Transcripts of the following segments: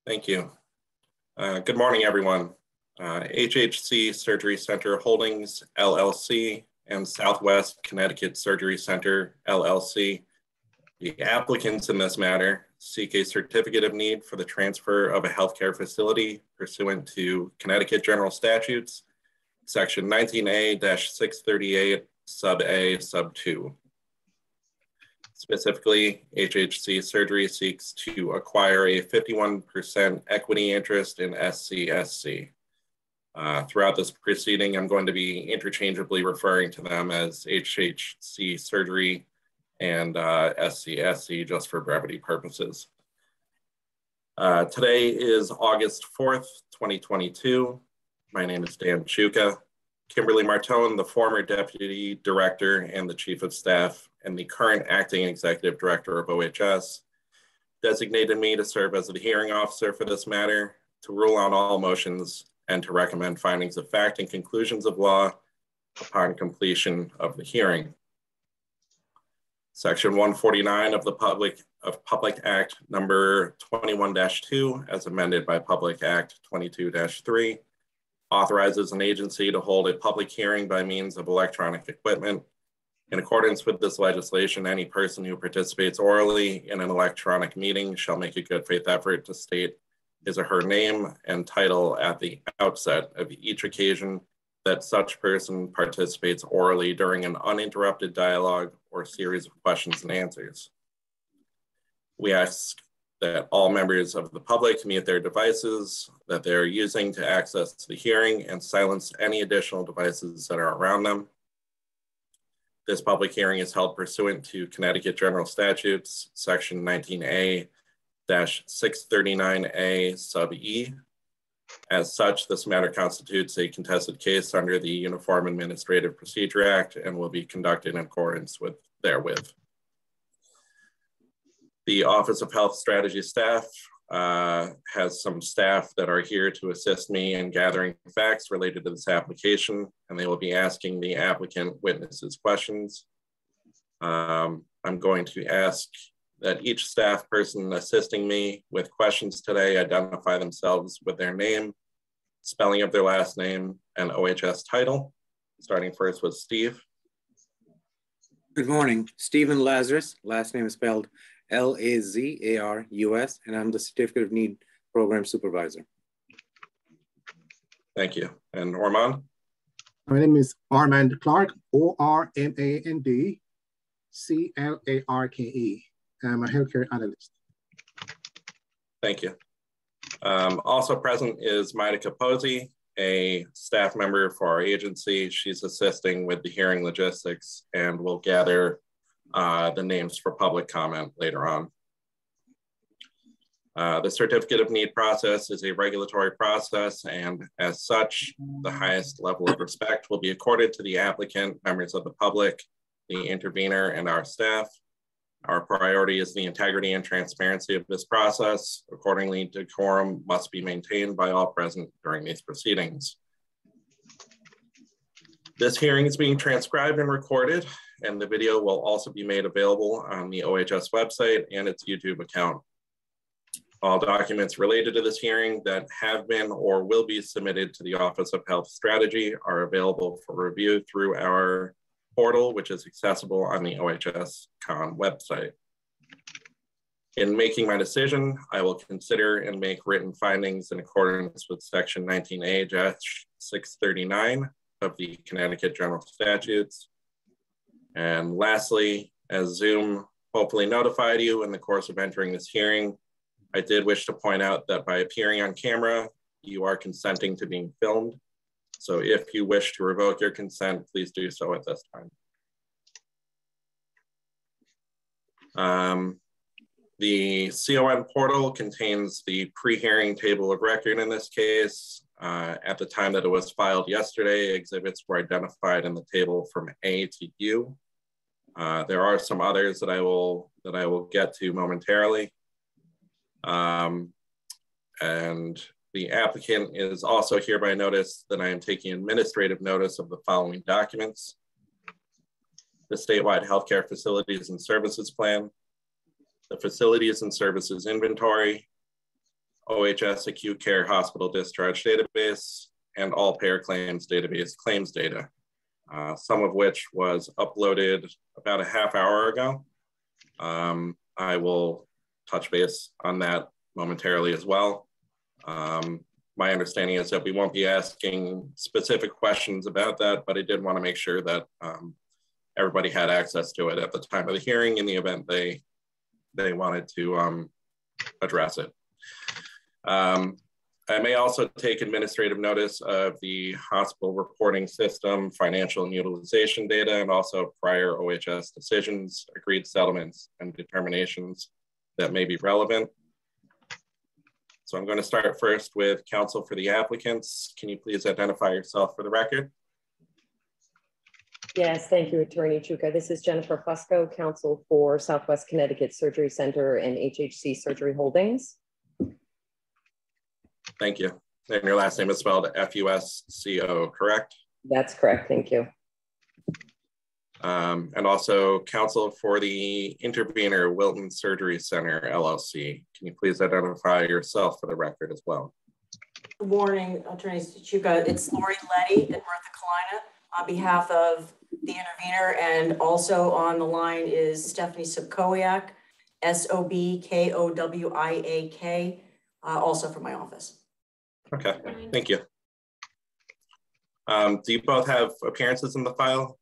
Thank you. Good morning, everyone. HHC Surgery Center Holdings, LLC, and Southwest Connecticut Surgery Center, LLC, the applicants in this matter seek a certificate of need for the transfer of a healthcare facility pursuant to Connecticut General Statutes, Section 19A-638, Sub A, Sub 2. Specifically, HHC Surgery seeks to acquire a 51% equity interest in SCSC. Throughout this proceeding, I'm going to be interchangeably referring to them as HHC Surgery and SCSC just for brevity purposes. Today is August 4th, 2022. My name is Dan Chuka. Kimberly Martone, the former Deputy Director and the Chief of Staff and the current Acting Executive Director of OHS, designated me to serve as the hearing officer for this matter, to rule on all motions and to recommend findings of fact and conclusions of law upon completion of the hearing. Section 149 of the Public Act number 21-2, as amended by Public Act 22-3, authorizes an agency to hold a public hearing by means of electronic equipment. In accordance with this legislation, any person who participates orally in an electronic meeting shall make a good faith effort to state his or her name and title at the outset of each occasion that such person participates orally during an uninterrupted dialogue or series of questions and answers. We ask that all members of the public mute their devices that they're using to access the hearing and silence any additional devices that are around them. This public hearing is held pursuant to Connecticut General Statutes, Section 19A-639A sub E. As such, this matter constitutes a contested case under the Uniform Administrative Procedure Act and will be conducted in accordance with therewith. The Office of Health Strategy staff has some staff that are here to assist me in gathering facts related to this application, and they will be asking the applicant witnesses questions. I'm going to ask that each staff person assisting me with questions today identify themselves with their name, spelling of their last name, and OHS title. Starting first with Steve. Good morning, Stephen Lazarus. Last name is spelled Lazarus, and I'm the Certificate of Need Program Supervisor. Thank you. And Ormond? My name is Armand Clark, ORMAND-CLARKE. I'm a healthcare analyst. Thank you. Also present is Maida Capozzi, a staff member for our agency. She's assisting with the hearing logistics and will gather the names for public comment later on. The Certificate of Need process is a regulatory process, and as such, the highest level of respect will be accorded to the applicant, members of the public, the intervener, and our staff. Our priority is the integrity and transparency of this process. Accordingly, decorum must be maintained by all present during these proceedings. This hearing is being transcribed and recorded, and the video will also be made available on the OHS website and its YouTube account. All documents related to this hearing that have been or will be submitted to the Office of Health Strategy are available for review through our portal, which is accessible on the OHS.com website. In making my decision, I will consider and make written findings in accordance with Section 19A-639 of the Connecticut General Statutes. And lastly, as Zoom hopefully notified you in the course of entering this hearing, I did wish to point out that by appearing on camera, you are consenting to being filmed. So if you wish to revoke your consent, please do so at this time. The CON portal contains the pre-hearing table of record in this case. At the time that it was filed yesterday, exhibits were identified in the table from A to U. There are some others that I will get to momentarily. And the applicant is also hereby noticed that I am taking administrative notice of the following documents: the statewide healthcare facilities and services plan, the facilities and services inventory, OHS acute care hospital discharge database and all payer claims database claims data, some of which was uploaded about a half hour ago. I will touch base on that momentarily as well. My understanding is that we won't be asking specific questions about that, but I did want to make sure that everybody had access to it at the time of the hearing in the event they wanted to address it. I may also take administrative notice of the hospital reporting system, financial and utilization data, and also prior OHS decisions, agreed settlements, and determinations that may be relevant. So I'm going to start first with counsel for the applicants. Can you please identify yourself for the record? Yes, thank you, Attorney Chuka. This is Jennifer Fusco, counsel for Southwest Connecticut Surgery Center and HHC Surgery Holdings. Thank you. And your last name is spelled F-U-S-C-O, correct? That's correct, thank you. And also counsel for the intervener Wilton Surgery Center, LLC. Can you please identify yourself for the record as well? Good morning, Attorney Chuka. It's Lori Letty and Bertha Kalina on behalf of the intervener, and also on the line is Stephanie Sobkowiak, S-O-B-K-O-W-I-A-K, also from my office. Okay, thank you. Do you both have appearances in the file?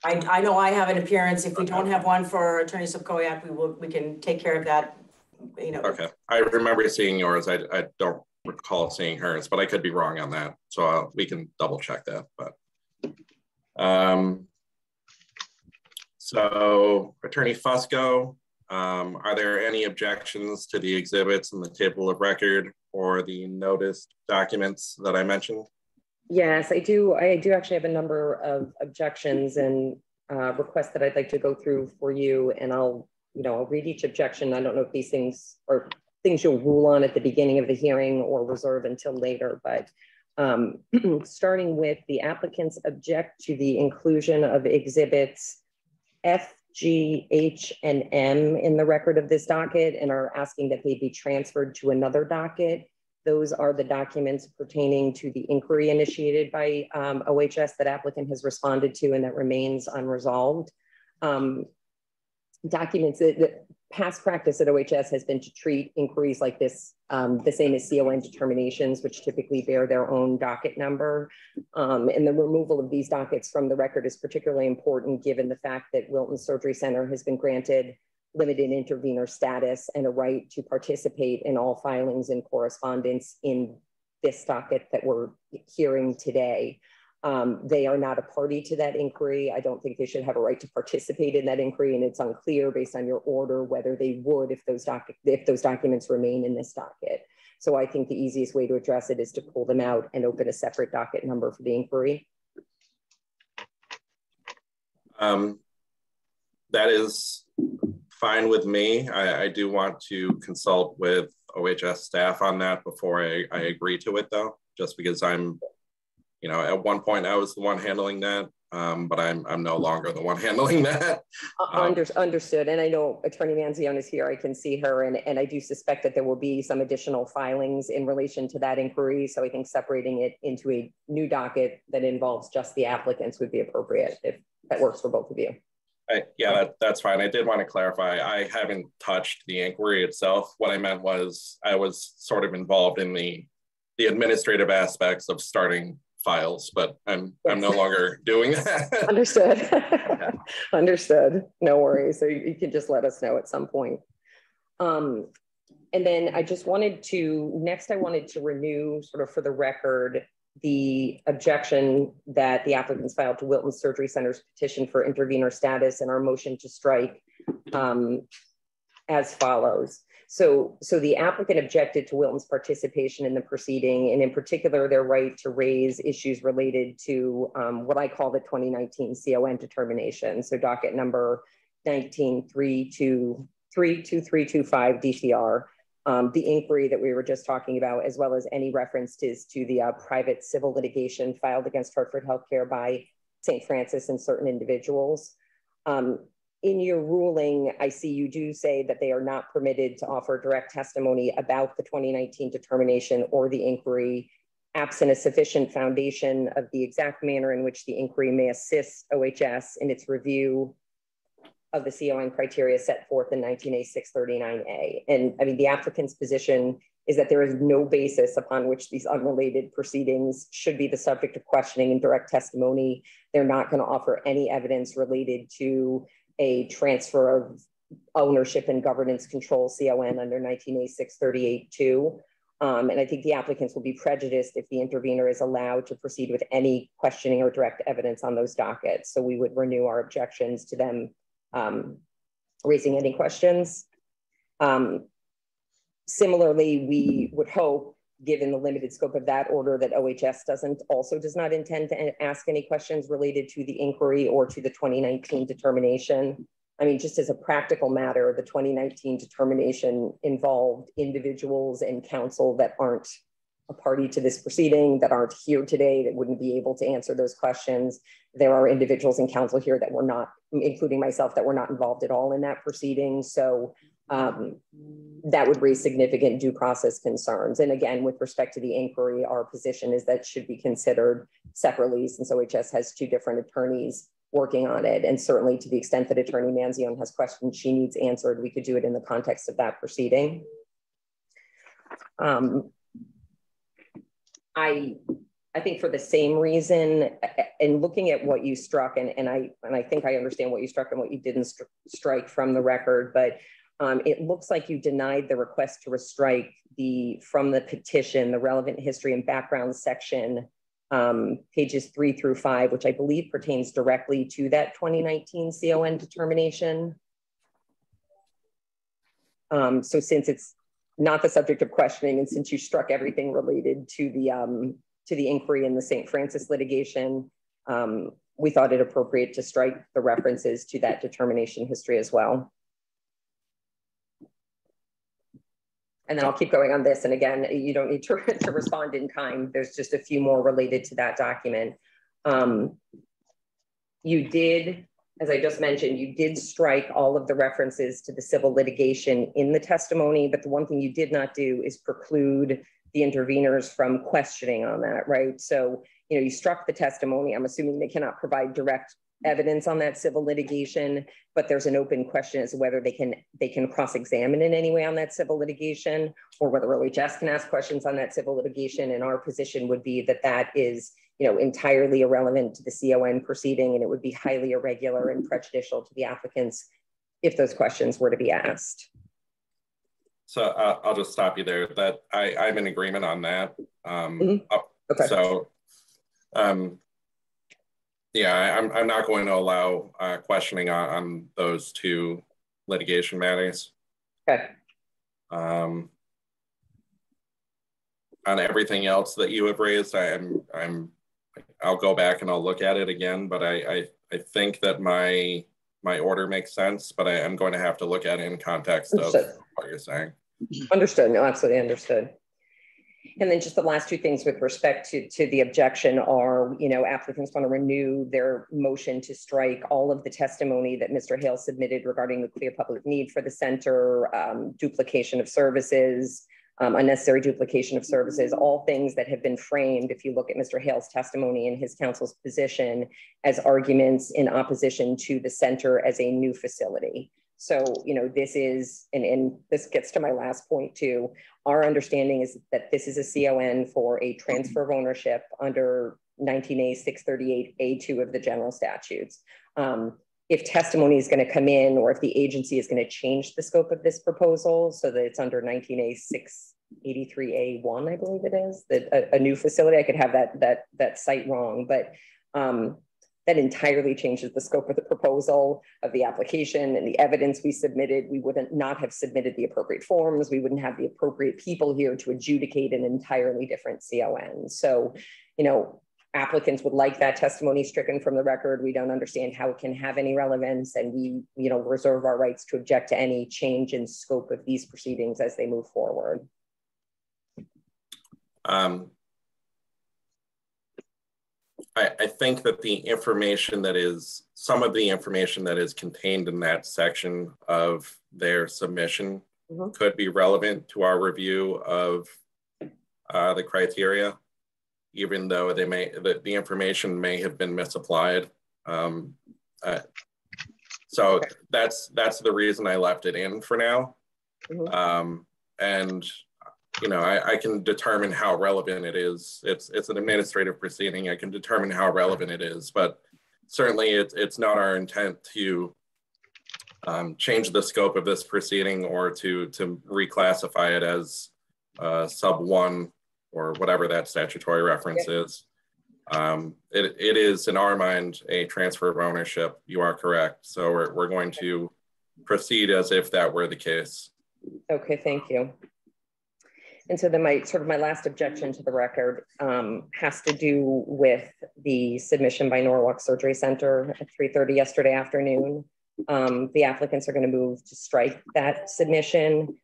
I know I have an appearance. If we don't have one for Attorney Sobkowiak, we can take care of that. You know. Okay, I remember seeing yours. I don't recall seeing hers, but I could be wrong on that. So we can double check that. But so Attorney Fusco, are there any objections to the exhibits in the table of record or the notice documents that I mentioned? Yes, I do. I do actually have a number of objections and requests that I'd like to go through for you, and I'll read each objection. I don't know if these things are things you'll rule on at the beginning of the hearing or reserve until later, but starting with the applicants object to the inclusion of exhibits F, G, H, and M in the record of this docket and are asking that they be transferred to another docket. Those are the documents pertaining to the inquiry initiated by OHS that applicant has responded to and that remains unresolved. Documents that past practice at OHS has been to treat inquiries like this the same as CON determinations, which typically bear their own docket number. And the removal of these dockets from the record is particularly important given the fact that Wilton Surgery Center has been granted limited intervener status and a right to participate in all filings and correspondence in this docket that we're hearing today. They are not a party to that inquiry. I don't think they should have a right to participate in that inquiry, and it's unclear based on your order whether they would if those documents remain in this docket. So I think the easiest way to address it is to pull them out and open a separate docket number for the inquiry. That is fine with me. I do want to consult with OHS staff on that before I agree to it though, just because I'm, at one point I was the one handling that, but I'm no longer the one handling that. Understood. And I know Attorney Manzione is here. I can see her, and I do suspect that there will be some additional filings in relation to that inquiry. So I think separating it into a new docket that involves just the applicants would be appropriate if that works for both of you. Yeah, that's fine. I did want to clarify, I haven't touched the inquiry itself. What I meant was I was sort of involved in the administrative aspects of starting files, but I'm no longer doing that. Understood. Okay. Understood. No worries. So you can just let us know at some point. And then I wanted to renew sort of for the record the objection that the applicants filed to Wilton Surgery Center's petition for intervener status and our motion to strike as follows. So the applicant objected to Wilton's participation in the proceeding, and in particular, their right to raise issues related to what I call the 2019 CON determination. So docket number 19-32325 DTR. The inquiry that we were just talking about, as well as any references to the private civil litigation filed against Hartford Healthcare by St. Francis and certain individuals. in your ruling, I see you do say that they are not permitted to offer direct testimony about the 2019 determination or the inquiry, absent a sufficient foundation of the exact manner in which the inquiry may assist OHS in its review of the CON criteria set forth in 19A 639A. And I mean, the applicant's position is that there is no basis upon which these unrelated proceedings should be the subject of questioning and direct testimony. They're not going to offer any evidence related to a transfer of ownership and governance control CON under 19A 638-2. And I think the applicants will be prejudiced if the intervener is allowed to proceed with any questioning or direct evidence on those dockets. So we would renew our objections to them raising any questions. Similarly, we would hope, given the limited scope of that order, that OHS does not intend to ask any questions related to the inquiry or to the 2019 determination. I mean, just as a practical matter, the 2019 determination involved individuals and counsel that aren't a party to this proceeding, that aren't here today, that wouldn't be able to answer those questions. There are individuals and counsel here that were not, including myself, that were not involved at all in that proceeding. So that would raise significant due process concerns. And again, with respect to the inquiry, our position is that should be considered separately, since OHS has two different attorneys working on it. And certainly to the extent that Attorney Manzione has questions she needs answered, we could do it in the context of that proceeding. I think for the same reason, in looking at what you struck, and I think I understand what you struck and what you didn't strike from the record, but it looks like you denied the request to restrike from the petition, the relevant history and background section, pages 3 through 5, which I believe pertains directly to that 2019 CON determination. So since it's not the subject of questioning, and since you struck everything related to the inquiry in the St. Francis litigation, we thought it appropriate to strike the references to that determination history as well. And then I'll keep going on this. And again, you don't need to respond in time. There's just a few more related to that document. You did, as I just mentioned, you did strike all of the references to the civil litigation in the testimony, but the one thing you did not do is preclude the interveners from questioning on that, right? So, you know, you struck the testimony. I'm assuming they cannot provide direct evidence on that civil litigation, but there's an open question as to whether they can cross-examine in any way on that civil litigation, or whether OHS can ask questions on that civil litigation. And our position would be that that is, you know, entirely irrelevant to the CON proceeding, and it would be highly irregular and prejudicial to the applicants if those questions were to be asked. So I'll just stop you there. That I'm in agreement on that. Okay. So, yeah, I'm not going to allow questioning on those two litigation matters. Okay. On everything else that you have raised, I'll go back and I'll look at it again. But I think that my order makes sense, but I'm going to have to look at it in context of what you're saying. Understood. No, absolutely understood. And then just the last two things with respect to the objection are, you know, applicants want to renew their motion to strike all of the testimony that Mr. Hale submitted regarding the clear public need for the center, duplication of services, unnecessary duplication of services, all things that have been framed, if you look at Mr. Hale's testimony and his counsel's position, as arguments in opposition to the center as a new facility. So, you know, this is, and this gets to my last point too, our understanding is that this is a CON for a transfer of ownership under 19A 638A2 of the general statutes. If testimony is going to come in, or if the agency is going to change the scope of this proposal so that it's under 19A 683A1, I believe it is, that a new facility, I could have that site wrong, but that entirely changes the scope of the proposal, of the application and the evidence we submitted. We wouldn't not have submitted the appropriate forms. We wouldn't have the appropriate people here to adjudicate an entirely different CON. So, you know, applicants would like that testimony stricken from the record. We don't understand how it can have any relevance, and we, you know, reserve our rights to object to any change in scope of these proceedings as they move forward. I think that the information that is, some of the information that is contained in that section of their submission could be relevant to our review of the criteria, even though they may, the information may have been misapplied. So that's the reason I left it in for now. And you know, I can determine how relevant it is. It's an administrative proceeding. I can determine how relevant it is, but certainly it's not our intent to change the scope of this proceeding or to reclassify it as sub 1 or whatever that statutory reference is. It is, in our mind, a transfer of ownership. You are correct. So we're going to proceed as if that were the case. Okay, thank you. And so then my last objection to the record has to do with the submission by Norwalk Surgery Center at 3:30 yesterday afternoon. The applicants are going to move to strike that submission.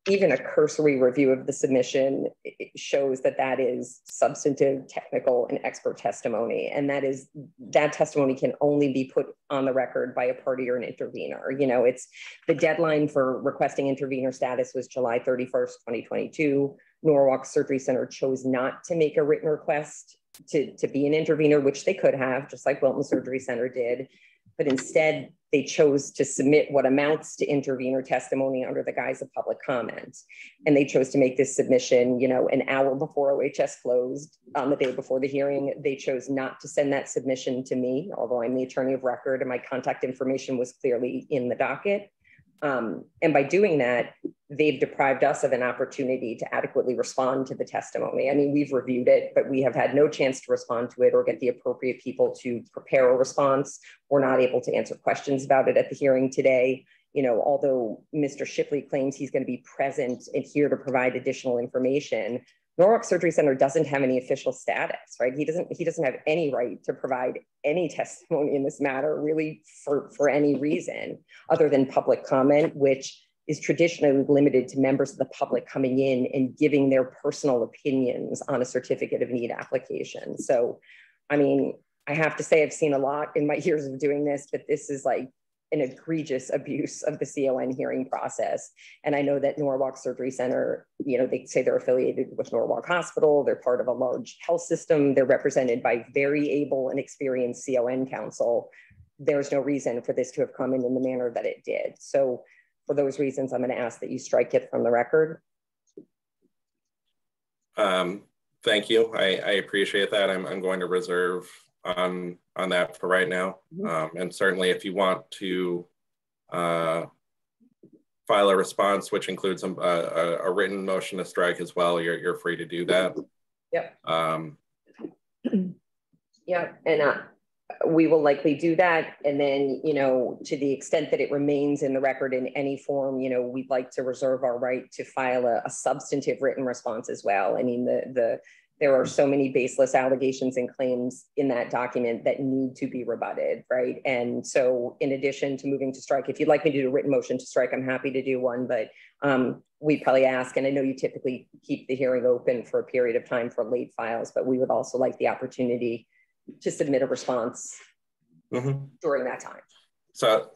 Even a cursory review of the submission shows that that is substantive, technical, and expert testimony. And that testimony can only be put on the record by a party or an intervener. You know, it's the deadline for requesting intervener status was July 31st, 2022. Norwalk Surgery Center chose not to make a written request to be an intervener, which they could have, just like Wilton Surgery Center did. But instead, they chose to submit what amounts to intervener testimony under the guise of public comment. And they chose to make this submission, you know, an hour before OHS closed on the day before the hearing. They chose not to send that submission to me, although I'm the attorney of record and my contact information was clearly in the docket. And by doing that, they've deprived us of an opportunity to adequately respond to the testimony. I mean, we've reviewed it, but we have had no chance to respond to it or get the appropriate people to prepare a response. We're not able to answer questions about it at the hearing today. You know, although Mr. Shipley claims he's going to be present and here to provide additional information, Norwalk Surgery Center doesn't have any official status, right? He doesn't have any right to provide any testimony in this matter, really, for any reason other than public comment, which is traditionally limited to members of the public coming in and giving their personal opinions on a certificate of need application. So, I mean, I have to say I've seen a lot in my years of doing this, but this is like an egregious abuse of the CON hearing process. And I know that Norwalk Surgery Center, you know, they say they're affiliated with Norwalk Hospital. They're part of a large health system. They're represented by very able and experienced CON counsel. There's no reason for this to have come in the manner that it did. So for those reasons, I'm going to ask that you strike it from the record. Thank you. I appreciate that. I'm going to reserve on that for right now. And certainly if you want to file a response, which includes a written motion to strike as well, you're free to do that. Yep. Yeah, and we will likely do that. And then, you know, to the extent that it remains in the record in any form, you know, we'd like to reserve our right to file a substantive written response as well. I mean, there are so many baseless allegations and claims in that document that need to be rebutted, right? And so in addition to moving to strike, if you'd like me to do a written motion to strike, I'm happy to do one, but we probably ask, and I know you typically keep the hearing open for a period of time for late files, but we would also like the opportunity to submit a response during that time. So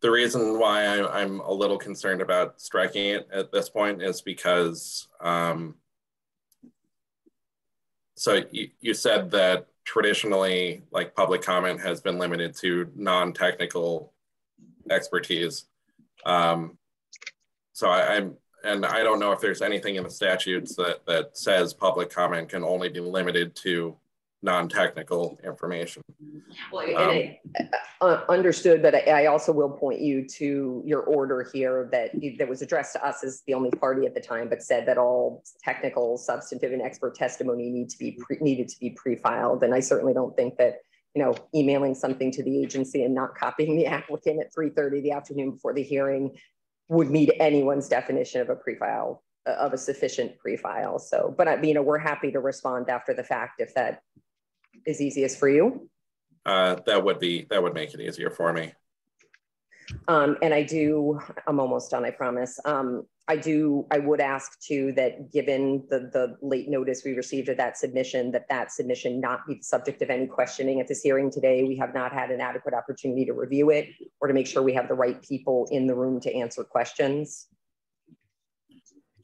the reason why I'm a little concerned about striking it at this point is because so you said that traditionally, like, public comment has been limited to non-technical expertise. So I don't know if there's anything in the statutes that says public comment can only be limited to non-technical information. Well, understood, but I also will point you to your order here that was addressed to us as the only party at the time, but said that all technical, substantive, and expert testimony needed to be pre-filed. And I certainly don't think that, you know, emailing something to the agency and not copying the applicant at 3:30 the afternoon before the hearing would meet anyone's definition of a pre-file, of a sufficient pre-file. So, but you know, we're happy to respond after the fact if that is easiest for you. That would make it easier for me. And I'm almost done, I promise. I would ask too that given the late notice we received of that submission not be the subject of any questioning at this hearing today. We have not had an adequate opportunity to review it or to make sure we have the right people in the room to answer questions.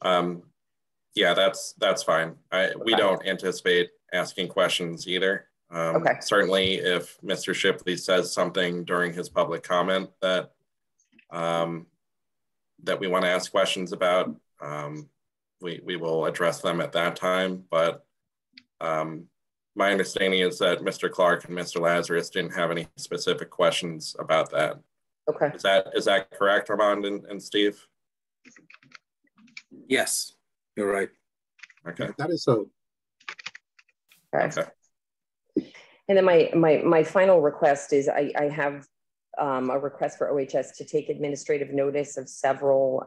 Yeah, that's fine. We don't anticipate asking questions either. Okay. Certainly if Mr. Shipley says something during his public comment that that we want to ask questions about, we will address them at that time. But my understanding is that Mr. Clark and Mr. Lazarus didn't have any specific questions about that. Okay. Is that correct, Armand and Steve? Yes, you're right. Okay. That is so. Okay. And then my final request is I have a request for OHS to take administrative notice of several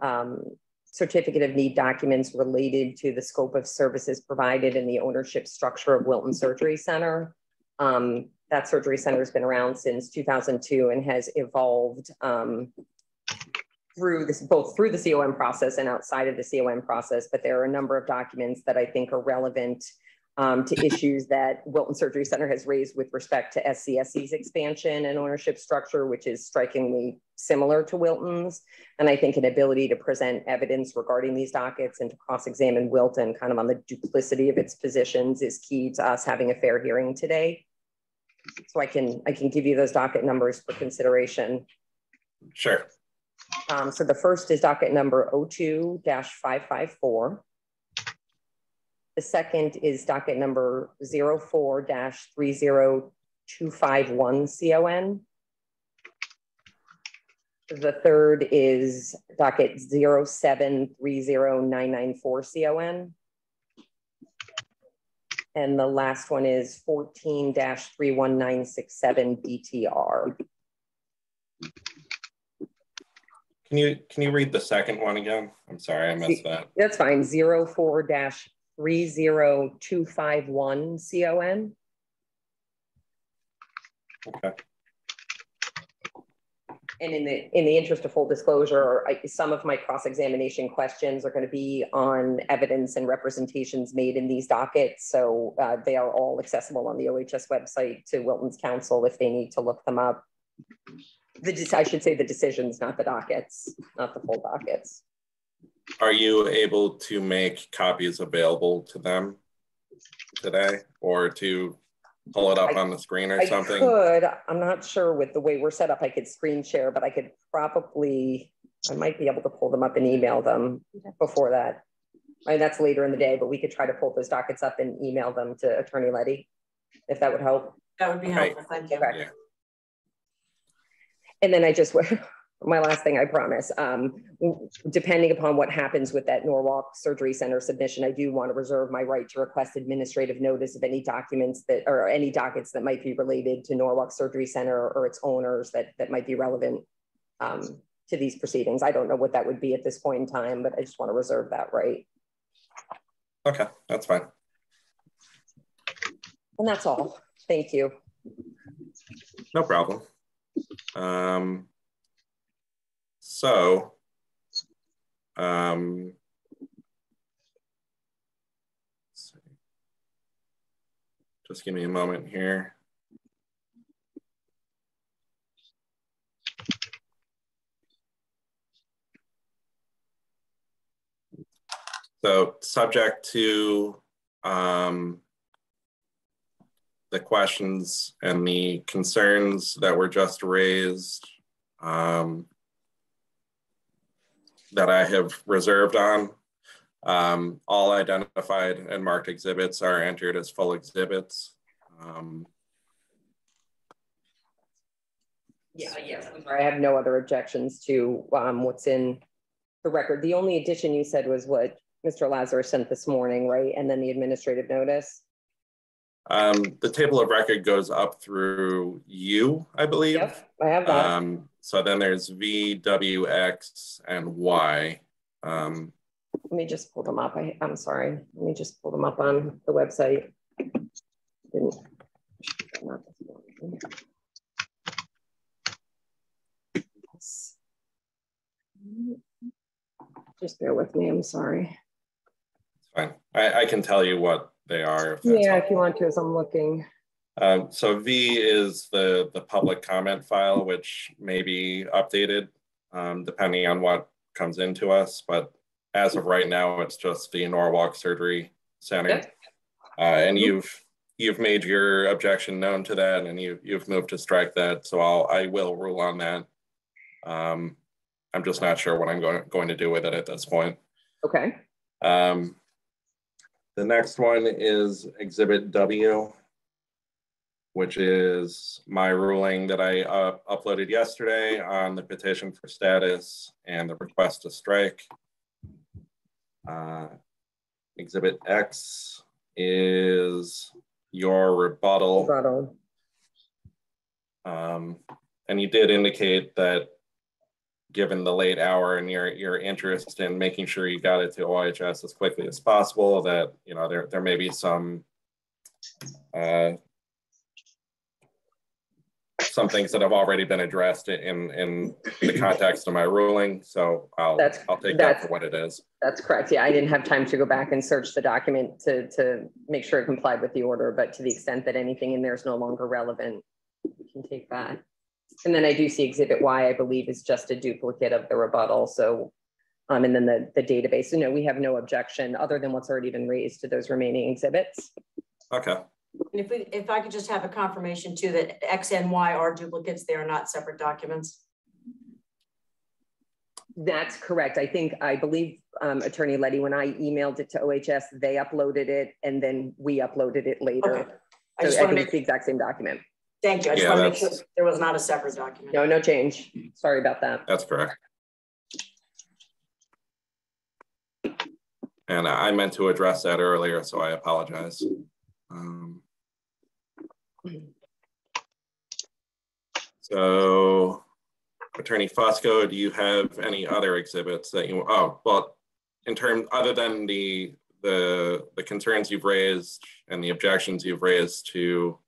certificate of need documents related to the scope of services provided in the ownership structure of Wilton Surgery Center. That surgery center has been around since 2002 and has evolved both through the COM process and outside of the COM process, but there are a number of documents that I think are relevant to issues that Wilton Surgery Center has raised with respect to SCSC's expansion and ownership structure, which is strikingly similar to Wilton's. And I think an ability to present evidence regarding these dockets and to cross-examine Wilton kind of on the duplicity of its positions is key to us having a fair hearing today. So I can give you those docket numbers for consideration. Sure. So the first is docket number 02-554. The second is docket number 04-30251 CON. The third is docket 07-30994 CON. And the last one is 14-31967 BTR. Can you read the second one again? I'm sorry, I missed that. That's fine. 04-30251 CON. Okay. And in the interest of full disclosure, some of my cross-examination questions are going to be on evidence and representations made in these dockets. So they are all accessible on the OHS website to Wilton's counsel if they need to look them up. I should say the decisions, not the dockets, not the full dockets. Are you able to make copies available to them today or to pull it up on the screen or something? I could. I'm not sure with the way we're set up, I could screen share, but I might be able to pull them up and email them before that. I mean, that's later in the day, but we could try to pull those dockets up and email them to Attorney Letty, if that would help. That would be helpful. Thank you. Okay. Yeah. And then my last thing, I promise, depending upon what happens with that Norwalk Surgery Center submission, I do want to reserve my right to request administrative notice of any documents or any dockets that might be related to Norwalk Surgery Center or its owners that might be relevant to these proceedings. I don't know what that would be at this point in time, but I just want to reserve that right. Okay, that's fine. And that's all. Thank you. No problem. Just give me a moment here. So subject to the questions and the concerns that were just raised that I have reserved on. All identified and marked exhibits are entered as full exhibits. Yes, I'm sorry. I have no other objections to what's in the record. The only addition you said was what Mr. Lazarus sent this morning, right? And then the administrative notice. The table of record goes up through U, I believe. Yep, I have that. So then there's V, W, X, and Y. Let me just pull them up. I'm sorry. Let me just pull them up on the website. Just bear with me, I'm sorry. Fine. I can tell you what they are. Yeah, if you want to, as I'm looking. So V is the public comment file, which may be updated depending on what comes into us. But as of right now, it's just the Norwalk Surgery Center. Yep. And you've made your objection known to that, and you've moved to strike that. So I will rule on that. I'm just not sure what I'm going to do with it at this point. Okay. The next one is Exhibit W, which is my ruling that I uploaded yesterday on the petition for status and the request to strike. Exhibit X is your rebuttal. And you did indicate that given the late hour and your interest in making sure you got it to OHS as quickly as possible, that there may be some things that have already been addressed in the context of my ruling. So I'll take that for what it is. That's correct. Yeah, I didn't have time to go back and search the document to make sure it complied with the order, but to the extent that anything in there is no longer relevant, we can take that. And then I do see Exhibit Y, I believe, is just a duplicate of the rebuttal. So, and then the database. So no, we have no objection other than what's already been raised to those remaining exhibits. Okay. And if I could just have a confirmation too that X and Y are duplicates, they are not separate documents. That's correct. I believe Attorney Letty, when I emailed it to OHS, they uploaded it and then we uploaded it later. Okay. I just want to make the exact same document. Thank you. I just want to make sure there was not a separate document. No change. Sorry about that. That's correct. And I meant to address that earlier, so I apologize. So, Attorney Fusco, do you have any other exhibits that you? Oh, well, in terms other than the concerns you've raised and the objections you've raised to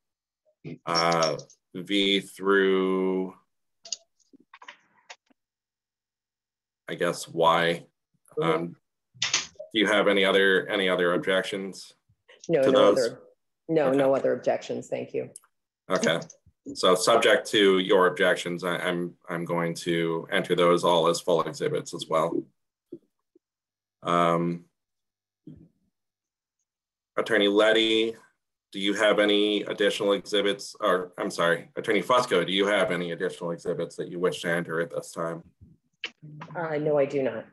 V through, I guess, Y. Do you have any other objections? No, to those? No other objections. Thank you. Okay. So subject to your objections, I'm going to enter those all as full exhibits as well. Attorney Letty, do you have any additional exhibits? Or I'm sorry, Attorney Fusco, do you have any additional exhibits that you wish to enter at this time? No, I do not.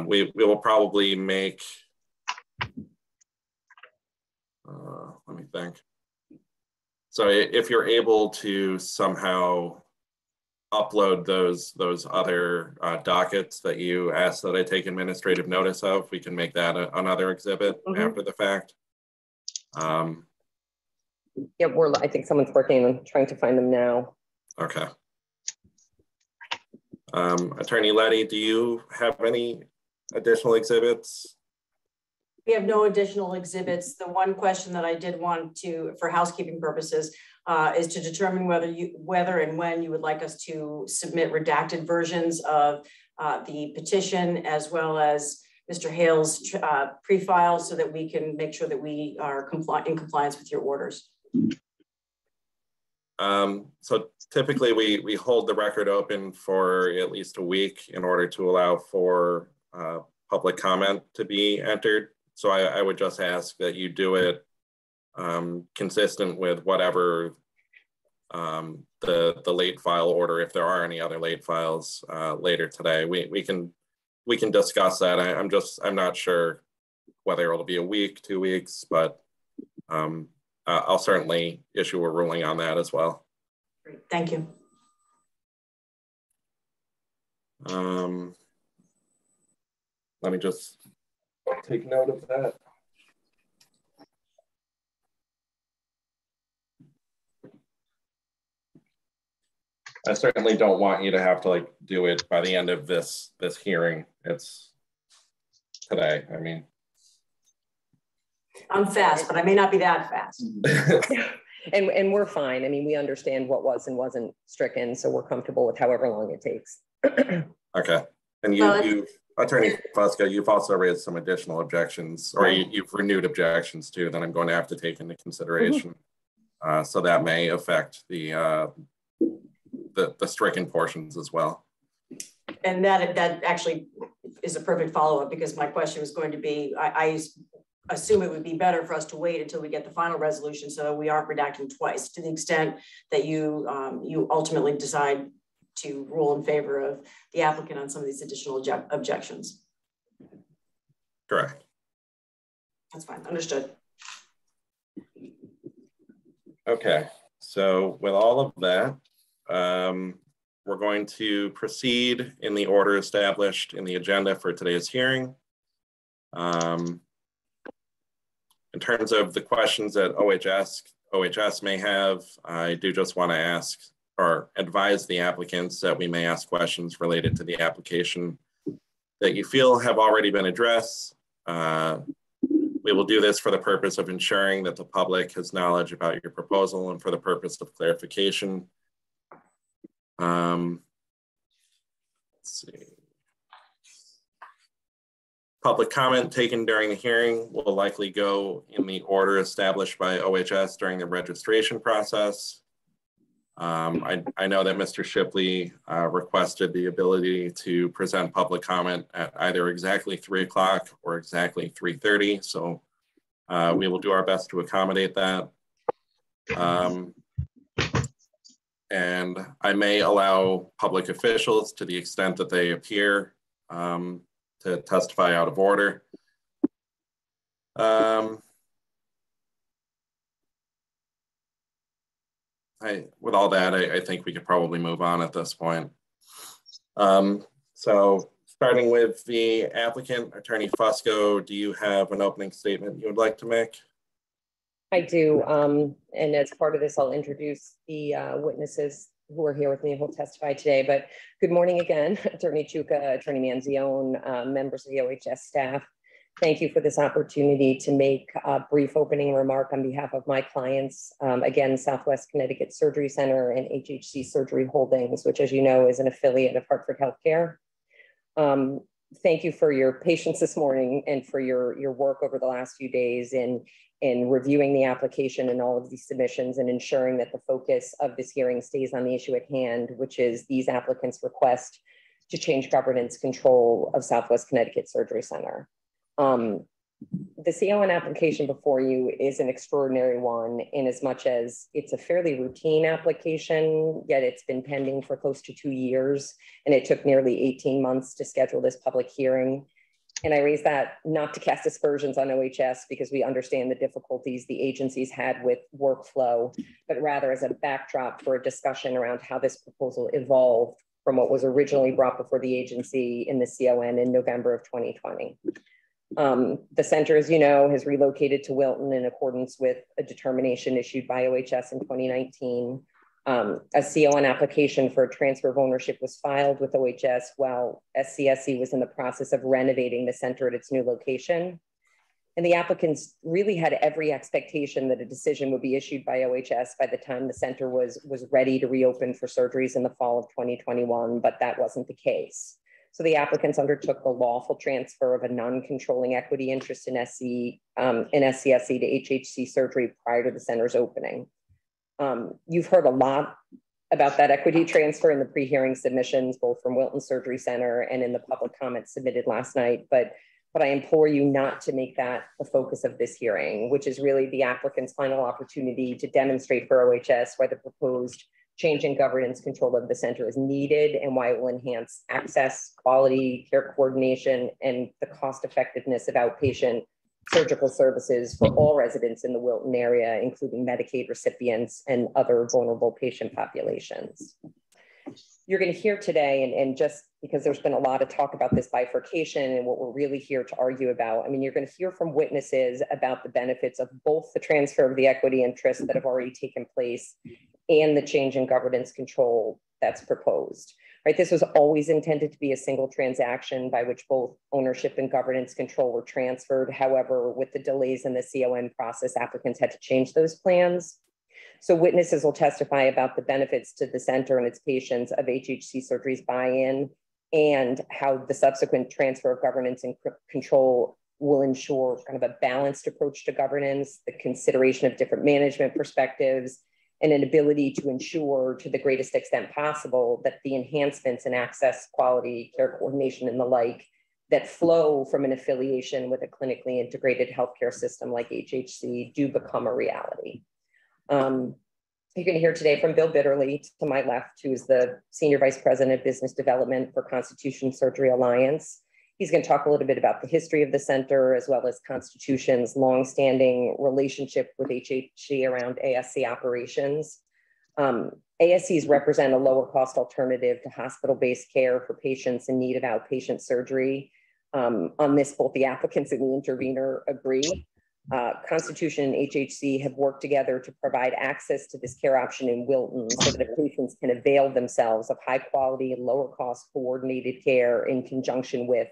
We will probably make, let me think. So if you're able to somehow upload those other dockets that you asked that I take administrative notice of, we can make that another exhibit after the fact. Yeah, I think someone's working on trying to find them now. Okay. Attorney Letty, do you have any additional exhibits? We have no additional exhibits. The one question that I did want to, for housekeeping purposes, is to determine whether and when you would like us to submit redacted versions of the petition as well as Mr. Hale's pre-file so that we can make sure that we are in compliance with your orders. So typically we hold the record open for at least a week in order to allow for public comment to be entered. So I would just ask that you do it consistent with whatever the late file order, if there are any other late files later today. We can discuss that. I'm not sure whether it'll be a week, 2 weeks, but I'll certainly issue a ruling on that as well. Great, thank you. Let me just take note of that. I certainly don't want you to have to do it by the end of this hearing. It's today. I mean, I'm fast, but I may not be that fast. and we're fine. I mean, we understand what was and wasn't stricken, so we're comfortable with however long it takes. Okay. And Attorney Fusco, you've also raised some additional objections, or you've renewed objections too, that I'm going to have to take into consideration. So that may affect the stricken portions as well. And that actually is a perfect follow-up, because my question was going to be, I assume it would be better for us to wait until we get the final resolution so that we aren't redacting twice, to the extent that you ultimately decide to rule in favor of the applicant on some of these additional objections. Correct. That's fine, understood. Okay, so with all of that, we're going to proceed in the order established in the agenda for today's hearing. In terms of the questions that OHS may have, I do just want to ask or advise the applicants that we may ask questions related to the application that you feel have already been addressed. We will do this for the purpose of ensuring that the public has knowledge about your proposal and for the purpose of clarification. Let's see. Public comment taken during the hearing will likely go in the order established by OHS during the registration process. I know that Mr. Shipley requested the ability to present public comment at either exactly 3 o'clock or exactly 3:30. So we will do our best to accommodate that. And I may allow public officials, to the extent that they appear, to testify out of order. With all that, I think we could probably move on at this point. So starting with the applicant, Attorney Fusco, do you have an opening statement you would like to make? I do, and as part of this, I'll introduce the witnesses who are here with me who will testify today. But good morning again, Attorney Chuka, Attorney Manzione, members of the OHS staff. Thank you for this opportunity to make a brief opening remark on behalf of my clients. Again, Southwest Connecticut Surgery Center and HHC Surgery Holdings, which, as you know, is an affiliate of Hartford Healthcare. Thank you for your patience this morning and for your work over the last few days in reviewing the application and all of these submissions and ensuring that the focus of this hearing stays on the issue at hand, which is these applicants' request to change governance control of Southwest Connecticut Surgery Center. The CON application before you is an extraordinary one in as much as it's a fairly routine application, yet it's been pending for close to 2 years, and it took nearly 18 months to schedule this public hearing. And I raise that not to cast aspersions on OHS, because we understand the difficulties the agencies had with workflow, but rather as a backdrop for a discussion around how this proposal evolved from what was originally brought before the agency in the CON in November of 2020. The center, as you know, has relocated to Wilton in accordance with a determination issued by OHS in 2019. A CON application for a transfer of ownership was filed with OHS while SCSC was in the process of renovating the center at its new location. And the applicants really had every expectation that a decision would be issued by OHS by the time the center was ready to reopen for surgeries in the fall of 2021, but that wasn't the case. So the applicants undertook the lawful transfer of a non-controlling equity interest in SCSC to HHC Surgery prior to the center's opening. You've heard a lot about that equity transfer in the pre-hearing submissions, both from Wilton Surgery Center and in the public comments submitted last night, but I implore you not to make that the focus of this hearing, which is really the applicant's final opportunity to demonstrate for OHS why the proposed change in governance control of the center is needed and why it will enhance access, quality, care coordination, and the cost effectiveness of outpatient surgical services for all residents in the Wilton area, including Medicaid recipients and other vulnerable patient populations. You're going to hear today, and just because there's been a lot of talk about this bifurcation and what we're really here to argue about, I mean, you're going to hear from witnesses about the benefits of both the transfer of the equity interests that have already taken place and the change in governance control that's proposed. Right, this was always intended to be a single transaction by which both ownership and governance control were transferred. However, with the delays in the CON process, applicants had to change those plans. So witnesses will testify about the benefits to the center and its patients of HHC Surgery's buy-in and how the subsequent transfer of governance and control will ensure kind of a balanced approach to governance, the consideration of different management perspectives, and an ability to ensure to the greatest extent possible that the enhancements in access, quality, care coordination, and the like that flow from an affiliation with a clinically integrated healthcare system like HHC do become a reality. You're going to hear today from Bill Bitterly to my left, who is the Senior Vice President of Business Development for Constitution Surgery Alliance. He's going to talk a little bit about the history of the center, as well as Constitution's longstanding relationship with HHC around ASC operations. ASCs represent a lower cost alternative to hospital-based care for patients in need of outpatient surgery. On this, both the applicants and the intervener agree. Constitution and HHC have worked together to provide access to this care option in Wilton so that patients can avail themselves of high quality and lower cost coordinated care in conjunction with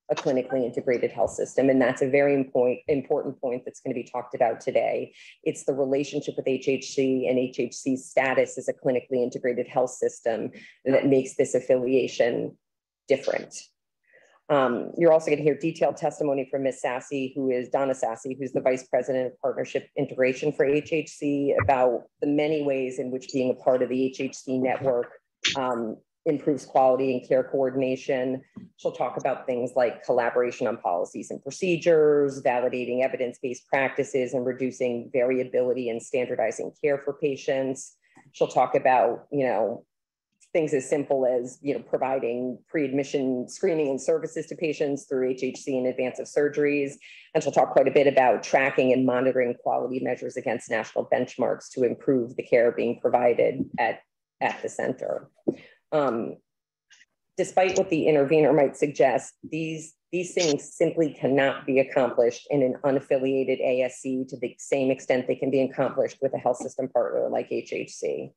a clinically integrated health system. And that's a very important point that's going to be talked about today. It's the relationship with HHC and HHC's status as a clinically integrated health system that makes this affiliation different. You're also going to hear detailed testimony from Ms. Sassy, Donna Sassy, who's the Vice President of Partnership Integration for HHC, about the many ways in which being a part of the HHC network improves quality and care coordination. She'll talk about things like collaboration on policies and procedures, validating evidence-based practices, and reducing variability and standardizing care for patients. She'll talk about, things as simple as providing pre-admission screening and services to patients through HHC in advance of surgeries. And she'll talk quite a bit about tracking and monitoring quality measures against national benchmarks to improve the care being provided at the center. Despite what the intervener might suggest, these things simply cannot be accomplished in an unaffiliated ASC to the same extent they can be accomplished with a health system partner like HHC.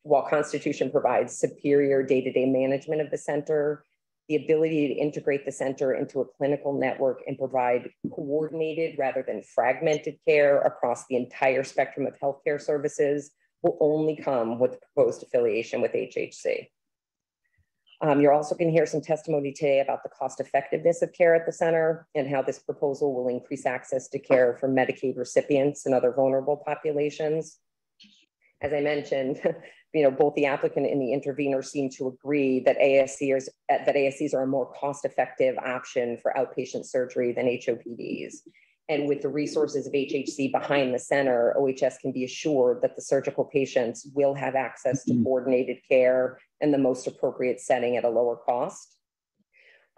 While Constitution provides superior day-to-day management of the center, the ability to integrate the center into a clinical network and provide coordinated rather than fragmented care across the entire spectrum of healthcare services will only come with the proposed affiliation with HHC. You're also going to hear some testimony today about the cost effectiveness of care at the center and how this proposal will increase access to care for Medicaid recipients and other vulnerable populations. As I mentioned, both the applicant and the intervener seem to agree that ASCs are a more cost-effective option for outpatient surgery than HOPDs. And with the resources of HHC behind the center, OHS can be assured that the surgical patients will have access to coordinated care in the most appropriate setting at a lower cost.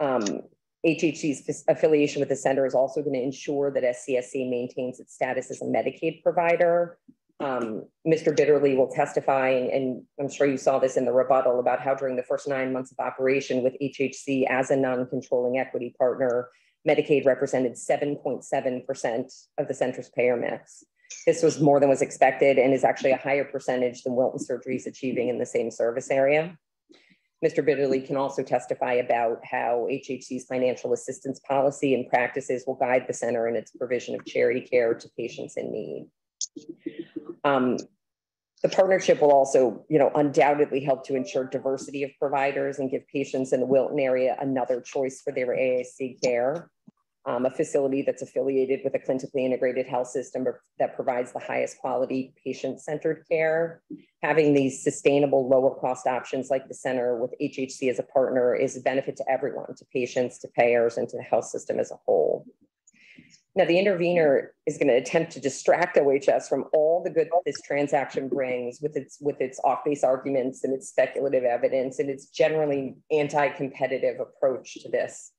HHC's affiliation with the center is also going to ensure that SCSC maintains its status as a Medicaid provider. Mr. Bitterly will testify, and I'm sure you saw this in the rebuttal, about how during the first 9 months of operation with HHC as a non-controlling equity partner, Medicaid represented 7.7% of the center's payer mix. This was more than was expected and is actually a higher percentage than Wilton Surgery is achieving in the same service area. Mr. Bitterly can also testify about how HHC's financial assistance policy and practices will guide the center in its provision of charity care to patients in need. The partnership will also, undoubtedly help to ensure diversity of providers and give patients in the Wilton area another choice for their ASC care. A facility that's affiliated with a clinically integrated health system that provides the highest quality patient-centered care. Having these sustainable lower cost options like the center with HHC as a partner is a benefit to everyone, to patients, to payers, and to the health system as a whole. Now, the intervener is going to attempt to distract OHS from all the good this transaction brings with its off-base arguments and its speculative evidence and its generally anti-competitive approach to this.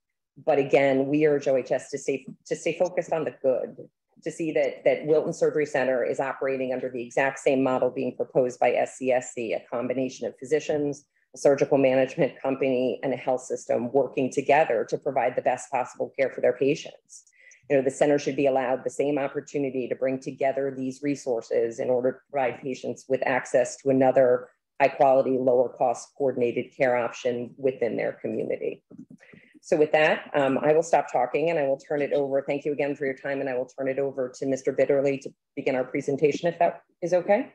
But again, we urge OHS to stay focused on the good, to see that Wilton Surgery Center is operating under the exact same model being proposed by SCSC, a combination of physicians, a surgical management company, and a health system working together to provide the best possible care for their patients. The center should be allowed the same opportunity to bring together these resources in order to provide patients with access to another high quality, lower cost coordinated care option within their community. So with that, I will stop talking and I will turn it over. Thank you again for your time, and I will turn it over to Mr. Bitterly to begin our presentation, if that is okay.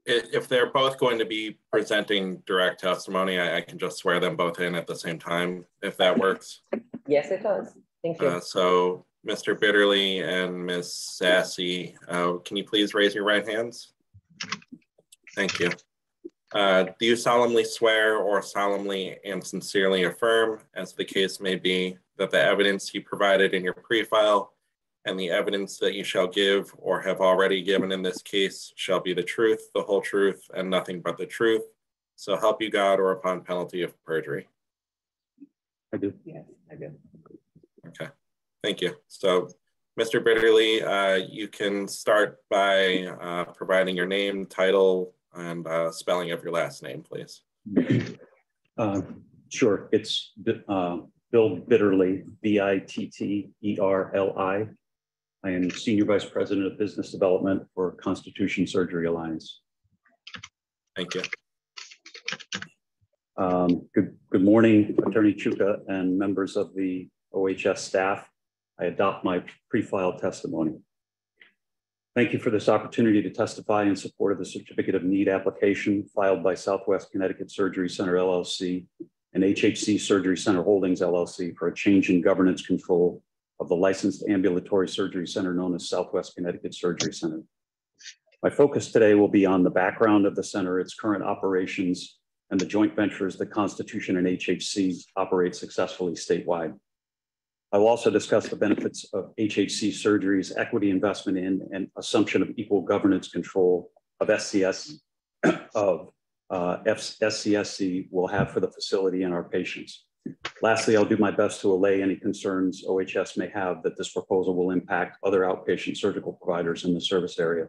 if they're both going to be presenting direct testimony, I can just swear them both in at the same time, if that works. Yes, it does. Thank you. So Mr. Bitterly and Ms. Sassy, can you please raise your right hands? Thank you. Do you solemnly swear or solemnly and sincerely affirm, as the case may be, that the evidence you provided in your pre-file and the evidence that you shall give or have already given in this case shall be the truth, the whole truth, and nothing but the truth? So help you God, or upon penalty of perjury? I do. Yes, I do. Okay, thank you. So Mr. Bitterly, you can start by providing your name, title, and spelling of your last name, please. Sure, it's Bill Bitterly, B-I-T-T-E-R-L-I. I am Senior Vice President of Business Development for Constitution Surgery Alliance. Thank you. Good morning, Attorney Chuka and members of the OHS staff. I adopt my pre-filed testimony. Thank you for this opportunity to testify in support of the Certificate of Need application filed by Southwest Connecticut Surgery Center, LLC, and HHC Surgery Center Holdings, LLC, for a change in governance control of the licensed ambulatory surgery center known as Southwest Connecticut Surgery Center. My focus today will be on the background of the center, its current operations, and the joint ventures that Constitution and HHC operate successfully statewide. I will also discuss the benefits of HHC Surgery's equity investment in and assumption of equal governance control of SCSC will have for the facility and our patients. Lastly, I'll do my best to allay any concerns OHS may have that this proposal will impact other outpatient surgical providers in the service area.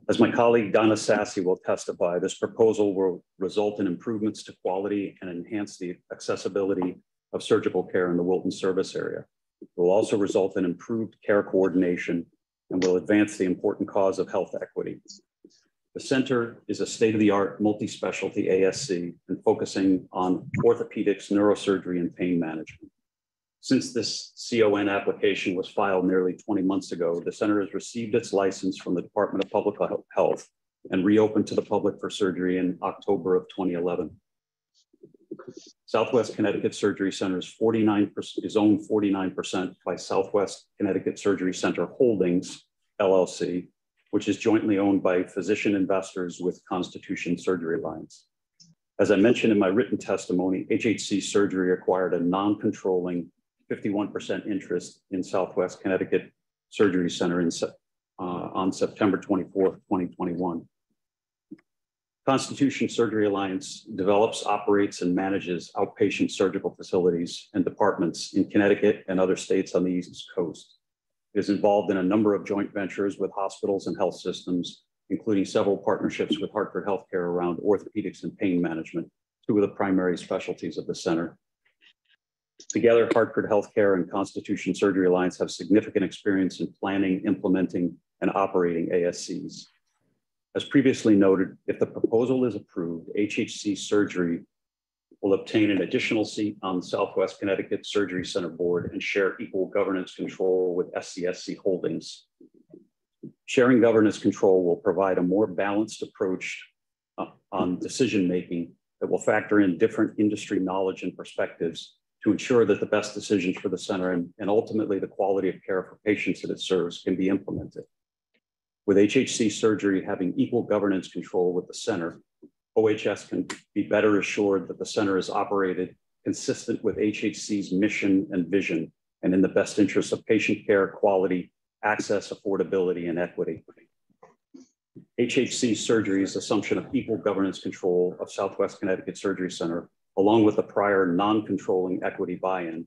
As my colleague Donna Sassy will testify, this proposal will result in improvements to quality and enhance the accessibility of surgical care in the Wilton service area. It will also result in improved care coordination and will advance the important cause of health equity. The center is a state-of-the-art multi-specialty ASC and focusing on orthopedics, neurosurgery, and pain management. Since this CON application was filed nearly 20 months ago, the center has received its license from the Department of Public Health and reopened to the public for surgery in October of 2011. Southwest Connecticut Surgery Center is owned 49% by Southwest Connecticut Surgery Center Holdings, LLC, which is jointly owned by physician investors with Constitution Surgery Alliance. As I mentioned in my written testimony, HHC Surgery acquired a non-controlling 51% interest in Southwest Connecticut Surgery Center on September 24th, 2021. Constitution Surgery Alliance develops, operates, and manages outpatient surgical facilities and departments in Connecticut and other states on the East Coast. It is involved in a number of joint ventures with hospitals and health systems, including several partnerships with Hartford Healthcare around orthopedics and pain management, two of the primary specialties of the center. Together, Hartford Healthcare and Constitution Surgery Alliance have significant experience in planning, implementing, and operating ASCs. As previously noted, if the proposal is approved, HHC Surgery will obtain an additional seat on the Southwest Connecticut Surgery Center Board and share equal governance control with SCSC Holdings. Sharing governance control will provide a more balanced approach on decision-making that will factor in different industry knowledge and perspectives to ensure that the best decisions for the center and ultimately the quality of care for patients that it serves can be implemented. With HHC Surgery having equal governance control with the center, OHS can be better assured that the center is operated consistent with HHC's mission and vision and in the best interest of patient care, quality, access, affordability, and equity. HHC Surgery's assumption of equal governance control of Southwest Connecticut Surgery Center, along with the prior non-controlling equity buy-in,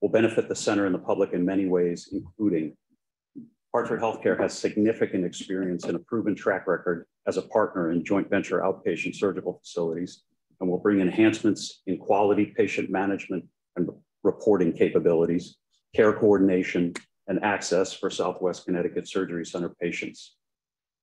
will benefit the center and the public in many ways, including Hartford Healthcare has significant experience and a proven track record as a partner in joint venture outpatient surgical facilities and will bring enhancements in quality patient management and reporting capabilities, care coordination, and access for Southwest Connecticut Surgery Center patients.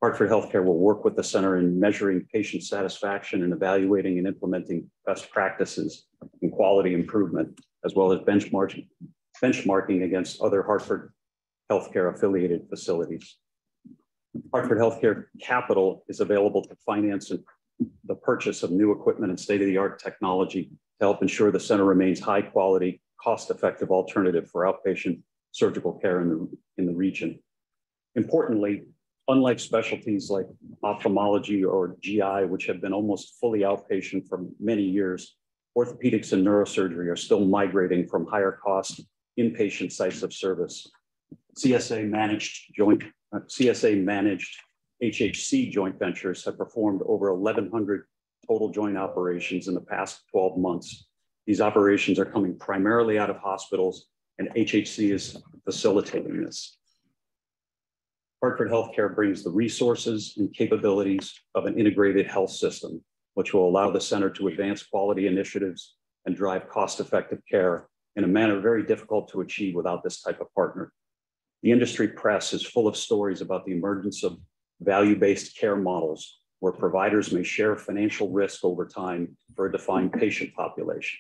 Hartford Healthcare will work with the center in measuring patient satisfaction and evaluating and implementing best practices in quality improvement, as well as benchmarking against other Hartford Healthcare affiliated facilities. Hartford Healthcare Capital is available to finance the purchase of new equipment and state-of-the-art technology to help ensure the center remains high quality, cost-effective alternative for outpatient surgical care in the region. Importantly, unlike specialties like ophthalmology or GI, which have been almost fully outpatient for many years, orthopedics and neurosurgery are still migrating from higher cost inpatient sites of service. CSA managed HHC joint ventures have performed over 1,100 total joint operations in the past 12 months. These operations are coming primarily out of hospitals, and HHC is facilitating this. Hartford Healthcare brings the resources and capabilities of an integrated health system, which will allow the center to advance quality initiatives and drive cost-effective care in a manner very difficult to achieve without this type of partner. The industry press is full of stories about the emergence of value-based care models where providers may share financial risk over time for a defined patient population.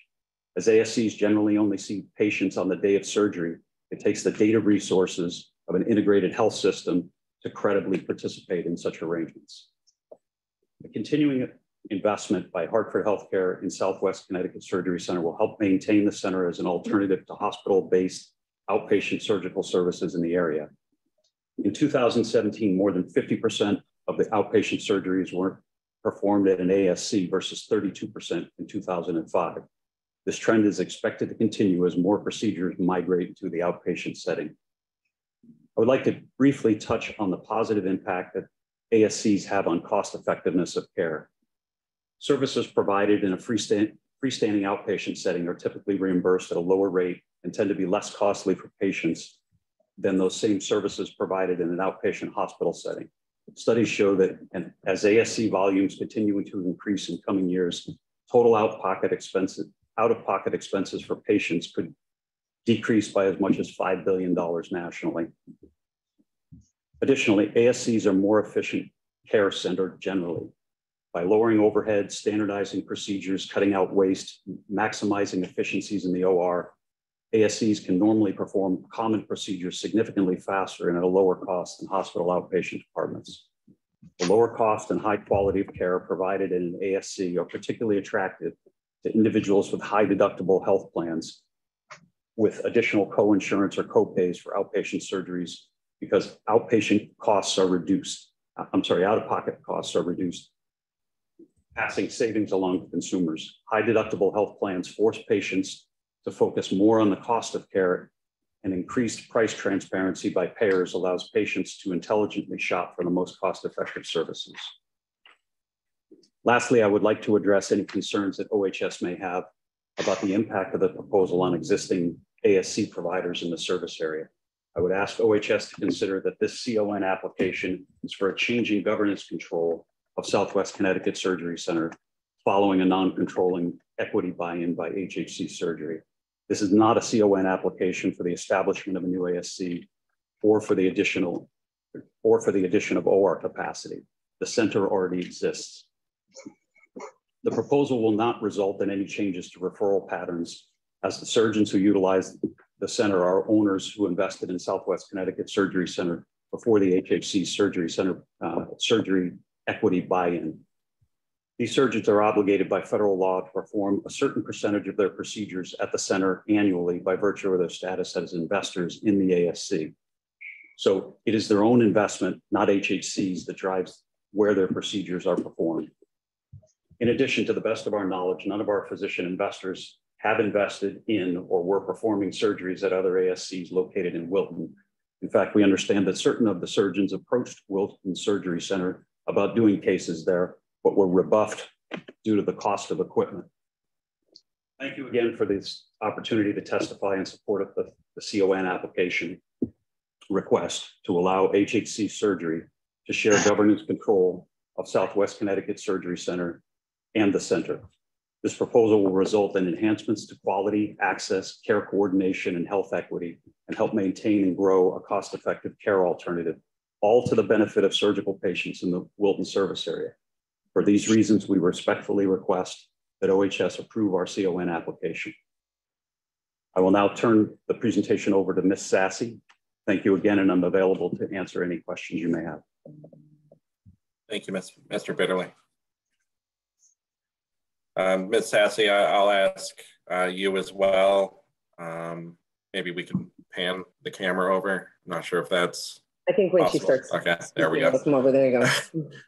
As ASCs generally only see patients on the day of surgery, it takes the data resources of an integrated health system to credibly participate in such arrangements. The continuing investment by Hartford Healthcare in Southwest Connecticut Surgery Center will help maintain the center as an alternative to hospital-based outpatient surgical services in the area. In 2017, more than 50% of the outpatient surgeries were performed at an ASC versus 32% in 2005. This trend is expected to continue as more procedures migrate to the outpatient setting. I would like to briefly touch on the positive impact that ASCs have on cost effectiveness of care. Services provided in a freestanding outpatient setting are typically reimbursed at a lower rate and tend to be less costly for patients than those same services provided in an outpatient hospital setting. Studies show that as ASC volumes continue to increase in coming years, total out-of-pocket expenses for patients could decrease by as much as $5 billion nationally. Additionally, ASCs are more efficient care center generally. By lowering overhead, standardizing procedures, cutting out waste, maximizing efficiencies in the OR, ASCs can normally perform common procedures significantly faster and at a lower cost than hospital outpatient departments. The lower cost and high quality of care provided in an ASC are particularly attractive to individuals with high deductible health plans with additional co-insurance or co-pays for outpatient surgeries because out-of-pocket costs are reduced, passing savings along to consumers. High deductible health plans force patients to focus more on the cost of care, and increased price transparency by payers allows patients to intelligently shop for the most cost-effective services. Lastly, I would like to address any concerns that OHS may have about the impact of the proposal on existing ASC providers in the service area. I would ask OHS to consider that this CON application is for a changing governance control of Southwest Connecticut Surgery Center following a non-controlling equity buy-in by HHC Surgery. This is not a CON application for the establishment of a new ASC or for the addition of OR capacity. The center already exists. The proposal will not result in any changes to referral patterns, as the surgeons who utilize the center are owners who invested in Southwest Connecticut Surgery Center before the HHC Surgery Center surgery equity buy-in. These surgeons are obligated by federal law to perform a certain percentage of their procedures at the center annually by virtue of their status as investors in the ASC. So it is their own investment, not HHC's, that drives where their procedures are performed. In addition, to the best of our knowledge, none of our physician investors have invested in or were performing surgeries at other ASCs located in Wilton. In fact, we understand that certain of the surgeons approached Wilton Surgery Center about doing cases there, but were rebuffed due to the cost of equipment. Thank you again for this opportunity to testify in support of the CON application request to allow HHC Surgery to share governance control of Southwest Connecticut Surgery Center and the center. This proposal will result in enhancements to quality, access, care coordination, and health equity, and help maintain and grow a cost-effective care alternative, all to the benefit of surgical patients in the Wilton service area. For these reasons, we respectfully request that OHS approve our CON application. I will now turn the presentation over to Ms. Sassy. Thank you again, and I'm available to answer any questions you may have. Thank you, Mr. Bitterly. Ms. Sassy, I'll ask you as well. Maybe we can pan the camera over. I'm not sure if that's I think when possible. she starts. Okay, there we go. Come over, there you go.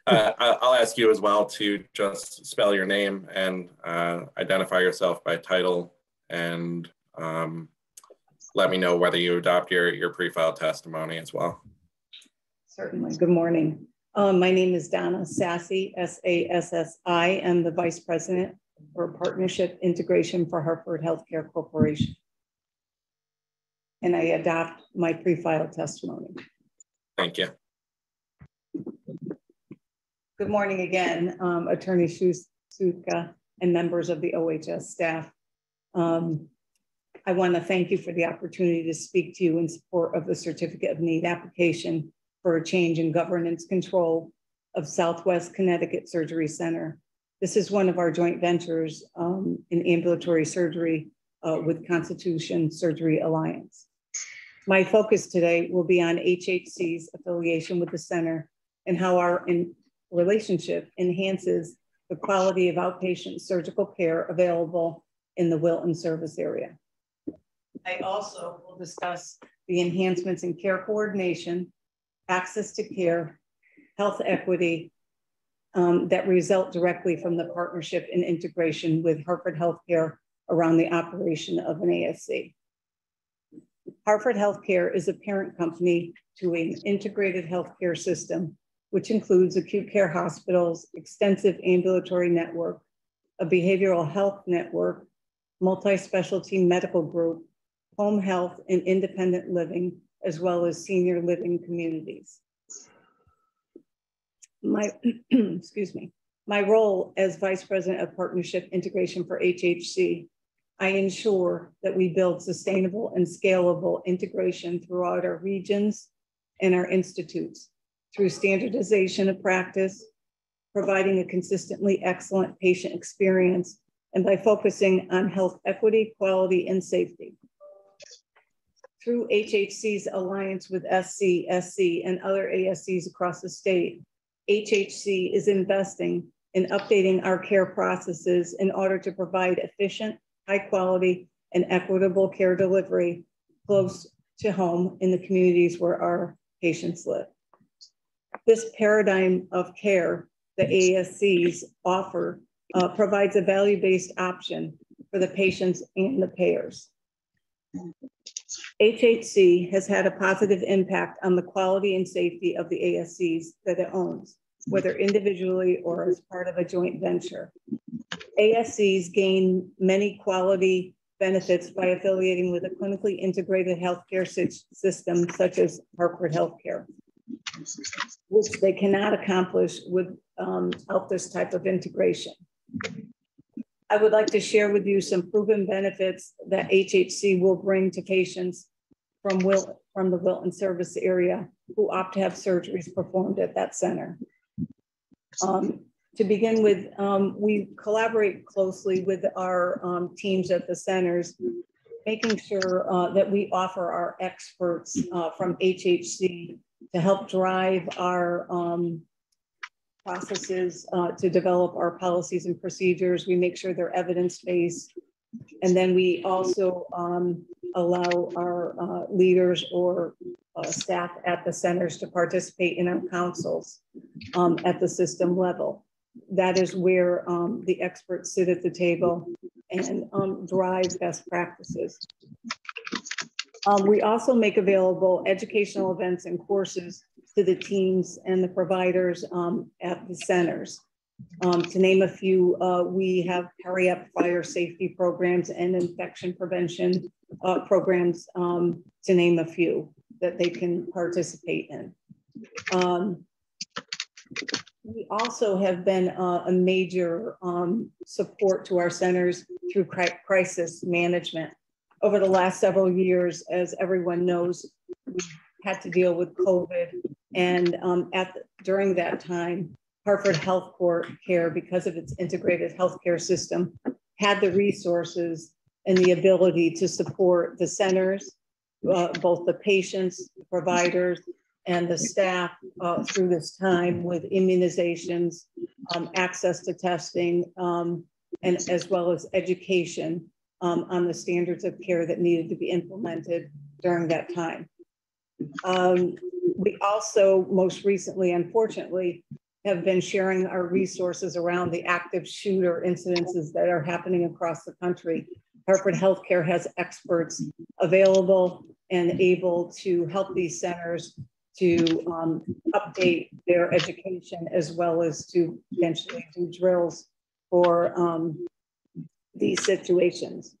I'll ask you as well to just spell your name and identify yourself by title, and let me know whether you adopt your pre-filed testimony as well. Certainly. Good morning. My name is Donna Sassy, S-A-S-S-I. I'm the Vice President for Partnership Integration for Hartford Healthcare Corporation. And I adopt my pre-filed testimony. Thank you. Good morning again, Attorney Sutka and members of the OHS staff. I want to thank you for the opportunity to speak to you in support of the Certificate of Need application for a change in governance control of Southwest Connecticut Surgery Center. This is one of our joint ventures in ambulatory surgery with Constitution Surgery Alliance. My focus today will be on HHC's affiliation with the center and how our relationship enhances the quality of outpatient surgical care available in the Wilton service area. I also will discuss the enhancements in care coordination, access to care, health equity that result directly from the partnership and integration with Hartford Healthcare around the operation of an ASC. Hartford Healthcare is a parent company to an integrated healthcare system, which includes acute care hospitals, extensive ambulatory network, a behavioral health network, multi-specialty medical group, home health and independent living, as well as senior living communities. Excuse me. My role as Vice President of Partnership Integration for HHC, I ensure that we build sustainable and scalable integration throughout our regions and our institutes through standardization of practice, providing a consistently excellent patient experience, and by focusing on health equity, quality, and safety. Through HHC's alliance with SC, SC, and other ASCs across the state, HHC is investing in updating our care processes in order to provide efficient, high quality, and equitable care delivery close to home in the communities where our patients live. This paradigm of care the ASCs offer provides a value-based option for the patients and the payers. HHC has had a positive impact on the quality and safety of the ASCs that it owns, whether individually or as part of a joint venture. ASCs gain many quality benefits by affiliating with a clinically integrated healthcare system such as Hartford Healthcare, which they cannot accomplish without this type of integration. I would like to share with you some proven benefits that HHC will bring to patients from the Wilton service area who opt to have surgeries performed at that center. To begin with, we collaborate closely with our teams at the centers, making sure that we offer our experts from HHC to help drive our processes to develop our policies and procedures. We make sure they're evidence-based. And then we also allow our leaders or staff at the centers to participate in our councils at the system level. That is where the experts sit at the table and drive best practices. We also make available educational events and courses to the teams and the providers at the centers. To name a few, we have hurry-up fire safety programs and infection prevention programs, to name a few that they can participate in. We also have been a major support to our centers through crisis management. Over the last several years, as everyone knows, we had to deal with COVID. And during that time, Hartford Healthcare, because of its integrated healthcare system, had the resources and the ability to support the centers, both the patients, the providers, and the staff through this time with immunizations, access to testing, and as well as education on the standards of care that needed to be implemented during that time. We also most recently, unfortunately, have been sharing our resources around the active shooter incidences that are happening across the country. Hartford Healthcare has experts available and able to help these centers to update their education as well as to potentially do drills for these situations.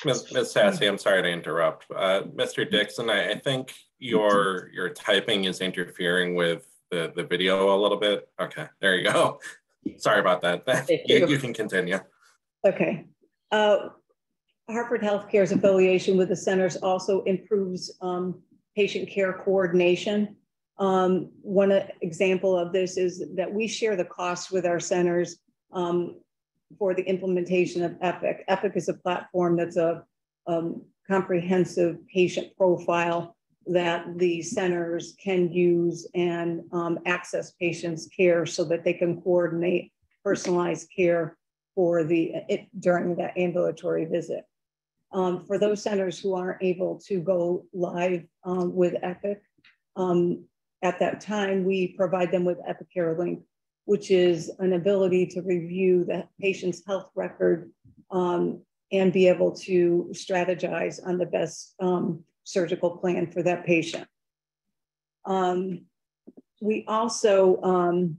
Ms. Sassy, I'm sorry to interrupt. Mr. Dixon, I think your typing is interfering with the video a little bit. Okay, there you go. Sorry about that. You can continue. Okay. Hartford Healthcare's affiliation with the centers also improves patient care coordination. One example of this is that we share the costs with our centers for the implementation of EPIC. EPIC is a platform that's a comprehensive patient profile that the centers can use and access patients' care so that they can coordinate personalized care for during that ambulatory visit. For those centers who aren't able to go live with EPIC, at that time, we provide them with EpiCare Link, which is an ability to review the patient's health record and be able to strategize on the best surgical plan for that patient. We also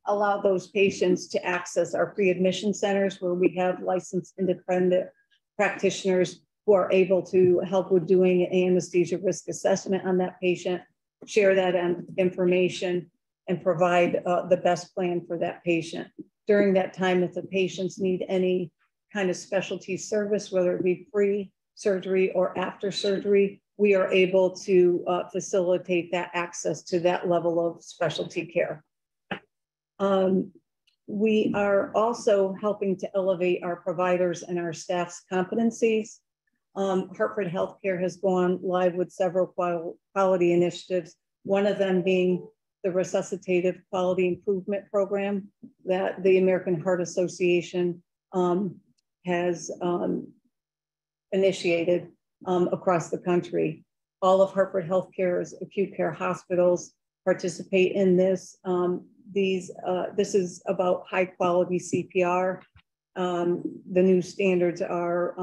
allow those patients to access our pre-admission centers where we have licensed independent practitioners who are able to help with doing an anesthesia risk assessment on that patient, share that information, and provide the best plan for that patient. During that time, if the patients need any kind of specialty service, whether it be pre-surgery or after surgery, we are able to facilitate that access to that level of specialty care. We are also helping to elevate our providers and our staff's competencies. Hartford Healthcare has gone live with several quality initiatives, one of them being the Resuscitative Quality Improvement Program that the American Heart Association has initiated across the country. All of Hartford Healthcare's acute care hospitals participate in this. This is about high quality CPR. The new standards are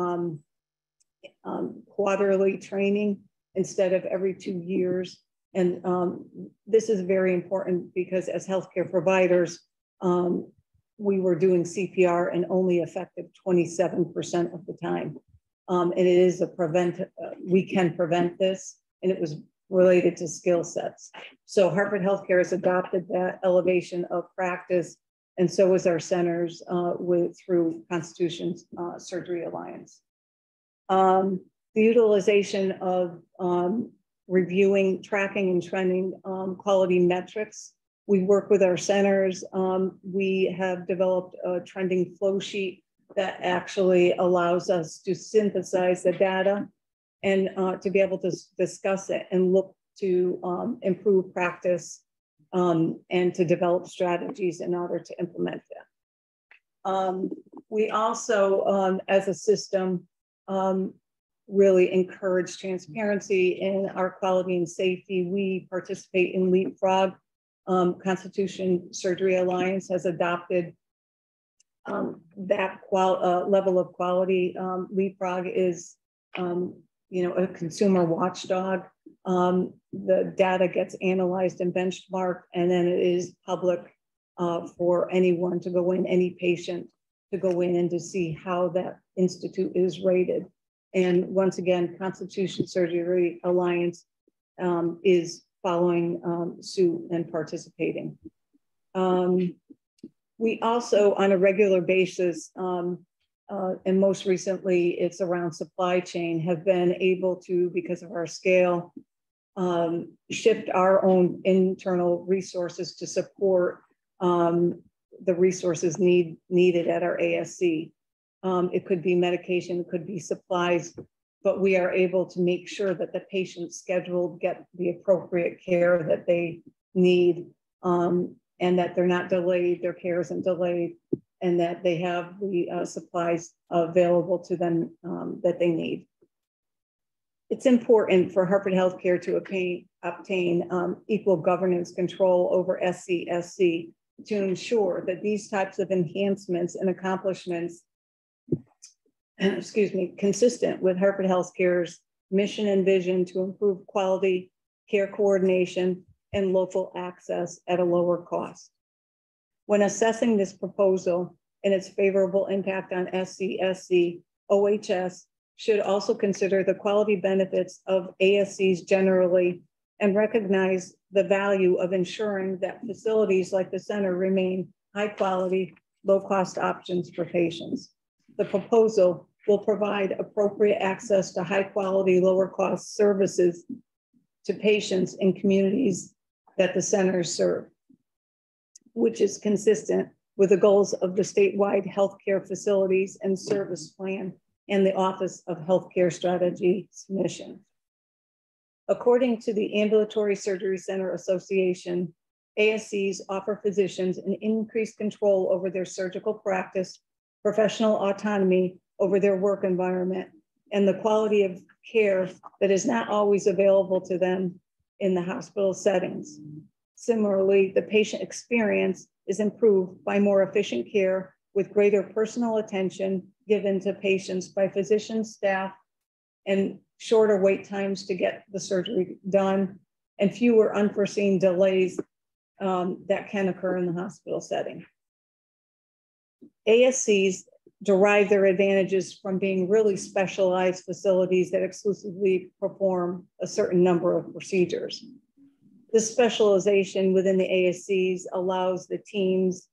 quarterly training instead of every 2 years. And this is very important because as healthcare providers, we were doing CPR and only effective 27% of the time. And it is we can prevent this, and it was related to skill sets. So Hartford Healthcare has adopted that elevation of practice, and so is our centers through Constitution's Surgery Alliance. The utilization of reviewing, tracking, and trending quality metrics. We work with our centers. We have developed a trending flow sheet that actually allows us to synthesize the data and to be able to discuss it and look to improve practice and to develop strategies in order to implement that. We also, as a system, really encourage transparency in our quality and safety. We participate in Leapfrog. Constitution Surgery Alliance has adopted that level of quality. Leapfrog is, a consumer watchdog. The data gets analyzed and benchmarked, and then it is public for anyone to go in, any patient to go in and to see how that institute is rated. And once again, Constitution Surgery Alliance is following suit and participating. We also, on a regular basis, and most recently, it's around supply chain, have been able to, because of our scale, shift our own internal resources to support the resources needed at our ASC. It could be medication, it could be supplies. but we are able to make sure that the patients scheduled get the appropriate care that they need, and that they're not delayed, their care isn't delayed, and that they have the supplies available to them that they need. It's important for Hartford Healthcare to obtain equal governance control over SCSC to ensure that these types of enhancements and accomplishments, consistent with Hartford Healthcare's mission and vision to improve quality, care coordination, and local access at a lower cost. When assessing this proposal and its favorable impact on SCSC, OHS should also consider the quality benefits of ASCs generally and recognize the value of ensuring that facilities like the center remain high quality, low cost options for patients. The proposal will provide appropriate access to high quality, lower cost services to patients in communities that the centers serve, which is consistent with the goals of the statewide healthcare facilities and service plan and the Office of Healthcare Strategy's mission. According to the Ambulatory Surgery Center Association, ASCs offer physicians an increased control over their surgical practice, professional autonomy over their work environment, and the quality of care that is not always available to them in the hospital settings. Similarly, the patient experience is improved by more efficient care with greater personal attention given to patients by physicians, staff, and shorter wait times to get the surgery done, and fewer unforeseen delays that can occur in the hospital setting. ASCs derive their advantages from being really specialized facilities that exclusively perform a certain number of procedures. This specialization within the ASCs allows the teams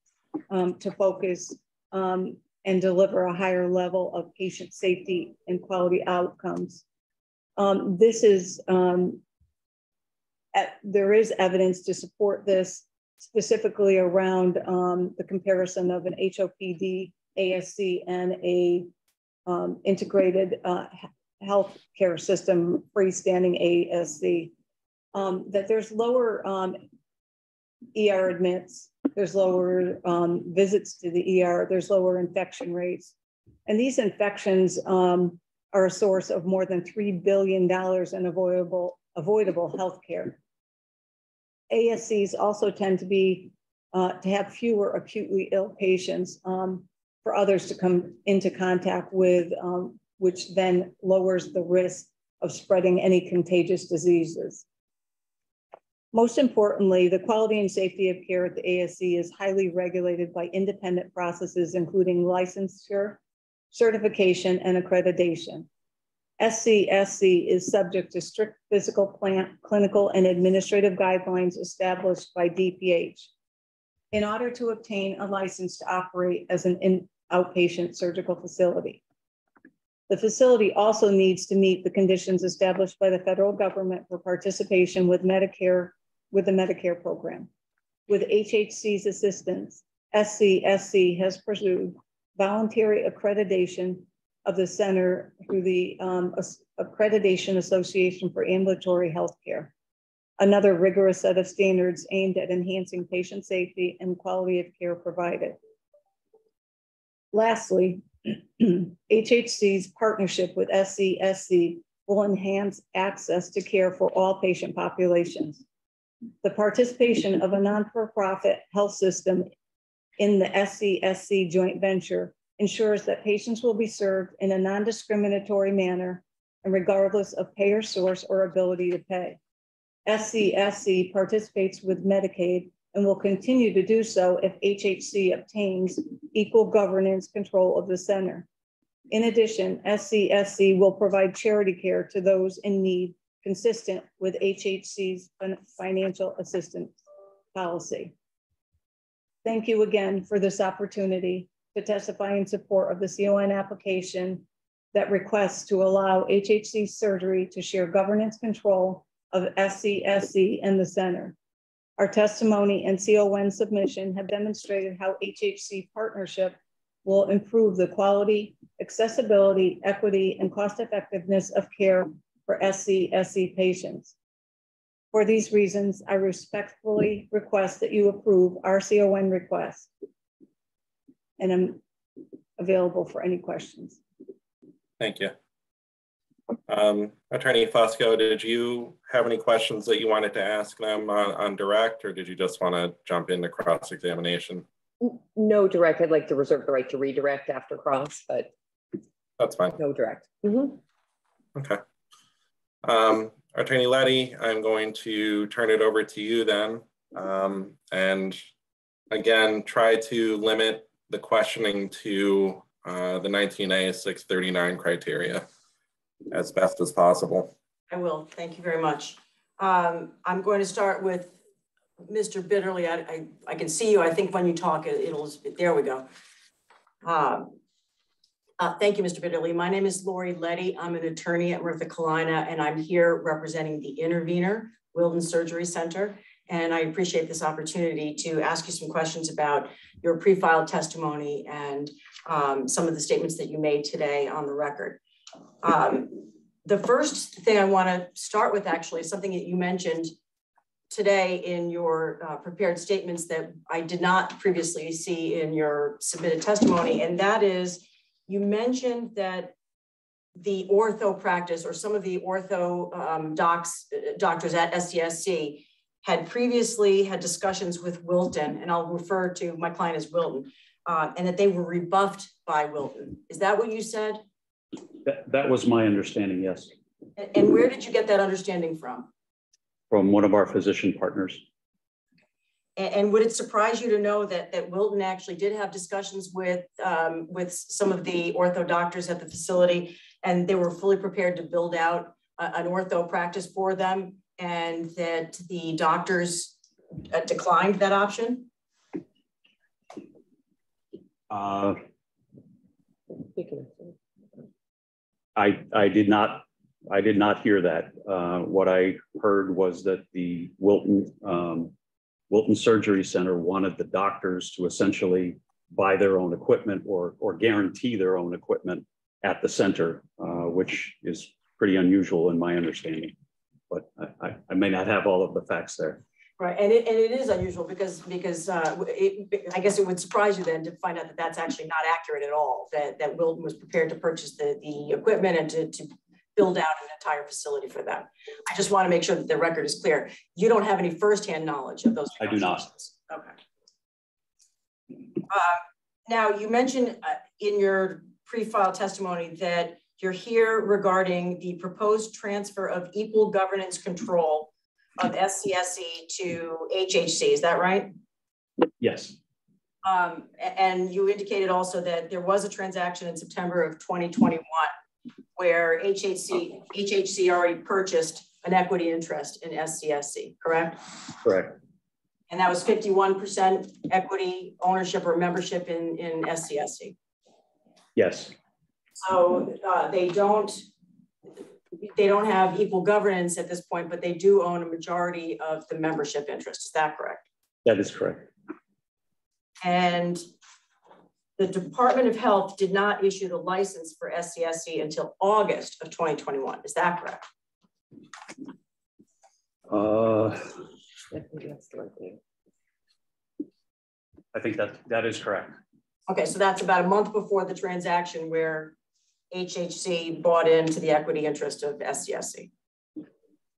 to focus and deliver a higher level of patient safety and quality outcomes. There is evidence to support this, specifically around the comparison of an HOPD ASC and a integrated healthcare system freestanding ASC, that there's lower ER admits, there's lower visits to the ER, there's lower infection rates. And these infections are a source of more than $3 billion in avoidable healthcare. ASCs also tend to have fewer acutely ill patients for others to come into contact with, which then lowers the risk of spreading any contagious diseases. Most importantly, the quality and safety of care at the ASC is highly regulated by independent processes, including licensure, certification, and accreditation. SCSC is subject to strict physical, plant, clinical, and administrative guidelines established by DPH. In order to obtain a license to operate as an outpatient surgical facility, the facility also needs to meet the conditions established by the federal government for participation with Medicare, with the Medicare program. With HHC's assistance, SCSC has pursued voluntary accreditation of the center through the Accreditation Association for Ambulatory Healthcare, another rigorous set of standards aimed at enhancing patient safety and quality of care provided. Lastly, HHC's partnership with SCSC will enhance access to care for all patient populations. The participation of a non-for-profit health system in the SCSC joint venture ensures that patients will be served in a non-discriminatory manner and regardless of payer source or ability to pay. SCSC participates with Medicaid and will continue to do so if HHC obtains equal governance control of the center. In addition, SCSC will provide charity care to those in need consistent with HHC's financial assistance policy. Thank you again for this opportunity to testify in support of the CON application that requests to allow HHC Surgery to share governance control of SCSC and the center. Our testimony and CON submission have demonstrated how HHC partnership will improve the quality, accessibility, equity, and cost effectiveness of care for SCSC patients. For these reasons, I respectfully request that you approve our CON request. And I'm available for any questions. Thank you. Attorney Fusco, did you have any questions that you wanted to ask them on direct, or did you just want to jump into cross-examination? No direct. I'd like to reserve the right to redirect after cross, but that's fine. No direct. Mm-hmm. Okay. Attorney Letty, I'm going to turn it over to you then. And again, try to limit the questioning to the 19A 639 criteria as best as possible. I will. Thank you very much. I'm going to start with Mr. Bitterly. I can see you. I think when you talk, there we go. Thank you, Mr. Bitterly. My name is Lori Letty. I'm an attorney at Murtha Cullina, and I'm here representing the intervener, Wilton Surgery Center. And I appreciate this opportunity to ask you some questions about your pre-filed testimony and some of the statements that you made today on the record. The first thing I want to start with actually is something that you mentioned today in your prepared statements that I did not previously see in your submitted testimony, and that is you mentioned that the ortho practice or some of the ortho doctors at SCSC had previously had discussions with Wilton, and I'll refer to my client as Wilton, and that they were rebuffed by Wilton. Is that what you said? That was my understanding, yes. And where did you get that understanding from? From one of our physician partners. And would it surprise you to know that Wilton actually did have discussions with some of the ortho doctors at the facility, and they were fully prepared to build out an ortho practice for them, and that the doctors declined that option? I did not hear that. What I heard was that the Wilton Surgery Center wanted the doctors to essentially buy their own equipment or guarantee their own equipment at the center, which is pretty unusual in my understanding. But I may not have all of the facts there. Right, and it is unusual because I guess it would surprise you then to find out that that's actually not accurate at all, that Wilton was prepared to purchase the equipment and to build out an entire facility for them. I just want to make sure that the record is clear. You don't have any firsthand knowledge of those. I do not. Okay. Now, you mentioned in your pre-filed testimony that you're here regarding the proposed transfer of equal governance control of SCSC to HHC, is that right? Yes. And you indicated also that there was a transaction in September of 2021 where HHC already purchased an equity interest in SCSC, correct? Correct. And that was 51% equity ownership or membership in SCSC? Yes. So they don't have equal governance at this point, but they do own a majority of the membership interest. Is that correct? That is correct. And the Department of Health did not issue the license for SCSC until August of 2021. Is that correct? I think that is correct. Okay, so that's about a month before the transaction where HHC bought into the equity interest of SCSC.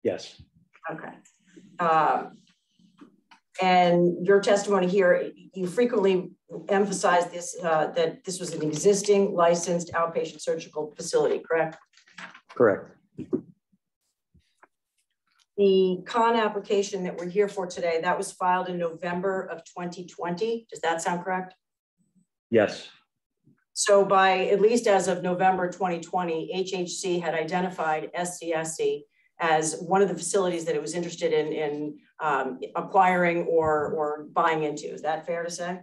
Yes. Okay. And your testimony here, you frequently emphasize this, that this was an existing licensed outpatient surgical facility, correct? Correct. The CON application that we're here for today, that was filed in November of 2020. Does that sound correct? Yes. So by at least as of November 2020, HHC had identified SCSC as one of the facilities that it was interested in acquiring or buying into. Is that fair to say?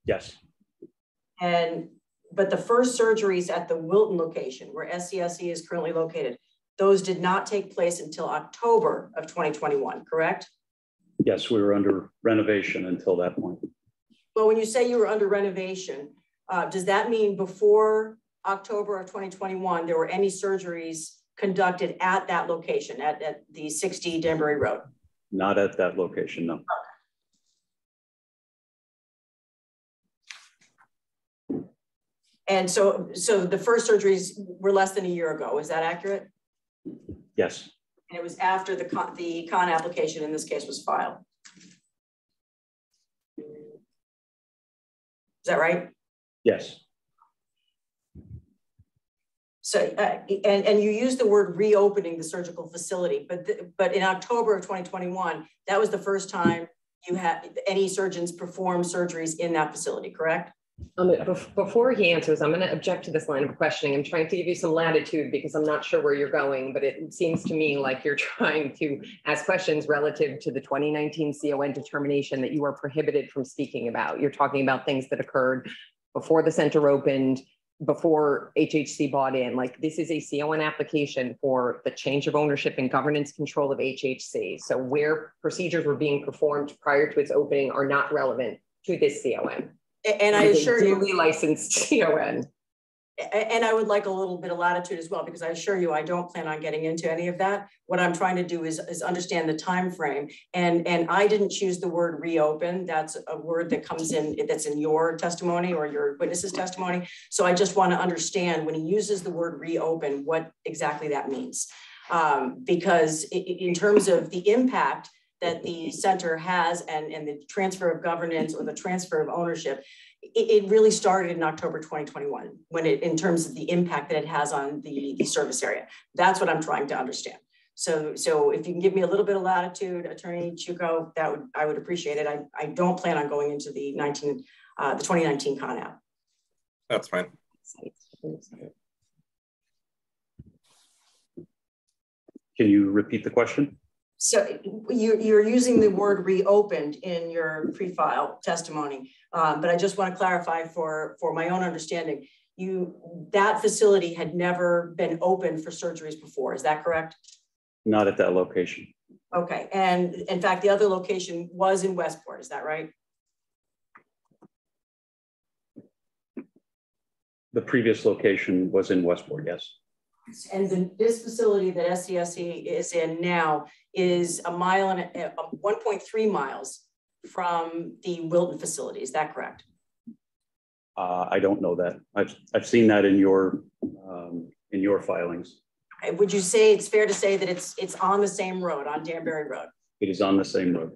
Yes. But the first surgeries at the Wilton location, where SCSC is currently located, those did not take place until October of 2021, correct? Yes, we were under renovation until that point. Well, when you say you were under renovation, does that mean before October of 2021, there were any surgeries conducted at that location, at the 60 Danbury Road? Not at that location, no. And so the first surgeries were less than a year ago. Is that accurate? Yes. And it was after the con application in this case was filed. Is that right? Yes. So, and you used the word reopening the surgical facility, but in October of 2021, that was the first time you had any surgeons perform surgeries in that facility, correct? Before he answers, I'm going to object to this line of questioning. I'm trying to give you some latitude because I'm not sure where you're going, but it seems to me like you're trying to ask questions relative to the 2019 CON determination that you are prohibited from speaking about. You're talking about things that occurred before the center opened, before HHC bought in. Like, this is a CON application for the change of ownership and governance control of HHC. So where procedures were being performed prior to its opening are not relevant to this CON. And I assure you, duly licensed CON. And I would like a little bit of latitude as well, because I assure you, I don't plan on getting into any of that. What I'm trying to do is understand the time frame. And I didn't choose the word reopen. That's a word that comes in, that's in your testimony or your witness's testimony. So I just want to understand when he uses the word reopen, what exactly that means. Because in terms of the impact that the center has and the transfer of governance or the transfer of ownership, it really started in October 2021 when in terms of the impact that it has on the service area. That's what I'm trying to understand. So if you can give me a little bit of latitude, Attorney Chuko, I would appreciate it. I don't plan on going into the 2019 Con App. That's fine. Can you repeat the question? So you're using the word reopened in your pre-file testimony, but I just want to clarify for my own understanding, that facility had never been open for surgeries before, is that correct? Not at that location. Okay, and in fact, the other location was in Westport, is that right? The previous location was in Westport, yes. And this facility that SCSC is in now is 1.3 miles from the Wilton facility. Is that correct? I don't know that. I've seen that in your filings. Okay. Would you say it's fair to say that it's on the same road, on Danbury Road? It is on the same road.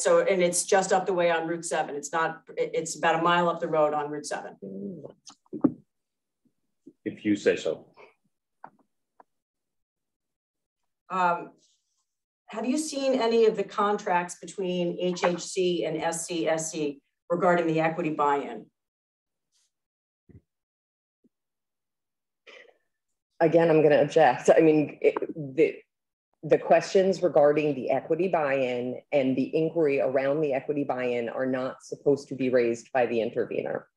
And it's just up the way on Route 7. It's about a mile up the road on Route 7. If you say so. Have you seen any of the contracts between HHC and SCSC regarding the equity buy-in? Again, I'm going to object. I mean, the questions regarding the equity buy-in and the inquiry around the equity buy-in are not supposed to be raised by the intervener.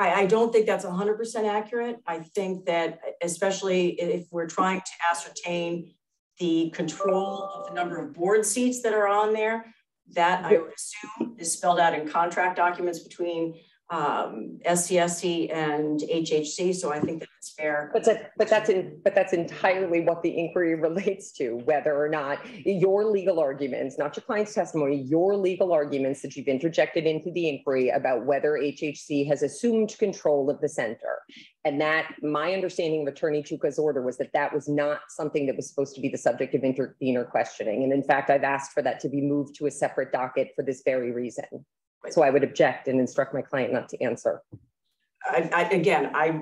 I don't think that's 100% accurate. I think that especially if we're trying to ascertain the control of the number of board seats that are on there, that I would assume is spelled out in contract documents between SCSC and HHC. So I think that it's fair. But that's entirely what the inquiry relates to, whether or not your legal arguments, not your client's testimony, your legal arguments that you've interjected into the inquiry about whether HHC has assumed control of the center. And that my understanding of Attorney Chuka's order was that was not something that was supposed to be the subject of intervener questioning. And in fact, I've asked for that to be moved to a separate docket for this very reason. So I would object and instruct my client not to answer. I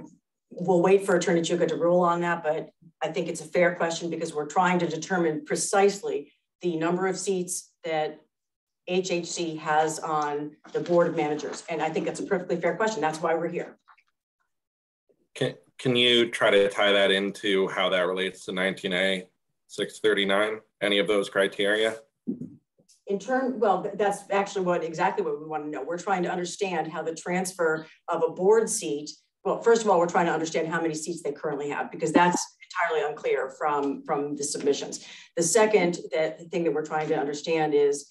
will wait for Attorney Chuka to rule on that, but I think it's a fair question because we're trying to determine precisely the number of seats that HHC has on the board of managers. And I think that's a perfectly fair question. That's why we're here. Can you try to tie that into how that relates to 19A 639, any of those criteria? Well, that's actually exactly what we want to know. We're trying to understand how the transfer of a board seat, well, first of all, we're trying to understand how many seats they currently have, because that's entirely unclear from the submissions. The second thing that we're trying to understand is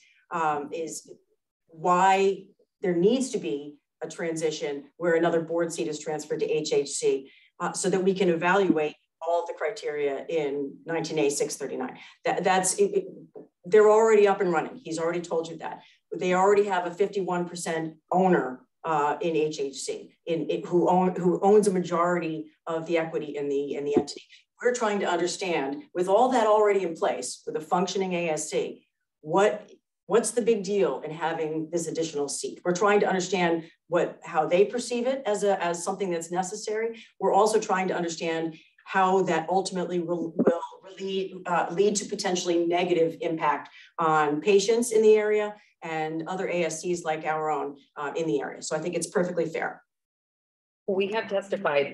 why there needs to be a transition where another board seat is transferred to HHC so that we can evaluate all of the criteria in 19A 639. They're already up and running. He's already told you that. They already have a 51% owner in HHC, who owns a majority of the equity in the entity. We're trying to understand, with all that already in place, with a functioning ASC, what's the big deal in having this additional seat? We're trying to understand how they perceive it as something that's necessary. We're also trying to understand how that ultimately will lead to potentially negative impact on patients in the area and other ASCs like our own in the area. So I think it's perfectly fair. We have testified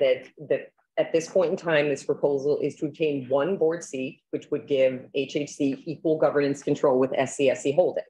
that at this point in time, this proposal is to obtain one board seat, which would give HHC equal governance control with SCSC Holdings.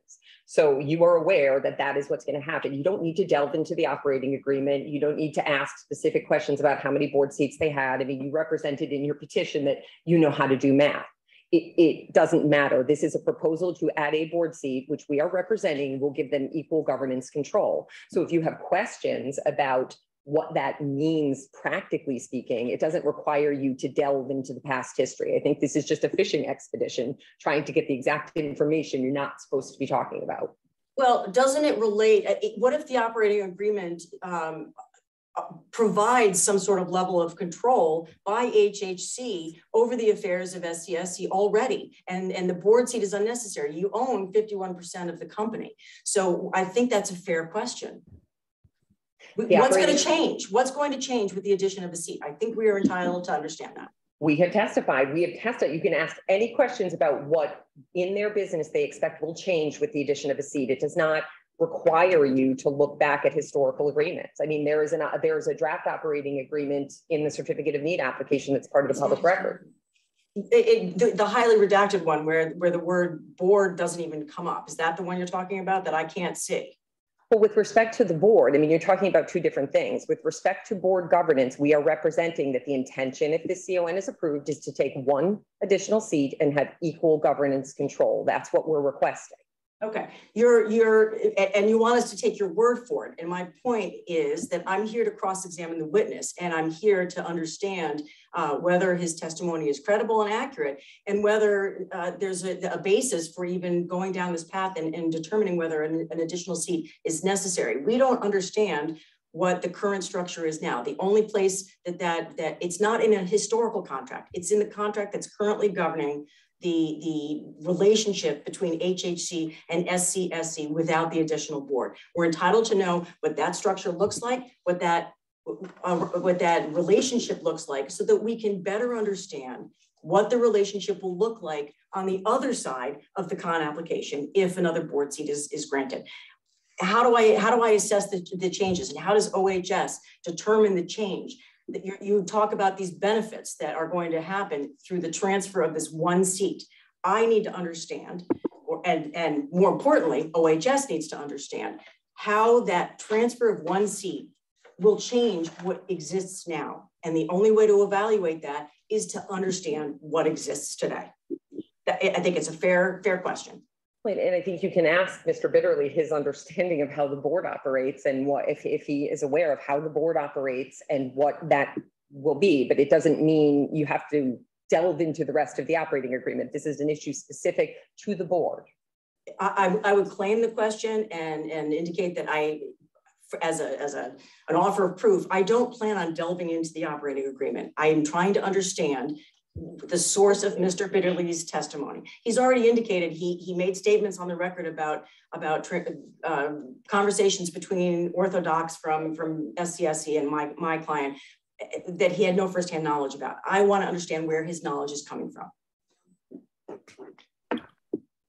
So you are aware that that is what's going to happen. You don't need to delve into the operating agreement. You don't need to ask specific questions about how many board seats they had. I mean, you represented in your petition that you know how to do math. It doesn't matter. This is a proposal to add a board seat, which we are representing, will give them equal governance control. So if you have questions about what that means, practically speaking, it doesn't require you to delve into the past history. I think this is just a fishing expedition trying to get the exact information you're not supposed to be talking about. Well, doesn't it relate? What if the operating agreement provides some sort of level of control by HHC over the affairs of SCSC already, and the board seat is unnecessary? You own 51% of the company. So I think that's a fair question. What's going to change? What's going to change with the addition of a seat? I think we are entitled to understand that. We have testified. You can ask any questions about what in their business they expect will change with the addition of a seat. It does not require you to look back at historical agreements. I mean, there is a draft operating agreement in the certificate of need application that's part of the public record. The highly redacted one where the word board doesn't even come up. Is that the one you're talking about that I can't see? Well, with respect to the board, I mean, you're talking about two different things. With respect to board governance, we are representing that the intention, if this CON is approved, is to take one additional seat and have equal governance control. That's what we're requesting. Okay, and you want us to take your word for it. And my point is that I'm here to cross-examine the witness, and I'm here to understand whether his testimony is credible and accurate, and whether there's a basis for even going down this path and determining whether an additional seat is necessary. We don't understand what the current structure is now. The only place that it's not in a historical contract, it's in the contract that's currently governing the relationship between HHC and SCSC without the additional board. We're entitled to know what that structure looks like, what that relationship looks like, so that we can better understand what the relationship will look like on the other side of the CON application if another board seat is granted. How do I assess the changes, and how does OHS determine the change? You talk about these benefits that are going to happen through the transfer of this one seat. I need to understand, and more importantly, OHS needs to understand how that transfer of one seat will change what exists now. And the only way to evaluate that is to understand what exists today. I think it's a fair question. And I think you can ask Mr. Bitterly his understanding of how the board operates and what if he is aware of how the board operates and what that will be, but it doesn't mean you have to delve into the rest of the operating agreement. This is an issue specific to the board. I would claim the question and indicate that as an offer of proof, I don't plan on delving into the operating agreement. I am trying to understand the source of Mr. Bitterly's testimony. He's already indicated he made statements on the record about conversations between orthodox from SCSC and my client that he had no firsthand knowledge about. I want to understand where his knowledge is coming from.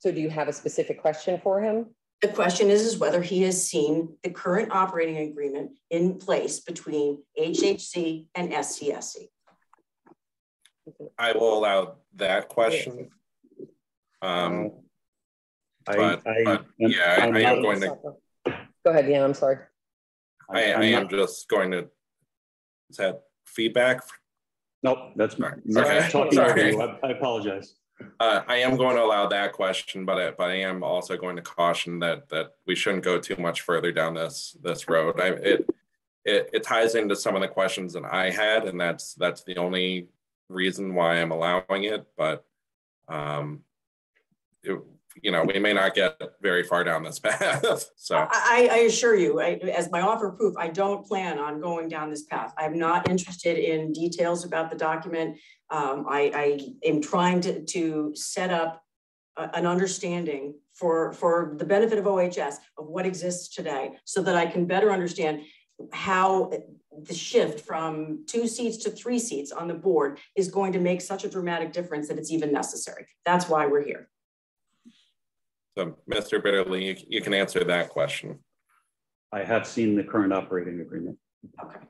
So do you have a specific question for him? The question is whether he has seen the current operating agreement in place between HHC and SCSC. I will allow that question. I am going to. Go ahead, Deanna, I'm sorry. I am just going to. Is that feedback? Nope, that's right. talking over you. I apologize. I am going to allow that question, but I am also going to caution that we shouldn't go too much further down this road. It ties into some of the questions that I had, and that's the only reason why I'm allowing it. But we may not get very far down this path. So I assure you, as my offer of proof, I don't plan on going down this path. I'm not interested in details about the document. I am trying to set up an understanding for the benefit of OHS of what exists today, so that I can better understand how the shift from 2 seats to 3 seats on the board is going to make such a dramatic difference that it's even necessary. That's why we're here. So, Mr. Bitterly, you can answer that question. I have seen the current operating agreement. Okay.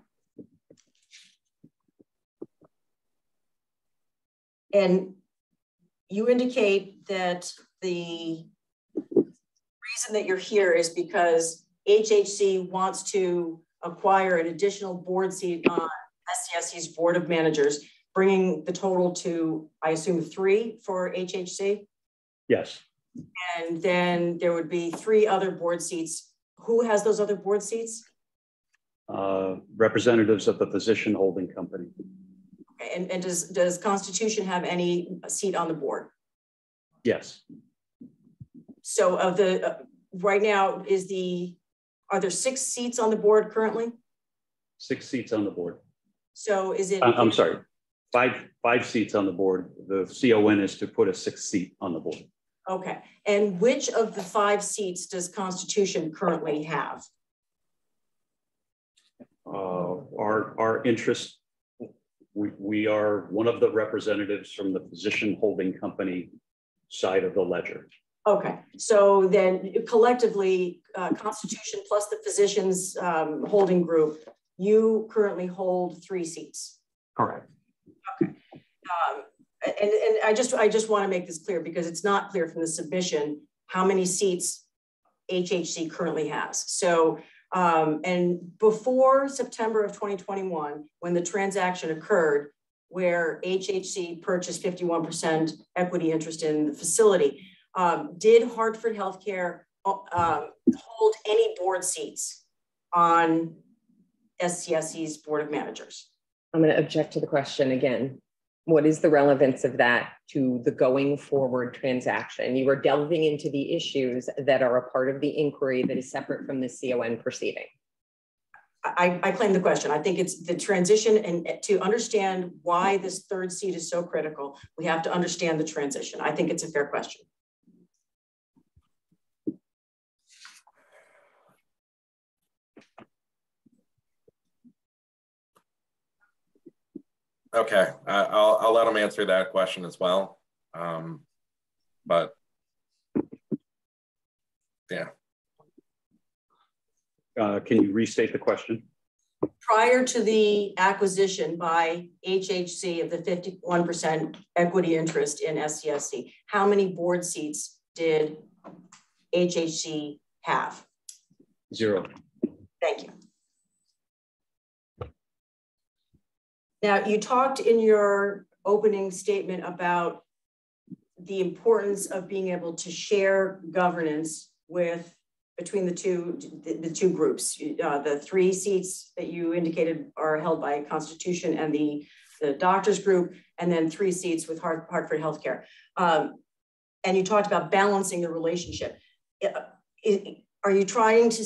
And you indicate that the reason that you're here is because HHC wants to acquire an additional board seat on SCSC's Board of Managers, bringing the total to, I assume, 3 for HHC? Yes. And then there would be 3 other board seats. Who has those other board seats? Representatives of the physician holding company. Okay. And does Constitution have any seat on the board? Yes. So of the, right now, are there 6 seats on the board currently? 6 seats on the board. So is it? I'm sorry, 5 seats on the board. The CON is to put a 6th seat on the board. Okay, and which of the 5 seats does Constitution currently have? Our interest, we are one of the representatives from the physician holding company side of the ledger. Okay, so then collectively, Constitution plus the physicians holding group, you currently hold 3 seats. Correct. Okay. And I just want to make this clear, because it's not clear from the submission how many seats HHC currently has. So, and before September of 2021, when the transaction occurred, where HHC purchased 51% equity interest in the facility, did Hartford Healthcare hold any board seats on SCSC's Board of Managers? I'm going to object to the question again. What is the relevance of that to the going forward transaction? You are delving into the issues that are a part of the inquiry that is separate from the CON proceeding. I claim the question. I think it's the transition, and to understand why this 3rd seat is so critical, we have to understand the transition. I think it's a fair question. Okay, I'll let him answer that question as well. But yeah. Can you restate the question? Prior to the acquisition by HHC of the 51% equity interest in SCSC, how many board seats did HHC have? 0. Thank you. Now, you talked in your opening statement about the importance of being able to share governance between the two groups. The 3 seats that you indicated are held by Constitution and the doctors group, and then 3 seats with Hartford Healthcare. And you talked about balancing the relationship. Are you trying to,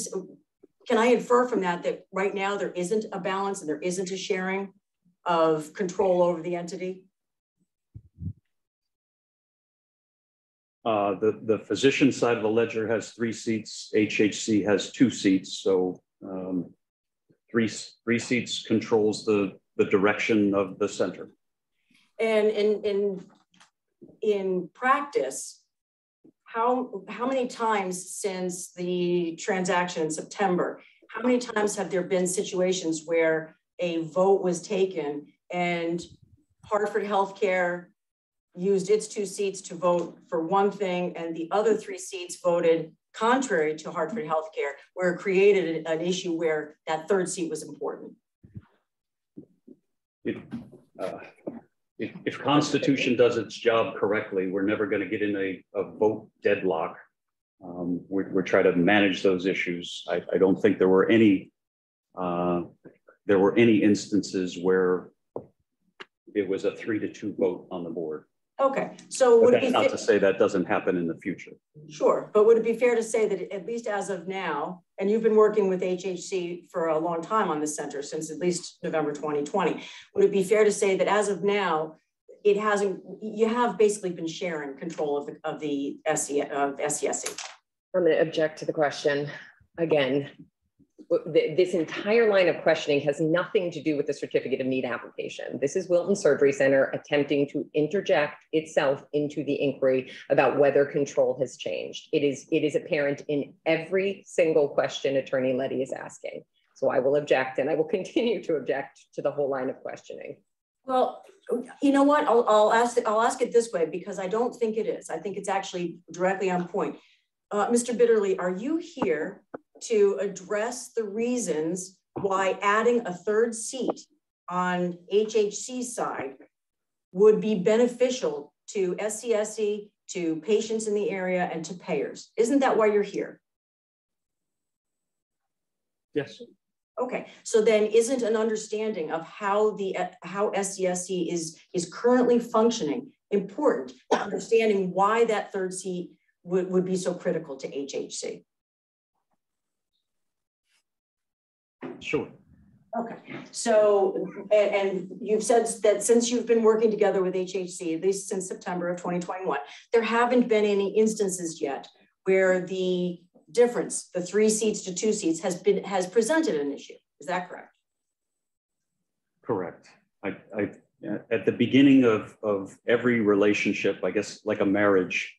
can I infer from that right now there isn't a balance and there isn't a sharing of control over the entity? The physician side of the ledger has 3 seats. HHC has 2 seats. So 3 seats controls the direction of the center. And in practice, how many times since the transaction in September, how many times have there been situations where a vote was taken and Hartford Healthcare used its 2 seats to vote for one thing and the other 3 seats voted contrary to Hartford Healthcare, where it created an issue where that 3rd seat was important? If Constitution does its job correctly, we're never going to get in a vote deadlock. We're trying to manage those issues. I don't think there were any instances where it was a 3-2 vote on the board. Okay, so would it be not to say that doesn't happen in the future. Sure, but would it be fair to say that at least as of now, and you've been working with HHC for a long time on this center since at least November 2020, would it be fair to say that as of now, it hasn't, you have basically been sharing control of the SCSC? I'm going to object to the question again. This entire line of questioning has nothing to do with the certificate of need application. This is Wilton Surgery Center attempting to interject itself into the inquiry about whether control has changed. It is apparent in every single question Attorney Letty is asking. So I will object, and I will continue to object to the whole line of questioning. Well, you know what? I'll ask it this way, because I don't think it is. I think it's actually directly on point. Mr. Bitterly, are you here to address the reasons why adding a third seat on HHC's side would be beneficial to SCSC, to patients in the area, and to payers? Isn't that why you're here? Yes. Okay, so then isn't an understanding of how SCSC is currently functioning important, understanding why that third seat would be so critical to HHC? Sure. Okay, so, and you've said that since you've been working together with HHC, at least since September of 2021, there haven't been any instances yet where the difference, the 3 seats to 2 seats, has presented an issue. Is that correct? Correct. At the beginning of every relationship, I guess like a marriage,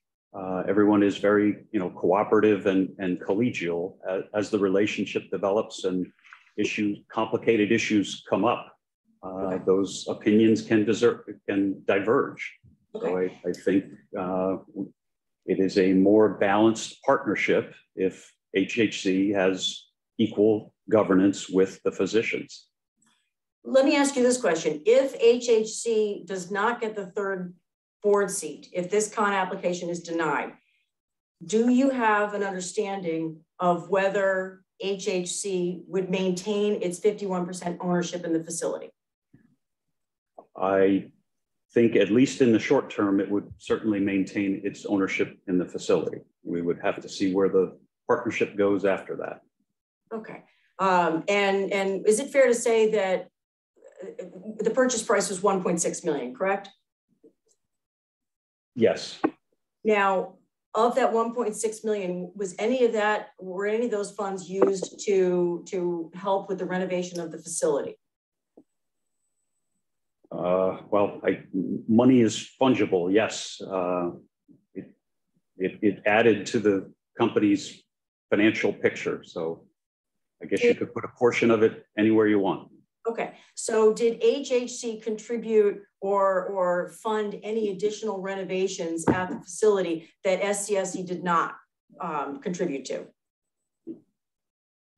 everyone is very cooperative and collegial. As the relationship develops and complicated issues come up, those opinions can diverge. Okay. So I think it is a more balanced partnership if HHC has equal governance with the physicians. Let me ask you this question. If HHC does not get the third board seat, if this con application is denied, do you have an understanding of whether HHC would maintain its 51% ownership in the facility? I think at least in the short term, it would certainly maintain its ownership in the facility. We would have to see where the partnership goes after that. Okay. And is it fair to say that the purchase price was 1.6 million, correct? Yes. Now, of that 1.6 million, were any of those funds used to help with the renovation of the facility? Well, money is fungible, yes. It added to the company's financial picture. So I guess you could put a portion of it anywhere you want. Okay, so did HHC contribute or fund any additional renovations at the facility that SCSC did not contribute to?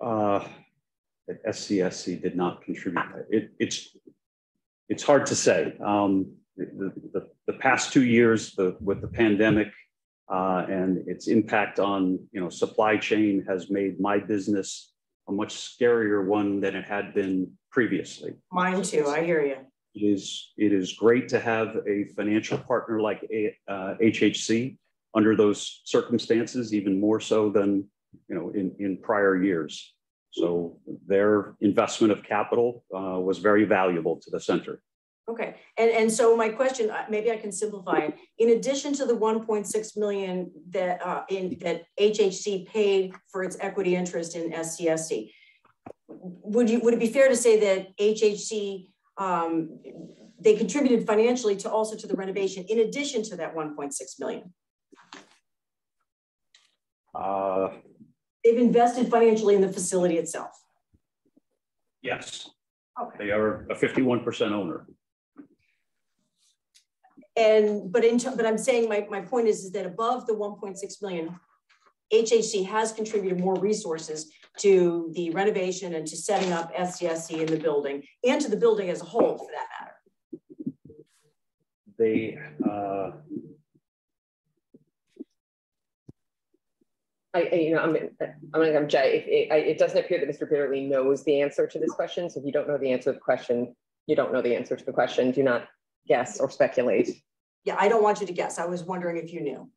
That SCSC did not contribute. It's hard to say. The past 2 years with the pandemic and its impact on supply chain has made my business a much scarier one than it had been previously. Mine too, I hear you. It is great to have a financial partner like HHC under those circumstances, even more so than in prior years. So their investment of capital was very valuable to the center. Okay, and so my question, maybe I can simplify it. In addition to the 1.6 million that that HHC paid for its equity interest in SCSC, would it be fair to say that HHC they contributed financially to the renovation in addition to that 1.6 million? They've invested financially in the facility itself. Yes. Okay. They are a 51% owner. But I'm saying my point is that above the 1.6 million, HHC has contributed more resources to the renovation and to setting up SCSC in the building and to the building as a whole, for that matter. They, I'm Jay. It doesn't appear that Mr. Bitterly knows the answer to this question. So if you don't know the answer to the question, you don't know the answer to the question. Do not guess or speculate. Yeah, I don't want you to guess. I was wondering if you knew.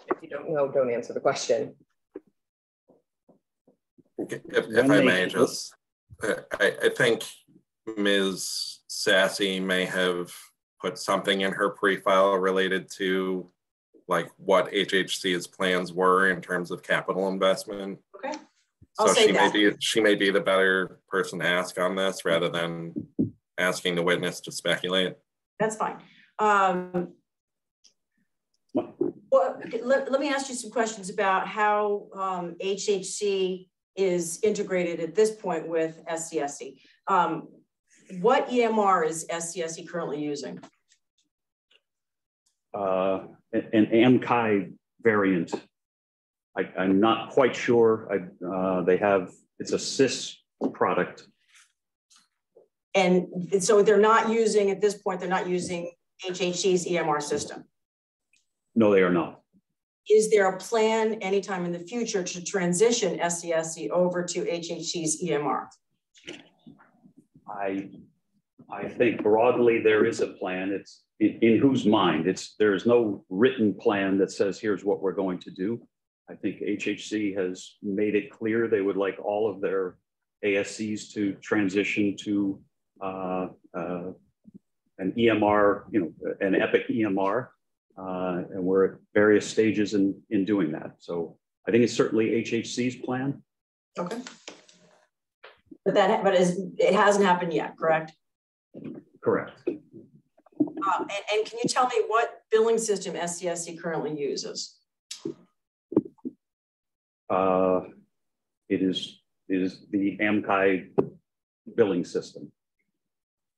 If you don't know, don't answer the question. If I may just, I think Ms. Sassy may have put something in her pre-file related to like what HHC's plans were in terms of capital investment. Okay. So she may be the better person to ask on this rather than asking the witness to speculate. That's fine. Well, let me ask you some questions about how HHC is integrated at this point with SCSC. What EMR is SCSC currently using? An AMCI variant. I'm not quite sure. It's a CIS product. And so they're not using, at this point, they're not using HHC's EMR system? No, they are not. Is there a plan anytime in the future to transition SCSC over to HHC's EMR? I think broadly there is a plan. It's in whose mind? There is no written plan that says here's what we're going to do. I think HHC has made it clear they would like all of their ASCs to transition to an EMR, an Epic EMR, and we're at various stages in doing that. So I think it's certainly HHC's plan. Okay. But it hasn't happened yet, correct? Correct. And can you tell me what billing system SCSC currently uses? It is the AMCI billing system.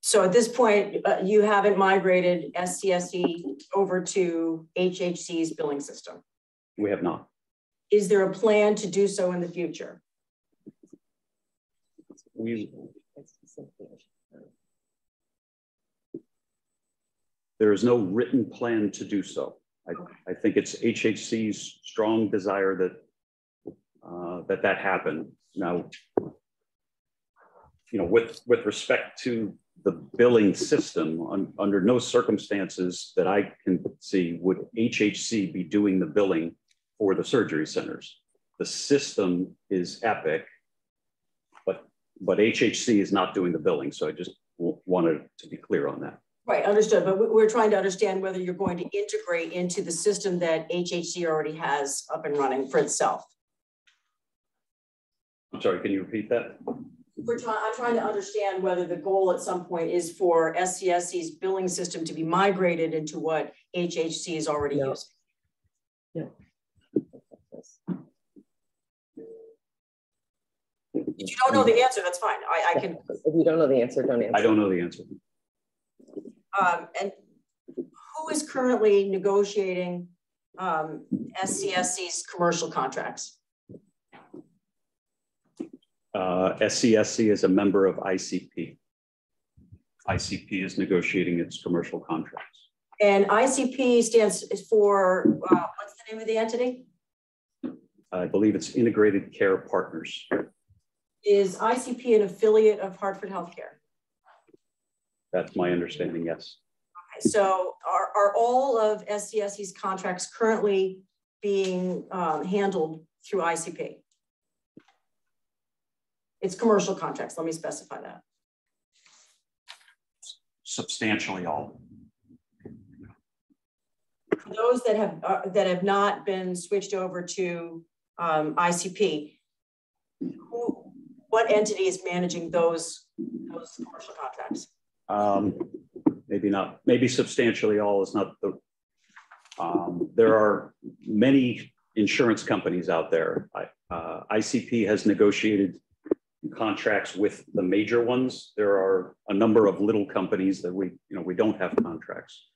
So at this point, you haven't migrated SCSC over to HHC's billing system? We have not. Is there a plan to do so in the future? There is no written plan to do so. I think it's HHC's strong desire that that happen. Now, with respect to the billing system, under no circumstances that I can see would HHC be doing the billing for the surgery centers. The system is Epic, but HHC is not doing the billing. So I just wanted to be clear on that. Right, understood. But we're trying to understand whether you're going to integrate into the system that HHC already has up and running for itself. I'm sorry, can you repeat that? I'm trying to understand whether the goal at some point is for SCSC's billing system to be migrated into what HHC is already using. No. If you don't know the answer, that's fine. I can. If you don't know the answer, don't answer. I don't know the answer. And who is currently negotiating SCSC's commercial contracts? SCSC is a member of ICP. ICP is negotiating its commercial contracts. And ICP stands for, what's the name of the entity? I believe it's Integrated Care Partners. Is ICP an affiliate of Hartford Healthcare? That's my understanding, yes. Okay, so are all of SCSC's contracts currently being handled through ICP? It's commercial contracts, let me specify that. Substantially all. For those that have not been switched over to ICP, what entity is managing those commercial contracts? Maybe not. Maybe substantially all is not the. There are many insurance companies out there. ICP has negotiated contracts with the major ones. There are a number of little companies that we don't have contracts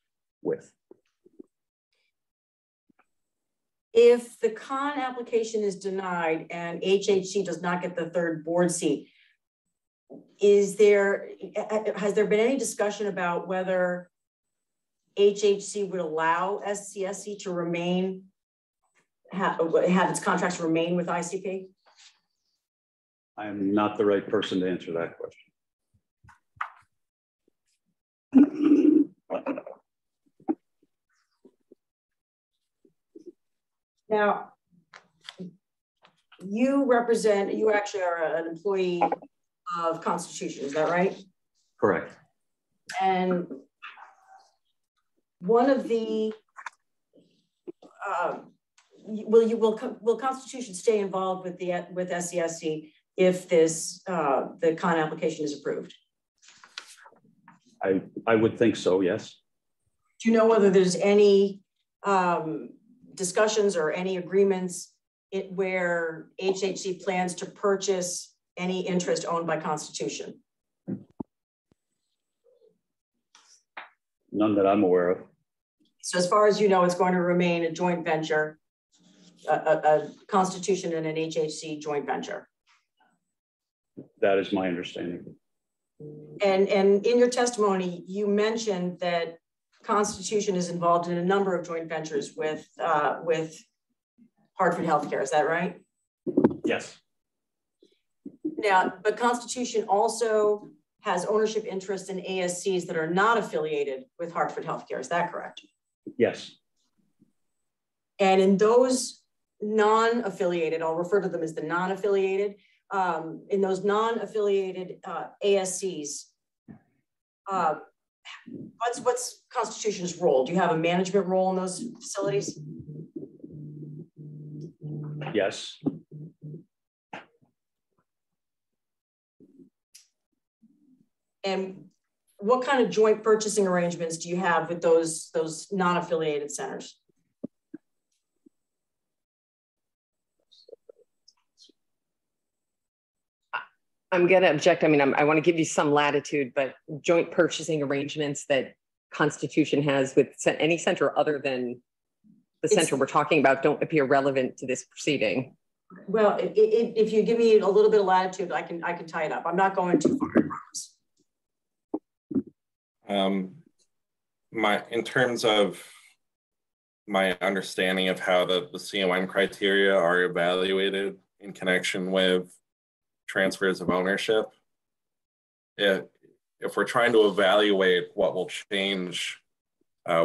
with. If the con application is denied and HHC does not get the third board seat, has there been any discussion about whether HHC would allow SCSC to remain, have its contracts remain with ICP? I'm not the right person to answer that question. Now, you actually are an employee of Constitution, is that right? Correct. And one of the, will Constitution stay involved with SCSC if this, the con application is approved? I would think so, yes. Do you know whether there's any discussions or any agreements where HHC plans to purchase any interest owned by Constitution? None that I'm aware of. So as far as you know, it's going to remain a joint venture, a Constitution and an HHC joint venture. That is my understanding. And in your testimony, you mentioned that Constitution is involved in a number of joint ventures with Hartford Healthcare. Is that right? Yes. Now, but Constitution also has ownership interest in ASCs that are not affiliated with Hartford Healthcare. Is that correct? Yes. And in those non-affiliated, I'll refer to them as the non-affiliated, in those non-affiliated ASCs, what's Constitution's role? Do you have a management role in those facilities? Yes. And what kind of joint purchasing arrangements do you have with those non-affiliated centers? I'm going to object. I mean, I want to give you some latitude, but joint purchasing arrangements that Constitution has with any center other than the center we're talking about don't appear relevant to this proceeding. Well, if you give me a little bit of latitude, I can tie it up. I'm not going too far, I promise. In terms of my understanding of how the CON criteria are evaluated in connection with transfers of ownership, if we're trying to evaluate what will change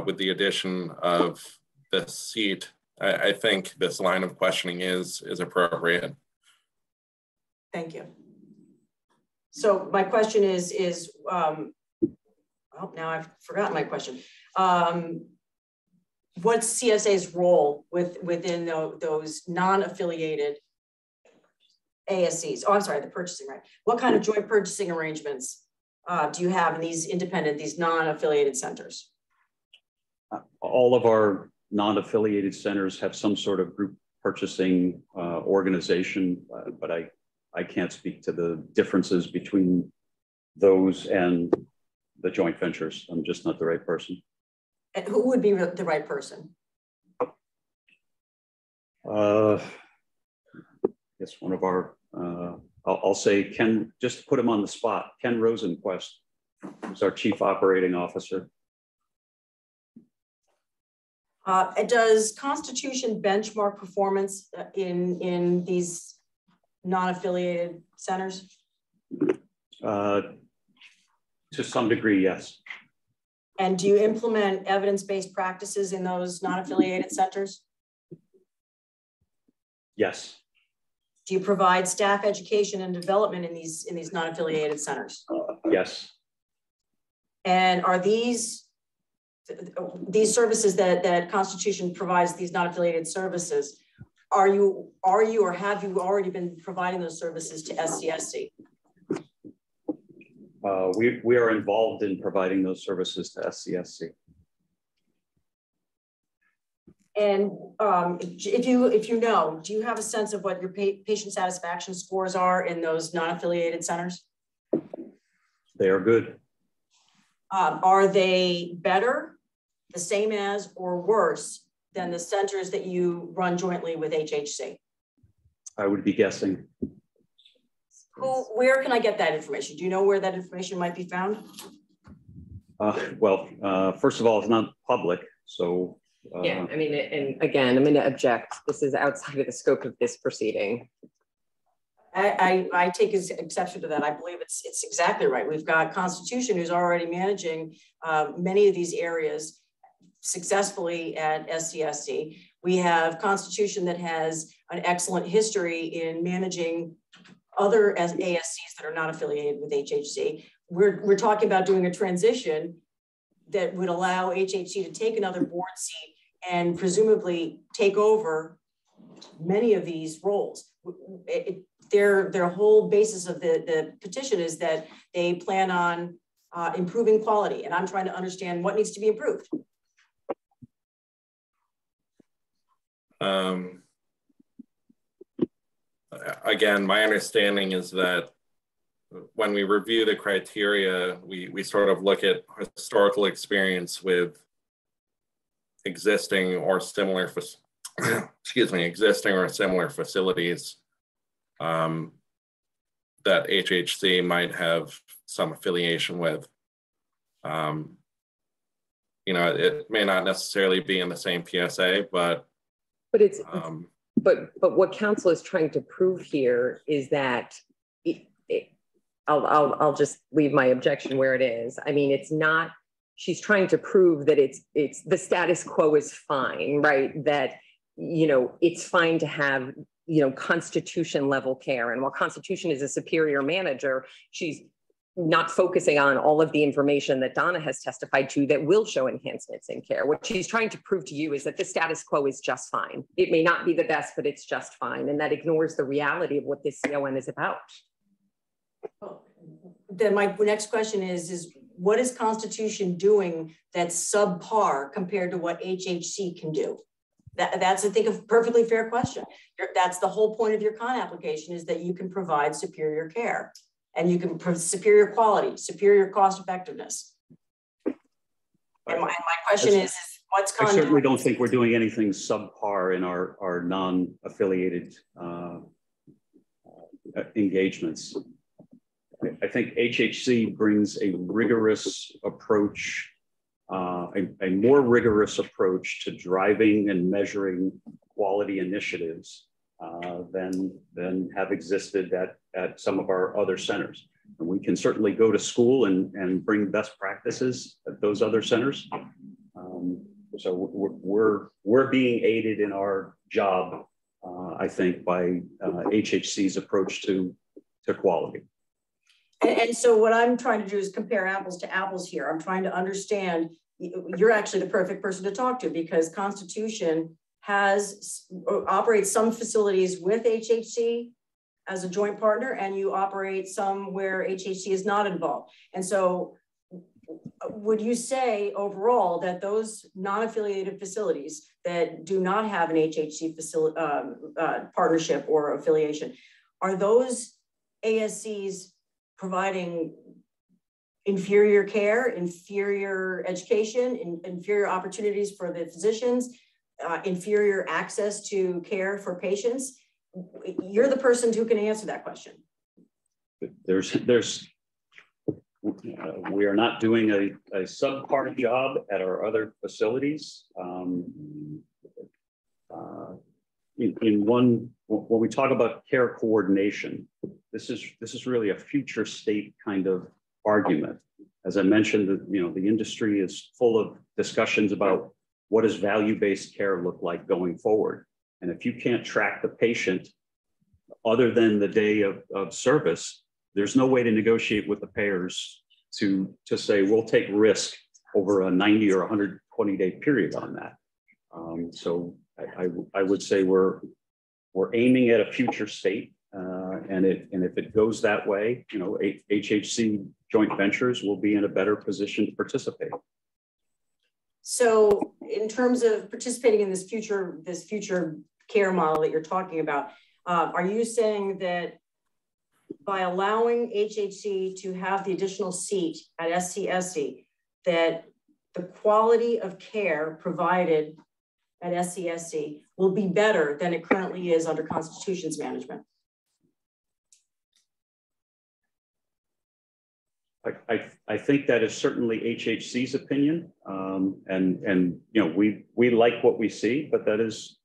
with the addition of this seat, I think this line of questioning is appropriate. Thank you. So my question is oh, now I've forgotten my question. What's CSA's role within those non-affiliated ASCs? Oh, I'm sorry, the purchasing, right? What kind of joint purchasing arrangements do you have in these non-affiliated centers? All of our non-affiliated centers have some sort of group purchasing organization, but I can't speak to the differences between those and the joint ventures. I'm just not the right person. And who would be the right person? It's one of our, I'll say Ken, just to put him on the spot, Ken Rosenquist, who's our Chief Operating Officer. Does Constitution benchmark performance in these non-affiliated centers? To some degree, yes. And do you implement evidence-based practices in those non-affiliated centers? Yes. Do you provide staff education and development in these non-affiliated centers? Yes. And are these services that Constitution provides, these non-affiliated services, are you or have you already been providing those services to SCSC? We are involved in providing those services to SCSC. And if you know, do you have a sense of what your patient satisfaction scores are in those non-affiliated centers? They are good. Are they better, the same as, or worse than the centers that you run jointly with HHC? I would be guessing. Where can I get that information? Do you know where that information might be found? First of all, it's not public, so. Yeah, I mean, and again, I'm going to object. This is outside of the scope of this proceeding. I take exception to that. I believe it's exactly right. We've got Constitution, who's already managing many of these areas successfully at SCSC. We have Constitution that has an excellent history in managing other ASCs that are not affiliated with HHC. We're talking about doing a transition that would allow HHC to take another board seat and presumably take over many of these roles. Their whole basis of the petition is that they plan on improving quality, and I'm trying to understand what needs to be improved. Again, my understanding is that when we review the criteria, we sort of look at historical experience with existing or similar, existing or similar facilities that HHC might have some affiliation with. You know, it may not necessarily be in the same PSA, but it's but what council is trying to prove here is that I'll just leave my objection where it is. I mean, it's not, she's trying to prove that it's the status quo is fine, right? That, you know, it's fine to have, you know, Constitution level care. And while Constitution is a superior manager, she's not focusing on all of the information that Donna has testified to that will show enhancements in care. What she's trying to prove to you is that the status quo is just fine. It may not be the best, but it's just fine. And that ignores the reality of what this CON is about. Then my next question is what is Constitution doing that's subpar compared to what HHC can do? That's, I think, a perfectly fair question. That's the whole point of your CON application, is that you can provide superior care and you can provide superior quality, superior cost effectiveness. And my question is what's CON doing? I certainly don't think we're doing anything subpar in our non-affiliated engagements. I think HHC brings a rigorous approach, a more rigorous approach to driving and measuring quality initiatives than have existed at some of our other centers. And we can certainly go to school and bring best practices at those other centers. So we're being aided in our job, I think, by HHC's approach to quality. And so what I'm trying to do is compare apples to apples here. I'm trying to understand, you're actually the perfect person to talk to, because Constitution operates some facilities with HHC as a joint partner, and you operate some where HHC is not involved. And so would you say overall that those non-affiliated facilities that do not have an HHC partnership or affiliation, are those ASCs providing inferior care, inferior education, inferior opportunities for the physicians, inferior access to care for patients? You're the person who can answer that question. We are not doing a subpar job at our other facilities. When we talk about care coordination, this is really a future state kind of argument. As I mentioned, the industry is full of discussions about what does value-based care look like going forward. And if you can't track the patient other than the day of service, there's no way to negotiate with the payers to say, we'll take risk over a 90 or 120-day period on that. So I would say we're aiming at a future state, and if it goes that way, HHC joint ventures will be in a better position to participate. So in terms of participating in this future care model that you're talking about, are you saying that by allowing HHC to have the additional seat at SCSC, that the quality of care provided at SCSC will be better than it currently is under Constitution's management? I think that is certainly HHC's opinion, and you know we like what we see, but that is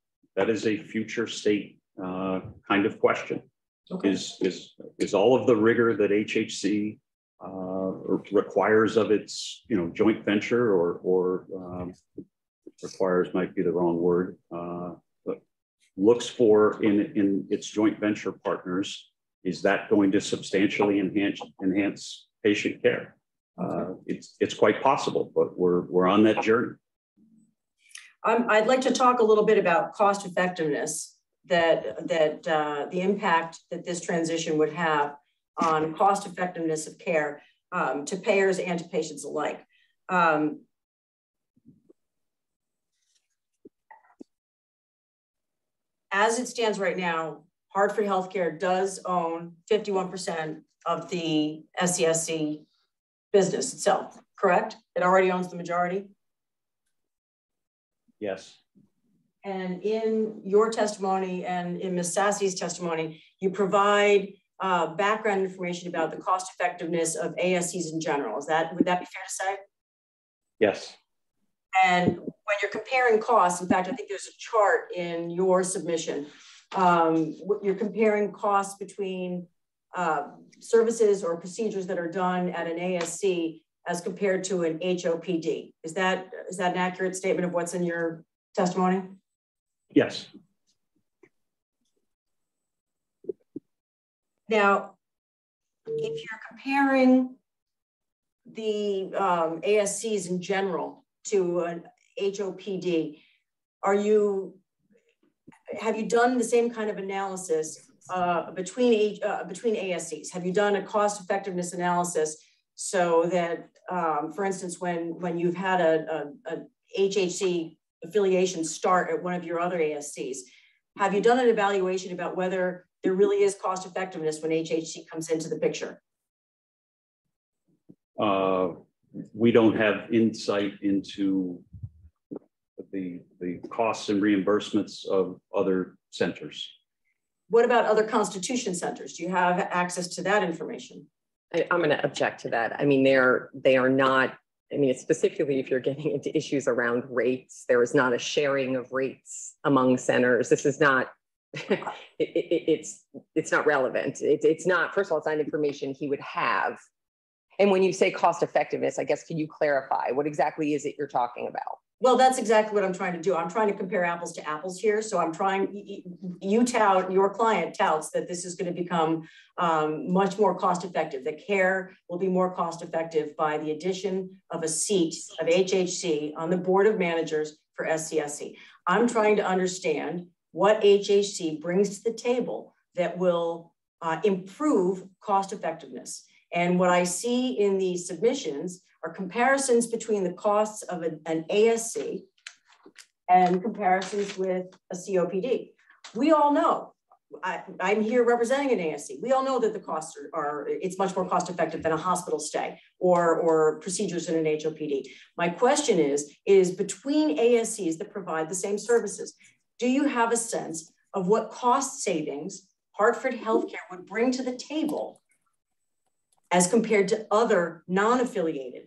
a future state kind of question. Okay. Is all of the rigor that HHC requires of its joint venture or requires might be the wrong word, but looks for in its joint venture partners, is that going to substantially enhance patient care? It's quite possible, but we're on that journey. I'd like to talk a little bit about cost effectiveness, that the impact that this transition would have on cost effectiveness of care to payers and to patients alike. As it stands right now, Hartford Healthcare does own 51% of the SCSC business itself, correct? It already owns the majority? Yes. And in your testimony and in Ms. Sassy's testimony, you provide background information about the cost effectiveness of ASCs in general. Would that be fair to say? Yes. And when you're comparing costs, in fact, I think there's a chart in your submission. You're comparing costs between services or procedures that are done at an ASC as compared to an HOPD. Is that an accurate statement of what's in your testimony? Yes. Now, if you're comparing the ASCs in general to an HOPD, have you done the same kind of analysis between ASCs? Have you done a cost effectiveness analysis so that, for instance, when you've had a HHC affiliation start at one of your other ASCs, have you done an evaluation about whether there really is cost effectiveness when HHC comes into the picture? We don't have insight into the costs and reimbursements of other centers. What about other Constitution centers? Do you have access to that information? I'm going to object to that. I mean, they are not, I mean, specifically if you're getting into issues around rates, there is not a sharing of rates among centers. This is not, it's not relevant. It's not, first of all, it's not information he would have. And when you say cost effectiveness, I guess, can you clarify what exactly is it you're talking about? Well, that's exactly what I'm trying to do. I'm trying to compare apples to apples here. So I'm trying, your client touts that this is going to become much more cost effective. The care will be more cost effective by the addition of a seat of HHC on the board of managers for SCSC. I'm trying to understand what HHC brings to the table that will improve cost effectiveness. And what I see in the submissions are comparisons between the costs of an ASC and comparisons with a COPD. We all know, I'm here representing an ASC. We all know that the costs it's much more cost effective than a hospital stay or procedures in an HOPD. My question is between ASCs that provide the same services, do you have a sense of what cost savings Hartford Healthcare would bring to the table as compared to other non-affiliated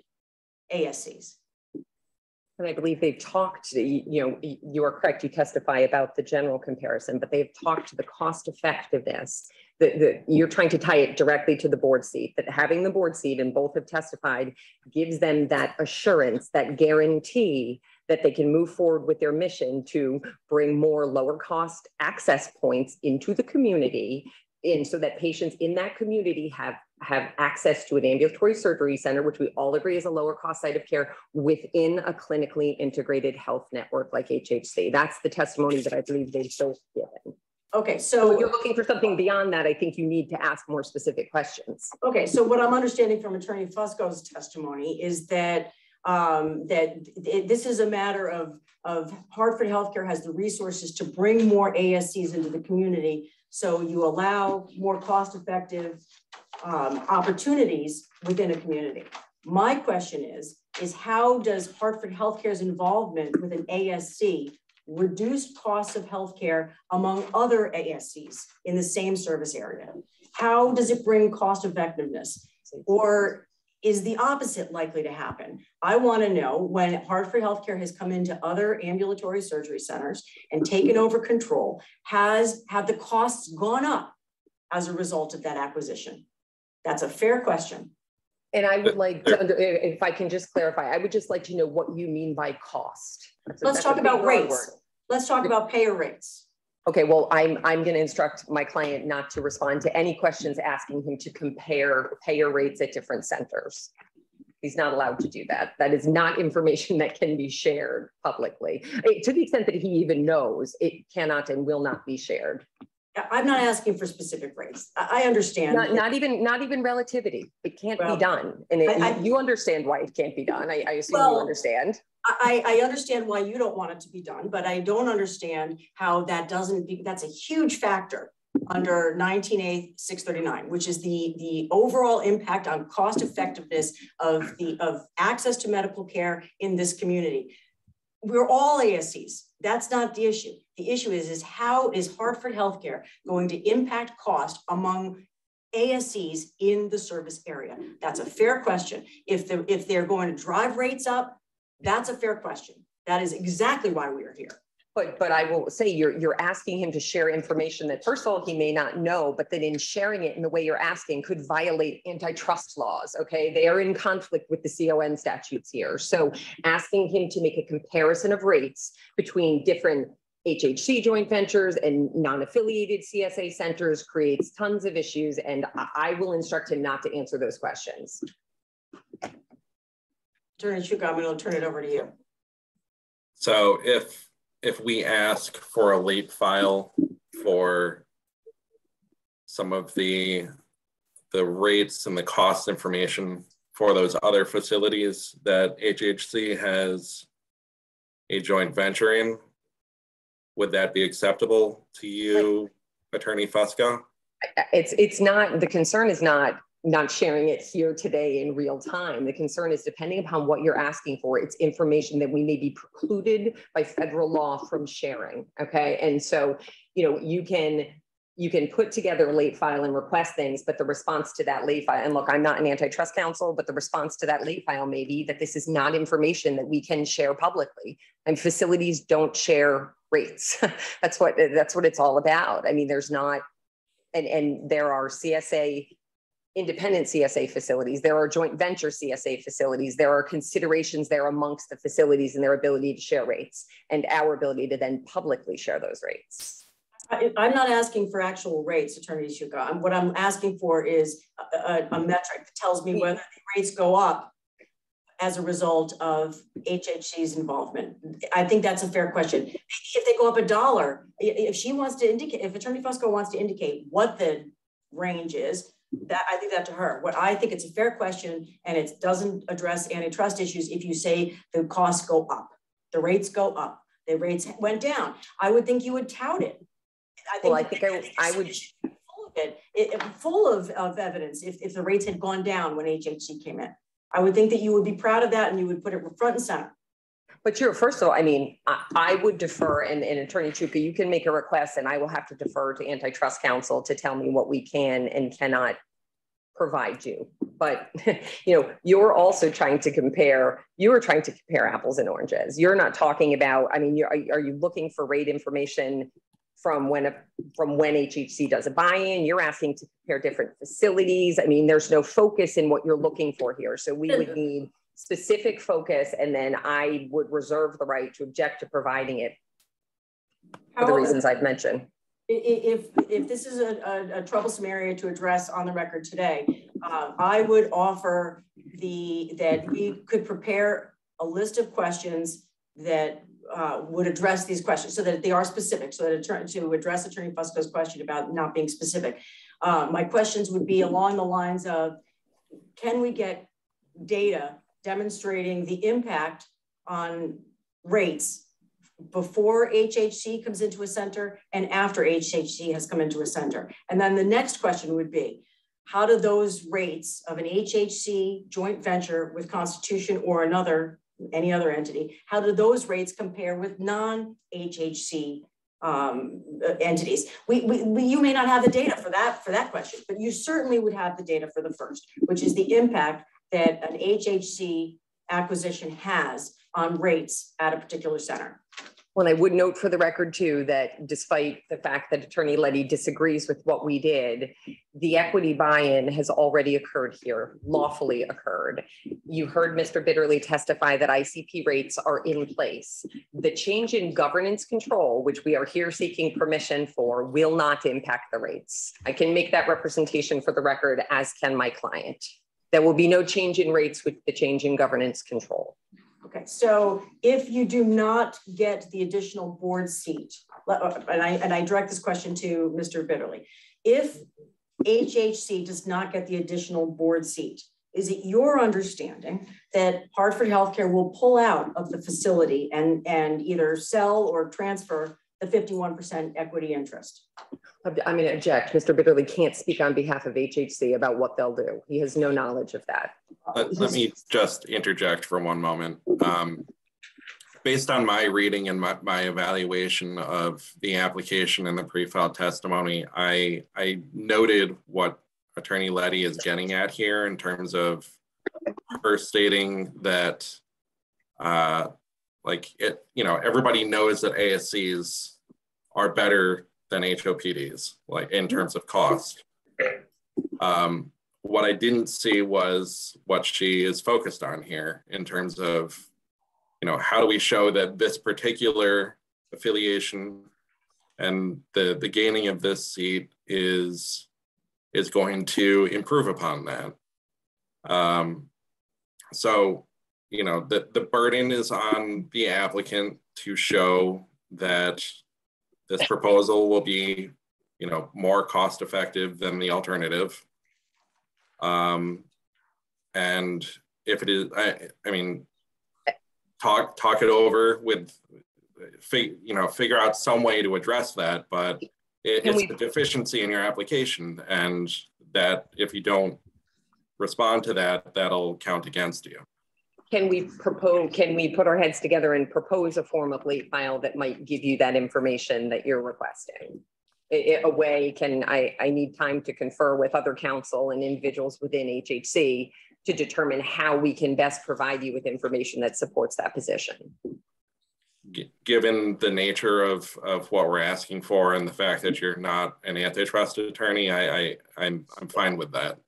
ASCs? And I believe they've talked, you are correct, you testify about the general comparison, but they've talked to the cost effectiveness. You're trying to tie it directly to the board seat, that having the board seat, and both have testified, gives them that assurance, that guarantee that they can move forward with their mission to bring more lower cost access points into the community, so that patients in that community have access to an ambulatory surgery center, which we all agree is a lower cost site of care within a clinically integrated health network like HHC. That's the testimony that I believe they've both given. Okay, so if you're looking for something beyond that, I think you need to ask more specific questions. Okay, so what I'm understanding from Attorney Fusco's testimony is that this is a matter of Hartford Healthcare has the resources to bring more ASCs into the community. So you allow more cost-effective opportunities within a community. My question is how does Hartford Healthcare's involvement with an ASC reduce costs of healthcare among other ASCs in the same service area? How does it bring cost effectiveness? Or Is the opposite likely to happen? I want to know when Hartford Healthcare has come into other ambulatory surgery centers and taken over control, have the costs gone up as a result of that acquisition? That's a fair question. And I would like to, if I can just clarify, I would just like to know what you mean by cost. Let's talk about rates. Let's talk about payer rates. Okay, well, I'm going to instruct my client not to respond to any questions asking him to compare payer rates at different centers. He's not allowed to do that. That is not information that can be shared publicly. To the extent that he even knows, it cannot and will not be shared. I'm not asking for specific rates. I understand. Not even relativity. It can't be done. And you understand why it can't be done. I assume you understand. I understand why you don't want it to be done, but I don't understand how that that's a huge factor under 19A-639, which is the overall impact on cost effectiveness of access to medical care in this community. We're all ASCs. That's not the issue. The issue is how is Hartford Healthcare going to impact cost among ASCs in the service area? That's a fair question. If they're going to drive rates up, that's a fair question. That is exactly why we are here. But I will say you're asking him to share information that, first of all, he may not know, but that in sharing it in the way you're asking could violate antitrust laws, okay? They are in conflict with the CON statutes here. So asking him to make a comparison of rates between different HHC joint ventures and non-affiliated CSA centers creates tons of issues, and I will instruct him not to answer those questions. Attorney Shuka, I'm going to turn it over to you. So if we ask for a late file for some of the rates and the cost information for those other facilities that HHC has a joint venture in, would that be acceptable to you, Attorney Fusco? It's not, the concern is not sharing it here today in real time. The concern is, depending upon what you're asking for, it's information that we may be precluded by federal law from sharing, okay? And so, you can put together a late file and request things, but the response to that late file, and look, I'm not an antitrust counsel, but the response to that late file may be that this is not information that we can share publicly, and facilities don't share rates. That's what it's all about. I mean, there's not, and there are independent CSA facilities, there are joint venture CSA facilities, there are considerations there amongst the facilities and their ability to share rates and our ability to then publicly share those rates. I'm not asking for actual rates, Attorney Shuka. What I'm asking for is a metric that tells me whether the rates go up as a result of HHC's involvement. I think that's a fair question. If they go up $1, if she wants to indicate, if Attorney Fusco wants to indicate what the range is, that I think that to her. What I think it's a fair question, and it doesn't address antitrust issues if you say the costs go up, the rates go up, the rates went down. I would think you would tout it. I think I would full of evidence if the rates had gone down when HHC came in. I would think that you would be proud of that and you would put it front and center. But first of all, I mean, I would defer, and Attorney Chuka, you can make a request and I will have to defer to antitrust counsel to tell me what we can and cannot provide you. But, you're also trying to compare, apples and oranges. You're not talking about, I mean, are you looking for rate information from when HHC does a buy-in? You're asking to compare different facilities. I mean, there's no focus in what you're looking for here. So we would need specific focus, and then I would reserve the right to object to providing it for the reasons I've mentioned. If this is a troublesome area to address on the record today, I would offer that we could prepare a list of questions that would address these questions so that they are specific, so that to address Attorney Fusco's question about not being specific. My questions would be along the lines of, can we get data demonstrating the impact on rates before HHC comes into a center and after HHC has come into a center? And then the next question would be, how do those rates of an HHC joint venture with Constitution or any other entity, how do those rates compare with non-HHC entities? You may not have the data for that question, but you certainly would have the data for the first, which is the impact that an HHC acquisition has on rates at a particular center. Well, I would note for the record too, that despite the fact that Attorney Letty disagrees with what we did, the equity buy-in has already occurred here, lawfully occurred. You heard Mr. Bitterly testify that ICP rates are in place. The change in governance control, which we are here seeking permission for, will not impact the rates. I can make that representation for the record, as can my client. There will be no change in rates with the change in governance control. Okay, so if you do not get the additional board seat, and I direct this question to Mr. Bitterly, if HHC does not get the additional board seat, is it your understanding that Hartford Healthcare will pull out of the facility and either sell or transfer the 51% equity interest? I'm going to object. Mr. Bitterly can't speak on behalf of HHC about what they'll do. He has no knowledge of that. Let me just interject for one moment. Based on my reading and my evaluation of the application and the pre-filed testimony, I noted what Attorney Letty is getting at here in terms of her stating that, everybody knows that ASCs are better than HOPDs, like in terms of cost. What I didn't see was what she is focused on here in terms of, how do we show that this particular affiliation and the gaining of this seat is going to improve upon that. The burden is on the applicant to show that this proposal will be, more cost effective than the alternative. And if it is, talk it over with, figure out some way to address that, but it's a deficiency in your application, and that if you don't respond to that, that'll count against you. Can we put our heads together and propose a form of late file that might give you that information that you're requesting? I need time to confer with other counsel and individuals within HHC to determine how we can best provide you with information that supports that position. Given the nature of what we're asking for and the fact that you're not an antitrust attorney, I'm fine with that.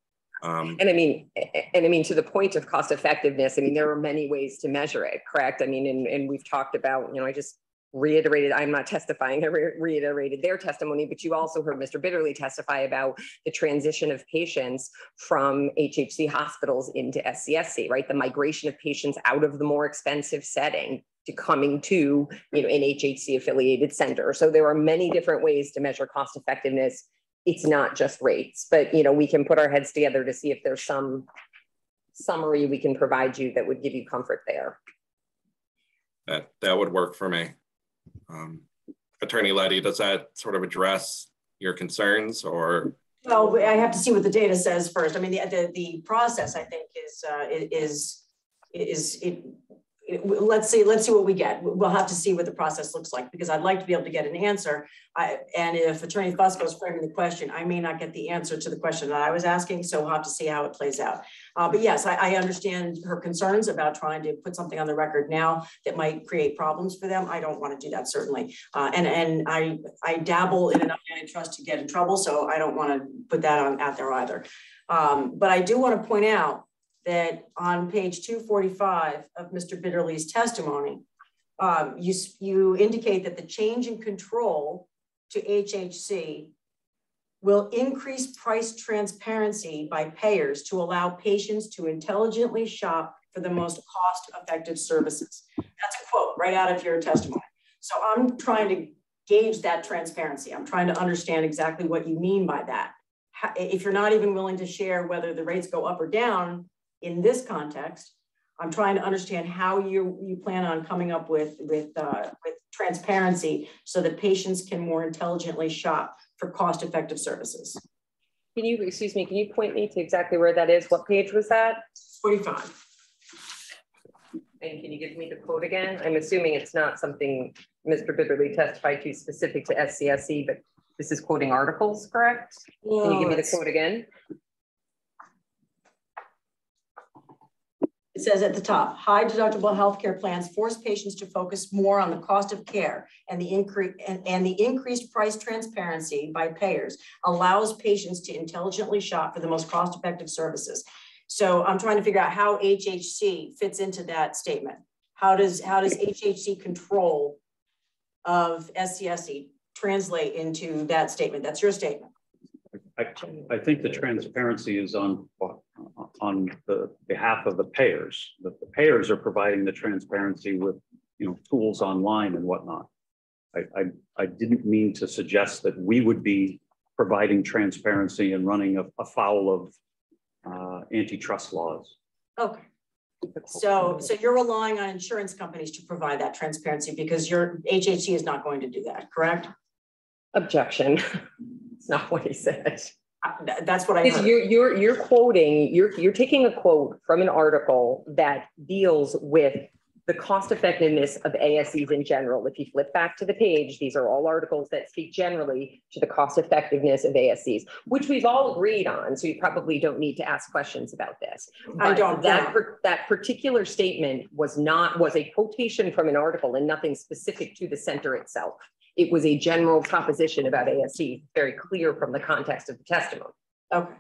And I mean, to the point of cost effectiveness, there are many ways to measure it, correct? And we've talked about, I just reiterated, I'm not testifying, I reiterated their testimony, but you also heard Mr. Bitterly testify about the transition of patients from HHC hospitals into SCSC, right? The migration of patients out of the more expensive setting to coming to, an HHC affiliated center. So there are many different ways to measure cost effectiveness. It's not just rates, but we can put our heads together to see if there's some summary we can provide you that would give you comfort there. That would work for me. Attorney Letty, does that sort of address your concerns, or? Well, I have to see what the data says first. The process, I think, let's see what we get. We'll have to see what the process looks like, because I'd like to be able to get an answer. And if Attorney Fusco is framing the question, I may not get the answer to the question that I was asking, so we'll have to see how it plays out. But yes, I understand her concerns about trying to put something on the record now that might create problems for them. I don't want to do that, certainly. And I dabble in enough antitrust to get in trouble, so I don't want to put that out there either. But I do want to point out that on page 245 of Mr. Bitterly's testimony, you indicate that the change in control to HHC will increase price transparency by payers to allow patients to intelligently shop for the most cost-effective services. That's a quote right out of your testimony. So I'm trying to gauge that transparency. I'm trying to understand exactly what you mean by that. If you're not even willing to share whether the rates go up or down in this context, I'm trying to understand how you plan on coming up with transparency so that patients can more intelligently shop for cost-effective services. Can you point me to exactly where that is? What page was that? 45. And can you give me the quote again? I'm assuming it's not something Mr. Bitterly testified to specific to SCSE, but this is quoting articles, correct? Can you give me the quote again? It says at the top, high deductible healthcare plans force patients to focus more on the cost of care, and the increased price transparency by payers allows patients to intelligently shop for the most cost-effective services. So I'm trying to figure out how HHC fits into that statement. How does HHC control of SCSE translate into that statement? That's your statement. I think the transparency is on the behalf of the payers. The payers are providing the transparency with, tools online and whatnot. I didn't mean to suggest that we would be providing transparency and running afoul of antitrust laws. Okay. So you're relying on insurance companies to provide that transparency because your HHC is not going to do that, correct? Objection. It's not what he said. That's what I heard. You're quoting, you're taking a quote from an article that deals with the cost effectiveness of ASCs in general. If you flip back to the page, these are all articles that speak generally to the cost effectiveness of ASCs, which we've all agreed on. So you probably don't need to ask questions about this. I don't. That particular statement was a quotation from an article and nothing specific to the center itself. It was a general proposition about ASC, very clear from the context of the testimony. Okay.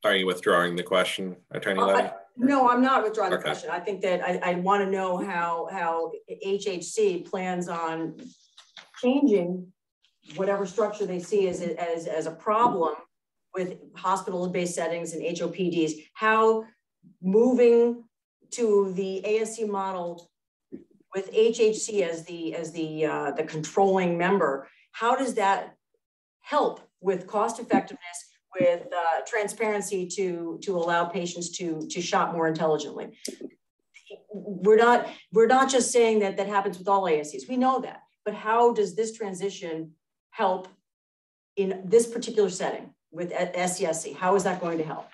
Are you withdrawing the question, Attorney Levy? No, I'm not withdrawing the question. I think that I want to know how HHC plans on changing whatever structure they see as a problem with hospital-based settings and HOPDs, how moving to the ASC model with HHC as the controlling member, how does that help with cost effectiveness, with transparency to allow patients to shop more intelligently? We're not just saying that happens with all ASCs. We know that, but how does this transition help in this particular setting with SCSC? How is that going to help?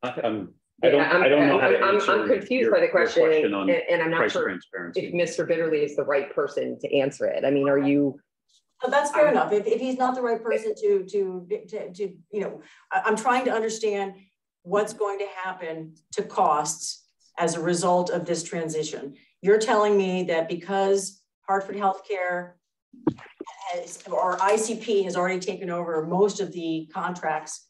I don't know how to answer. I'm confused by the question, on and I'm not sure if Mr. Bitterly is the right person to answer it. I mean, are you? Oh, that's fair enough. If he's not the right person to I'm trying to understand what's going to happen to costs as a result of this transition. You're telling me that because Hartford Healthcare or ICP has already taken over most of the contracts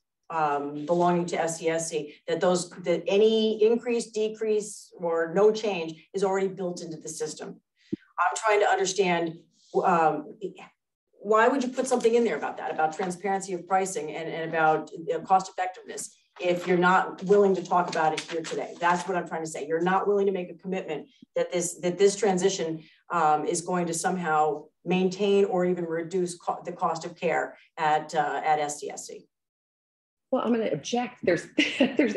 belonging to SCSC, that any increase, decrease, or no change is already built into the system. I'm trying to understand why would you put something in there about that, about transparency of pricing and about cost effectiveness, if you're not willing to talk about it here today. That's what I'm trying to say. You're not willing to make a commitment that this transition is going to somehow maintain or even reduce the cost of care at SCSC. Well, I'm going to object. There's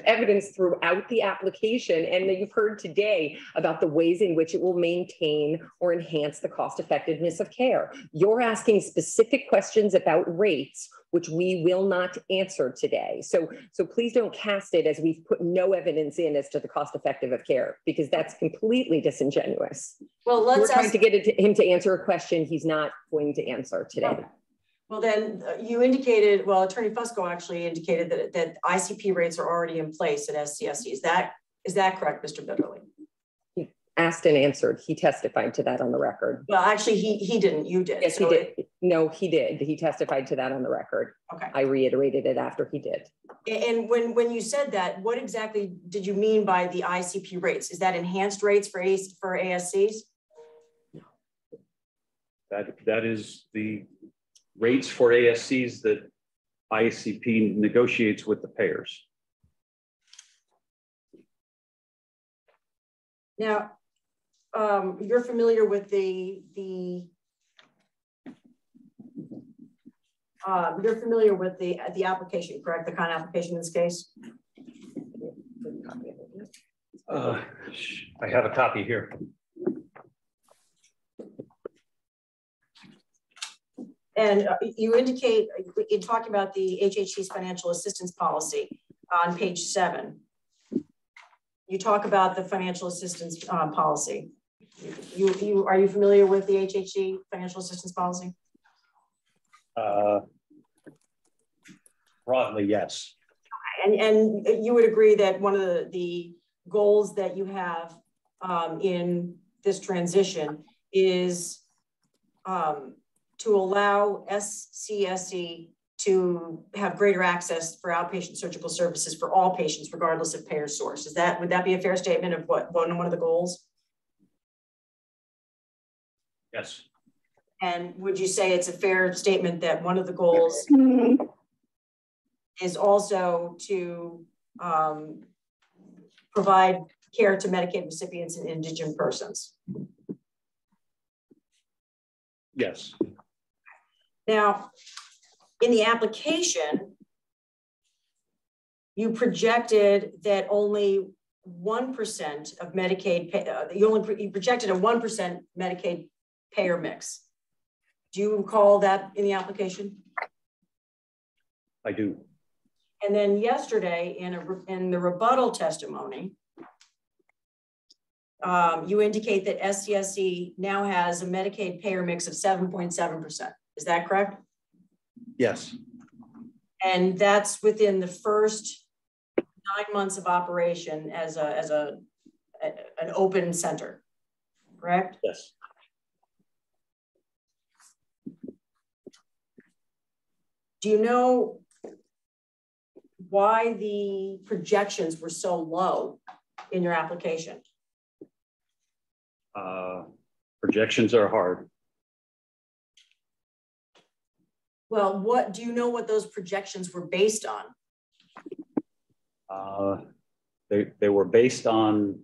evidence throughout the application, and that you've heard today about the ways in which it will maintain or enhance the cost effectiveness of care. You're asking specific questions about rates, which we will not answer today. So please don't cast it as we've put no evidence in as to the cost effective of care, because that's completely disingenuous. Well, we're trying to get him to answer a question he's not going to answer today. Okay. Well, then you indicated, well, Attorney Fusco actually indicated that ICP rates are already in place at SCSC. Is that correct, Mr. Bitterly? He asked and answered. He testified to that on the record. Well, actually, he didn't. You did. Yes, so he did. No, he did. He testified to that on the record. Okay. I reiterated it after he did. And when you said that, what exactly did you mean by the ICP rates? Is that enhanced rates for ASCs? No. That is the rates for ASCs that ICP negotiates with the payers. Now, you're familiar with the application, correct? The kind of application in this case? I have a copy here. And you indicate in talking about the HHC's financial assistance policy on page 7, you talk about the financial assistance policy. Are you familiar with the HHC financial assistance policy? Broadly, yes. And you would agree that one of the goals that you have in this transition is to allow SCSE to have greater access for outpatient surgical services for all patients, regardless of payer source. Would that be a fair statement of one of the goals? Yes. And would you say it's a fair statement that one of the goals is also to provide care to Medicaid recipients and indigent persons? Yes. Now, in the application, you projected that only 1% of Medicaid, you projected a 1% Medicaid payer mix. Do you recall that in the application? I do. And then yesterday in the rebuttal testimony, you indicate that SCSE now has a Medicaid payer mix of 7.7%. Is that correct? Yes. And that's within the first 9 months of operation as an open center, correct? Yes. Do you know why the projections were so low in your application? Projections are hard. Well, do you know what those projections were based on? They were based on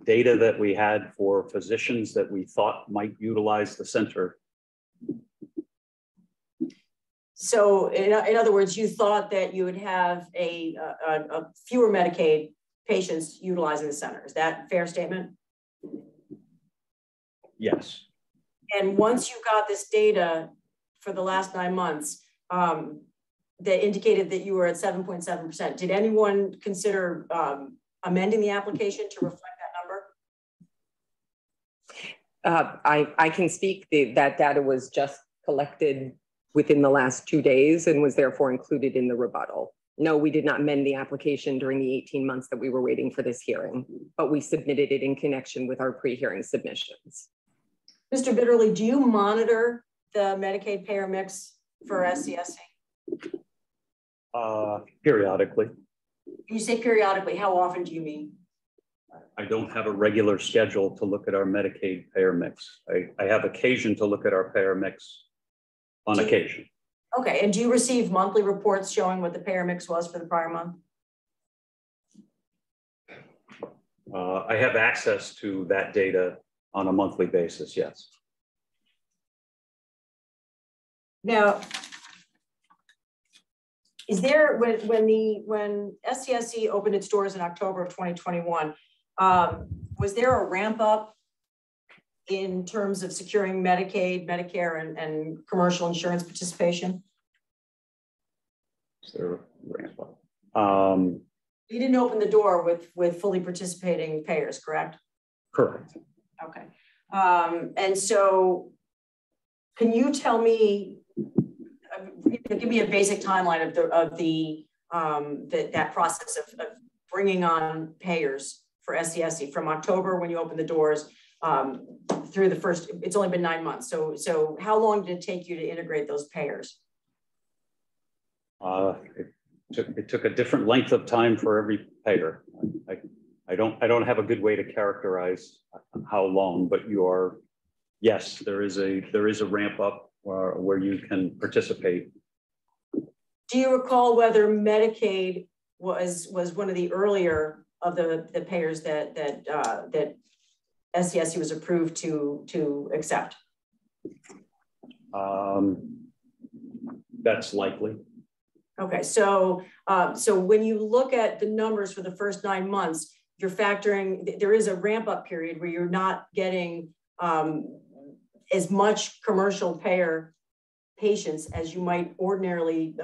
data that we had for physicians that we thought might utilize the center. So in other words, you thought that you would have a fewer Medicaid patients utilizing the center. Is that a fair statement? Yes. And once you got this data for the last 9 months that indicated that you were at 7.7%, did anyone consider amending the application to reflect that number? I can speak. That data was just collected within the last 2 days and was therefore included in the rebuttal. No, we did not amend the application during the 18 months that we were waiting for this hearing, but we submitted it in connection with our pre-hearing submissions. Mr. Bitterly, do you monitor the Medicaid payer mix for SCSE? Periodically. When you say periodically, how often do you mean? I don't have a regular schedule to look at our Medicaid payer mix. I have occasion to look at our payer mix on occasion. Okay, and do you receive monthly reports showing what the payer mix was for the prior month? I have access to that data on a monthly basis, yes. Now, is there, when SCSE opened its doors in October of 2021, was there a ramp up in terms of securing Medicaid, Medicare, and commercial insurance participation? Is there a ramp up? You didn't open the door with fully participating payers, correct? Correct. Okay. And so can you tell me, give me a basic timeline of that process of bringing on payers for SCSE from October when you opened the doors through the first, it's only been 9 months. So how long did it take you to integrate those payers? It took a different length of time for every payer. I don't have a good way to characterize how long, but yes, there is a ramp up where you can participate. Do you recall whether Medicaid was one of the earlier of the payers that SCSE was approved to accept? That's likely. Okay, so when you look at the numbers for the first 9 months, you're factoring, there is a ramp up period where you're not getting as much commercial payer patients as you might ordinarily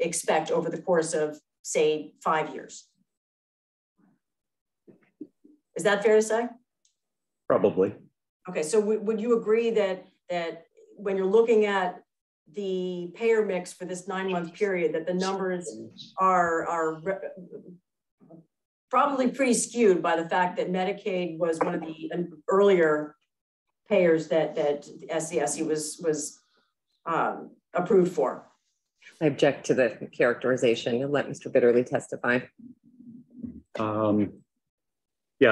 expect over the course of, say, 5 years. Is that fair to say? Probably. Okay, so would you agree that when you're looking at the payer mix for this 9-month period, that the numbers are probably pretty skewed by the fact that Medicaid was one of the earlier payers that SCSE was approved for? I object to the characterization and let Mr. Bitterly testify. Yeah,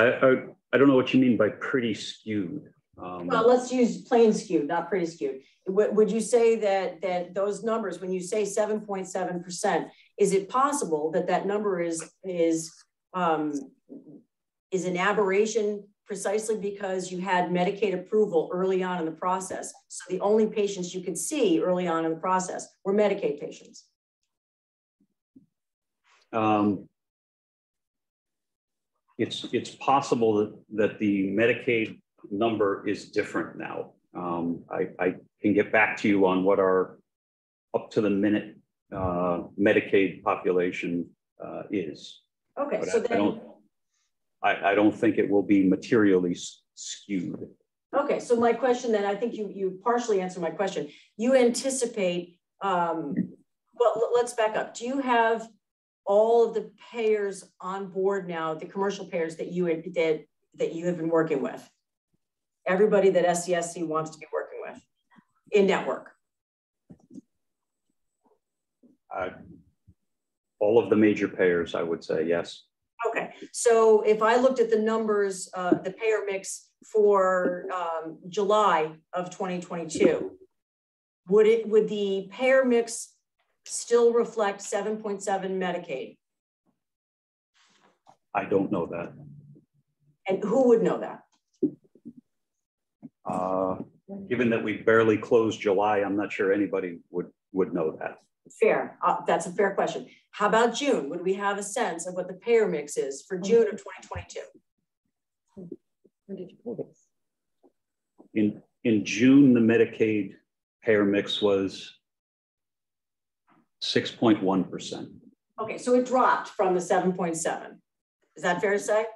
I don't know what you mean by pretty skewed. Well, let's use plain skewed, not pretty skewed. Would you say that those numbers, when you say 7.7%, is it possible that number is an aberration precisely because you had Medicaid approval early on in the process? So the only patients you could see early on in the process were Medicaid patients. It's possible that the Medicaid number is different now. I can get back to you on what our up to the minute Medicaid population is. Okay, but so I don't think it will be materially skewed. Okay, so my question then, I think you partially answered my question. You anticipate, well, let's back up. Do you have all of the payers on board now, the commercial payers that you have been working with? Everybody that SCSC wants to be working with in network? All of the major payers, I would say, yes. Okay, so if I looked at the numbers, the payer mix for July of 2022, would the payer mix still reflect 7.7 Medicaid? I don't know that. And who would know that? Given that we barely closed July, I'm not sure anybody would know that. Fair, that's a fair question. How about June? Would we have a sense of what the payer mix is for June of 2022? When did you pull this? In June, the Medicaid payer mix was 6.1%. Okay, so it dropped from the 7.7. Is that fair to say?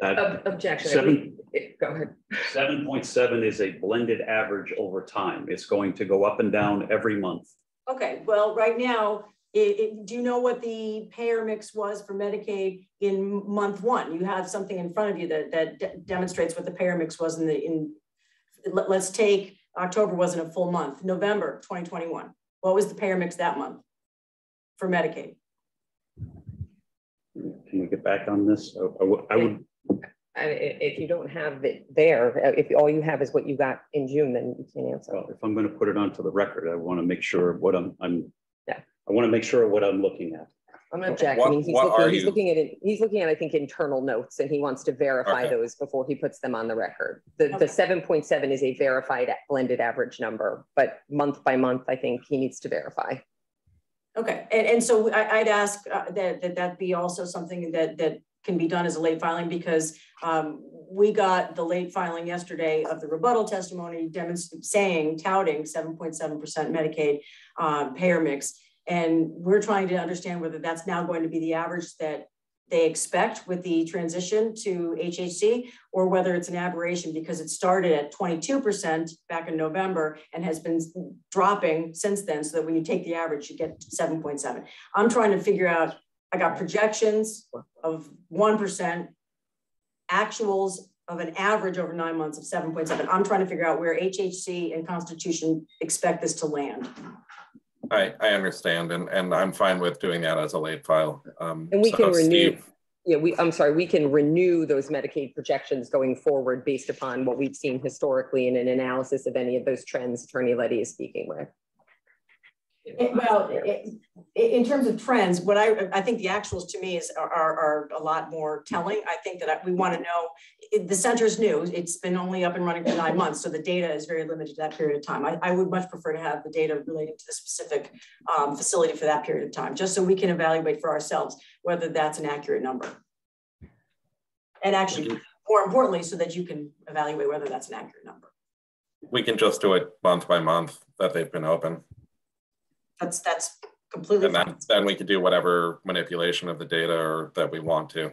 Objection. Go ahead. 7.7 is a blended average over time. It's going to go up and down every month. Okay, well, right now, do you know what the payer mix was for Medicaid in month 1? You have something in front of you that demonstrates what the payer mix was let's take October wasn't a full month, November 2021. What was the payer mix that month for Medicaid? Can we get back on this? I would. If you don't have it there, if all you have is what you got in June, then you can't answer. Well, if I'm going to put it onto the record, I want to make sure what I want to make sure what I'm looking at. I'm going to object. I mean, he's looking at it. He's looking at, I think, internal notes, and he wants to verify those before he puts them on the record. The 7.7 is a verified blended average number, but month by month, I think he needs to verify. Okay, and so I'd ask that be also something that can be done as a late filing, because we got the late filing yesterday of the rebuttal testimony touting 7.7% Medicaid payer mix. And we're trying to understand whether that's now going to be the average that they expect with the transition to HHC, or whether it's an aberration because it started at 22% back in November and has been dropping since then, so that when you take the average, you get 7.7. I'm trying to figure out, I got projections of 1%, actuals of an average over 9 months of 7.7. I'm trying to figure out where HHC and Constitution expect this to land. I understand, and I'm fine with doing that as a late file. And we can renew. Yeah, we can renew those Medicaid projections going forward based upon what we've seen historically in an analysis of any of those trends Attorney Letty is speaking with. In terms of trends, what I think the actuals to me are a lot more telling. I think that we want to know, the center's new. It's been only up and running for 9 months, so the data is very limited to that period of time. I would much prefer to have the data relating to the specific facility for that period of time, just so we can evaluate for ourselves whether that's an accurate number. And actually, more importantly, so that you can evaluate whether that's an accurate number. We can just do it month by month that they've been open. That's completely fine. Then we could do whatever manipulation of the data that we want to.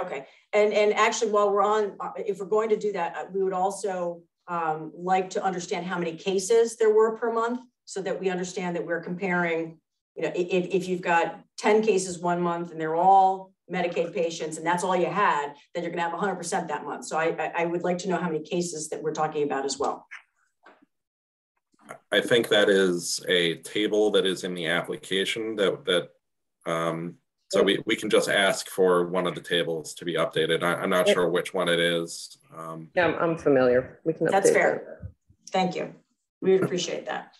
Okay, and actually, while we're on, if we're going to do that, we would also like to understand how many cases there were per month, so that we understand that we're comparing. You know, if you've got 10 cases one month and they're all Medicaid patients, and that's all you had, then you're going to have 100% that month. So I would like to know how many cases that we're talking about as well. I think that is a table that is in the application so we can just ask for one of the tables to be updated. I'm not sure which one it is. Yeah, I'm familiar. We can update That's fair. That. Thank you. We would appreciate that.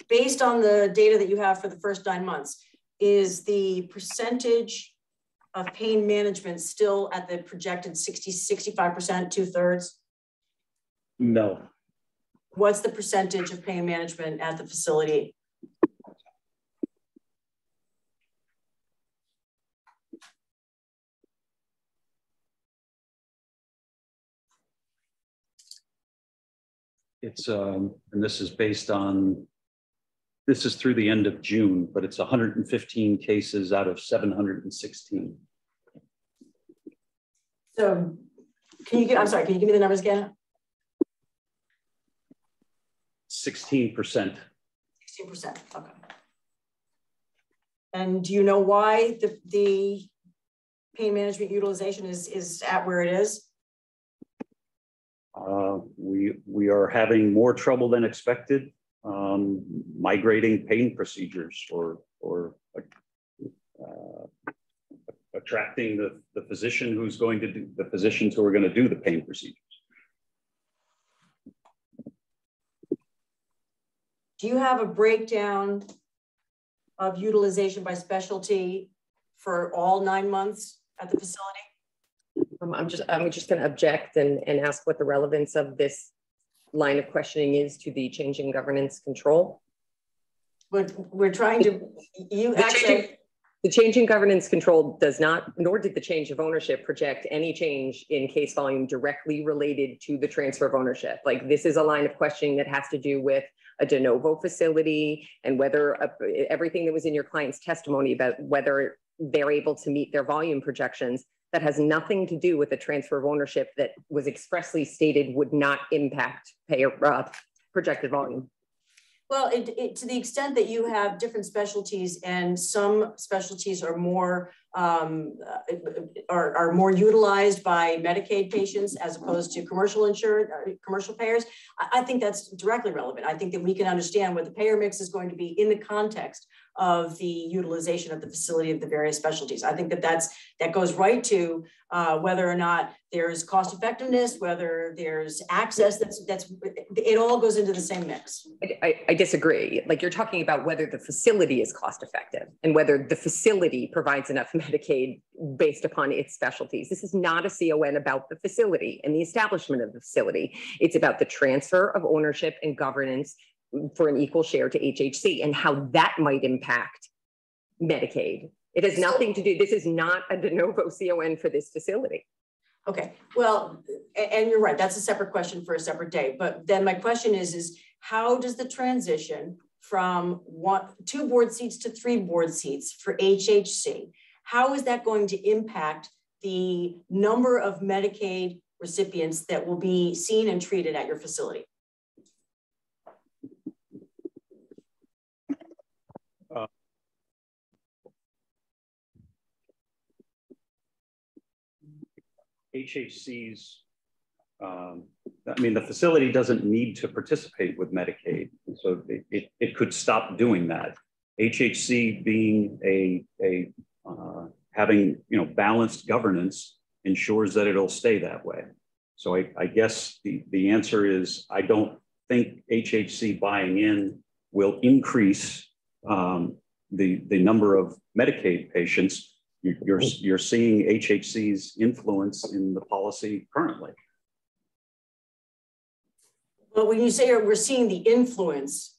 Based on the data that you have for the first 9 months, is the percentage of pain management still at the projected 65%, 2/3? No. What's the percentage of pain management at the facility? It's, and this is based on, this is through the end of June, but it's 115 cases out of 716. So can you, I'm sorry, can you give me the numbers again? 16%. 16%, okay. And do you know why the pain management utilization is at where it is? We are having more trouble than expected migrating pain procedures or attracting the physician who's going to do, the physicians who are going to do the pain procedures. Do you have a breakdown of utilization by specialty for all 9 months at the facility? I'm just going to object and ask what the relevance of this line of questioning is to the change in governance control. We're trying to, the change in governance control does not, nor did the change of ownership project any change in case volume directly related to the transfer of ownership. Like, this is a line of questioning that has to do with a de novo facility and whether everything that was in your client's testimony about whether they're able to meet their volume projections. That has nothing to do with the transfer of ownership that was expressly stated would not impact payer projected volume. Well, to the extent that you have different specialties, and some specialties are more utilized by Medicaid patients as opposed to commercial insurance, commercial payers, I think that's directly relevant. I think that we can understand what the payer mix is going to be in the context of the utilization of the facility of the various specialties. I think that that goes right to whether or not there's cost effectiveness, whether there's access. It all goes into the same mix. I disagree. Like, you're talking about whether the facility is cost effective and whether the facility provides enough Medicaid based upon its specialties. This is not a CON about the facility and the establishment of the facility. It's about the transfer of ownership and governance for an equal share to HHC and how that might impact Medicaid. It has nothing to do, this is not a de novo CON for this facility. Okay, well, and you're right, that's a separate question for a separate day. But then my question is how does the transition from 2 board seats to 3 board seats for HHC, how is that going to impact the number of Medicaid recipients that will be seen and treated at your facility? HHC's, I mean, the facility doesn't need to participate with Medicaid, so it could stop doing that. HHC being having balanced governance ensures that it'll stay that way. So I guess the answer is I don't think HHC buying in will increase the number of Medicaid patients. You're seeing HHC's influence in the policy currently. But when you say we're seeing the influence,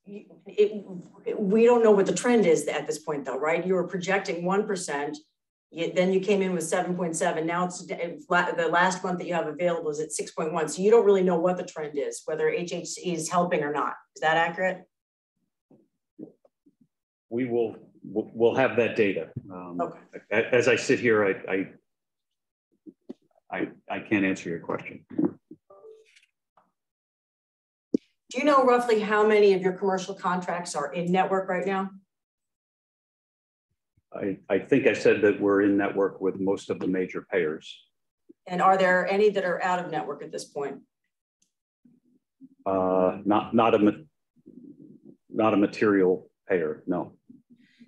we don't know what the trend is at this point, though, right? You were projecting 1%, then you came in with 7.7. Now it's the last month that you have available is at 6.1. So you don't really know what the trend is, whether HHC is helping or not. Is that accurate? We will we'll have that data. Okay. As I sit here, I can't answer your question. Do you know roughly how many of your commercial contracts are in network right now? I think I said that we're in network with most of the major payers. And are there any that are out of network at this point? Not a material payer, no.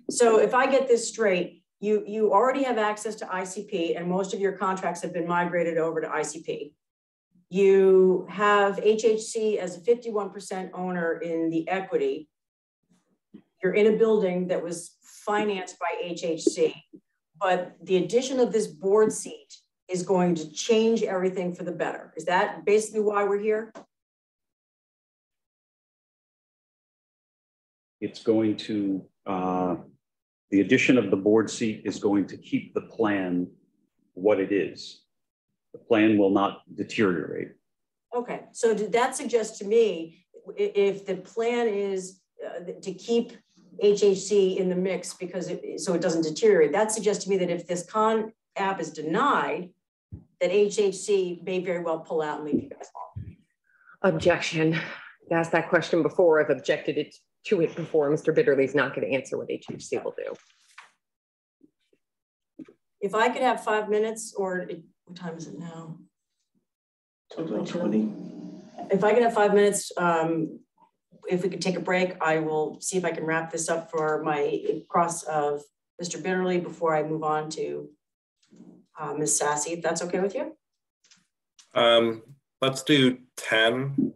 So if I get this straight, you already have access to ICP and most of your contracts have been migrated over to ICP. You have HHC as a 51% owner in the equity. You're in a building that was financed by HHC, but the addition of this board seat is going to change everything for the better. Is that basically why we're here? It's going to, the addition of the board seat is going to keep the plan what it is. The plan will not deteriorate. Okay, so did that suggest to me, if the plan is to keep HHC in the mix because so it doesn't deteriorate, that suggests to me that if this app is denied, that HHC may very well pull out and leave you guys alone. Objection. I asked that question before. I've objected to it before. Mr. Bitterly's not going to answer what HHC will do. If I could have 5 minutes, or what time is it now? 20. If I could have 5 minutes, if we could take a break, I will see if I can wrap this up for my cross of Mr. Bitterly before I move on to Ms. Sassy, if that's okay with you. Let's do 10,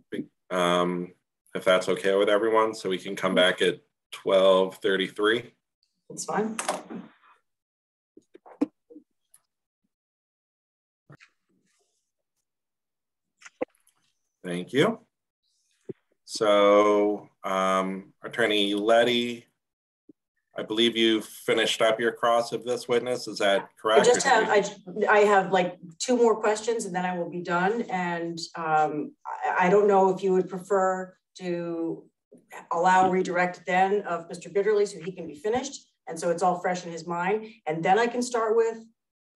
if that's okay with everyone, so we can come back at 12:33. That's fine. Thank you. So, Attorney Letty, I believe you finished up your cross of this witness. Is that correct? I have like 2 more questions and then I will be done. And I don't know if you would prefer to allow redirect then of Mr. Bitterly so he can be finished. And so it's all fresh in his mind. And then I can start with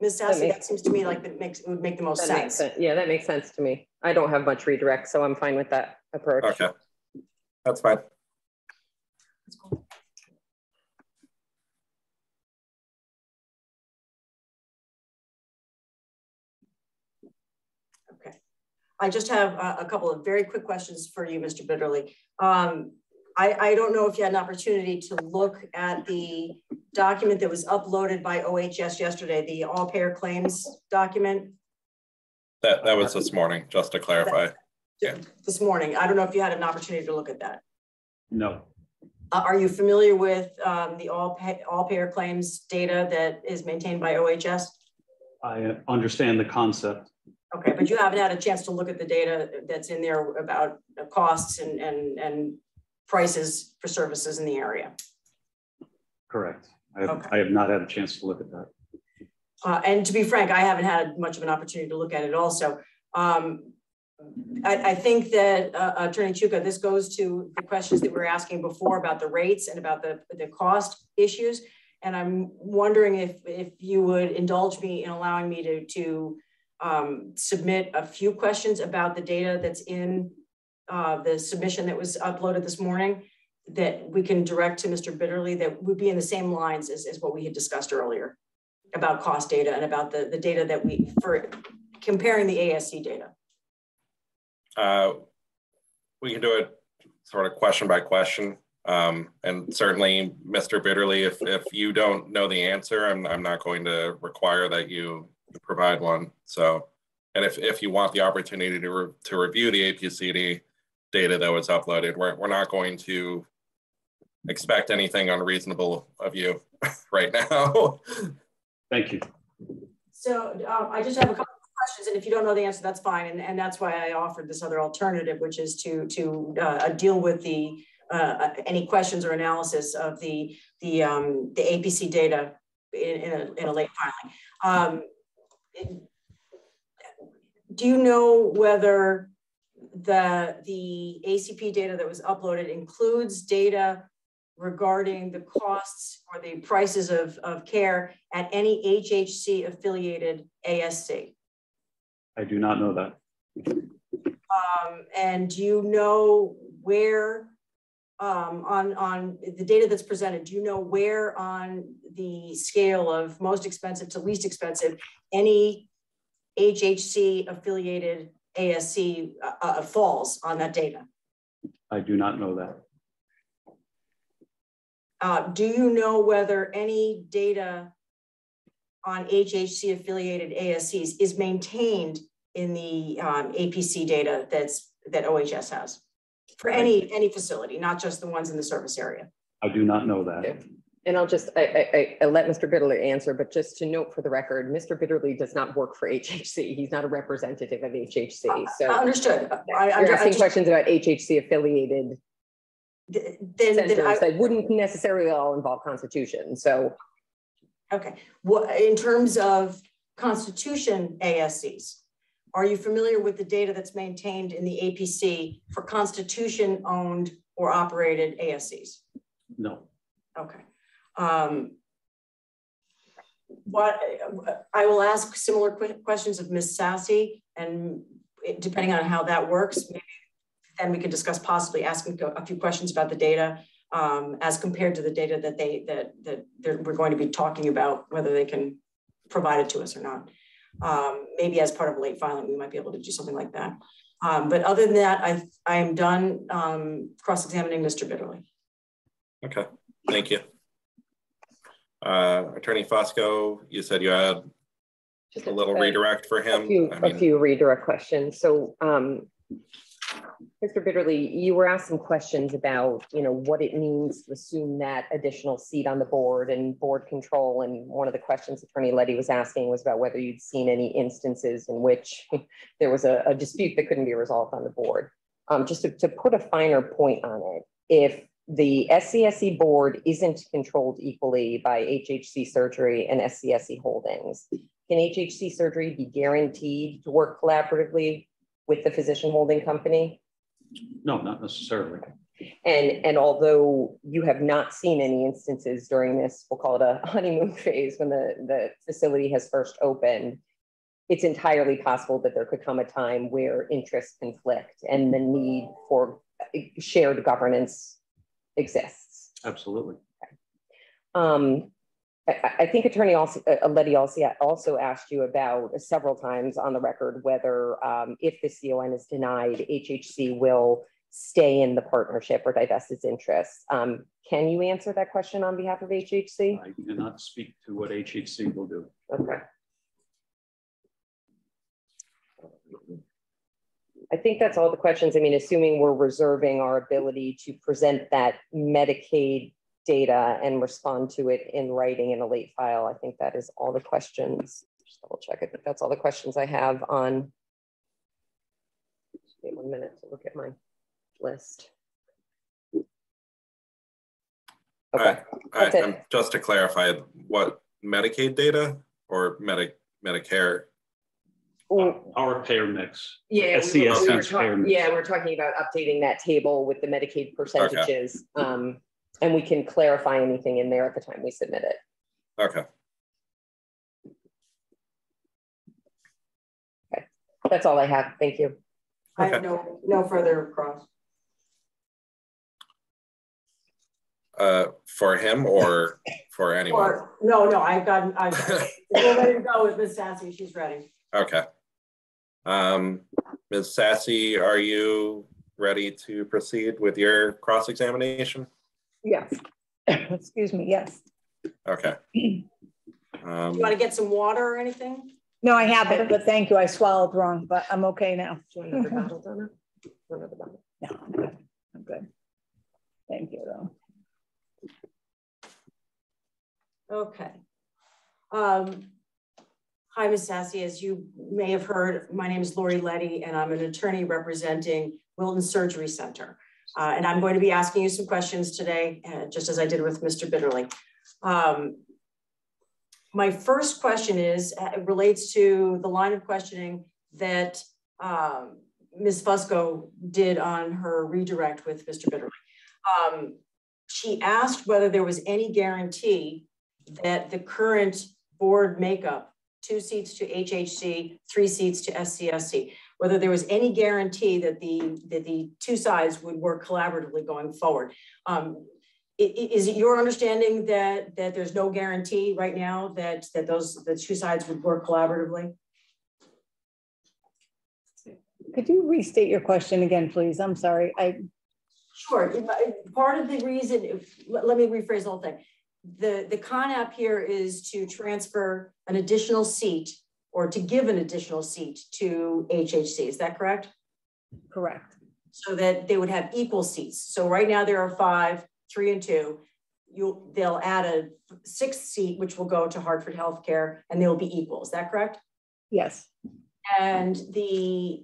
Ms. Sassy. That seems to me like it would make the most sense. Yeah, that makes sense to me. I don't have much redirect, so I'm fine with that approach. Okay, that's fine. That's cool. Okay. I just have a couple of very quick questions for you, Mr. Bitterly. I don't know if you had an opportunity to look at the document that was uploaded by OHS yesterday, the all payer claims document. That was this morning, just to clarify. This morning. I don't know if you had an opportunity to look at that. No. Are you familiar with the all payer claims data that is maintained by OHS? I understand the concept. Okay, but you haven't had a chance to look at the data that's in there about costs and prices for services in the area. Correct. I have not had a chance to look at that. And to be frank, I haven't had much of an opportunity to look at it also. I think that Attorney Chuka, this goes to the questions that we were asking before about the rates and about the cost issues. And I'm wondering if you would indulge me in allowing me to submit a few questions about the data that's in the submission that was uploaded this morning that we can direct to Mr. Bitterly that would be in the same lines as what we had discussed earlier about cost data and about the data that for comparing the ASC data. We can do it sort of question by question. And certainly, Mr. Bitterly, if you don't know the answer, I'm not going to require that you provide one. So, and if you want the opportunity to review the APCD data that was uploaded, we're not going to expect anything unreasonable of you right now. Thank you. So I just have a couple of questions, and if you don't know the answer, that's fine. And that's why I offered this other alternative, which is to deal with the any questions or analysis of the APC data in a late filing. Do you know whether the ACP data that was uploaded includes data regarding the costs or the prices of care at any HHC affiliated ASC? I do not know that. And do you know where on the data that's presented, do you know where on the scale of most expensive to least expensive any HHC affiliated ASC falls on that data? I do not know that. Do you know whether any data on HHC affiliated ASCs is maintained in the APC data that OHS has for any facility, not just the ones in the service area? I do not know that. Okay. And I'll just, I let Mr. Bitterly answer, but just to note for the record, Mr. Bitterly does not work for HHC. He's not a representative of HHC. So understood. You're asking questions about HHC affiliated centers that wouldn't necessarily all involve Constitution. So, okay. Well, in terms of Constitution ASCs, are you familiar with the data that's maintained in the APC for Constitution owned or operated ASCs? No. Okay. What I will ask similar questions of Ms. Sassy, and depending on how that works, maybe then we can discuss possibly asking a few questions about the data as compared to the data that we're going to be talking about, whether they can provide it to us or not. Maybe as part of a late filing, we might be able to do something like that. But other than that, I am done cross-examining Mr. Bitterly. Okay, thank you. Attorney Fosco, you said you had just a little redirect for him. A few redirect questions. So, Mr. Bitterly, you were asked some questions about, what it means to assume that additional seat on the board and board control. And one of the questions Attorney Letty was asking was about whether you'd seen any instances in which there was a dispute that couldn't be resolved on the board. Just to put a finer point on it, if the SCSE board isn't controlled equally by HHC Surgery and SCSE Holdings, can HHC Surgery be guaranteed to work collaboratively with the physician holding company? No, not necessarily. And although you have not seen any instances during this, we'll call it a honeymoon phase when the facility has first opened, it's entirely possible that there could come a time where interests conflict and the need for shared governance exists. Absolutely. Okay. I think Attorney Letty also asked you about several times on the record whether if the CON is denied, HHC will stay in the partnership or divest its interests. Can you answer that question on behalf of HHC? I cannot speak to what HHC will do. Okay. I think that's all the questions. I mean, assuming we're reserving our ability to present that Medicaid data and respond to it in writing in a late file, I think that is all the questions. Just double check. I think that's all the questions I have on. Just wait 1 minute to look at my list. Okay. All right. Just to clarify, what Medicaid data or Medicare? Our payer mix. Yeah, we're talking about updating that table with the Medicaid percentages. Okay. And we can clarify anything in there at the time we submit it. Okay. Okay, that's all I have. Thank you. I have no further cross. For him or for anyone? No, I've we're ready to go with Ms. Sassy. She's ready. Okay. Ms. Sassy, are you ready to proceed with your cross-examination? Yes. Excuse me. Yes. Okay. Do you want to get some water or anything? No, I haven't, but thank you. I swallowed wrong, but I'm okay now. Do you want another bottle, Donna? Another bottle? No, I'm good. I'm good. Thank you, though. Okay. Hi, Ms. Sassy. As you may have heard, my name is Lori Letty, and I'm an attorney representing Wilton Surgery Center. And I'm going to be asking you some questions today, just as I did with Mr. Bitterly. My first question relates to the line of questioning that Ms. Fusco did on her redirect with Mr. Bitterly. she asked whether there was any guarantee that the current board makeup, 2 seats to HHC, 3 seats to SCSC, whether there was any guarantee that the 2 sides would work collaboratively going forward. Is it your understanding that there's no guarantee right now that the 2 sides would work collaboratively? Could you restate your question again, please? I'm sorry. Sure. Part of the reason, let me rephrase the whole thing. The CONAP here is to transfer an additional seat or to give an additional seat to HHC. Is that correct? Correct. So that they would have equal seats. So right now there are 5, 3 and 2. They'll add a 6th seat, which will go to Hartford Healthcare, and they'll be equal. Is that correct? Yes. And the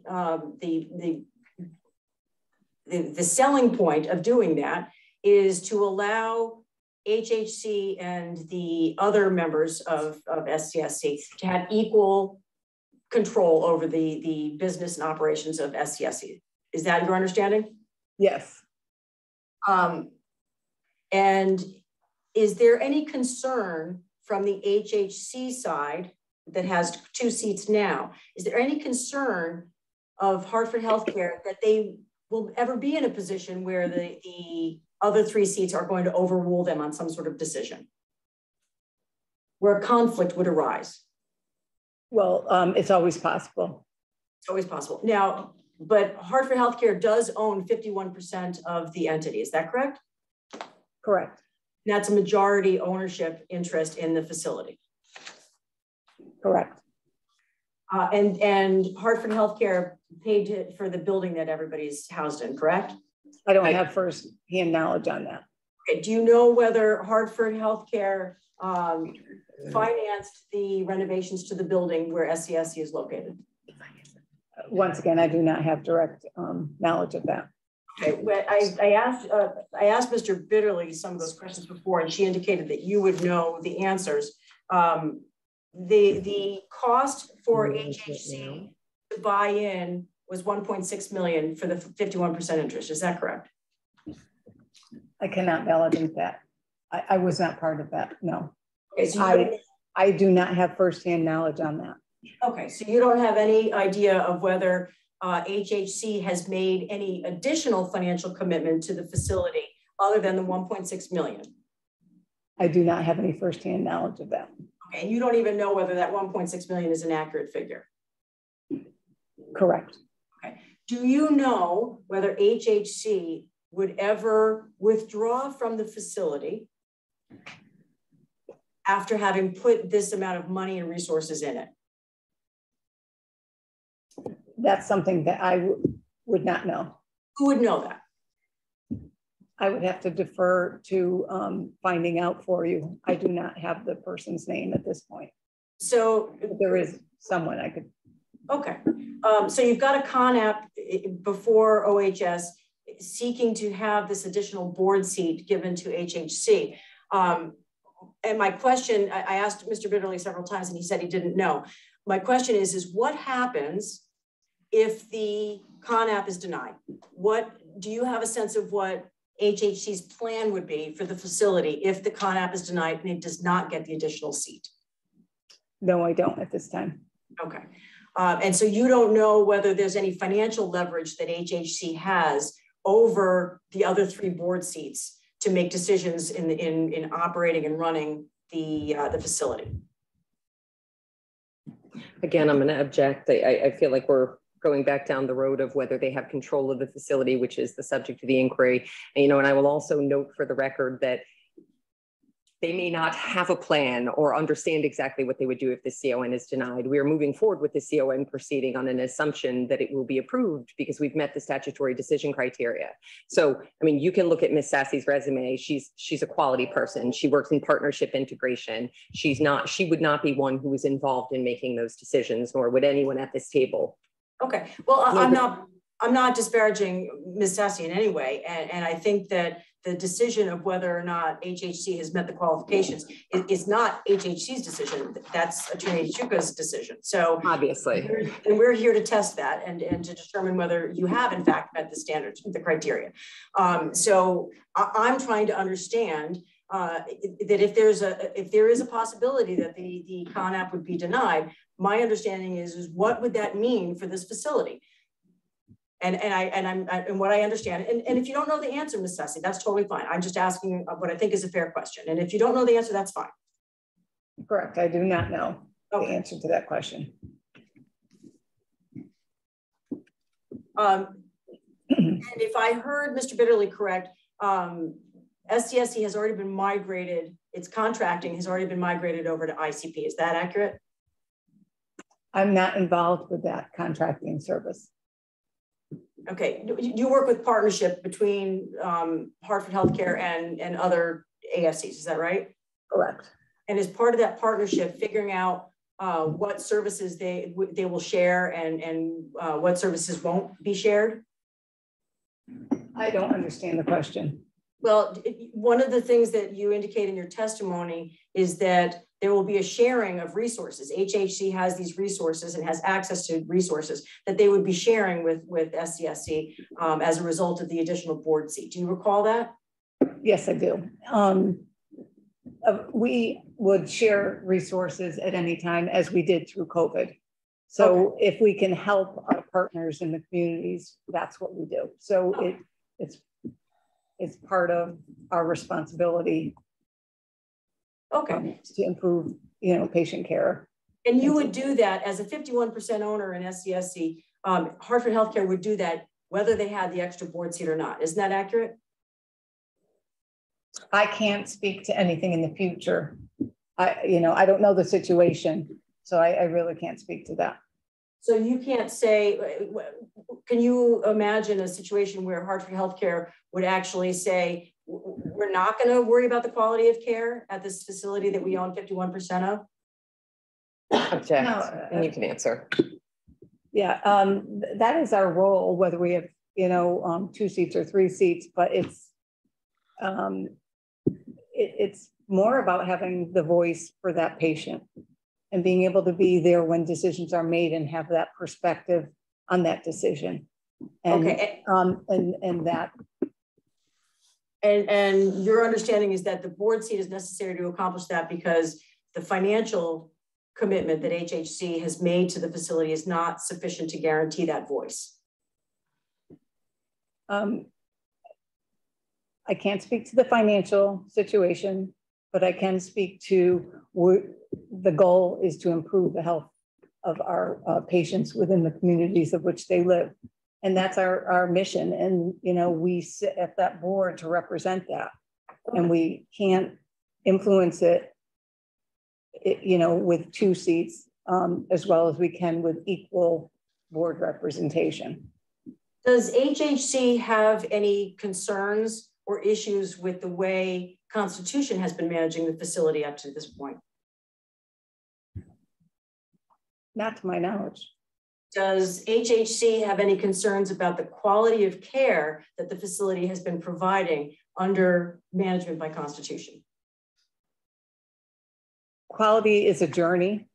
selling point of doing that is to allow HHC and the other members of SCSC to have equal control over the business and operations of SCSC. Is that your understanding? Yes. And is there any concern from the HHC side that has 2 seats now? Is there any concern of Hartford Healthcare that they will ever be in a position where the other 3 seats are going to overrule them on some sort of decision, where a conflict would arise? Well, it's always possible. It's always possible. Now, but Hartford Healthcare does own 51% of the entity. Is that correct? Correct. That's a majority ownership interest in the facility. Correct. And Hartford Healthcare paid for the building that everybody's housed in, correct? I don't have first-hand knowledge on that. Okay. Do you know whether Hartford Healthcare financed the renovations to the building where SCSC is located? Once again, I do not have direct knowledge of that. Okay. Well, I asked Mr. Bitterly some of those questions before, and she indicated that you would know the answers. The cost for HHC to buy in was $1.6 million for the 51% interest. Is that correct? I cannot validate that. I was not part of that. No. Okay, so I do not have firsthand knowledge on that. Okay, so you don't have any idea of whether HHC has made any additional financial commitment to the facility other than the $1.6 million? I do not have any firsthand knowledge of that. Okay, and you don't even know whether that $1.6 million is an accurate figure? Correct. Okay. Do you know whether HHC would ever withdraw from the facility after having put this amount of money and resources in it? That's something that I would not know. Who would know that? I would have to defer to finding out for you. I do not have the person's name at this point. So if there is someone I could. Okay. So you've got a CONAP before OHS seeking to have this additional board seat given to HHC. And my question, I asked Mr. Bitterly several times and he said he didn't know. My question is what happens if the CONAP is denied? Do you have a sense of what HHC's plan would be for the facility if the CONAP is denied and it does not get the additional seat? No, I don't at this time. Okay. And so you don't know whether there's any financial leverage that HHC has over the other 3 board seats to make decisions in operating and running the facility. Again, I'm going to object. I feel like we're going back down the road of whether they have control of the facility, which is the subject of the inquiry. And, and I will also note for the record that they may not have a plan or understand exactly what they would do if the CON is denied. We are moving forward with the CON proceeding on an assumption that it will be approved because we've met the statutory decision criteria. So, I mean, you can look at Ms. Sassy's resume. She's a quality person. She works in partnership integration. She would not be one who was involved in making those decisions, nor would anyone at this table. Okay. Well, I'm not disparaging Ms. Sassy in any way. And I think that the decision of whether or not HHC has met the qualifications is not HHC's decision. That's Attorney Shuka's decision. So Obviously. and we're here to test that and to determine whether you have in fact met the standards, the criteria. So I'm trying to understand that if there is a possibility that the CONAP would be denied, my understanding is what would that mean for this facility? And what I understand, and if you don't know the answer, Ms. Sessi, that's totally fine. I'm just asking what I think is a fair question. And if you don't know the answer, that's fine. Correct. I do not know the Okay. answer to that question. And if I heard Mr. Bitterly correct, SCSC has already been migrated, its contracting has already been migrated over to ICP. Is that accurate? I'm not involved with that contracting service. Okay, you work with partnership between Hartford Healthcare and other ASCs, is that right? Correct. And as part of that partnership, figuring out what services they will share and what services won't be shared? I don't understand the question. Well, one of the things that you indicate in your testimony is that there will be a sharing of resources. HHC has these resources and has access to resources that they would be sharing with SCSC as a result of the additional board seat. Do you recall that? Yes, I do. We would share resources at any time as we did through COVID. So okay. If we can help our partners in the communities, that's what we do. So okay. It's part of our responsibility. Okay. To improve, patient care. And you would do that as a 51% owner in SCSC. Hartford Healthcare would do that whether they had the extra board seat or not. Isn't that accurate? I can't speak to anything in the future. I don't know the situation, so I really can't speak to that. So you can't say, can you imagine a situation where Hartford Healthcare would actually say, we're not going to worry about the quality of care at this facility that we own 51% of? Object, and you can answer. Yeah, that is our role, whether we have, 2 seats or 3 seats, but it's more about having the voice for that patient and being able to be there when decisions are made and have that perspective on that decision. And, okay. And your understanding is that the board seat is necessary to accomplish that because the financial commitment that HHC has made to the facility is not sufficient to guarantee that voice. I can't speak to the financial situation, but I can speak to the goal is to improve the health of our patients within the communities of which they live. And that's our mission. And, we sit at that board to represent that. And we can't influence it, with 2 seats, as well as we can with equal board representation. Does HHC have any concerns or issues with the way Constitution has been managing the facility up to this point? Not to my knowledge. Does HHC have any concerns about the quality of care that the facility has been providing under management by Constitution? Quality is a journey,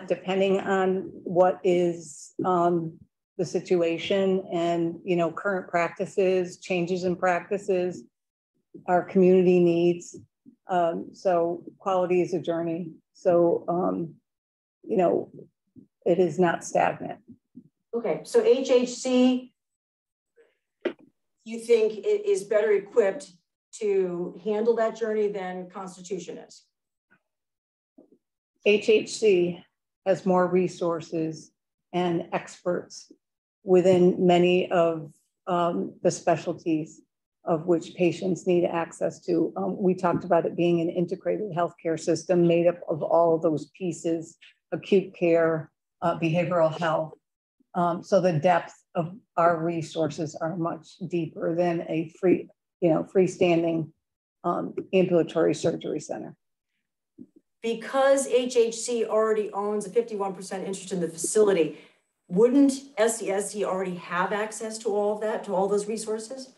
depending on what is the situation and, current practices, changes in practices, our community needs. So quality is a journey. So, it is not stagnant. Okay, so HHC, you think it is better equipped to handle that journey than Constitution is? HHC has more resources and experts within many of the specialties of which patients need access to. We talked about it being an integrated healthcare system made up of all of those pieces, acute care, behavioral health. So the depth of our resources are much deeper than a freestanding ambulatory surgery center. Because HHC already owns a 51% interest in the facility, wouldn't SCSC already have access to all of that, to all those resources?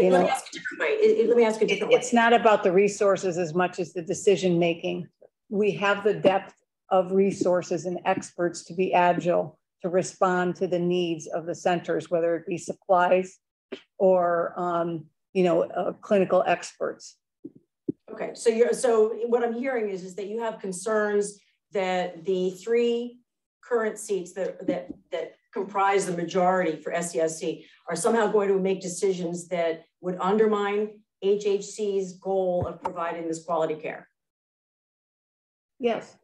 Let me ask a different way. Let me ask a different way. It's not about the resources as much as the decision making. We have the depth of resources and experts to be agile, to respond to the needs of the centers, whether it be supplies or clinical experts. Okay, so what I'm hearing is that you have concerns that the 3 current seats that comprise the majority for SCSC are somehow going to make decisions that would undermine HHC's goal of providing this quality care. Yes.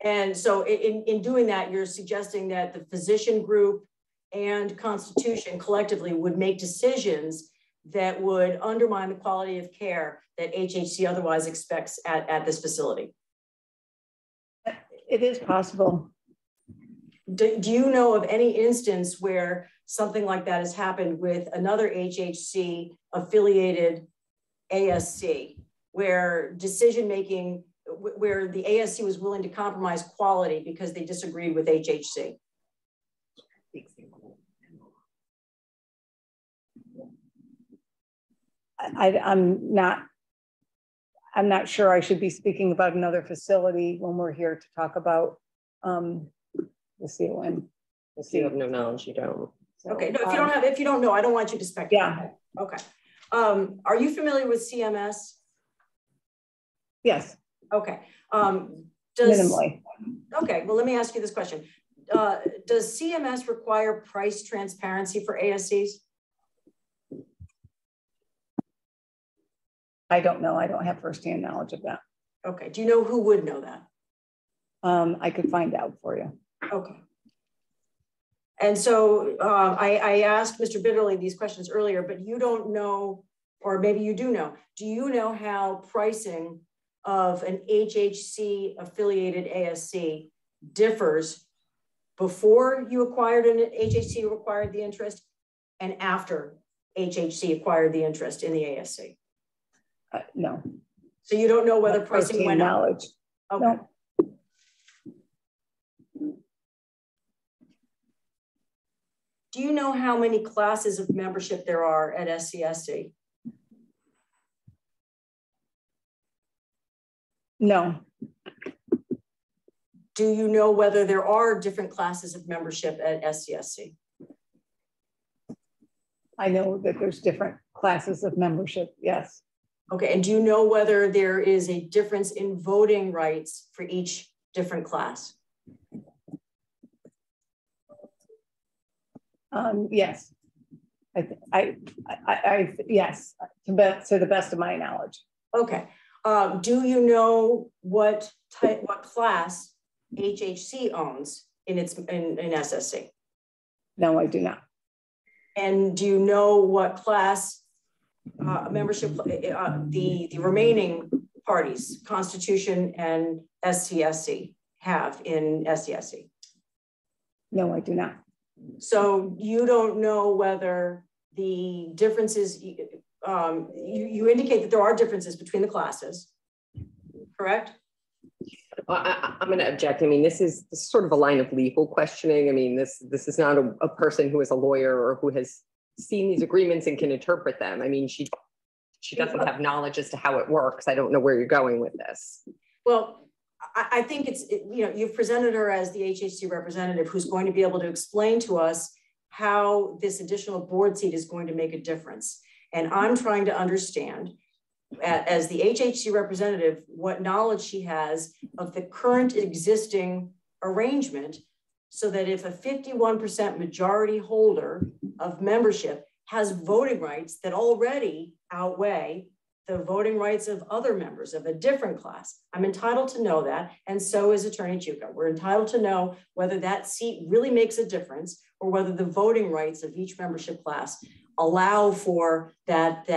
And so in doing that, you're suggesting that the physician group and Constitution collectively would make decisions that would undermine the quality of care that HHC otherwise expects at this facility. It is possible. Do you know of any instance where something like that has happened with another HHC affiliated ASC, where decision-making, where the ASC was willing to compromise quality because they disagreed with HHC? I'm not sure I should be speaking about another facility when we're here to talk about the CON. If you have no knowledge, you don't. So, okay, no, if you don't know, I don't want you to speculate. Yeah. Okay. Are you familiar with CMS? Yes. Okay. Minimally. Okay, well, let me ask you this question. Does CMS require price transparency for ASCs? I don't know. I don't have firsthand knowledge of that. Okay. Do you know who would know that? I could find out for you. Okay. And so I asked Mr. Bitterly these questions earlier, but you don't know, or maybe you do know. Do you know how pricing of an HHC affiliated ASC differs before you acquired an HHC who acquired the interest and after HHC acquired the interest in the ASC? No. So you don't know whether pricing went up? Knowledge. Okay. No. Do you know how many classes of membership there are at SCSC? No. Do you know whether there are different classes of membership at SCSC? I know that there's different classes of membership, yes. Okay, and do you know whether there is a difference in voting rights for each different class? Yes. Yes, to the best of my knowledge. Okay. Do you know what class HHC owns in SSC? No, I do not. And do you know what class membership the remaining parties, Constitution and SCSC, have in SCSC? No, I do not. So you don't know whether the differences, you indicate that there are differences between the classes, correct? I'm going to object. I mean, this is sort of a line of legal questioning. I mean, this is not a person who is a lawyer or who has seen these agreements and can interpret them. I mean, she doesn't have knowledge as to how it works. I don't know where you're going with this. Well, I think you've presented her as the HHC representative who's going to be able to explain to us how this additional board seat is going to make a difference. And I'm trying to understand, as the HHC representative, what knowledge she has of the current existing arrangement, so that if a 51% majority holder of membership has voting rights that already outweigh the voting rights of other members of a different class, I'm entitled to know that, and so is Attorney Juka. We're entitled to know whether that seat really makes a difference or whether the voting rights of each membership class allow for the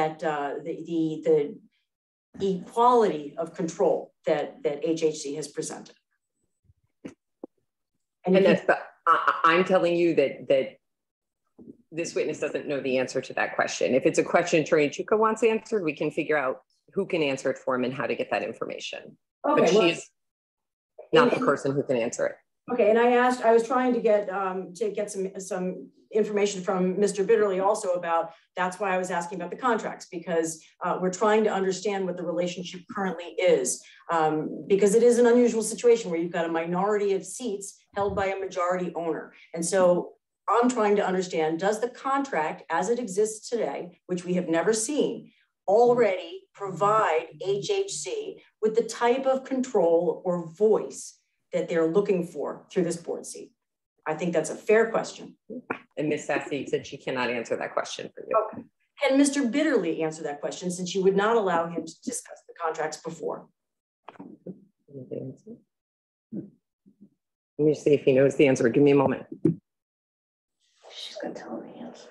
equality of control that HHC has presented. And I'm telling you that this witness doesn't know the answer to that question. If it's a question Attorney Juka wants answered, we can figure out who can answer it for him and how to get that information. Okay, but she's not the person who can answer it. Okay, and I was trying to get some information from Mr. Bitterly also about, that's why I was asking about the contracts, because we're trying to understand what the relationship currently is, because it is an unusual situation where you've got a minority of seats held by a majority owner. And so I'm trying to understand, does the contract as it exists today, which we have never seen, already provide HHC with the type of control or voice that they're looking for through this board seat? I think that's a fair question. And Ms. Sassy said she cannot answer that question for you. Okay. Can Mr. Bitterly answer that question, since you would not allow him to discuss the contracts before? Let me see if he knows the answer. Give me a moment. She's gonna tell him the answer.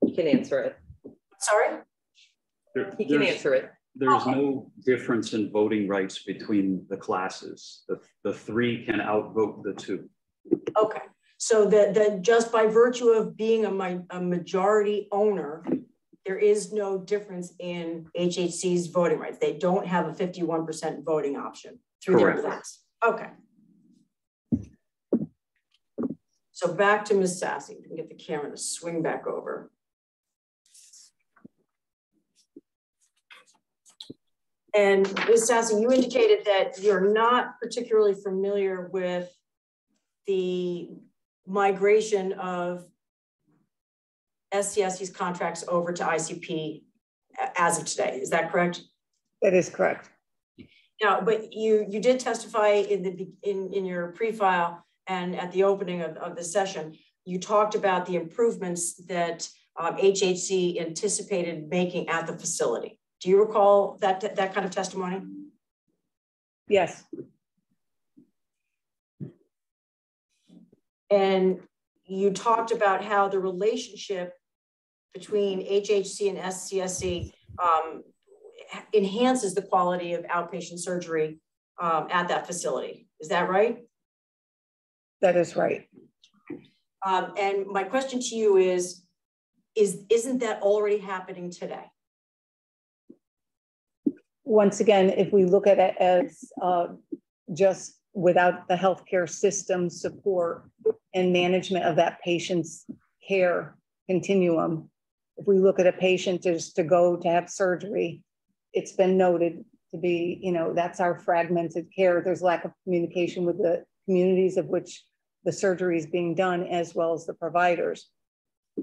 He can answer it. Sorry? He can answer it. There's no difference in voting rights between the classes. The three can outvote the two. Okay, so that just by virtue of being a majority owner, there is no difference in HHC's voting rights. They don't have a 51% voting option through Correct. their class. Okay. So back to Ms. Sassy. We can get the camera to swing back over. And Ms. Sassy, you indicated that you're not particularly familiar with the migration of SCSC's contracts over to ICP as of today. Is that correct? That is correct. Now, but you did testify in your pre-file and at the opening of the session, you talked about the improvements that HHC anticipated making at the facility. Do you recall that kind of testimony? Yes. And you talked about how the relationship between HHC and SCSC enhances the quality of outpatient surgery at that facility. Is that right? That is right. And my question to you isn't that already happening today? Once again, if we look at it as just without the healthcare system support and management of that patient's care continuum, if we look at a patient just to go to have surgery, it's been noted to be, that's our fragmented care. There's lack of communication with the communities of which the surgery is being done, as well as the providers.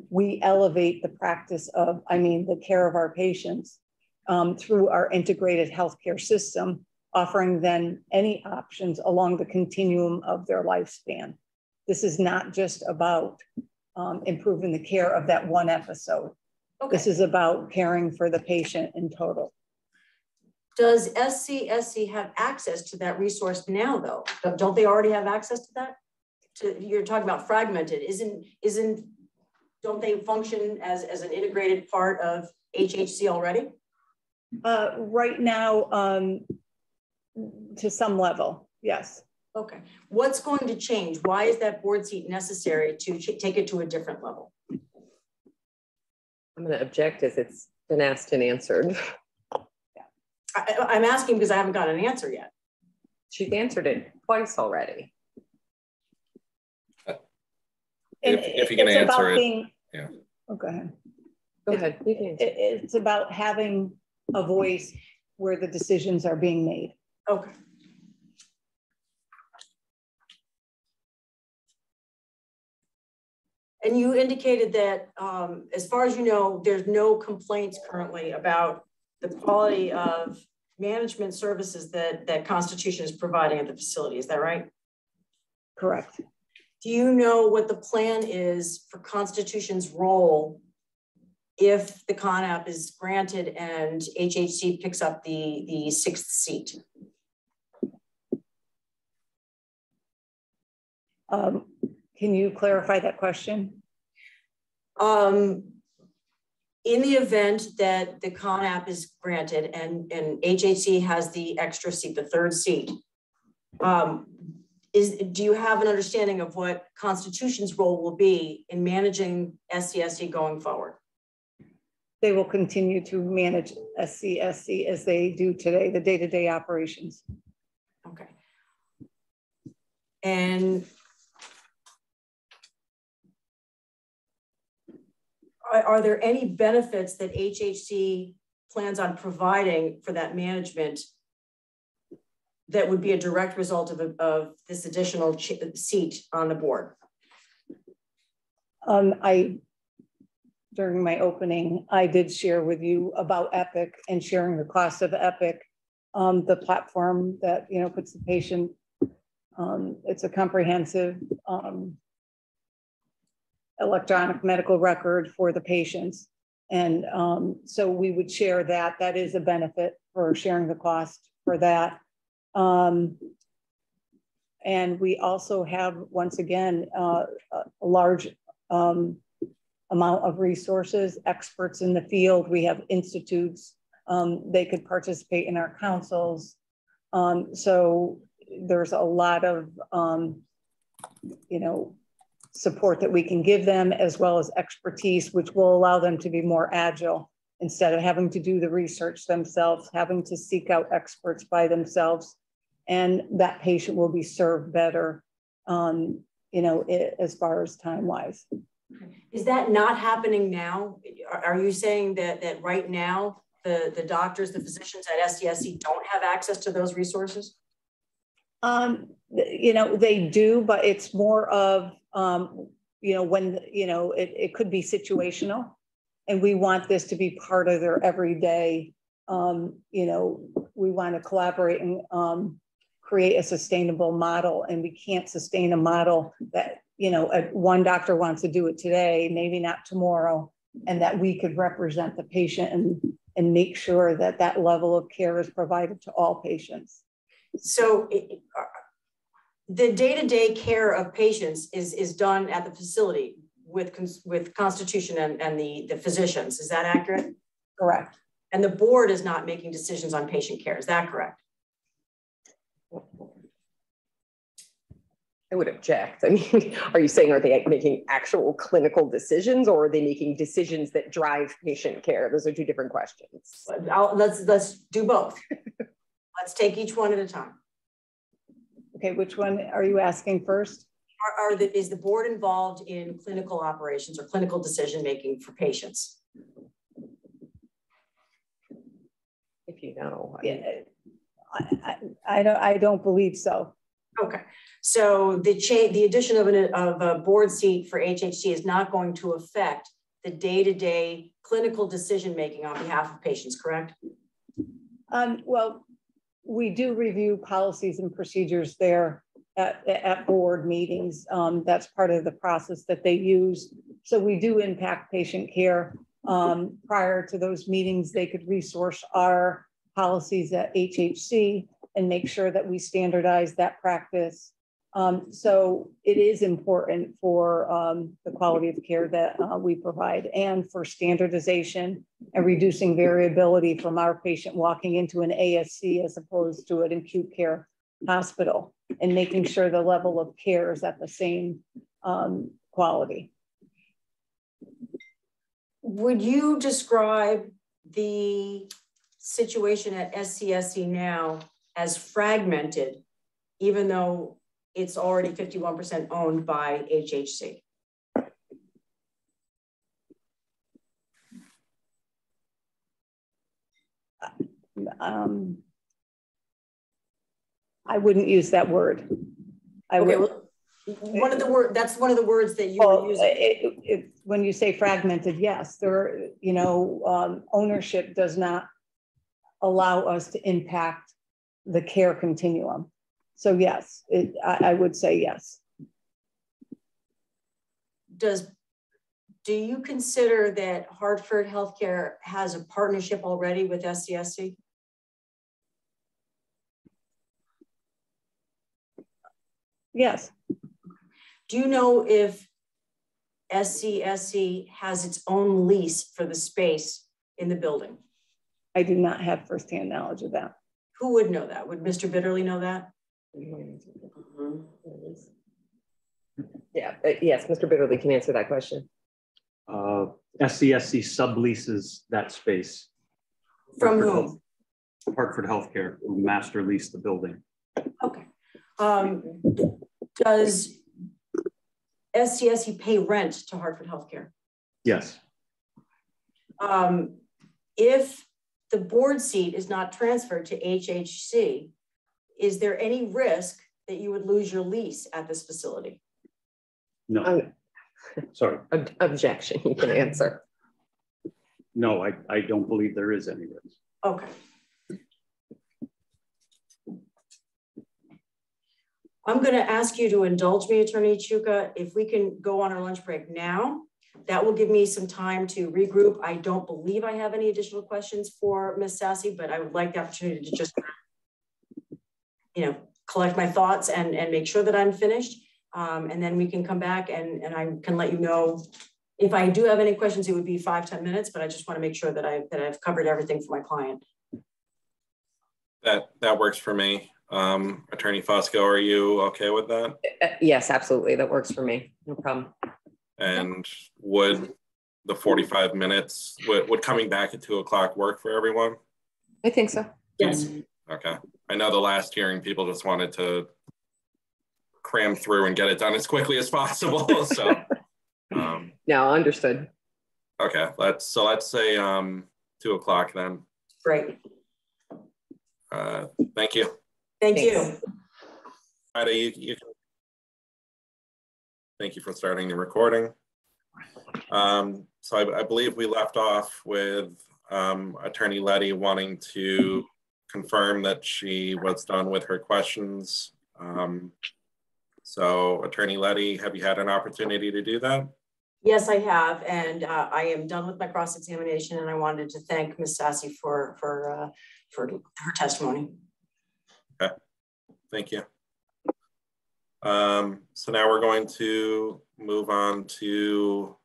We elevate the practice of, the care of our patients through our integrated healthcare system, offering them any options along the continuum of their lifespan. This is not just about improving the care of that one episode. Okay. This is about caring for the patient in total. Does SCSC have access to that resource now, though? Don't they already have access to that? You're talking about fragmented. Don't they function as an integrated part of HHC already? Right now, to some level, yes. Okay. What's going to change? Why is that board seat necessary to take it to a different level? I'm going to object as it's been asked and answered. I'm asking because I haven't got an answer yet. She's answered it twice already. If you can answer it. Yeah. Oh, go ahead. Go ahead. You can. It's about having a voice where the decisions are being made. Okay. And you indicated that, as far as you know, there's no complaints currently about the quality of management services that Constitution is providing at the facility. Is that right? Correct. Do you know what the plan is for Constitution's role if the CONAP is granted and HHC picks up the 6th seat? Can you clarify that question? In the event that the CONAP is granted and HHC has the extra seat, the 3rd seat, do you have an understanding of what Constitution's role will be in managing SCSC going forward? They will continue to manage SCSC as they do today, the day-to-day operations. Okay. And are there any benefits that HHC plans on providing for that management that would be a direct result of this additional seat on the board? During my opening, I did share with you about Epic and sharing the cost of Epic, the platform that, you know, puts the patient, it's a comprehensive electronic medical record for the patients. And so we would share that. That is a benefit for sharing the cost for that. And we also have, once again, a large amount of resources, experts in the field. We have institutes. They could participate in our councils. So there's a lot of, you know, support that we can give them, as well as expertise, which will allow them to be more agile instead of having to do the research themselves, having to seek out experts by themselves. And that patient will be served better, you know, as far as time-wise. Is that not happening now? Are you saying that right now, the doctors, the physicians at SDSC don't have access to those resources? You know, they do, but it's more of, you know, when, you know, it could be situational, and we want this to be part of their everyday, you know, we want to collaborate and create a sustainable model, and we can't sustain a model that, you know, one doctor wants to do it today, maybe not tomorrow, and that we could represent the patient and make sure that that level of care is provided to all patients. So the day-to-day care of patients is done at the facility with Constitution and the physicians. Is that accurate? Correct. And the board is not making decisions on patient care. Is that correct? I would object. I mean, are you saying, are they making actual clinical decisions, or are they making decisions that drive patient care? Those are two different questions. Let's do both. Let's take each one at a time. Okay, which one are you asking first? Is the board involved in clinical operations or clinical decision-making for patients? If you know. I don't believe so. Okay, so the addition of a board seat for HHC is not going to affect the day-to-day clinical decision-making on behalf of patients, correct? Well, we do review policies and procedures there at board meetings. That's part of the process that they use. So we do impact patient care. Prior to those meetings, they could resource our policies at HHC and make sure that we standardize that practice. So it is important for the quality of care that we provide, and for standardization and reducing variability from our patient walking into an ASC as opposed to an acute care hospital, and making sure the level of care is at the same quality. Would you describe the situation at SCSC now as fragmented, even though it's already 51% owned by HHC? I wouldn't use that word. One of the words, that's one of the words that you were using. When you say fragmented, yes, there, you know, ownership does not allow us to impact the care continuum. So yes, I would say yes. Do you consider that Hartford Healthcare has a partnership already with SCSC? Yes. Do you know if SCSC has its own lease for the space in the building? I do not have firsthand knowledge of that. Who would know that? Would Mr. Bitterly know that? Yeah, yes, Mr. Bitterly can answer that question. SCSC subleases that space. From whom? Hartford Healthcare, who master leased the building. Okay. Does SCSC pay rent to Hartford Healthcare? Yes. If the board seat is not transferred to HHC, is there any risk that you would lose your lease at this facility? No. Sorry. Objection, you can answer. No, I don't believe there is any risk. Okay. I'm going to ask you to indulge me, Attorney Chuka. If we can go on our lunch break now, that will give me some time to regroup. I don't believe I have any additional questions for Ms. Sassy, but I would like the opportunity to just, collect my thoughts and make sure that I'm finished. And then we can come back and I can let you know if I do have any questions. It would be 5-10 minutes, but I just want to make sure that I've covered everything for my client. That works for me. Attorney Fosco, are you okay with that? Yes, absolutely. That works for me. No problem. And would the 45 minutes, would coming back at 2 o'clock work for everyone? I think so. Yes. Okay. I know the last hearing, people just wanted to cram through and get it done as quickly as possible. So, no, understood. Okay. Let's say 2 o'clock then. Great. Thank you. Thank you. Ida, you can. Thank you for starting the recording. So I believe we left off with Attorney Letty wanting to confirm that she was done with her questions. So Attorney Letty, have you had an opportunity to do that? Yes, I have, and I am done with my cross-examination, and I wanted to thank Ms. Sassy for her testimony. Okay, thank you. So now we're going to move on to.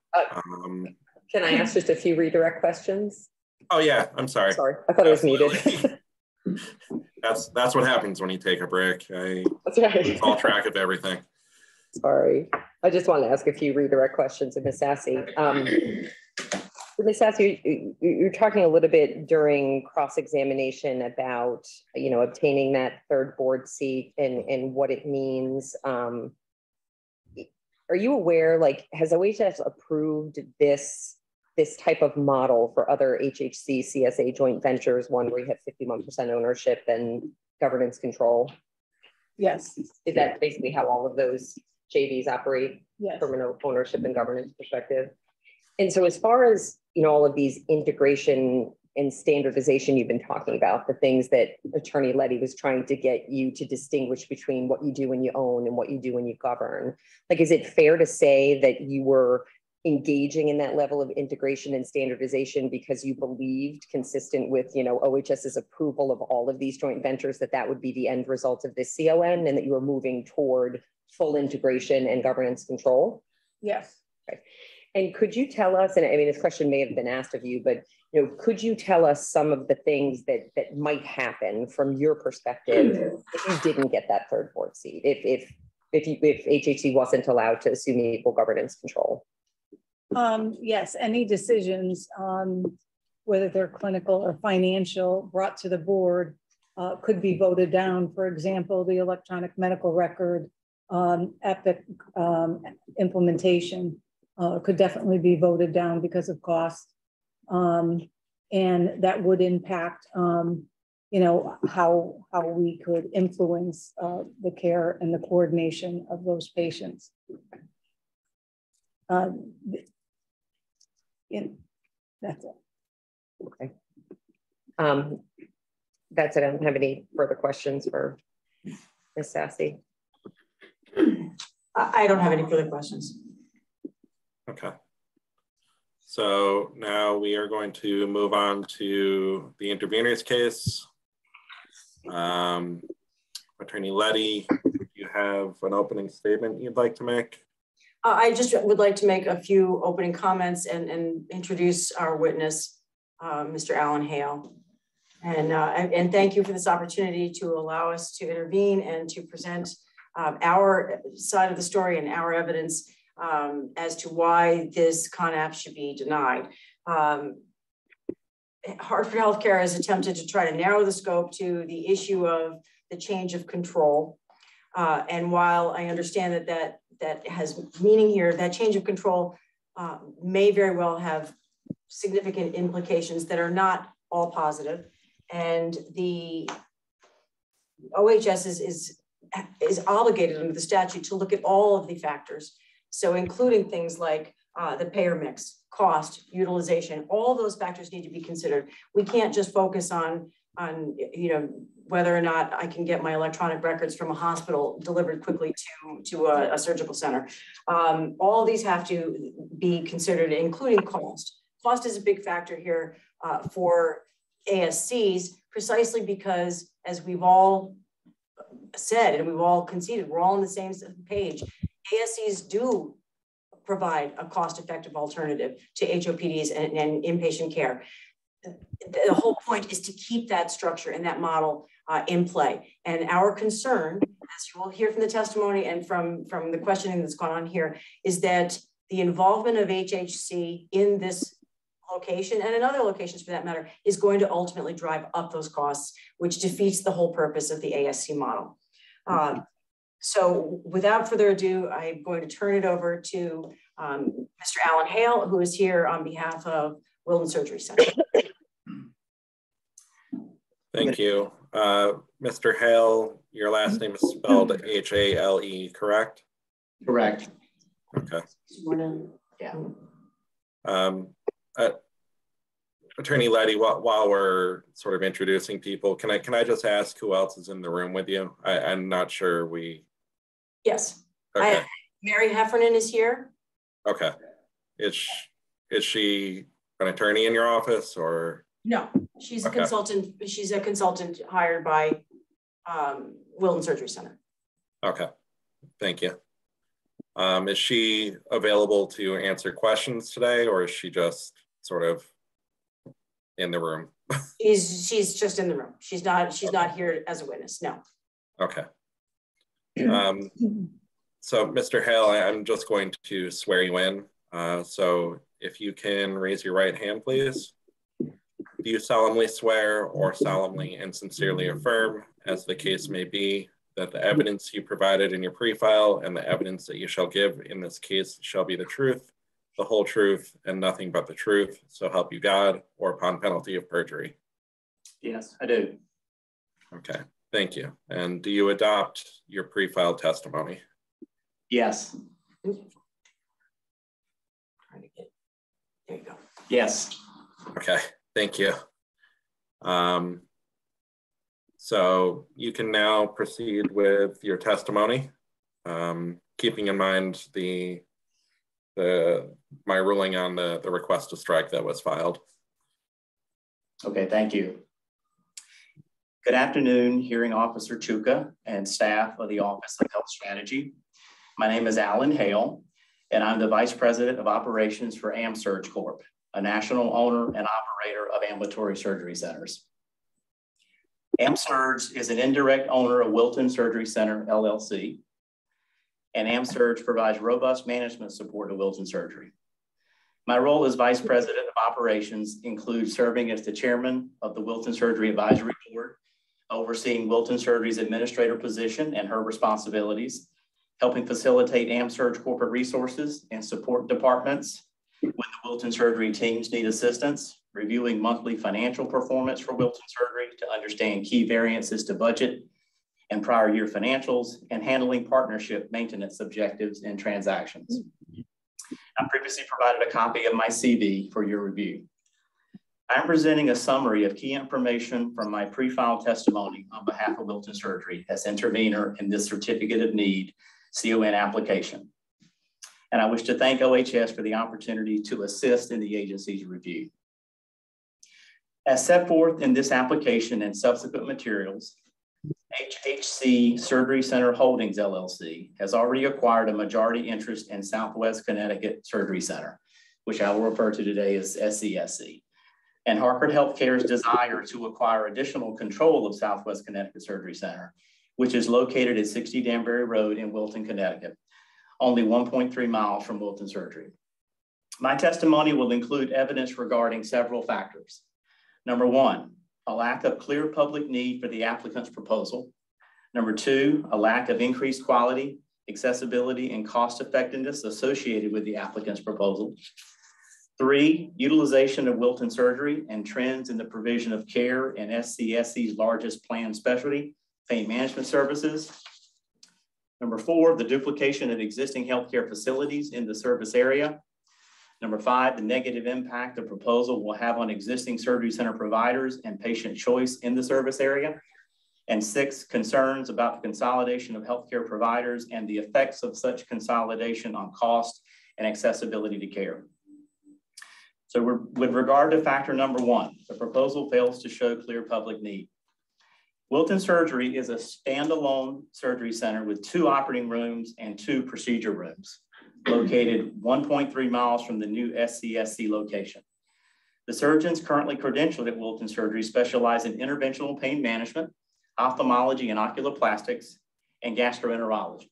Can I ask just a few redirect questions? Oh yeah, I'm sorry. Sorry, I thought Absolutely. It was muted. That's what happens when you take a break. That's right. lose all track of everything. Sorry, I just wanted to ask a few redirect questions of Ms. Sassy. Ms. Sassy, you're talking a little bit during cross-examination about, obtaining that third board seat and what it means. Are you aware, has OHS approved this type of model for other HHC CSA joint ventures, one where you have 51% ownership and governance control? Yes. Is that basically how all of those JVs operate? Yes. From an ownership and governance perspective? And so as far as, all of these integration and standardization you've been talking about, the things that Attorney Letty was trying to get you to distinguish between what you do when you own and what you do when you govern, is it fair to say that you were engaging in that level of integration and standardization because you believed, consistent with, OHS's approval of all of these joint ventures, that would be the end result of this CON, and that you were moving toward full integration and governance control? Yes. Okay. And could you tell us, and I mean, this question may have been asked of you, but could you tell us some of the things that might happen from your perspective if you didn't get that third board seat, if HHC wasn't allowed to assume equal governance control? Yes, any decisions, whether they're clinical or financial, brought to the board could be voted down. For example, the electronic medical record, EPIC implementation could definitely be voted down because of cost. And that would impact, how we could influence the care and the coordination of those patients. That's it. Okay. That's it. I don't have any further questions for Ms. Sassy. I don't have any further questions. Okay. So now we are going to move on to the intervener's case. Attorney Letty, do you have an opening statement you'd like to make? I just would like to make a few opening comments and introduce our witness, Mr. Alan Hale. And thank you for this opportunity to allow us to intervene and to present our side of the story and our evidence. as to why this CONAP should be denied. Hartford Healthcare has attempted to try to narrow the scope to the issue of the change of control. And while I understand that has meaning here, that change of control may very well have significant implications that are not all positive. And the OHS is obligated under the statute to look at all of the factors. So including things like the payer mix, cost, utilization, all those factors need to be considered. We can't just focus on whether or not I can get my electronic records from a hospital delivered quickly to a surgical center. All these have to be considered, including cost. Cost is a big factor here for ASCs, precisely because, as we've all said and we've all conceded, we're all on the same page. ASCs do provide a cost-effective alternative to HOPDs and inpatient care. The whole point is to keep that structure and that model in play. And our concern, as you will hear from the testimony and from the questioning that's gone on here, is that the involvement of HHC in this location and in other locations for that matter is going to ultimately drive up those costs, which defeats the whole purpose of the ASC model. So without further ado, I'm going to turn it over to Mr. Alan Hale, who is here on behalf of Wilton Surgery Center. Thank you. Mr. Hale, your last name is spelled H-A-L-E, correct? Correct. Okay. Yeah. Attorney Letty, while we're sort of introducing people, can I just ask who else is in the room with you? I'm not sure we. Yes. Okay. Mary Heffernan is here. Okay. Is she an attorney in your office or? No, she's a consultant. She's a consultant hired by Wilton Surgery Center. Okay. Thank you. Is she available to answer questions today, or is she just sort of in the room? She's just in the room. She's not here as a witness. No. Okay. So Mr. Hale, I'm just going to swear you in. So if you can raise your right hand, please. Do you solemnly swear or solemnly and sincerely affirm, as the case may be, that the evidence you provided in your pre-file and the evidence that you shall give in this case shall be the truth, the whole truth, and nothing but the truth, so help you God, or upon penalty of perjury? Yes, I do. Okay, thank you. And do you adopt your pre-filed testimony? Yes. There you go. Yes. Okay, thank you. So you can now proceed with your testimony, keeping in mind my ruling on the request to strike that was filed. Okay, thank you. Good afternoon, Hearing Officer Chuka and staff of the Office of Health Strategy. My name is Alan Hale, and I'm the Vice President of Operations for AmSurg Corp., a national owner and operator of ambulatory surgery centers. AmSurg is an indirect owner of Wilton Surgery Center, LLC, and AmSurg provides robust management support to Wilton Surgery. My role as Vice President of Operations includes serving as the Chairman of the Wilton Surgery Advisory Board, overseeing Wilton Surgery's administrator position and her responsibilities, helping facilitate AmSurg corporate resources and support departments when the Wilton Surgery teams need assistance, reviewing monthly financial performance for Wilton Surgery to understand key variances to budget and prior year financials, and handling partnership maintenance objectives and transactions. I previously provided a copy of my CV for your review. I'm presenting a summary of key information from my pre-filed testimony on behalf of Wilton Surgery as intervener in this Certificate of Need CON application. And I wish to thank OHS for the opportunity to assist in the agency's review. As set forth in this application and subsequent materials, HHC Surgery Center Holdings, LLC has already acquired a majority interest in Southwest Connecticut Surgery Center, which I will refer to today as SCSC, and Hartford Healthcare's desire to acquire additional control of Southwest Connecticut Surgery Center, which is located at 60 Danbury Road in Wilton, Connecticut, only 1.3 miles from Wilton Surgery. My testimony will include evidence regarding several factors. Number one, a lack of clear public need for the applicant's proposal. Number two, a lack of increased quality, accessibility, and cost effectiveness associated with the applicant's proposal. Three, utilization of Wilton Surgery and trends in the provision of care in SCSC's largest planned specialty, pain management services. Number four, the duplication of existing healthcare facilities in the service area. Number five, the negative impact the proposal will have on existing surgery center providers and patient choice in the service area. And six, concerns about the consolidation of healthcare providers and the effects of such consolidation on cost and accessibility to care. So with regard to factor number one, the proposal fails to show clear public need. Wilton Surgery is a standalone surgery center with 2 operating rooms and 2 procedure rooms, located 1.3 miles from the new SCSC location. The surgeons currently credentialed at Wilton Surgery specialize in interventional pain management, ophthalmology and oculoplastics, and gastroenterology.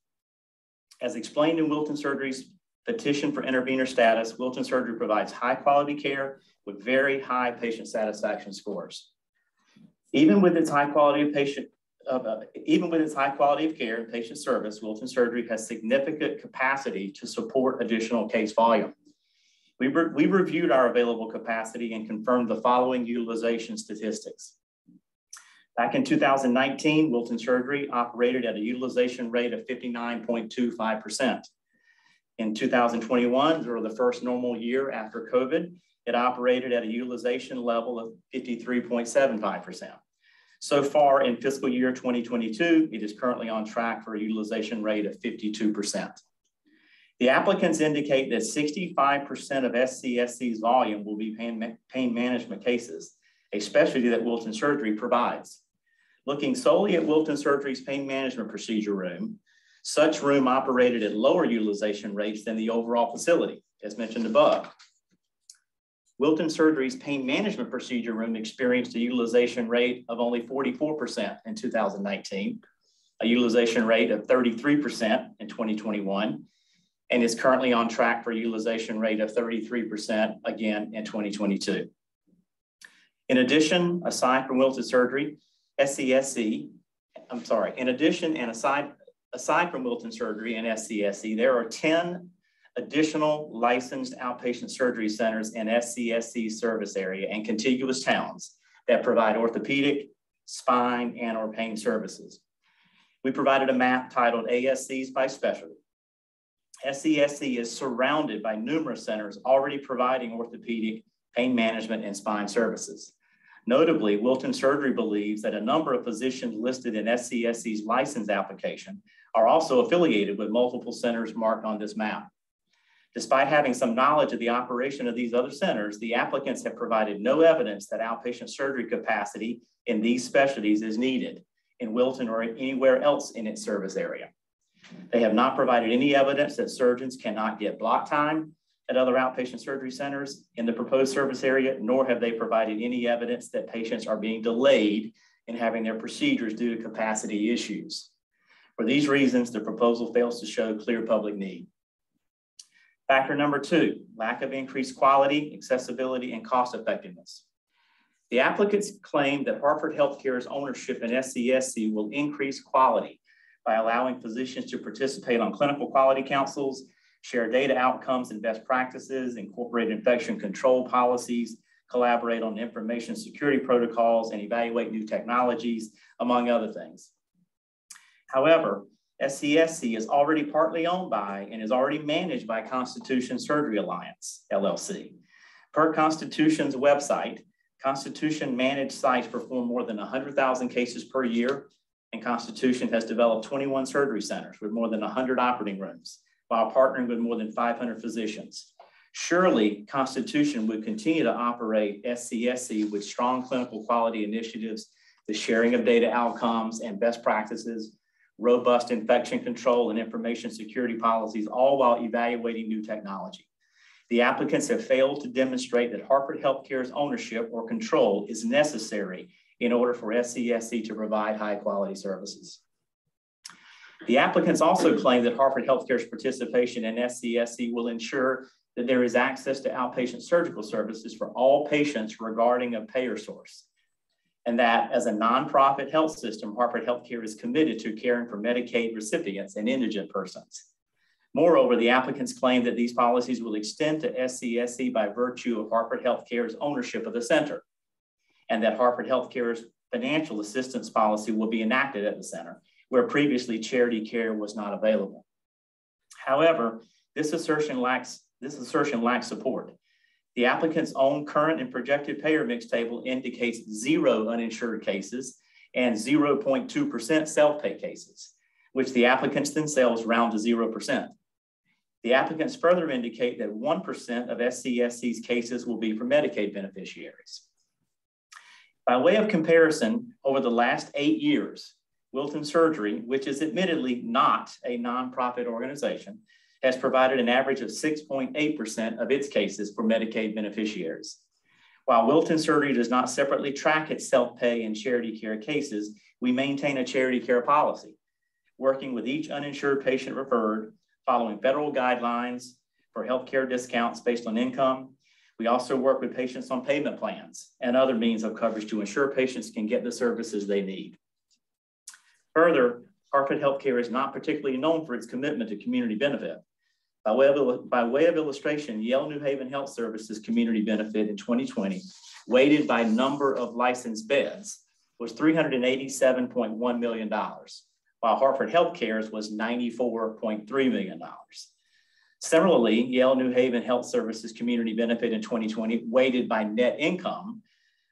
As explained in Wilton Surgery's petition for intervener status, Wilton Surgery provides high quality care with very high patient satisfaction scores. Even with its high quality of care and patient service, Wilton Surgery has significant capacity to support additional case volume. We reviewed our available capacity and confirmed the following utilization statistics. Back in 2019, Wilton Surgery operated at a utilization rate of 59.25%. In 2021, or the first normal year after COVID, it operated at a utilization level of 53.75%. So far in fiscal year 2022, it is currently on track for a utilization rate of 52%. The applicants indicate that 65% of SCSC's volume will be pain management cases, a specialty that Wilton Surgery provides. Looking solely at Wilton Surgery's pain management procedure room, such room operated at lower utilization rates than the overall facility, as mentioned above. Wilton Surgery's pain management procedure room experienced a utilization rate of only 44% in 2019, a utilization rate of 33% in 2021, and is currently on track for a utilization rate of 33% again in 2022. In addition, aside from Wilton Surgery, aside from Wilton Surgery and SCSC, there are 10 additional licensed outpatient surgery centers in SCSC service area and contiguous towns that provide orthopedic, spine, and/or pain services. We provided a map titled ASCs by specialty. SCSC is surrounded by numerous centers already providing orthopedic, pain management, and spine services. Notably, Wilton Surgery believes that a number of physicians listed in SCSC's license application are also affiliated with multiple centers marked on this map. Despite having some knowledge of the operation of these other centers, the applicants have provided no evidence that outpatient surgery capacity in these specialties is needed in Wilton or anywhere else in its service area. They have not provided any evidence that surgeons cannot get block time at other outpatient surgery centers in the proposed service area, nor have they provided any evidence that patients are being delayed in having their procedures due to capacity issues. For these reasons, the proposal fails to show clear public need. Factor number two, lack of increased quality, accessibility, and cost effectiveness. The applicants claim that Hartford Healthcare's ownership in SCSC will increase quality by allowing physicians to participate on clinical quality councils, share data outcomes and best practices, incorporate infection control policies, collaborate on information security protocols, and evaluate new technologies, among other things. However, SCSC is already partly owned by and is already managed by Constitution Surgery Alliance, LLC. Per Constitution's website, Constitution managed sites perform more than 100,000 cases per year, and Constitution has developed 21 surgery centers with more than 100 operating rooms, while partnering with more than 500 physicians. Surely, Constitution would continue to operate SCSC with strong clinical quality initiatives, the sharing of data outcomes and best practices, robust infection control and information security policies, all while evaluating new technology. The applicants have failed to demonstrate that Hartford Healthcare's ownership or control is necessary in order for SCSC to provide high quality services. The applicants also claim that Hartford Healthcare's participation in SCSC will ensure that there is access to outpatient surgical services for all patients regarding a payer source, and that as a nonprofit health system, Hartford Healthcare is committed to caring for Medicaid recipients and indigent persons. Moreover, the applicants claim that these policies will extend to SCSC by virtue of Hartford Healthcare's ownership of the center, and that Hartford Healthcare's financial assistance policy will be enacted at the center, where previously charity care was not available. However, this assertion lacks support. The applicant's own current and projected payer mix table indicates 0 uninsured cases and 0.2% self-pay cases, which the applicants themselves round to 0%. The applicants further indicate that 1% of SCSC's cases will be for Medicaid beneficiaries. By way of comparison, over the last 8 years, Wilton Surgery, which is admittedly not a nonprofit organization, has provided an average of 6.8% of its cases for Medicaid beneficiaries. While Wilton Surgery does not separately track its self-pay and charity care cases, we maintain a charity care policy, working with each uninsured patient referred, following federal guidelines for healthcare discounts based on income. We also work with patients on payment plans and other means of coverage to ensure patients can get the services they need. Further, Hartford Healthcare is not particularly known for its commitment to community benefit. By way of illustration, Yale New Haven Health Services community benefit in 2020, weighted by number of licensed beds, was $387.1 million, while Hartford Healthcare's was $94.3 million. Similarly, Yale New Haven Health Services community benefit in 2020, weighted by net income,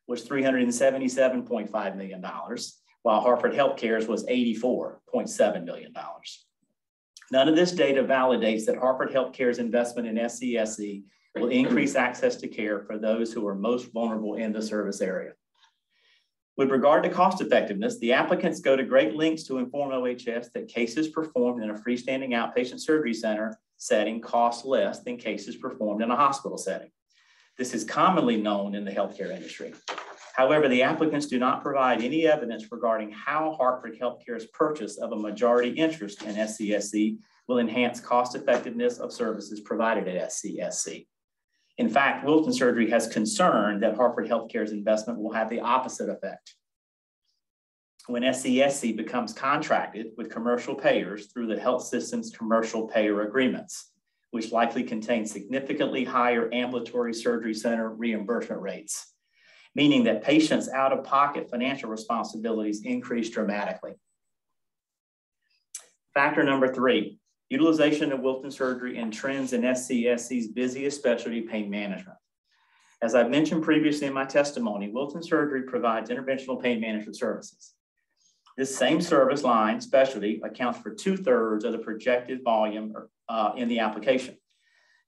was $377.5 million, while Hartford Healthcare's was $84.7 million. None of this data validates that Hartford Healthcare's investment in SCSC will increase access to care for those who are most vulnerable in the service area. With regard to cost effectiveness, the applicants go to great lengths to inform OHS that cases performed in a freestanding outpatient surgery center setting cost less than cases performed in a hospital setting. This is commonly known in the healthcare industry. However, the applicants do not provide any evidence regarding how Hartford Healthcare's purchase of a majority interest in SCSC will enhance cost effectiveness of services provided at SCSC. In fact, Wilton Surgery has concern that Hartford Healthcare's investment will have the opposite effect. When SCSC becomes contracted with commercial payers through the health system's commercial payer agreements, which likely contain significantly higher ambulatory surgery center reimbursement rates, meaning that patients' out-of-pocket financial responsibilities increase dramatically. Factor number 3, utilization of Wilton Surgery and trends in SCSC's busiest specialty, pain management. As I've mentioned previously in my testimony, Wilton Surgery provides interventional pain management services. This same service line specialty accounts for 2/3 of the projected volume in the application.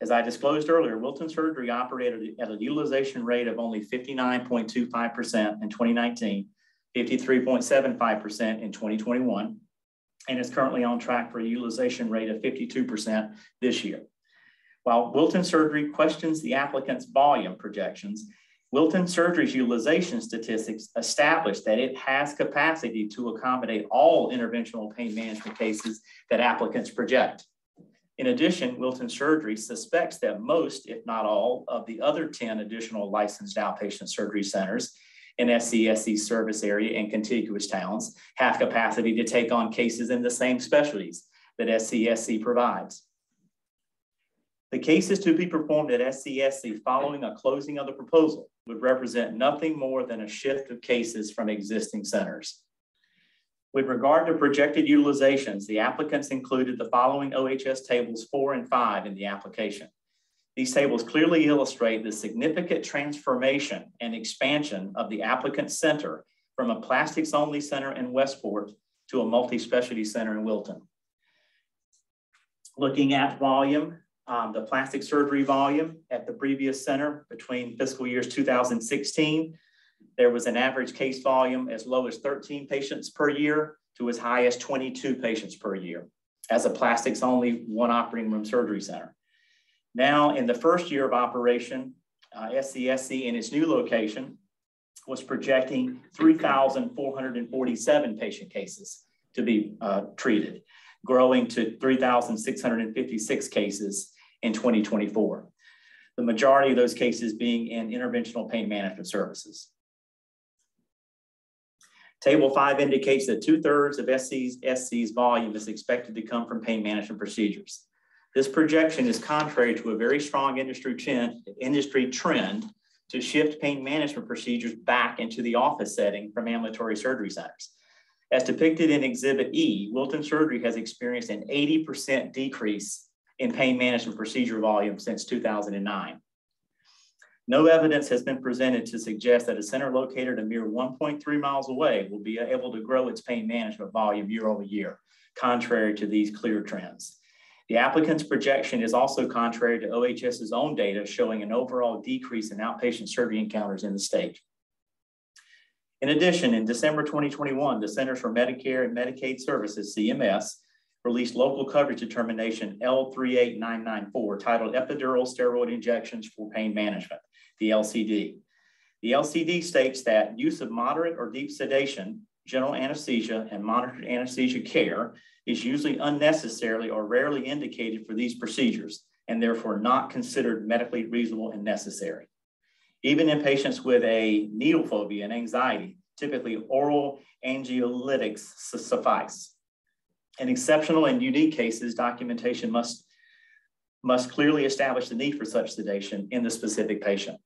As I disclosed earlier, Wilton Surgery operated at a utilization rate of only 59.25% in 2019, 53.75% in 2021, and is currently on track for a utilization rate of 52% this year. While Wilton Surgery questions the applicant's volume projections, Wilton Surgery's utilization statistics establish that it has capacity to accommodate all interventional pain management cases that applicants project. In addition, Wilton Surgery suspects that most, if not all, of the other 10 additional licensed outpatient surgery centers in SCSC's service area and contiguous towns have capacity to take on cases in the same specialties that SCSC provides. The cases to be performed at SCSC following a closing of the proposal would represent nothing more than a shift of cases from existing centers. With regard to projected utilizations, the applicants included the following OHS tables 4 and 5 in the application. These tables clearly illustrate the significant transformation and expansion of the applicant center from a plastics-only center in Westport to a multi-specialty center in Wilton. Looking at volume, the plastic surgery volume at the previous center between fiscal years 2016, there was an average case volume as low as 13 patients per year to as high as 22 patients per year as a plastics only one operating room surgery center. Now in the first year of operation, SCSC in its new location was projecting 3,447 patient cases to be treated. growing to 3,656 cases in 2024. The majority of those cases being in interventional pain management services. Table 5 indicates that 2/3 of SC's volume is expected to come from pain management procedures. This projection is contrary to a very strong industry trend to shift pain management procedures back into the office setting from ambulatory surgery centers. As depicted in Exhibit E, Wilton Surgery has experienced an 80% decrease in pain management procedure volume since 2009. No evidence has been presented to suggest that a center located a mere 1.3 miles away will be able to grow its pain management volume year over year, contrary to these clear trends. The applicant's projection is also contrary to OHS's own data, showing an overall decrease in outpatient surgery encounters in the state. In addition, in December 2021, the Centers for Medicare and Medicaid Services, CMS, released local coverage determination L38994 titled Epidural Steroid Injections for Pain Management, the LCD. The LCD states that use of moderate or deep sedation, general anesthesia, and monitored anesthesia care is usually unnecessarily or rarely indicated for these procedures and therefore not considered medically reasonable and necessary. Even in patients with a needle phobia and anxiety, typically oral anxiolytics suffice. In exceptional and unique cases, documentation must clearly establish the need for such sedation in the specific patient.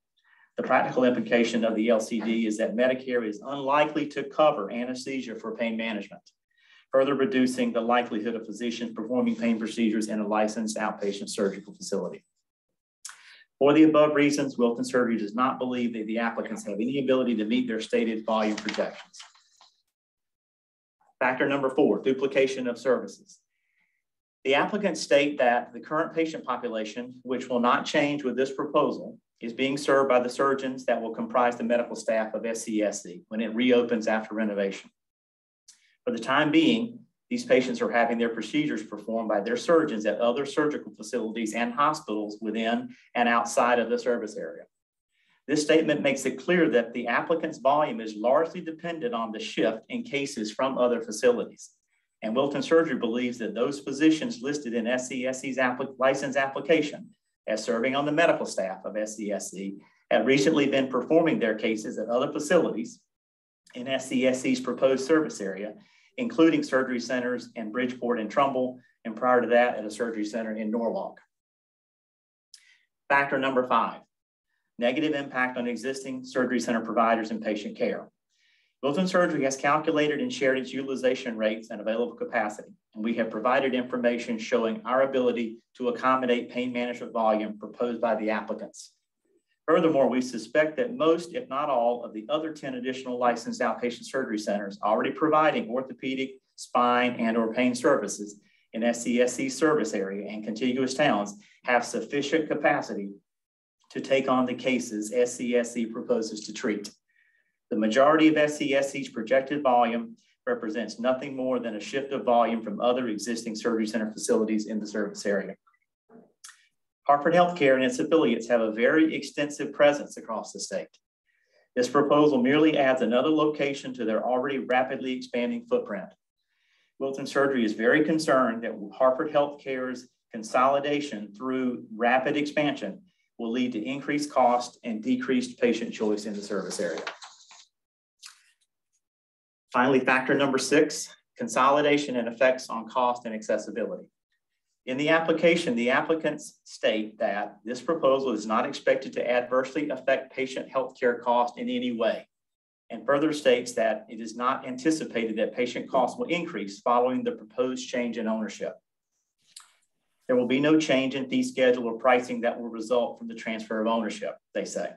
The practical implication of the LCD is that Medicare is unlikely to cover anesthesia for pain management, further reducing the likelihood of physicians performing pain procedures in a licensed outpatient surgical facility. For the above reasons, Wilton Surgery does not believe that the applicants have any ability to meet their stated volume projections. Factor number 4, duplication of services. The applicants state that the current patient population, which will not change with this proposal, is being served by the surgeons that will comprise the medical staff of SCSC when it reopens after renovation. For the time being, these patients are having their procedures performed by their surgeons at other surgical facilities and hospitals within and outside of the service area. This statement makes it clear that the applicant's volume is largely dependent on the shift in cases from other facilities. And Wilton Surgery believes that those physicians listed in SCSC's license application as serving on the medical staff of SCSC have recently been performing their cases at other facilities in SCSC's proposed service area, including surgery centers in Bridgeport and Trumbull, and prior to that at a surgery center in Norwalk. Factor number 5, negative impact on existing surgery center providers and patient care. Wilton Surgery has calculated and shared its utilization rates and available capacity, and we have provided information showing our ability to accommodate pain management volume proposed by the applicants. Furthermore, we suspect that most, if not all, of the other 10 additional licensed outpatient surgery centers already providing orthopedic, spine, and/or pain services in SCSC service area and contiguous towns have sufficient capacity to take on the cases SCSC proposes to treat. The majority of SCSC's projected volume represents nothing more than a shift of volume from other existing surgery center facilities in the service area. Hartford Healthcare and its affiliates have a very extensive presence across the state. This proposal merely adds another location to their already rapidly expanding footprint. Wilton Surgery is very concerned that Hartford Healthcare's consolidation through rapid expansion will lead to increased cost and decreased patient choice in the service area. Finally, factor number 6, consolidation and effects on cost and accessibility. In the application, the applicants state that this proposal is not expected to adversely affect patient healthcare cost in any way, and further states that it is not anticipated that patient costs will increase following the proposed change in ownership. There will be no change in fee schedule or pricing that will result from the transfer of ownership, they say.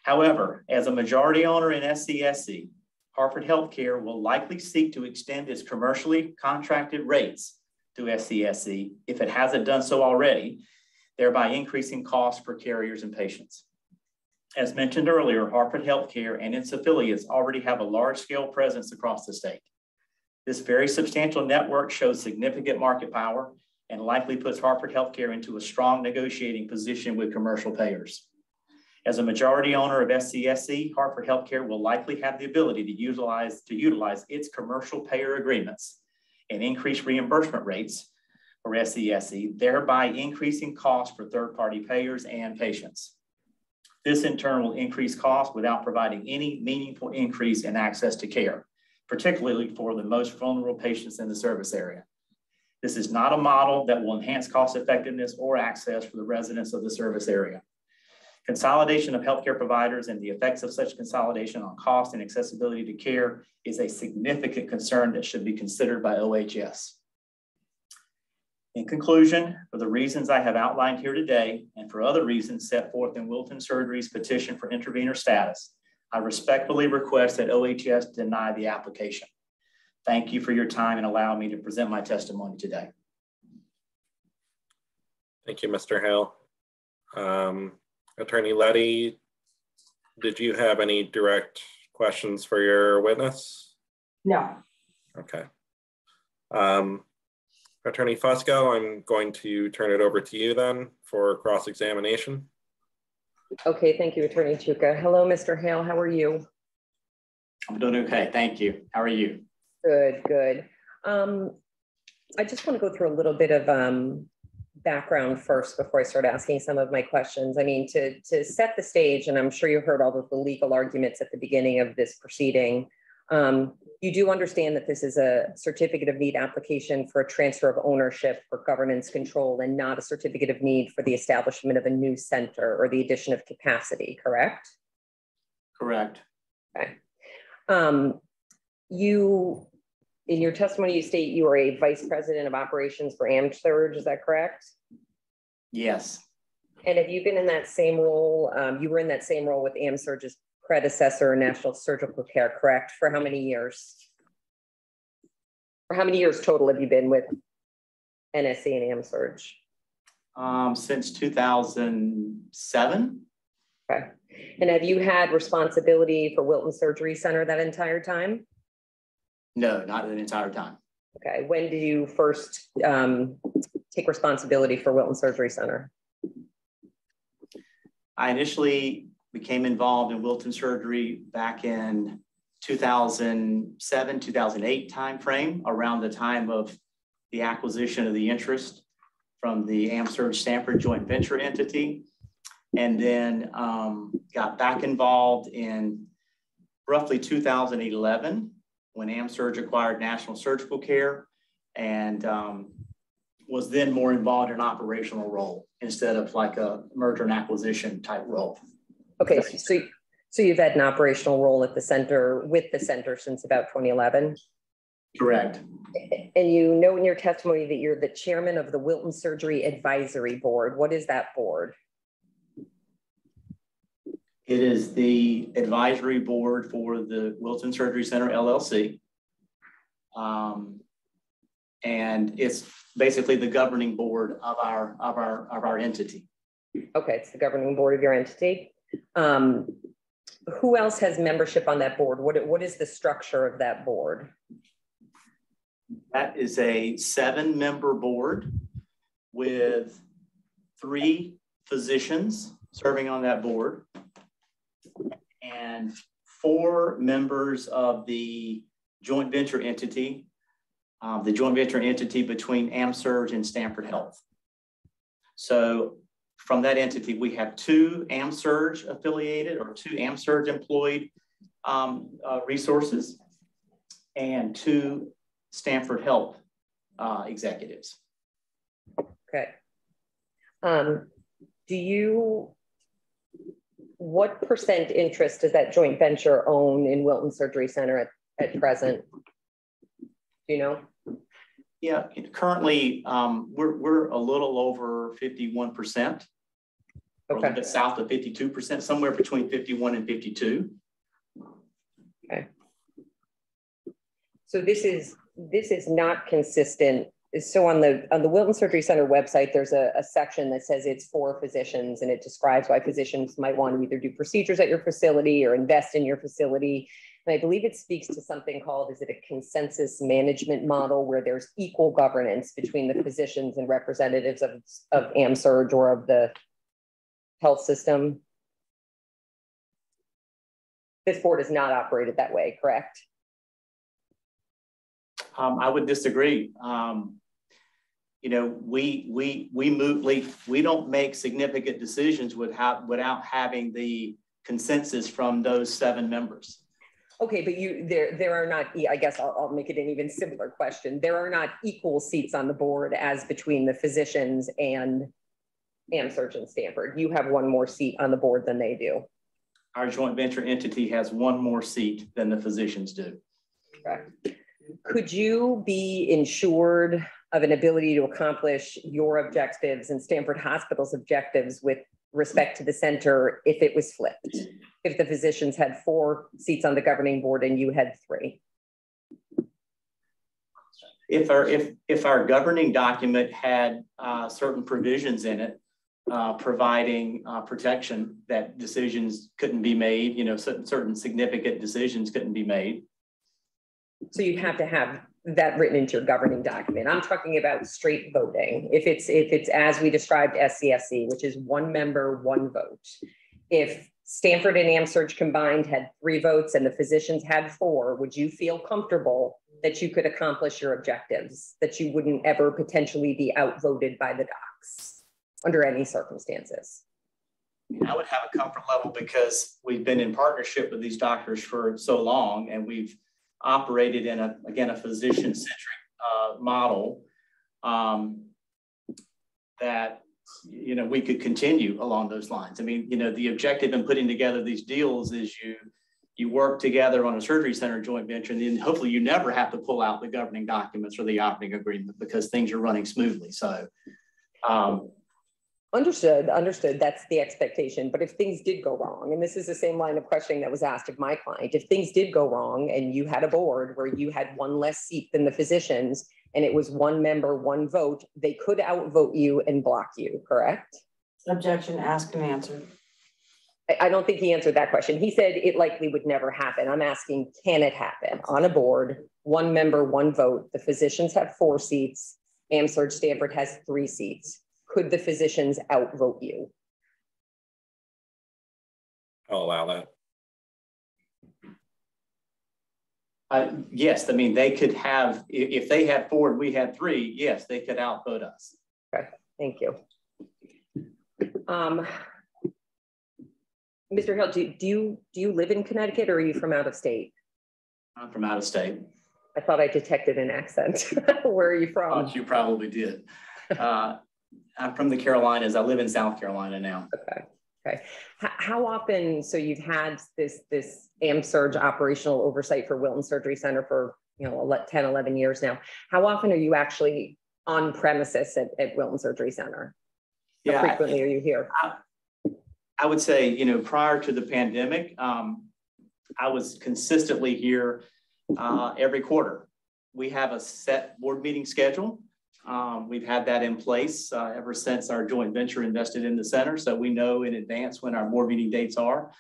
However, as a majority owner in SCSC, Hartford Healthcare will likely seek to extend its commercially contracted rates to SCSC if it hasn't done so already, thereby increasing costs for carriers and patients. As mentioned earlier, Hartford Healthcare and its affiliates already have a large-scale presence across the state. This very substantial network shows significant market power and likely puts Hartford Healthcare into a strong negotiating position with commercial payers. As a majority owner of SCSC, Hartford Healthcare will likely have the ability to utilize its commercial payer agreements and increase reimbursement rates for SCSE, thereby increasing costs for third-party payers and patients. This in turn will increase costs without providing any meaningful increase in access to care, particularly for the most vulnerable patients in the service area. This is not a model that will enhance cost effectiveness or access for the residents of the service area. Consolidation of healthcare providers and the effects of such consolidation on cost and accessibility to care is a significant concern that should be considered by OHS. In conclusion, for the reasons I have outlined here today, and for other reasons set forth in Wilton Surgery's petition for intervenor status, I respectfully request that OHS deny the application. Thank you for your time and allowing me to present my testimony today. Thank you, Mr. Hale. Attorney Letty, did you have any direct questions for your witness? No. Okay. Attorney Fusco, I'm going to turn it over to you then for cross-examination. Okay, thank you, Attorney Chuka. Hello, Mr. Hale, how are you? I'm doing okay, thank you. How are you? Good, good. I just want to go through a little bit of background first before I start asking some of my questions. I mean, to set the stage, and I'm sure you heard all of the legal arguments at the beginning of this proceeding, you do understand that this is a certificate of need application for a transfer of ownership for governance control and not a certificate of need for the establishment of a new center or the addition of capacity, correct? Correct. Okay. You, in your testimony, you state you are a vice president of operations for AmSurg, is that correct? Yes. And have you been in that same role? You were in that same role with AmSurg's predecessor, National Surgical Care, correct? For how many years? For how many years total have you been with NSC and AmSurg? Since 2007. Okay. And have you had responsibility for Wilton Surgery Center that entire time? No, not the entire time. Okay. When did you first take responsibility for Wilton Surgery Center? I initially became involved in Wilton Surgery back in 2007, 2008 timeframe, around the time of the acquisition of the interest from the AmSurg Stanford joint venture entity. And then got back involved in roughly 2011 when AmSurg acquired National Surgical Care, and was then more involved in an operational role instead of like a merger and acquisition type role. Okay, so you've had an operational role at the center, with the center, since about 2011? Correct. And you know in your testimony that you're the chairman of the Wilton Surgery Advisory Board. What is that board? It is the advisory board for the Wilton Surgery Center, LLC. And it's basically the governing board of our entity. Okay, it's the governing board of your entity. Who else has membership on that board? What is the structure of that board? That is a 7-member board with 3 physicians serving on that board and 4 members of the joint venture entity, between AmSurg and Stanford Health. So from that entity, we have 2 AmSurg affiliated or 2 AmSurg employed resources and 2 Stanford Health executives. Okay. What % interest does that joint venture own in Wilton Surgery Center at present? Do you know? Yeah, currently we're a little over 51%. Okay. A little bit south of 52%, somewhere between 51 and 52. Okay. So this is not consistent. So on the Wilton Surgery Center website, there's a section that says it's for physicians, and it describes why physicians might want to either do procedures at your facility or invest in your facility. And I believe it speaks to something called, is it a consensus management model, where there's equal governance between the physicians and representatives of AmSurg or of the health system? This board is not operated that way, correct? I would disagree. You know, we don't make significant decisions without having the consensus from those 7 members. Okay, but there are not, I guess I'll make it an even simpler question. There are not equal seats on the board as between the physicians and AmSurg and Stanford. You have one more seat on the board than they do. Our joint venture entity has one more seat than the physicians do. Correct. Could you be ensured of an ability to accomplish your objectives and Stanford Hospital's objectives with respect to the center if it was flipped? If the physicians had 4 seats on the governing board and you had 3? If our governing document had certain provisions in it providing protection that decisions couldn't be made, you know, certain significant decisions couldn't be made. So you'd have to have that written into your governing document. I'm talking about straight voting. If it's as we described SCFC, which is 1 member, 1 vote. If Stanford and AmSurg combined had 3 votes and the physicians had 4, would you feel comfortable that you could accomplish your objectives, that you wouldn't ever potentially be outvoted by the docs under any circumstances? I would have a comfort level because we've been in partnership with these doctors for so long, and we've operated in a physician-centric model that, you know, we could continue along those lines. I mean, you know, the objective in putting together these deals is you work together on a surgery center joint venture, and then hopefully you never have to pull out the governing documents or the operating agreement because things are running smoothly. So Understood. That's the expectation. But if things did go wrong, and this is the same line of questioning that was asked of my client, if things did go wrong and you had a board where you had 1 less seat than the physicians and it was 1 member, 1 vote, they could outvote you and block you, correct? Objection, asked and answered. I don't think he answered that question. He said it likely would never happen. I'm asking, can it happen? On a board, 1 member, 1 vote, the physicians have 4 seats, AmSurg Stanford has 3 seats. Could the physicians outvote you? I'll allow that. Yes, I mean, they could have, if they had 4 and we had 3, yes, they could outvote us. Okay, thank you. Mr. Hill, do you live in Connecticut or are you from out of state? I'm from out of state. I thought I detected an accent. Where are you from? Oh, you probably did. I'm from the Carolinas. I live in South Carolina now. Okay. How often, so you've had this AmSurg operational oversight for Wilton Surgery Center for 10, 11 years now. How often are you actually on premises at Wilton Surgery Center? How frequently are you here? I would say, prior to the pandemic, I was consistently here every quarter. We have a set board meeting schedule. We've had that in place ever since our joint venture invested in the center. So we know in advance when our board meeting dates are.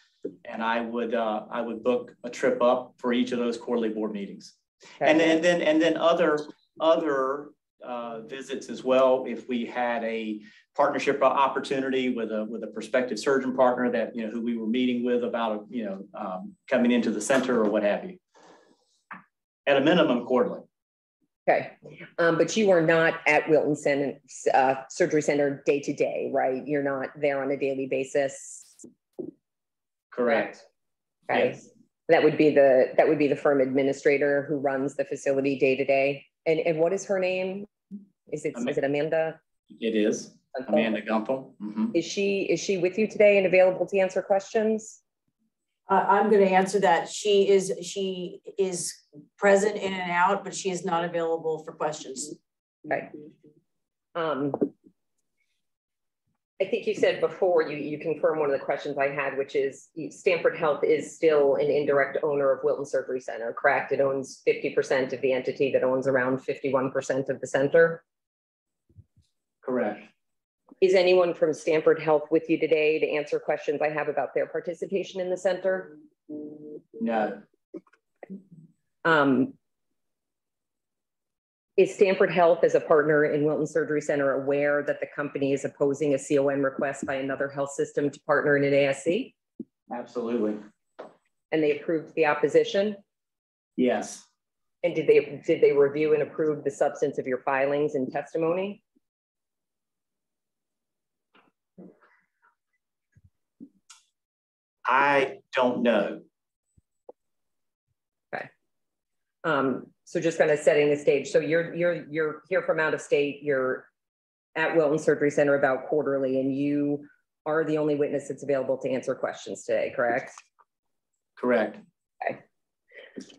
And I would book a trip up for each of those quarterly board meetings. Okay. And then other visits as well. If we had a partnership opportunity with a prospective surgeon partner that, who we were meeting with about, coming into the center or what have you. At a minimum, quarterly. Okay, but you are not at Wilton Surgery Center day to day, right? You're not there on a daily basis. Correct. Okay, yes. That would be the firm administrator who runs the facility day to day. And what is her name? Is it Amanda? It is Amanda Gumpel. Mm-hmm. Is she with you today and available to answer questions? I'm going to answer that. She is present in and out, but she is not available for questions. Okay. I think you said before, you confirmed one of the questions I had, which is Stanford Health is still an indirect owner of Wilton Surgery Center, correct? It owns 50% of the entity that owns around 51% of the center? Correct. Is anyone from Stanford Health with you today to answer questions I have about their participation in the center? No. Is Stanford Health as a partner in Wilton Surgery Center aware that the company is opposing a CON request by another health system to partner in an ASC? Absolutely. And they approved the opposition? Yes. And did they review and approve the substance of your filings and testimony? I don't know. Okay. So just kind of setting the stage. So you're here from out of state. You're at Wilton Surgery Center about quarterly, and you are the only witness that's available to answer questions today, correct? Correct. Okay.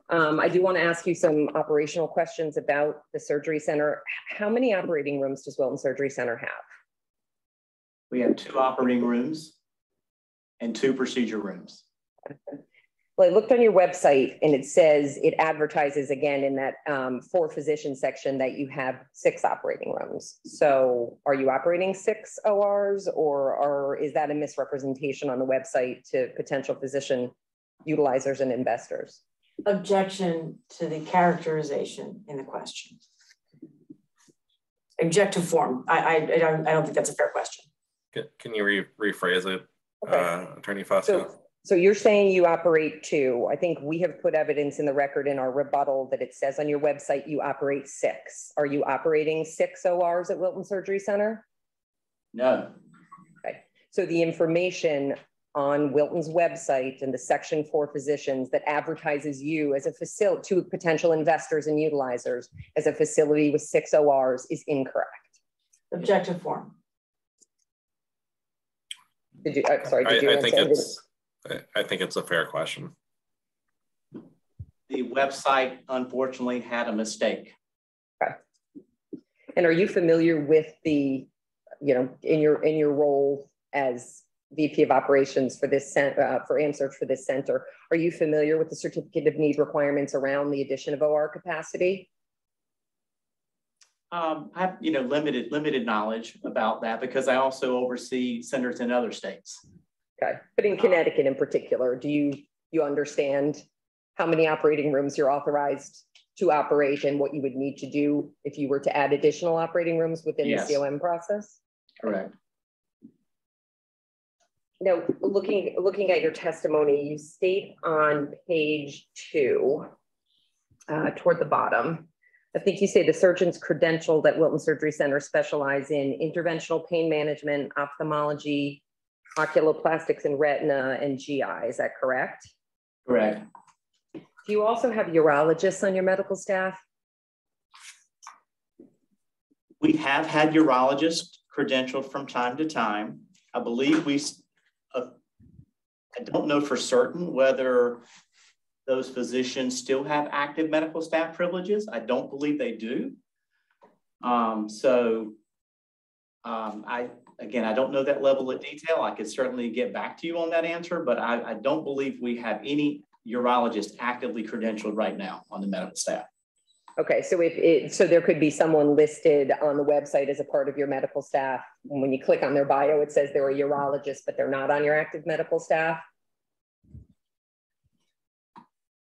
I do want to ask you some operational questions about the surgery center. How many operating rooms does Wilton Surgery Center have? We have 2 operating rooms and 2 procedure rooms. Well, I looked on your website and it says, it advertises again in that for physician section that you have 6 operating rooms. So are you operating 6 ORs, or is that a misrepresentation on the website to potential physician utilizers and investors? Objection to the characterization in the question. Objective form. I don't think that's a fair question. Can you rephrase it, Okay. Attorney Fosco? So you're saying you operate 2. I think we have put evidence in the record in our rebuttal that it says on your website you operate 6. Are you operating 6 ORs at Wilton Surgery Center? No. Okay. So the information on Wilton's website and the section for physicians that advertises you as a facility to potential investors and utilizers as a facility with 6 ORs is incorrect. Objective form. Did you, sorry, did you answer? I think it's a fair question. The website unfortunately had a mistake. Okay. And are you familiar with the, in your role as VP of Operations for this for AmSearch for this center, are you familiar with the certificate of need requirements around the addition of OR capacity? I have limited knowledge about that because I also oversee centers in other states. Okay, but in Connecticut in particular, do you understand how many operating rooms you're authorized to operate and what you would need to do if you were to add additional operating rooms within the COM process? Correct. Now, looking at your testimony, you state on page 2, toward the bottom, I think you say the surgeons credentialed at Wilton Surgery Center specialize in interventional pain management, ophthalmology, oculoplastics and retina, and GI. Is that correct? Correct. Do you also have urologists on your medical staff? We have had urologists credentialed from time to time. I believe I don't know for certain whether those physicians still have active medical staff privileges. I don't believe they do. I don't know that level of detail. I could certainly get back to you on that answer, but I don't believe we have any urologists actively credentialed right now on the medical staff. Okay, so there could be someone listed on the website as a part of your medical staff. And when you click on their bio, it says they're a urologist, but they're not on your active medical staff.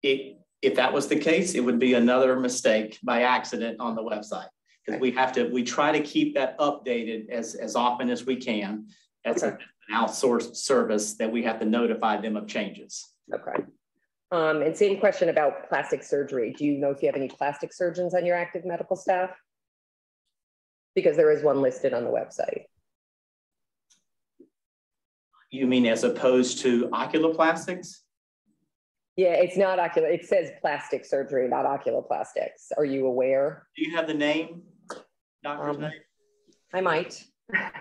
If that was the case, it would be another mistake by accident on the website. Because we try to keep that updated as often as we can. That's an outsourced service that we have to notify them of changes. Okay. And same question about plastic surgery. Do you know if you have any plastic surgeons on your active medical staff? Because there is one listed on the website. You mean as opposed to oculoplastics? Yeah, it's not ocular. It says plastic surgery, not oculoplastics. Are you aware? Do you have the name? Doctor's name? I might. I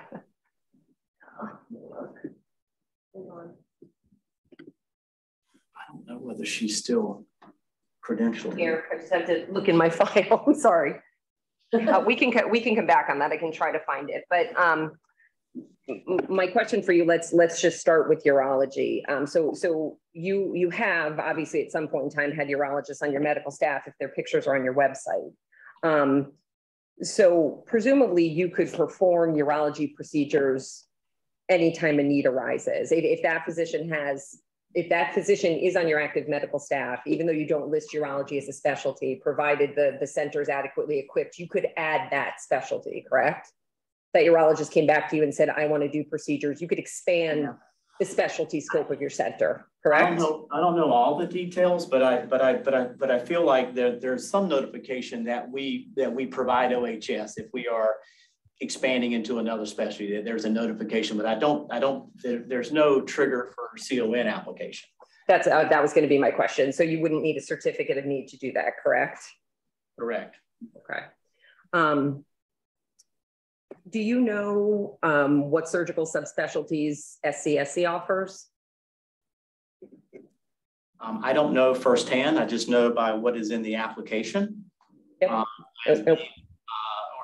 don't know whether she's still credentialed. Here, I just have to look in my file. I'm sorry. We can come back on that. I can try to find it. But my question for you, let's just start with urology. So you have obviously at some point in time had urologists on your medical staff if their pictures are on your website. So presumably you could perform urology procedures anytime a need arises. If that physician is on your active medical staff, even though you don't list urology as a specialty, provided the center is adequately equipped, you could add that specialty, correct? That urologist came back to you and said, I want to do procedures. You could expand the specialty scope of your center, correct? I don't know all the details, but I feel like there's some notification that we provide OHS if we are expanding into another specialty. There's a notification, but there's no trigger for CON application. That was going to be my question. So you wouldn't need a certificate of need to do that, correct? Correct. Okay. Do you know what surgical subspecialties SCSC offers? I don't know firsthand. I just know by what is in the application. Yep.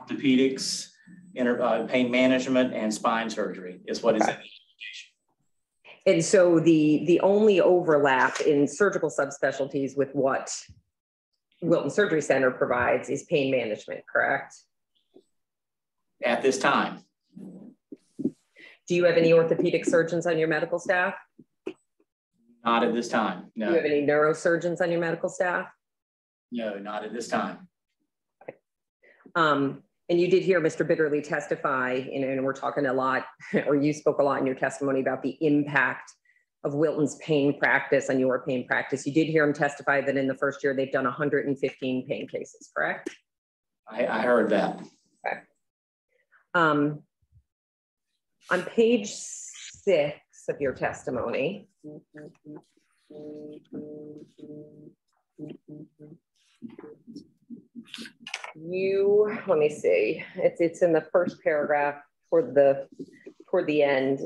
Orthopedics, pain management, and spine surgery is what is in the application. And so the only overlap in surgical subspecialties with what Wilton Surgery Center provides is pain management, correct? At this time. Do you have any orthopedic surgeons on your medical staff? Not at this time, no. Do you have any neurosurgeons on your medical staff? No, not at this time. And you did hear Mr. Bitterly testify, and we're talking a lot, or you spoke a lot in your testimony about the impact of Wilton's pain practice on your pain practice. You did hear him testify that in the first year, they've done 115 pain cases, correct? I heard that. Okay. On page 6 of your testimony, let me see, it's in the first paragraph toward the end.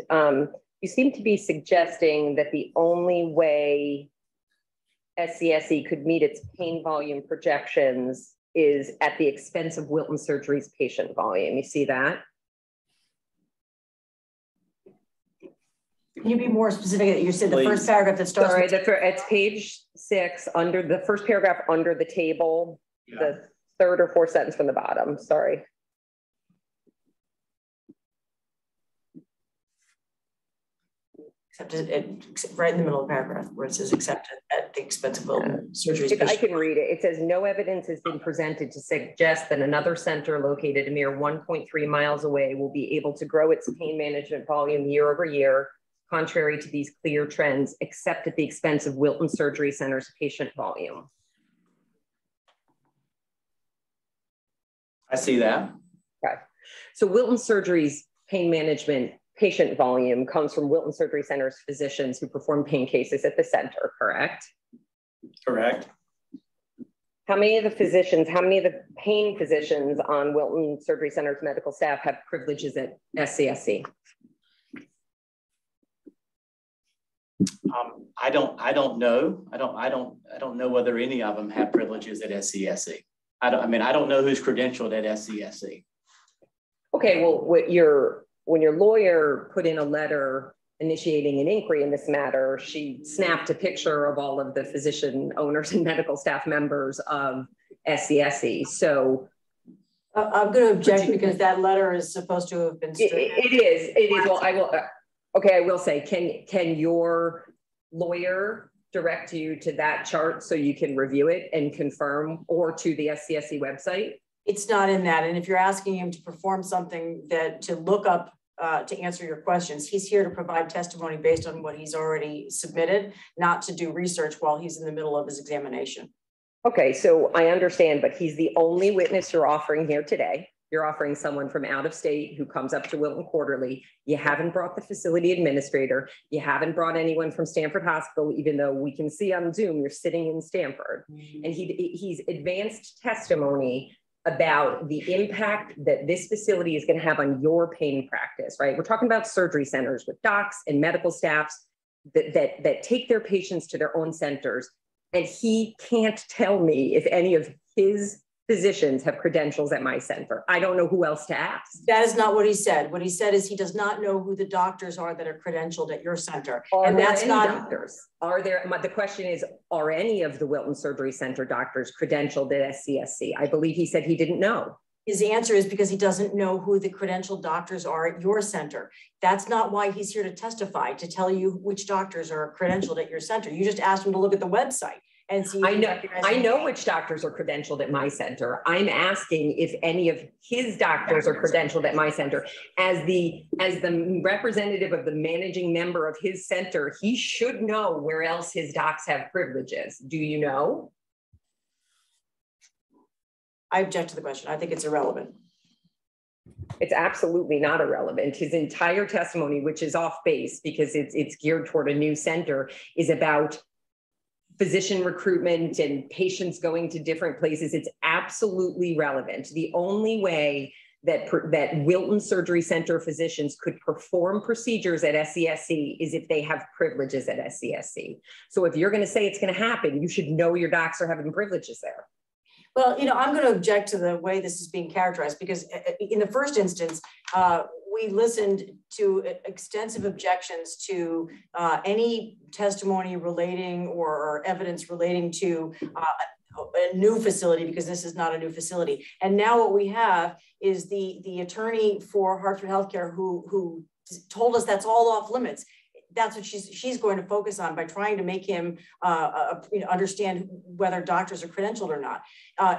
You seem to be suggesting that the only way SCSE could meet its pain volume projections is at the expense of Wilton Surgery's patient volume. You see that? Can you be more specific? You said the first paragraph that starts. Sorry, it's page 6 under the first paragraph under the table, yeah. The third or fourth sentence from the bottom. Sorry. Except right in the middle of the paragraph where it says accepted at the expense of Wilton Surgery. I can read it. It says no evidence has been presented to suggest that another center located a mere 1.3 miles away will be able to grow its pain management volume year over year, contrary to these clear trends, except at the expense of Wilton Surgery Center's patient volume. I see that. Okay. So Wilton Surgery's pain management patient volume comes from Wilton Surgery Center's physicians who perform pain cases at the center, correct? Correct. How many of the pain physicians on Wilton Surgery Center's medical staff have privileges at SCSC? I don't know. I don't know whether any of them have privileges at SCSC. I don't know who's credentialed at SCSC. Okay, well, when your lawyer put in a letter initiating an inquiry in this matter, she snapped a picture of all of the physician owners and medical staff members of SCSC. So I'm going to object because that letter is supposed to have been stricken. It is. Well, I will. Okay, I will say, can your lawyer direct you to that chart so you can review it and confirm, or to the SCSC website? It's not in that. And if you're asking him to perform something to look up to answer your questions, he's here to provide testimony based on what he's already submitted, not to do research while he's in the middle of his examination. Okay, so I understand, but he's the only witness you're offering here today. You're offering someone from out of state who comes up to Wilton quarterly. You haven't brought the facility administrator. You haven't brought anyone from Stanford Hospital, even though we can see on Zoom you're sitting in Stanford. Mm-hmm. And he's advanced testimony about the impact that this facility is going to have on your pain practice, right? We're talking about surgery centers with docs and medical staffs that take their patients to their own centers. And he can't tell me if any of his physicians have credentials at my center. I don't know who else to ask. That is not what he said. What he said is he does not know who the doctors are that are credentialed at your center. And that's not doctors. Are there, the question is, are any of the Wilton Surgery Center doctors credentialed at SCSC? I believe he said he didn't know. His answer is because he doesn't know who the credentialed doctors are at your center. That's not why he's here to testify, to tell you which doctors are credentialed at your center. You just asked him to look at the website. and see. I know which doctors are credentialed at my center. I'm asking if any of his doctors are credentialed at my center. As the representative of the managing member of his center, he should know where else his docs have privileges. Do you know? I object to the question. I think it's irrelevant. It's absolutely not irrelevant. His entire testimony, which is off base because it's geared toward a new center, is about physician recruitment and patients going to different places. It's absolutely relevant. The only way that Wilton Surgery Center physicians could perform procedures at SCSC is if they have privileges at SCSC. So if you're going to say it's going to happen, you should know your docs are having privileges there. Well, I'm going to object to the way this is being characterized, because in the first instance, we listened to extensive objections to any testimony relating or evidence relating to a new facility, because this is not a new facility. And now what we have is the attorney for Hartford Healthcare who told us that's all off limits. That's what she's going to focus on by trying to make him understand whether doctors are credentialed or not.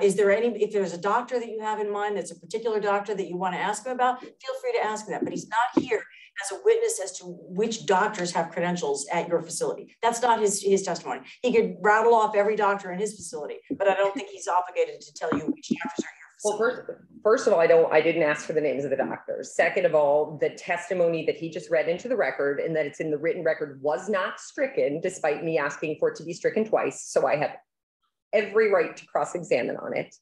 If there's a doctor that you have in mind that's a particular doctor that you want to ask him about, feel free to ask him that. But he's not here as a witness as to which doctors have credentials at your facility. That's not his testimony. He could rattle off every doctor in his facility, but I don't think he's obligated to tell you which doctors are here. Well, first of all, I didn't ask for the names of the doctors. Second of all, the testimony that he just read into the record and that it's in the written record was not stricken, despite me asking for it to be stricken twice. So I have every right to cross-examine on it.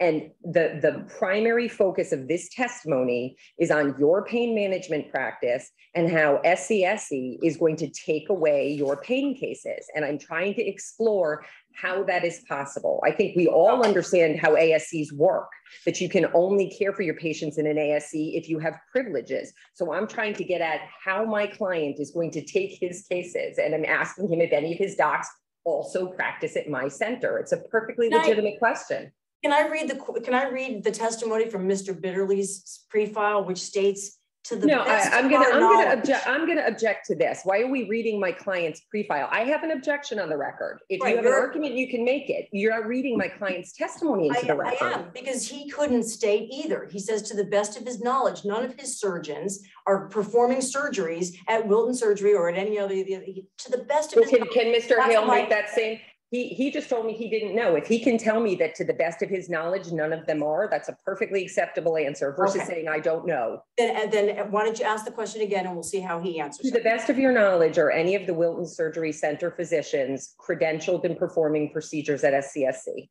And the primary focus of this testimony is on your pain management practice and how SCSC is going to take away your pain cases. And I'm trying to explore how that is possible. I think we all understand how ASCs work, that you can only care for your patients in an ASC if you have privileges. So I'm trying to get at how my client is going to take his cases. And I'm asking him if any of his docs also practice at my center. It's a perfectly legitimate question. Can I read the testimony from Mr. Bitterly's pre-file, which states to the best I'm going to object to this. Why are we reading my client's pre-file? I have an objection on the record. If you have an argument, you can make it. You're not reading my client's testimony into the record. I am, because he couldn't state either. He says, to the best of his knowledge, none of his surgeons are performing surgeries at Wilton Surgery or at any other. To the best of his knowledge. Can Mr. Hale make that same? He just told me he didn't know. If he can tell me that to the best of his knowledge, none of them are, that's a perfectly acceptable answer versus saying, I don't know. Then why don't you ask the question again and we'll see how he answers. To the best of your knowledge, are any of the Wilton Surgery Center physicians credentialed in performing procedures at SCSC?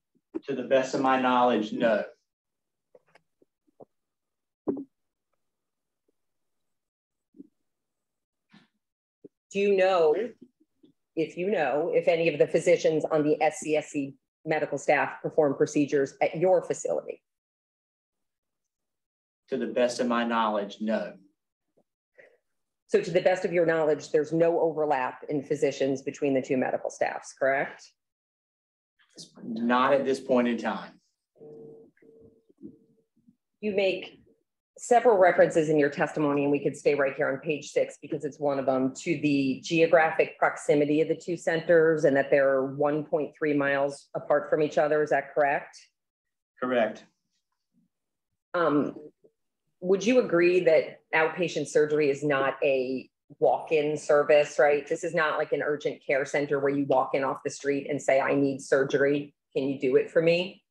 To the best of my knowledge, no. Do you know, if any of the physicians on the SCSC medical staff perform procedures at your facility? To the best of my knowledge, no. So to the best of your knowledge, there's no overlap in physicians between the two medical staffs, correct? Not at this point in time. You make several references in your testimony, and we could stay right here on page 6 because it's one of them, to the geographic proximity of the two centers and that they're 1.3 miles apart from each other. Is that correct? Correct. Would you agree that outpatient surgery is not a walk-in service, right? This is not like an urgent care center where you walk in off the street and say, I need surgery. Can you do it for me?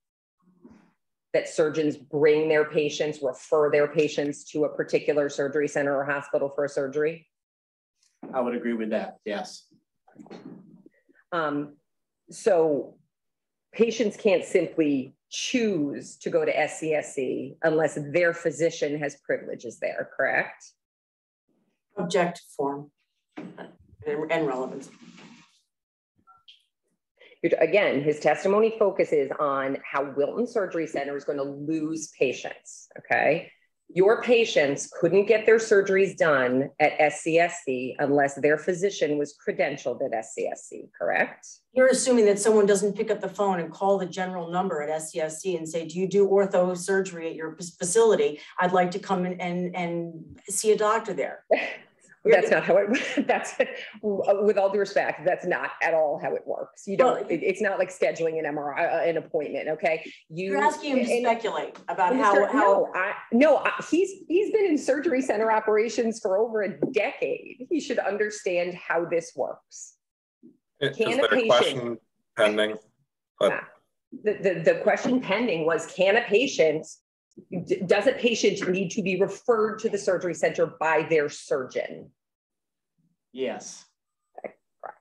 That surgeons bring their patients, refer their patients to a particular surgery center or hospital for a surgery? I would agree with that, yes. So patients can't simply choose to go to SCSC unless their physician has privileges there, correct? Object form and relevance. Again, his testimony focuses on how Wilton Surgery Center is going to lose patients, okay? Your patients couldn't get their surgeries done at SCSC unless their physician was credentialed at SCSC, correct? You're assuming that someone doesn't pick up the phone and call the general number at SCSC and say, do you do ortho surgery at your facility? I'd like to come in and see a doctor there. That's not how it, that's, with all due respect, that's not at all how it works. You don't, it's not like scheduling an MRI, an appointment, okay? You're asking him to speculate about how. He's been in surgery center operations for over a decade. He should understand how this works. Is there a question pending? The question pending was, does a patient need to be referred to the surgery center by their surgeon? Yes. Okay, correct.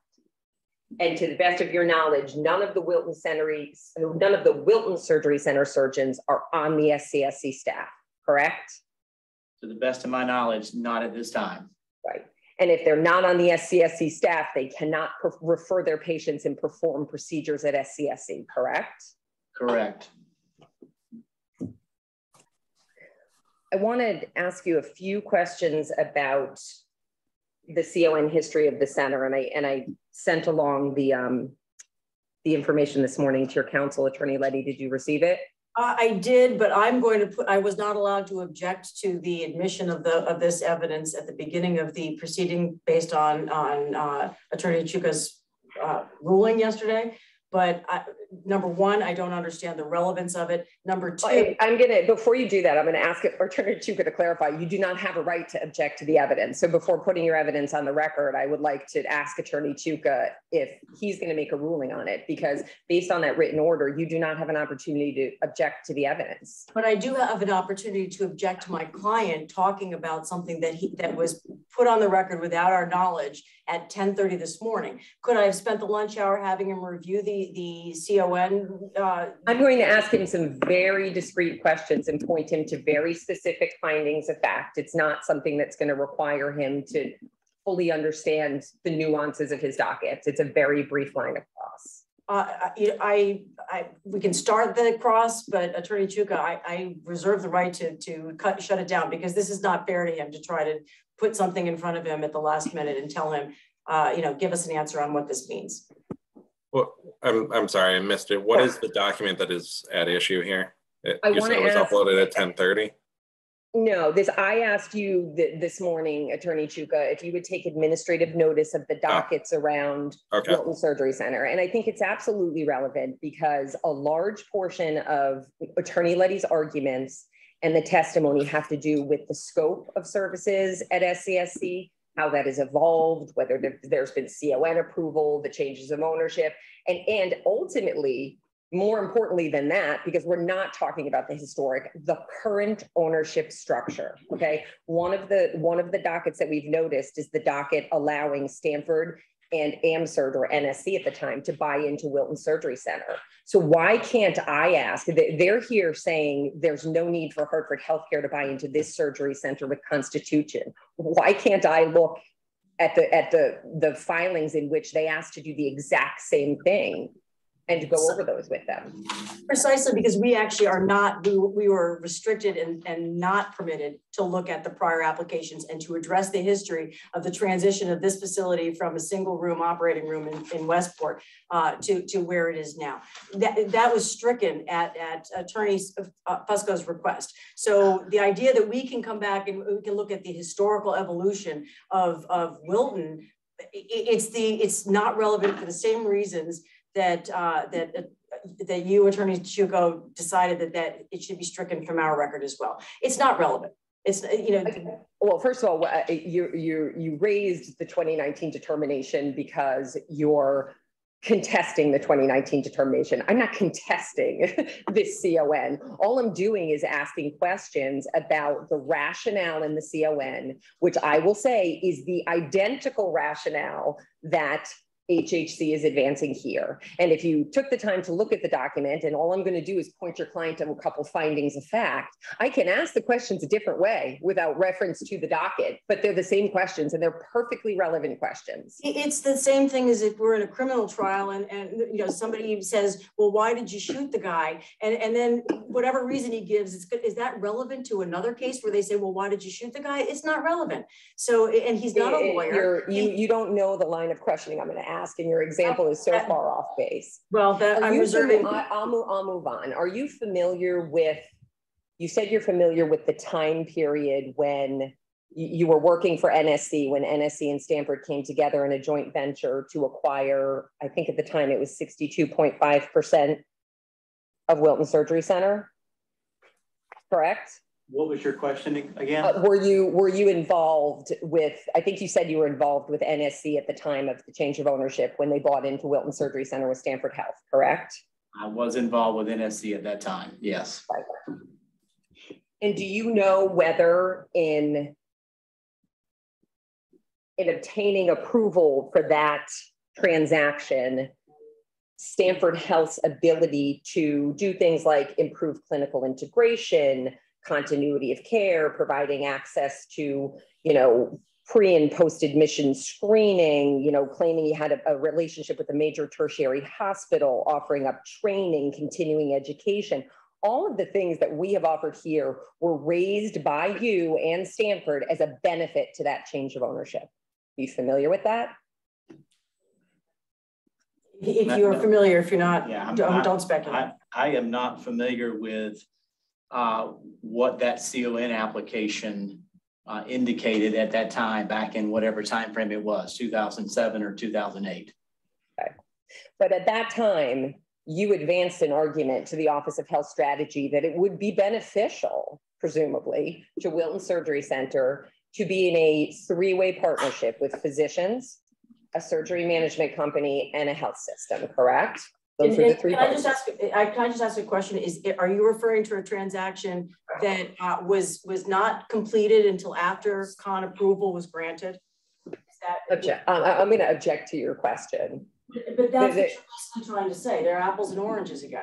And to the best of your knowledge, none of the Wilton Surgery Center surgeons are on the SCSC staff, correct? To the best of my knowledge, not at this time. Right. And if they're not on the SCSC staff, they cannot refer their patients and perform procedures at SCSC, correct? Correct. I wanted to ask you a few questions about the CON history of the center, and I sent along the information this morning to your counsel, Attorney Letty. Did you receive it? I did, but I'm going to put. I was not allowed to object to the admission of this evidence at the beginning of the proceeding based on Attorney Chuka's ruling yesterday. But number one, I don't understand the relevance of it. Number two, before you do that, I'm gonna ask Attorney Chuka to clarify, you do not have a right to object to the evidence. So before putting your evidence on the record, I would like to ask Attorney Chuka if he's gonna make a ruling on it, because based on that written order, you do not have an opportunity to object to the evidence. But I do have an opportunity to object to my client talking about something that was put on the record without our knowledge at 10:30 this morning. Could I have spent the lunch hour having him review the CON? I'm going to ask him some very discreet questions and point him to very specific findings of fact. It's not something that's going to require him to fully understand the nuances of his dockets. It's a very brief line of cross. We can start the cross, but Attorney Chuka, I reserve the right to shut it down, because this is not fair to him to try to put something in front of him at the last minute and tell him, give us an answer on what this means. Well, I'm sorry, I missed it. What is the document that is at issue here? You said it was uploaded at 10:30? No, I asked you this morning, Attorney Chuka, if you would take administrative notice of the dockets around Wilton Surgery Center. And I think it's absolutely relevant, because a large portion of Attorney Letty's arguments and the testimony have to do with the scope of services at SCSC, how that has evolved, whether there's been CON approval, the changes of ownership, and ultimately, more importantly than that, because we're not talking about the current ownership structure, okay? One of the dockets that we've noticed is the docket allowing Stanford and AmSurg, or NSC at the time, to buy into Wilton Surgery Center. So why can't I ask? They're here saying there's no need for Hartford Healthcare to buy into this surgery center with Constitution. Why can't I look at the filings in which they asked to do the exact same thing and to go over those with them? Precisely because we actually are not, we were restricted and not permitted to look at the prior applications and to address the history of the transition of this facility from a single room operating room in Westport to where it is now. That was stricken at Attorney Fusco's request. So the idea that we can come back and we can look at the historical evolution of Wilton, it's not relevant for the same reasons that you, Attorney Chuka, decided that it should be stricken from our record as well. It's not relevant. It's, Well, first of all, you raised the 2019 determination because you're contesting the 2019 determination. I'm not contesting this CON. All I'm doing is asking questions about the rationale in the CON, which I will say is the identical rationale that HHC is advancing here. And if you took the time to look at the document, and all I'm going to do is point your client to a couple findings of fact, I can ask the questions a different way without reference to the docket, but they're the same questions and they're perfectly relevant questions. It's the same thing as if we're in a criminal trial and somebody says, well, why did you shoot the guy? And then whatever reason he gives, is that relevant to another case where they say, well, why did you shoot the guy? It's not relevant. So, and he's not a lawyer. You don't know the line of questioning I'm going to ask. And your example is so far off base. Well, I'm reserving. I'll move on. Are you familiar with, you said you're familiar with the time period when you were working for NSC when NSC and Stanford came together in a joint venture to acquire, I think at the time it was 62.5% of Wilton Surgery Center, correct? What was your question again? Were you involved with, I think you said you were involved with NSC at the time of the change of ownership when they bought into Wilton Surgery Center with Stanford Health, correct? I was involved with NSC at that time, yes. Right. And do you know whether in obtaining approval for that transaction, Stanford Health's ability to do things like improve clinical integration, continuity of care, providing access to, pre and post admission screening, claiming you had a relationship with a major tertiary hospital, offering up training, continuing education, all of the things that we have offered here were raised by you and Stanford as a benefit to that change of ownership. Are you familiar with that? If you're familiar, if you're not, yeah, don't speculate. I am not familiar with what that CON application indicated at that time, back in whatever time frame it was, 2007 or 2008. Okay. But at that time, you advanced an argument to the Office of Health Strategy that it would be beneficial, presumably, to Wilton Surgery Center to be in a three-way partnership with physicians, a surgery management company, and a health system, correct? Those are the three. Can I just ask a question? Are you referring to a transaction that was not completed until after CON approval was granted? I'm going to object to your question. But that's what you're basically trying to say. They're apples and oranges again.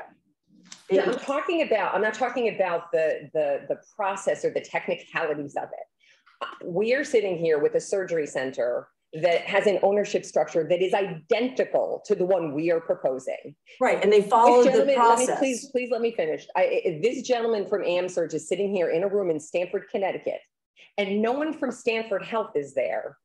No, I'm not talking about the process or the technicalities of it. We are sitting here with a surgery center that has an ownership structure that is identical to the one we are proposing. Right, and they followed the process. Please let me finish. This gentleman from AmSurg is sitting here in a room in Stamford, Connecticut, and no one from Stanford Health is there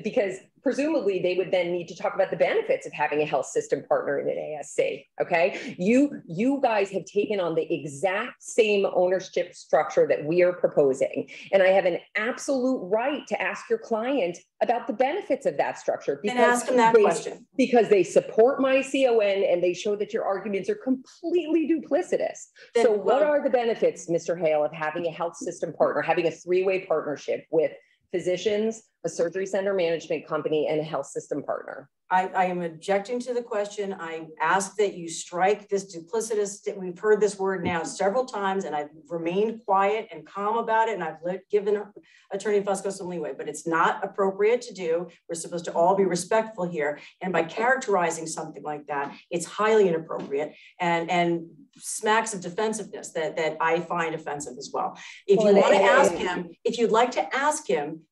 because presumably they would then need to talk about the benefits of having a health system partner in an ASC, okay? You guys have taken on the exact same ownership structure that we are proposing. And I have an absolute right to ask your client about the benefits of that structure. And ask them that question. Because they support my CON and they show that your arguments are completely duplicitous. So what are the benefits, Mr. Hale, of having a health system partner, having a three-way partnership with physicians, a surgery center management company, and a health system partner? I am objecting to the question. I ask that you strike this duplicitous. We've heard this word now several times, and I've remained quiet and calm about it, and I've given Attorney Fusco some leeway, but it's not appropriate to do. We're supposed to all be respectful here, and by characterizing something like that, it's highly inappropriate and smacks of defensiveness that I find offensive as well. If you want to ask him, if you'd like to ask him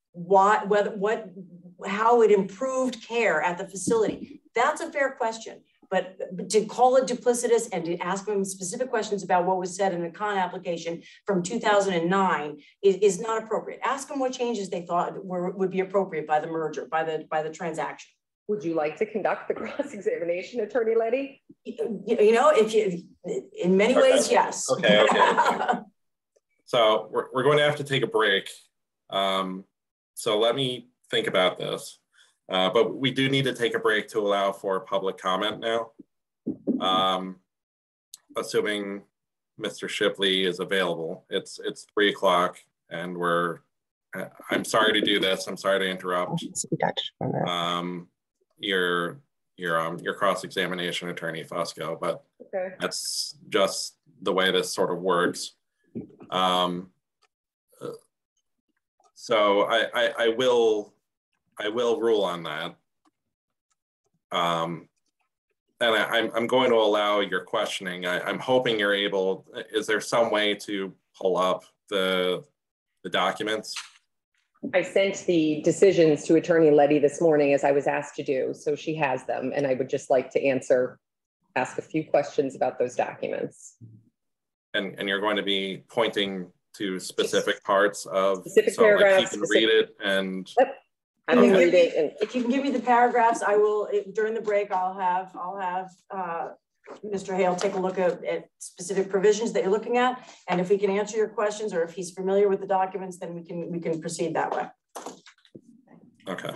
how it improved care at the facility, that's a fair question. But to call it duplicitous and to ask them specific questions about what was said in the CON application from 2009 is not appropriate. Ask them what changes they thought would be appropriate by the merger, by the transaction. Would you like to conduct the cross-examination, Attorney Letty? In many ways, yes. Okay. So we're going to have to take a break. So let me think about this. But we do need to take a break to allow for public comment now. Assuming Mr. Shipley is available. It's 3 o'clock and I'm sorry to do this. I'm sorry to interrupt your cross-examination, Attorney Fusco, but that's just the way this sort of works. So I will rule on that. And I'm going to allow your questioning. I'm hoping you're able, is there some way to pull up the documents? I sent the decisions to Attorney Letty this morning as I was asked to do, so she has them, and I would just like to ask a few questions about those documents. And you're going to be pointing to specific parts of paragraphs. Like you can read it and. Yep. I'm going to read it. If you can give me the paragraphs, I will. During the break, I'll have Mr. Hale take a look at specific provisions that you're looking at. And if we can answer your questions or if he's familiar with the documents, then we can proceed that way. Okay.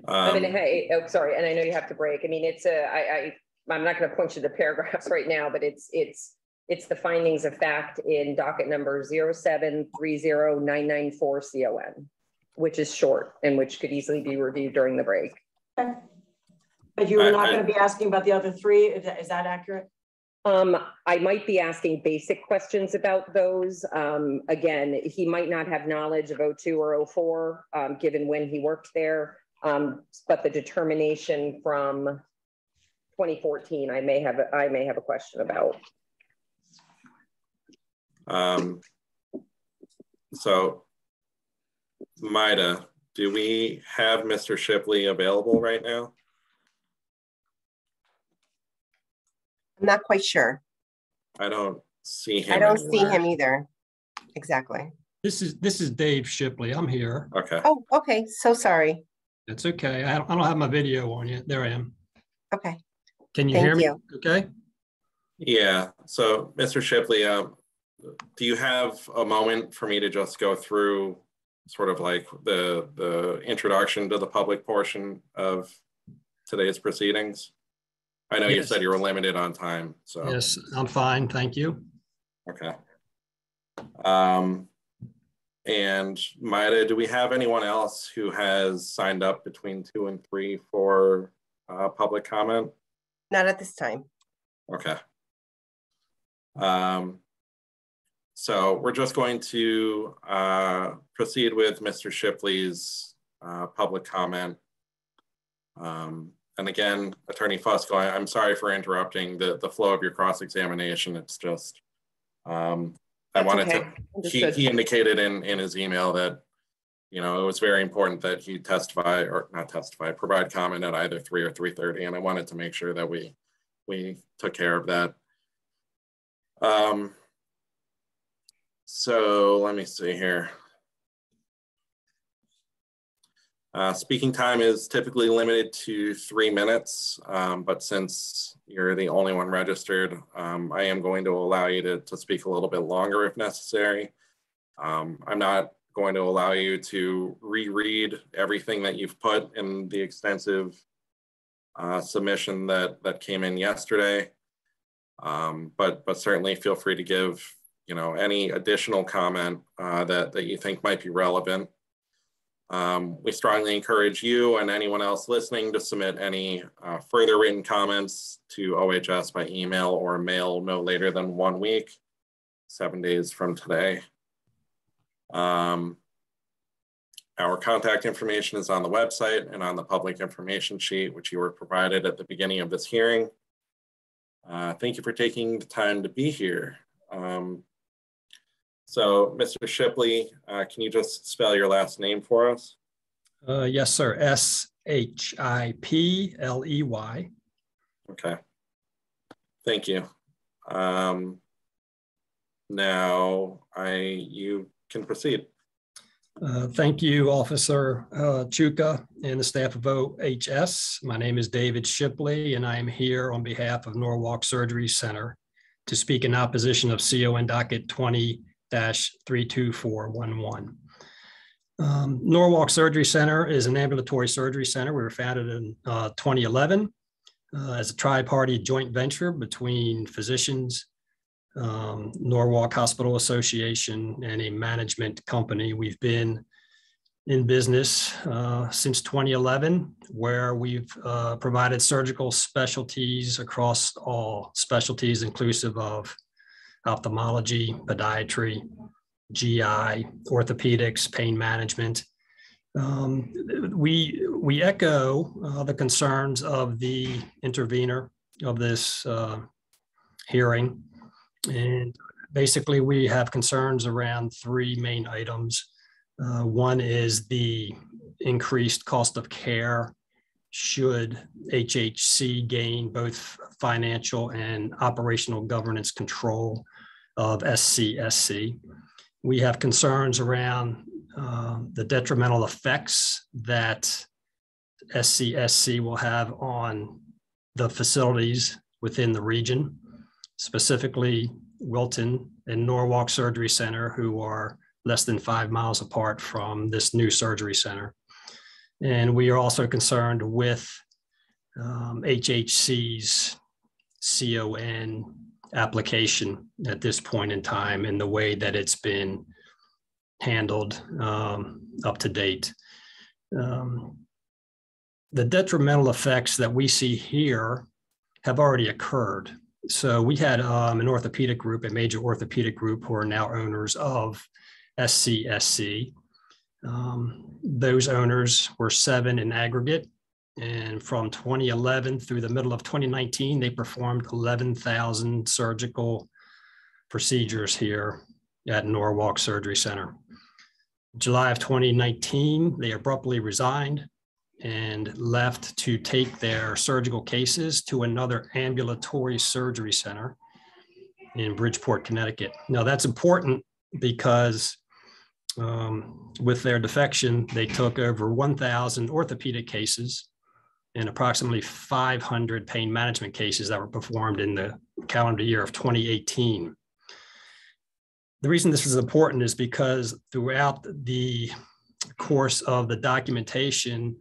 I mean, hey, oh, sorry, and I know you have to break. I mean, it's I'm not going to point you to the paragraphs right now, but it's the findings of fact in docket number 0730994 CON, which is short and which could easily be reviewed during the break. Okay. But you were not going to be asking about the other three. Is that accurate? I might be asking basic questions about those. Again, he might not have knowledge of 02 or 04, given when he worked there. But the determination from 2014, I may have a question about. So, Maida, do we have Mr. Shipley available right now? I'm not quite sure. I don't see him. I don't see him either. Exactly. This is Dave Shipley. I'm here. Okay. Oh, okay. So sorry. That's okay. I don't have my video on yet. There I am. Okay. Can you hear me? Okay. Yeah. So, Mr. Shipley, do you have a moment for me to just go through sort of like the introduction to the public portion of today's proceedings? I know you said you were limited on time, so. Yes, I'm fine, thank you. Okay. And Maida, do we have anyone else who has signed up between 2 and 3 for public comment? Not at this time. Okay. So we're just going to proceed with Mr. Shipley's public comment. And again, Attorney Fusco, I'm sorry for interrupting the flow of your cross-examination. It's just, I wanted to, he indicated in his email that, you know, it was very important that he testify, or not testify, provide comment at either 3 or 3:30. And I wanted to make sure that we took care of that. So let me see here. Speaking time is typically limited to 3 minutes, but since you're the only one registered, I am going to allow you to speak a little bit longer if necessary. I'm not going to allow you to reread everything that you've put in the extensive submission that came in yesterday, but certainly feel free to give, you know, any additional comment that you think might be relevant. We strongly encourage you and anyone else listening to submit any further written comments to OHS by email or mail no later than 1 week, 7 days from today. Our contact information is on the website and on the public information sheet, which you were provided at the beginning of this hearing. Thank you for taking the time to be here. So, Mr. Shipley, can you just spell your last name for us? Yes, sir. S-H-I-P-L-E-Y. Okay. Thank you. Now, you can proceed. Thank you, Officer Chuka and the staff of OHS. My name is David Shipley, and I am here on behalf of Norwalk Surgery Center to speak in opposition of CON docket 20-32411. Norwalk Surgery Center is an ambulatory surgery center. We were founded in 2011 as a tri-party joint venture between physicians, Norwalk Hospital Association, and a management company. We've been in business since 2011, where we've provided surgical specialties across all specialties, inclusive of ophthalmology, podiatry, GI, orthopedics, pain management. We echo the concerns of the intervener of this hearing. And basically, we have concerns around 3 main items. One is the increased cost of care should HHC gain both financial and operational governance control of SCSC. We have concerns around the detrimental effects that SCSC will have on the facilities within the region, specifically Wilton and Norwalk Surgery Center, who are less than 5 miles apart from this new surgery center. And we are also concerned with HHC's CON application at this point in time and the way that it's been handled up to date. The detrimental effects that we see here have already occurred. So we had an orthopedic group, a major orthopedic group, who are now owners of SCSC. Those owners were 7 in aggregate. And from 2011 through the middle of 2019, they performed 11,000 surgical procedures here at Norwalk Surgery Center. July of 2019, they abruptly resigned and left to take their surgical cases to another ambulatory surgery center in Bridgeport, Connecticut. Now that's important because with their defection, they took over 1,000 orthopedic cases and approximately 500 pain management cases that were performed in the calendar year of 2018. The reason this is important is because throughout the course of the documentation,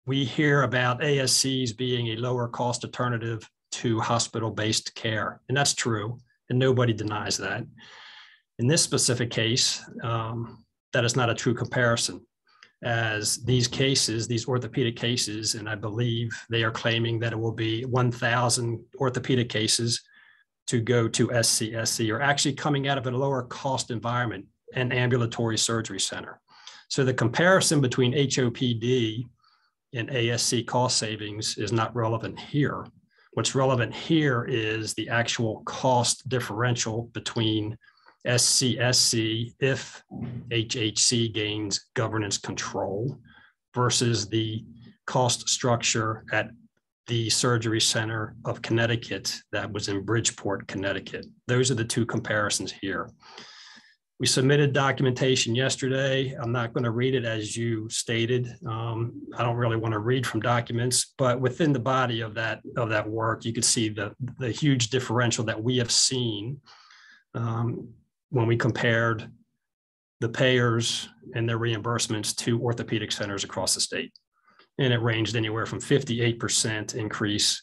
we hear about ASCs being a lower cost alternative to hospital-based care, and that's true, and nobody denies that. In this specific case, that is not a true comparison, as these cases, these orthopedic cases, and I believe they are claiming that it will be 1,000 orthopedic cases to go to SCSC, are actually coming out of a lower cost environment, an ambulatory surgery center. So the comparison between HOPD and ASC cost savings is not relevant here. What's relevant here is the actual cost differential between SCSC if HHC gains governance control versus the cost structure at the surgery center of Connecticut that was in Bridgeport, Connecticut. Those are the two comparisons here. We submitted documentation yesterday. I'm not going to read it as you stated. I don't really want to read from documents, but within the body of that work, you can see the huge differential that we have seen when we compared the payers and their reimbursements to orthopedic centers across the state. And it ranged anywhere from 58% increase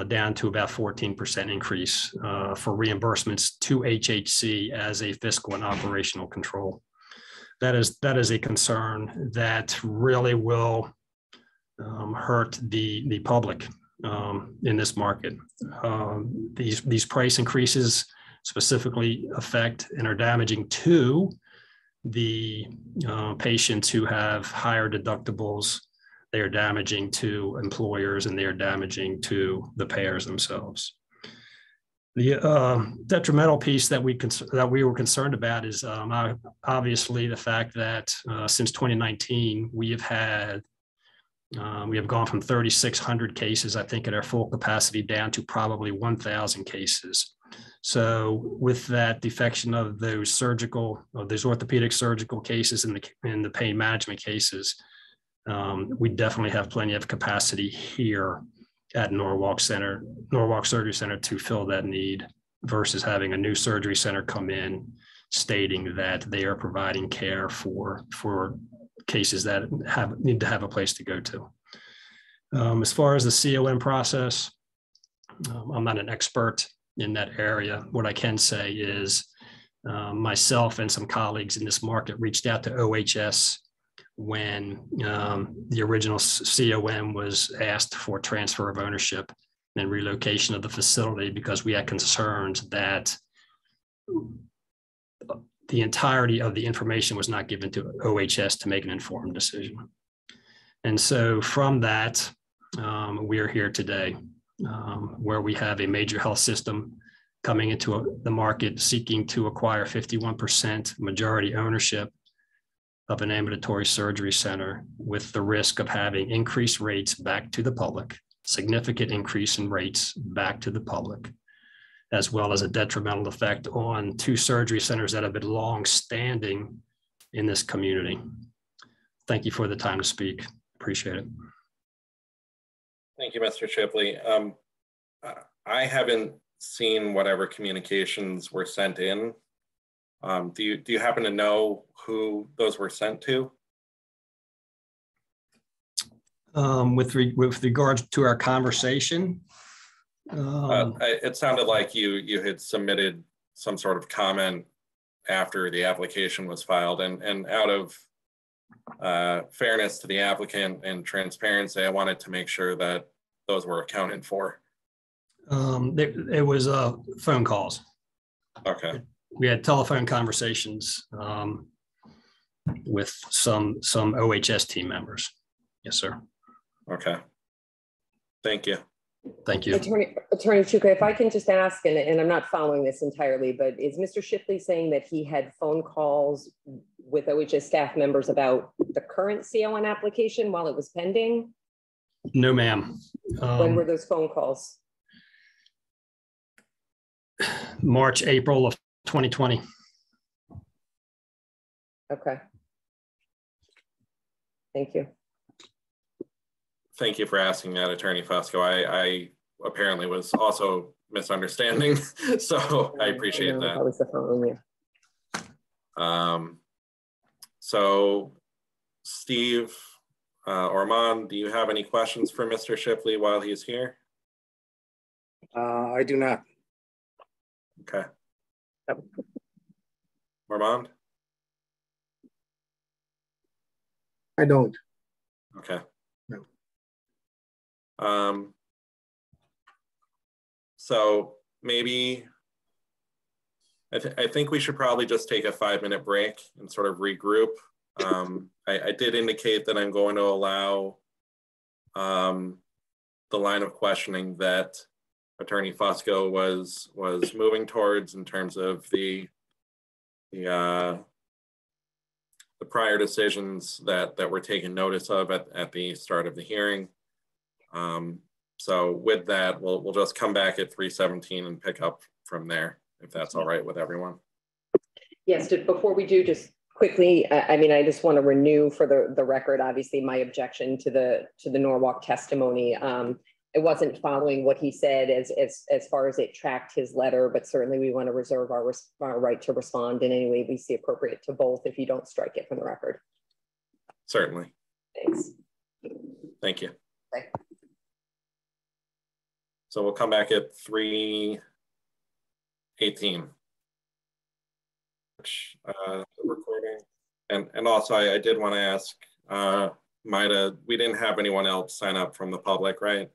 down to about 14% increase for reimbursements to HHC as a fiscal and operational control. That is a concern that really will hurt the public in this market. These price increases specifically affect and are damaging to the patients who have higher deductibles. They are damaging to employers and they are damaging to the payers themselves. The detrimental piece that we were concerned about is obviously the fact that since 2019, we have gone from 3,600 cases, I think, at our full capacity down to probably 1,000 cases. So with that defection of those orthopedic surgical cases and the pain management cases, we definitely have plenty of capacity here at Norwalk Surgery Center to fill that need versus having a new surgery center come in stating that they are providing care for cases that need to have a place to go to. As far as the CON process, I'm not an expert in that area. What I can say is myself and some colleagues in this market reached out to OHS when the original CON was asked for transfer of ownership and relocation of the facility because we had concerns that the entirety of the information was not given to OHS to make an informed decision. And so from that, we are here today where we have a major health system coming into the market seeking to acquire 51% majority ownership of an ambulatory surgery center with the risk of having increased rates back to the public, significant increase in rates back to the public, as well as a detrimental effect on two surgery centers that have been long-standing in this community. Thank you for the time to speak. Appreciate it. Thank you, Mr. Shipley. I haven't seen whatever communications were sent in. Do you happen to know who those were sent to? With regards to our conversation, it sounded like you had submitted some sort of comment after the application was filed, and out of fairness to the applicant and transparency, I wanted to make sure that those were accounted for. it was phone calls. Okay. We had telephone conversations with some OHS team members. Yes, sir. Okay. Thank you. Thank you. Attorney Chuka, if I can just ask, and I'm not following this entirely, but is Mr. Shipley saying that he had phone calls with OHS staff members about the current CON application while it was pending? No, ma'am. When were those phone calls? March, April of 2020. Okay. Thank you. Thank you for asking that, Attorney Fusco. I apparently was also misunderstanding, so I appreciate that. I was the following year. So, Steve, Ormond, do you have any questions for Mr. Shipley while he's here? I do not. Okay. Ormond? I don't. Okay. No. So maybe I think we should probably just take a 5-minute break and sort of regroup. I did indicate that I'm going to allow the line of questioning that Attorney Fusco was moving towards in terms of the prior decisions that were taken notice of at the start of the hearing. So with that, we'll just come back at 3:17 and pick up from there, if that's all right with everyone. Yes, before we do, just quickly, I mean, I just want to renew for the record, obviously, my objection to the Norwalk testimony. It wasn't following what he said as far as it tracked his letter, but certainly we want to reserve our right to respond in any way we see appropriate to both if you don't strike it from the record. Certainly. Thanks. Thank you. Okay. So we'll come back at 3:18. Recording. And also I did want to ask Maida, we didn't have anyone else sign up from the public, right?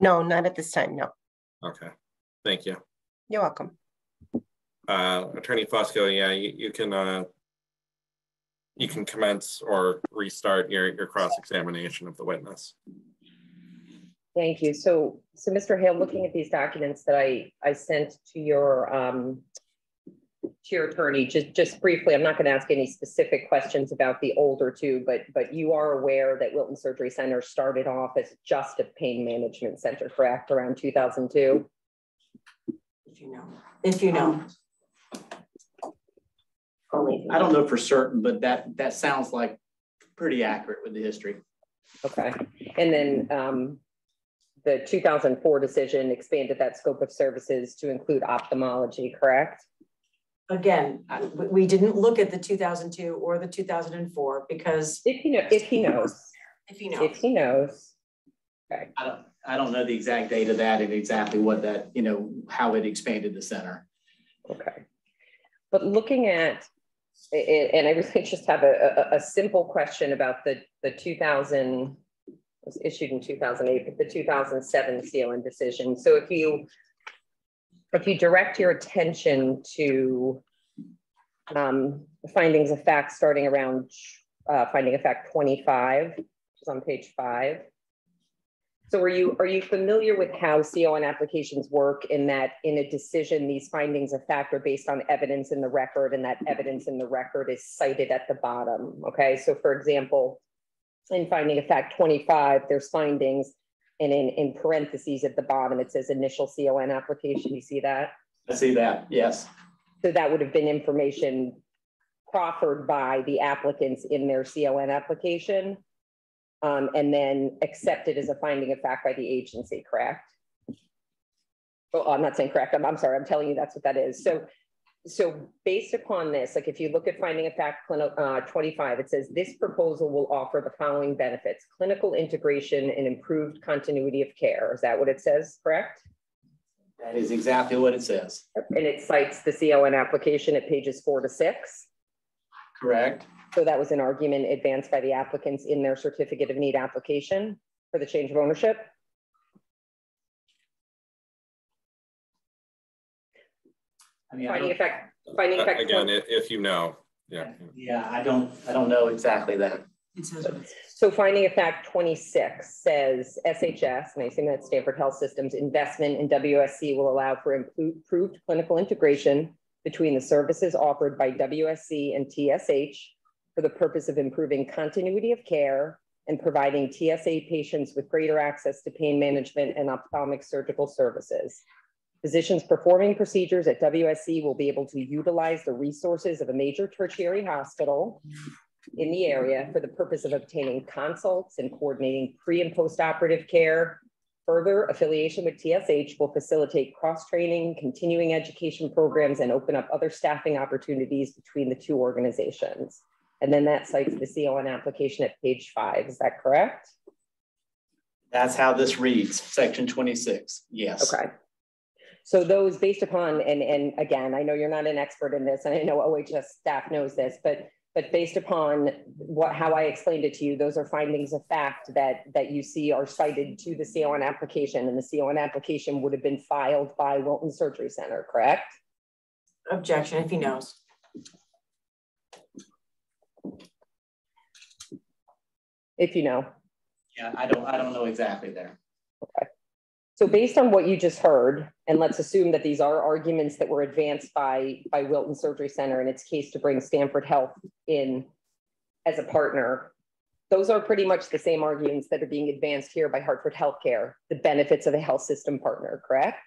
No, not at this time, no. Okay, thank you. You're welcome. Attorney Fusco, yeah, you can commence or restart your cross-examination of the witness. Thank you. So Mr. Hale, looking at these documents that I sent to your attorney, just briefly, I'm not going to ask any specific questions about the older two, but you are aware that Wilton Surgery Center started off as just a pain management center, correct? Around 2002. If you know. I don't know for certain, but that sounds like pretty accurate with the history. Okay, and then the 2004 decision expanded that scope of services to include ophthalmology, correct? Again, we didn't look at the 2002 or the 2004 because if he knows. Okay. I don't know the exact date of that and exactly what that, how it expanded the center. Okay, but looking at it, and I really just have a simple question about the 2000. Was issued in 2008, but the 2007 CON decision. So if you direct your attention to findings of fact starting around finding of fact 25, which is on page 5. So are you familiar with how CON applications work in that in a decision, these findings of fact are based on evidence in the record and that evidence in the record is cited at the bottom, okay? So for example, in finding of fact 25, there's findings, and in parentheses at the bottom, it says initial CON application. You see that? I see that, yes. So that would have been information proffered by the applicants in their CON application. and then accepted as a finding of fact by the agency, correct? Oh, I'm not saying correct. I'm sorry. I'm telling you that's what that is. So based upon this, like if you look at finding of fact 25, it says this proposal will offer the following benefits: clinical integration and improved continuity of care. Is that what it says, correct? That is exactly what it says. And it cites the CON application at pages 4 to 6. Correct. So that was an argument advanced by the applicants in their certificate of need application for the change of ownership. I mean, finding effect again, if you know, yeah, I don't know exactly that. So finding of fact 26 says SHS, and I assume that's Stanford Health Systems, investment in WSC will allow for improved clinical integration between the services offered by WSC and TSH for the purpose of improving continuity of care and providing TSA patients with greater access to pain management and ophthalmic surgical services. Physicians performing procedures at WSC will be able to utilize the resources of a major tertiary hospital in the area for the purpose of obtaining consults and coordinating pre- and post-operative care. Further, affiliation with TSH will facilitate cross-training, continuing education programs, and open up other staffing opportunities between the two organizations. And then that cites the CON application at page 5. Is that correct? That's how this reads, section 26. Yes. Okay. So those based upon, and again, I know you're not an expert in this, and I know OHS staff knows this, but based upon how I explained it to you, those are findings of fact that you see are cited to the CON application, and the CON application would have been filed by Wilton Surgery Center, correct? Objection, if he knows. If you know. Yeah, I don't know exactly there. Okay. So based on what you just heard, and let's assume that these are arguments that were advanced by Wilton Surgery Center in its case to bring Stanford Health in as a partner, those are pretty much the same arguments that are being advanced here by Hartford Healthcare, the benefits of a health system partner, correct?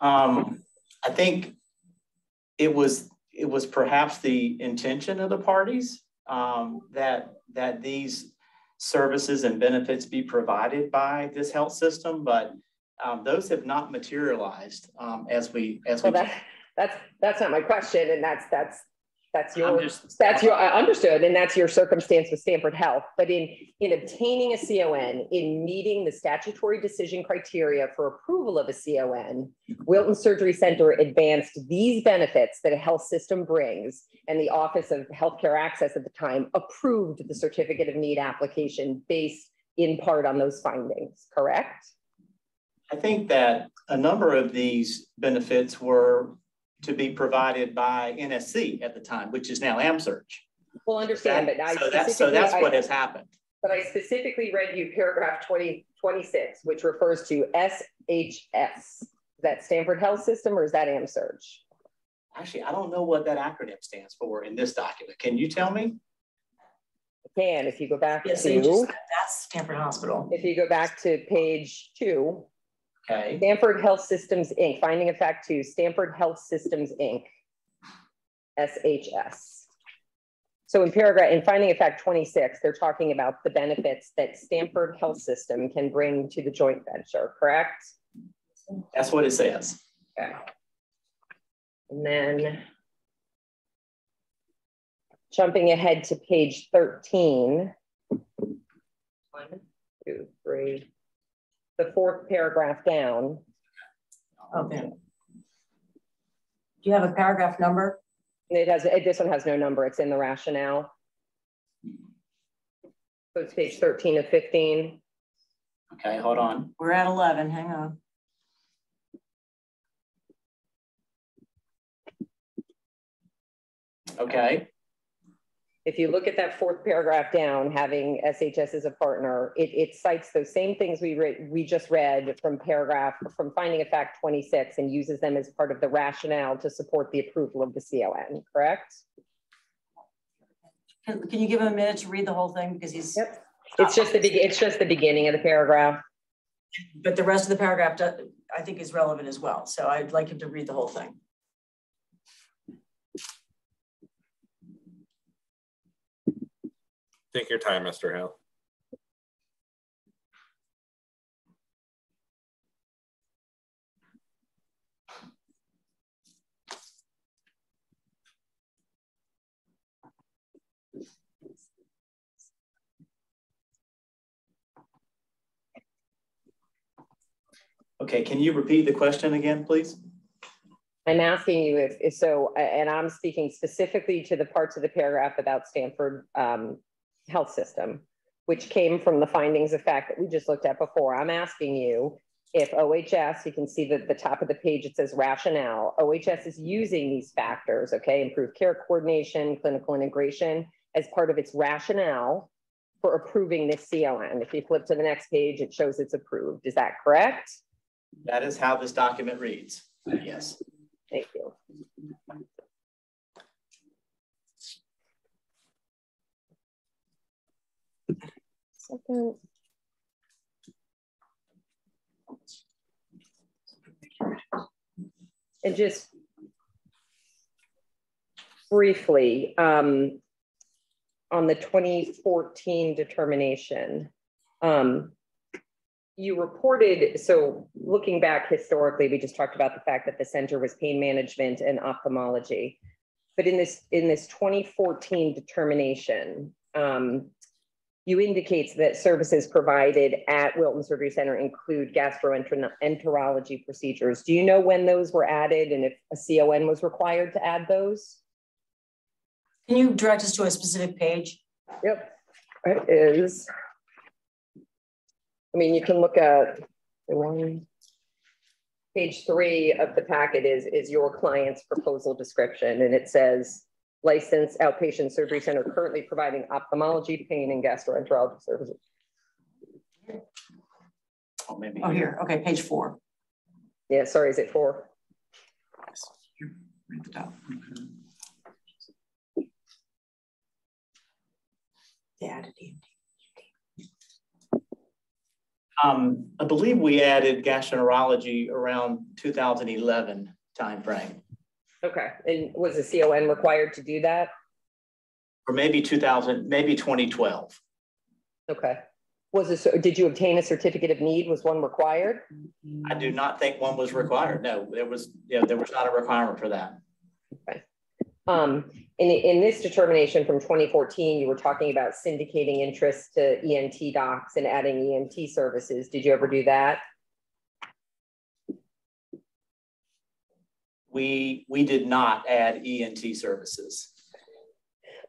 I think it was perhaps the intention of the parties that these services and benefits be provided by this health system, but those have not materialized as we. Well, that's not my question, and that's your understood, and that's your circumstance with Stanford Health. But in obtaining a CON, in meeting the statutory decision criteria for approval of a CON, Wilton Surgery Center advanced these benefits that a health system brings, and the Office of Healthcare Access at the time approved the certificate of need application based in part on those findings, correct? I think that a number of these benefits were to be provided by NSC at the time, which is now AmSurg. Well, understand, but so that's what has happened. But I specifically read you paragraph 26, which refers to SHS. Is that Stanford Health System or is that AmSurg? Actually, I don't know what that acronym stands for in this document. Can you tell me? I can, if you go back yes, to that's Stanford Hospital. If you go back to page 2. Okay. Stanford Health Systems, Inc., finding of fact 2, Stanford Health Systems, Inc., SHS. So in finding of fact 26, they're talking about the benefits that Stanford Health System can bring to the joint venture, correct? That's what it says. Okay. And then jumping ahead to page 13, 1, 2, 3, the 4th paragraph down. Okay. Do you have a paragraph number? This one has no number. It's in the rationale. So it's page 13 of 15. Okay, hold on. We're at 11. Hang on. Okay. If you look at that 4th paragraph down, having SHS as a partner, it cites those same things we just read from finding of fact 26 and uses them as part of the rationale to support the approval of the CON, correct? Can you give him a minute to read the whole thing? Because he's... Yep. It's just the beginning of the paragraph. But the rest of the paragraph, I think, is relevant as well. So I'd like him to read the whole thing. Take your time, Mr. Hale. Okay, can you repeat the question again, please? I'm asking you if so, and I'm speaking specifically to the parts of the paragraph about Stanford Health System, which came from the findings of fact that we just looked at before. I'm asking you if OHS, you can see that the top of the page, it says rationale. OHS is using these factors, okay, improved care coordination, clinical integration, as part of its rationale for approving this CON. If you flip to the next page, it shows it's approved. Is that correct? That is how this document reads. Yes. Thank you. Second. And just briefly, on the 2014 determination, you reported, so looking back historically, we just talked about the fact that the center was pain management and ophthalmology. But in this 2014 determination, you indicate that services provided at Wilton Surgery Center include gastroenterology procedures. Do you know when those were added and if a CON was required to add those? Can you direct us to a specific page? Yep, it is. I mean, you can look at page 3 of the packet is your client's proposal description, and it says licensed outpatient surgery center currently providing ophthalmology, pain, and gastroenterology services. Oh, maybe. Oh, here. Okay, page 4. Yeah, sorry, is it 4? Read the top. They added EMT. I believe we added gastroenterology around 2011 timeframe. Okay, and was the CON required to do that? Or maybe 2012. Okay. Did you obtain a certificate of need? Was one required? I do not think one was required. No, there was not a requirement for that. Okay. In this determination from 2014, you were talking about syndicating interest to ENT docs and adding ENT services. Did you ever do that? We did not add ENT services.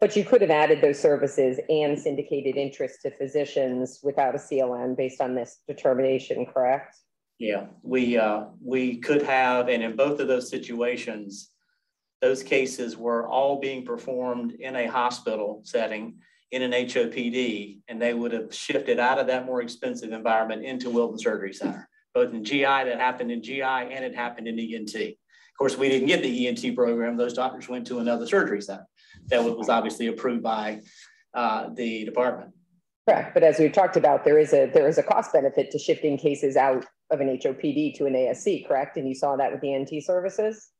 But you could have added those services and syndicated interest to physicians without a CON based on this determination, correct? Yeah, we could have, and in both of those situations, those cases were all being performed in a hospital setting in an HOPD, and they would have shifted out of that more expensive environment into Wilton Surgery Center, both in GI, that happened in GI, and it happened in ENT. Of course, we didn't get the ENT program. Those doctors went to another surgery center that was obviously approved by the department. Correct, but as we've talked about, there is a cost benefit to shifting cases out of an HOPD to an ASC, correct? And you saw that with the ENT services?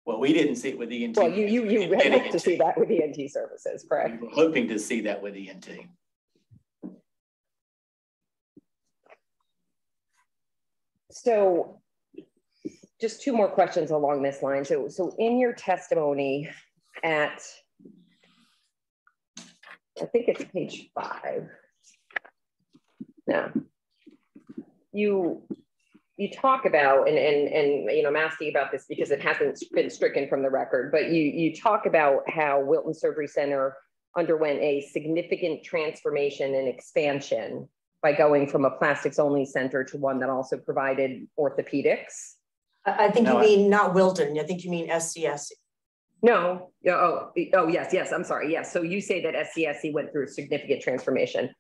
Well, we didn't see it with ENT. Well, you hope to see that with ENT services, correct? We were hoping to see that with ENT. So just 2 more questions along this line. So in your testimony at, I think it's page 5. No. You talk about, and you know, I'm asking about this because it hasn't been stricken from the record, but you talk about how Wilton Surgery Center underwent a significant transformation and expansion by going from a plastics only center to one that also provided orthopedics. I think you mean not Wilton. I think you mean SCSC. No. Oh, yes. I'm sorry. Yes. So you say that SCSC went through a significant transformation.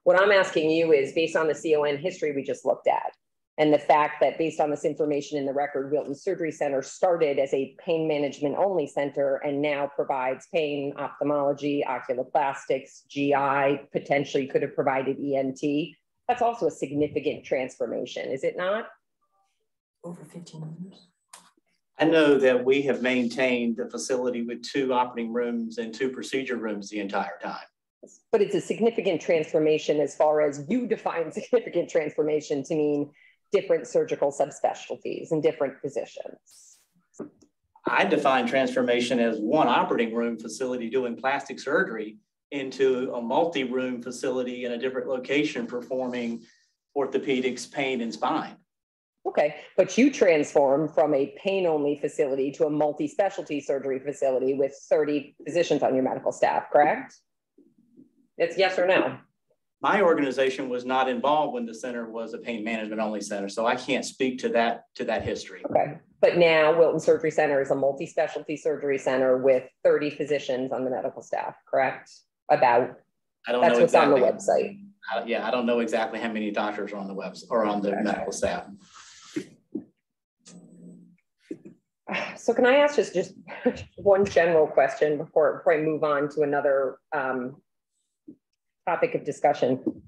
What I'm asking you is based on the CON history we just looked at, and the fact that based on this information in the record, Wilton Surgery Center started as a pain management only center and now provides pain, ophthalmology, oculoplastics, GI, potentially could have provided ENT. That's also a significant transformation, is it not? Over 15 years. I know that we have maintained the facility with 2 operating rooms and 2 procedure rooms the entire time. But it's a significant transformation as far as you define significant transformation to mean different surgical subspecialties and different physicians. I define transformation as one operating room facility doing plastic surgery into a multi-room facility in a different location performing orthopedics, pain, and spine. Okay, but you transform from a pain-only facility to a multi-specialty surgery facility with 30 physicians on your medical staff, correct? It's yes or no? My organization was not involved when the center was a pain management only center, so I can't speak to that history. Okay, but now Wilton Surgery Center is a multi-specialty surgery center with 30 physicians on the medical staff, correct? That's what's on the website. Yeah, I don't know exactly how many doctors are on the website or on the medical staff. So can I ask just one general question before I move on to another topic of discussion?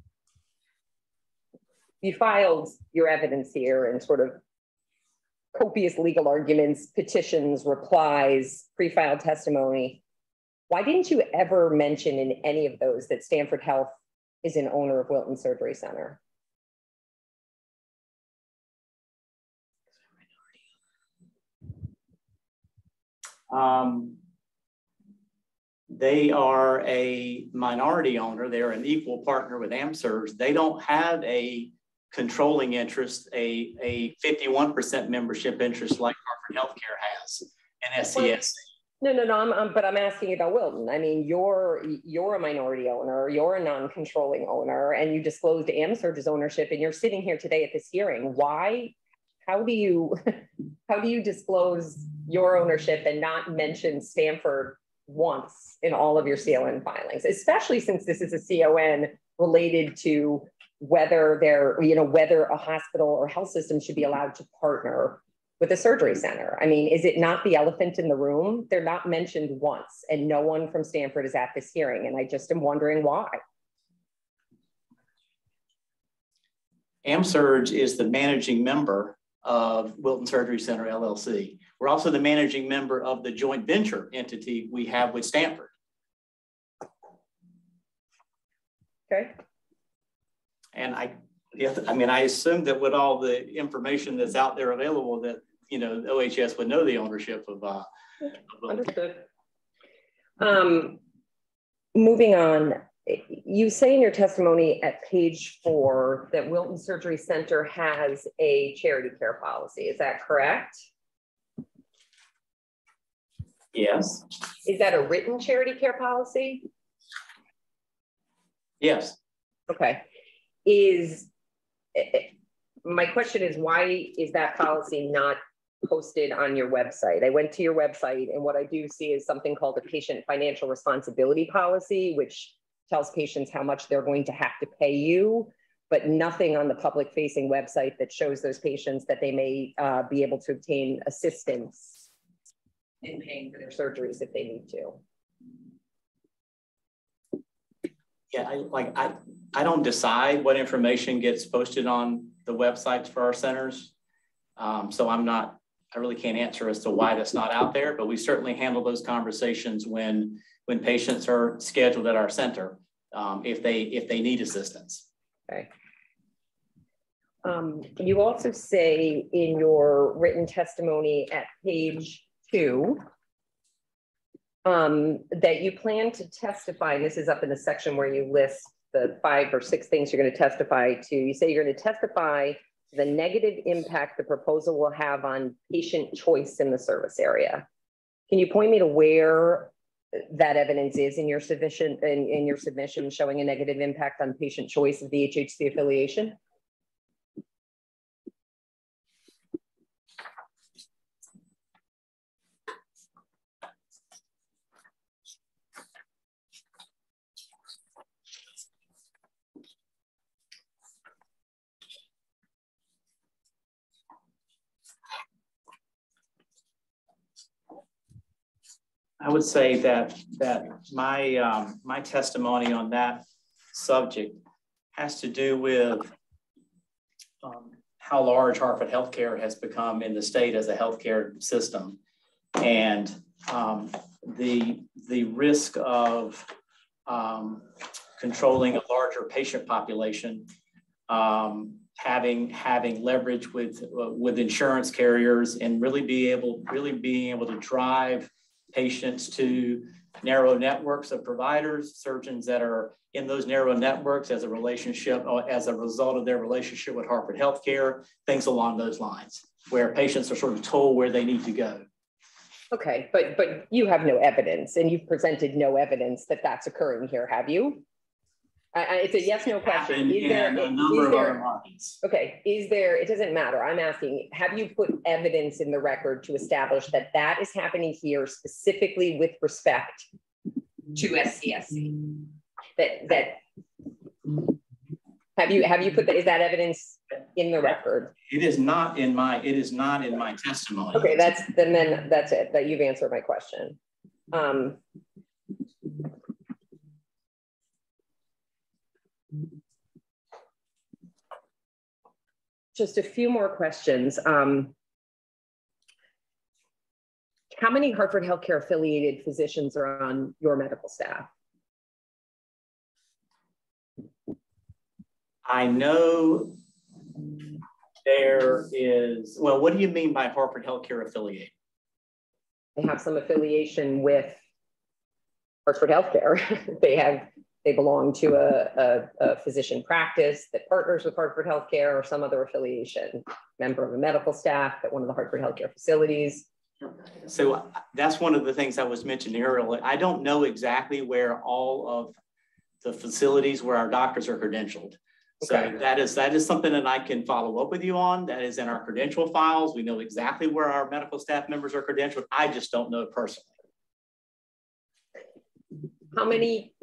You filed your evidence here and sort of copious legal arguments, petitions, replies, pre-filed testimony. Why didn't you ever mention in any of those that Stanford Health is an owner of Wilton Surgery Center? They are a minority owner. They're an equal partner with AmSurg. They don't have a controlling interest, a 51% membership interest like Harvard Healthcare has, and SCS. No, but I'm asking about Wilton. I mean, you're a minority owner, you're a non-controlling owner, and you disclosed AmSurg's ownership, and you're sitting here today at this hearing. Why? How do you disclose your ownership and not mention Stanford once in all of your CON filings, especially since this is a CON related to whether whether a hospital or health system should be allowed to partner with a surgery center? I mean, is it not the elephant in the room? They're not mentioned once, and no one from Stanford is at this hearing, and I just am wondering why. AmSurg is the managing member of Wilton Surgery Center, LLC. We're also the managing member of the joint venture entity we have with Stanford. Okay. And I assume that with all the information that's out there available that, OHS would know the ownership of Understood. Moving on, you say in your testimony at page 4 that Wilton Surgery Center has a charity care policy. Is that correct? Yes. Is that a written charity care policy? Yes. Okay. My question is, why is that policy not posted on your website? I went to your website, and what I do see is something called a patient financial responsibility policy, which tells patients how much they're going to have to pay you, but nothing on the public facing website that shows those patients that they may be able to obtain assistance in paying for their surgeries if they need to. Yeah, I don't decide what information gets posted on the websites for our centers. So I really can't answer as to why that's not out there, but we certainly handle those conversations when patients are scheduled at our center, if they need assistance. Okay. You also say in your written testimony at page 2 that you plan to testify, and this is up in the section where you list the 5 or 6 things you're going to testify to. You say you're going to testify to the negative impact the proposal will have on patient choice in the service area. Can you point me to where that evidence is in your submission showing a negative impact on patient choice of the HHC affiliation? I would say that my testimony on that subject has to do with how large Harvard Healthcare has become in the state as a healthcare system, and the risk of controlling a larger patient population, having leverage with insurance carriers, and really being able to drive patients to narrow networks of providers, surgeons that are in those narrow networks as a result of their relationship with Hartford Healthcare, things along those lines, where patients are sort of told where they need to go. Okay, but you have no evidence, and you've presented no evidence that that's occurring here, have you? It's a yes/no question. Is there a number of other markets? Okay, is there? It doesn't matter. I'm asking: have you put evidence in the record to establish that that is happening here, specifically with respect to SCSC? That have you put that? Is that evidence in the record? It is not in my testimony. Okay, that's it. That you've answered my question. Just a few more questions. How many Hartford Healthcare affiliated physicians are on your medical staff? I know there is, well, what do you mean by Hartford Healthcare affiliated? They have some affiliation with Hartford Healthcare. They belong to a physician practice that partners with Hartford Healthcare or some other affiliation, member of a medical staff at one of the Hartford Healthcare facilities. So that's one of the things I was mentioning earlier. I don't know exactly where all of the facilities where our doctors are credentialed. So okay. that is something that I can follow up with you on. That is in our credential files. We know exactly where our medical staff members are credentialed. I just don't know personally. How many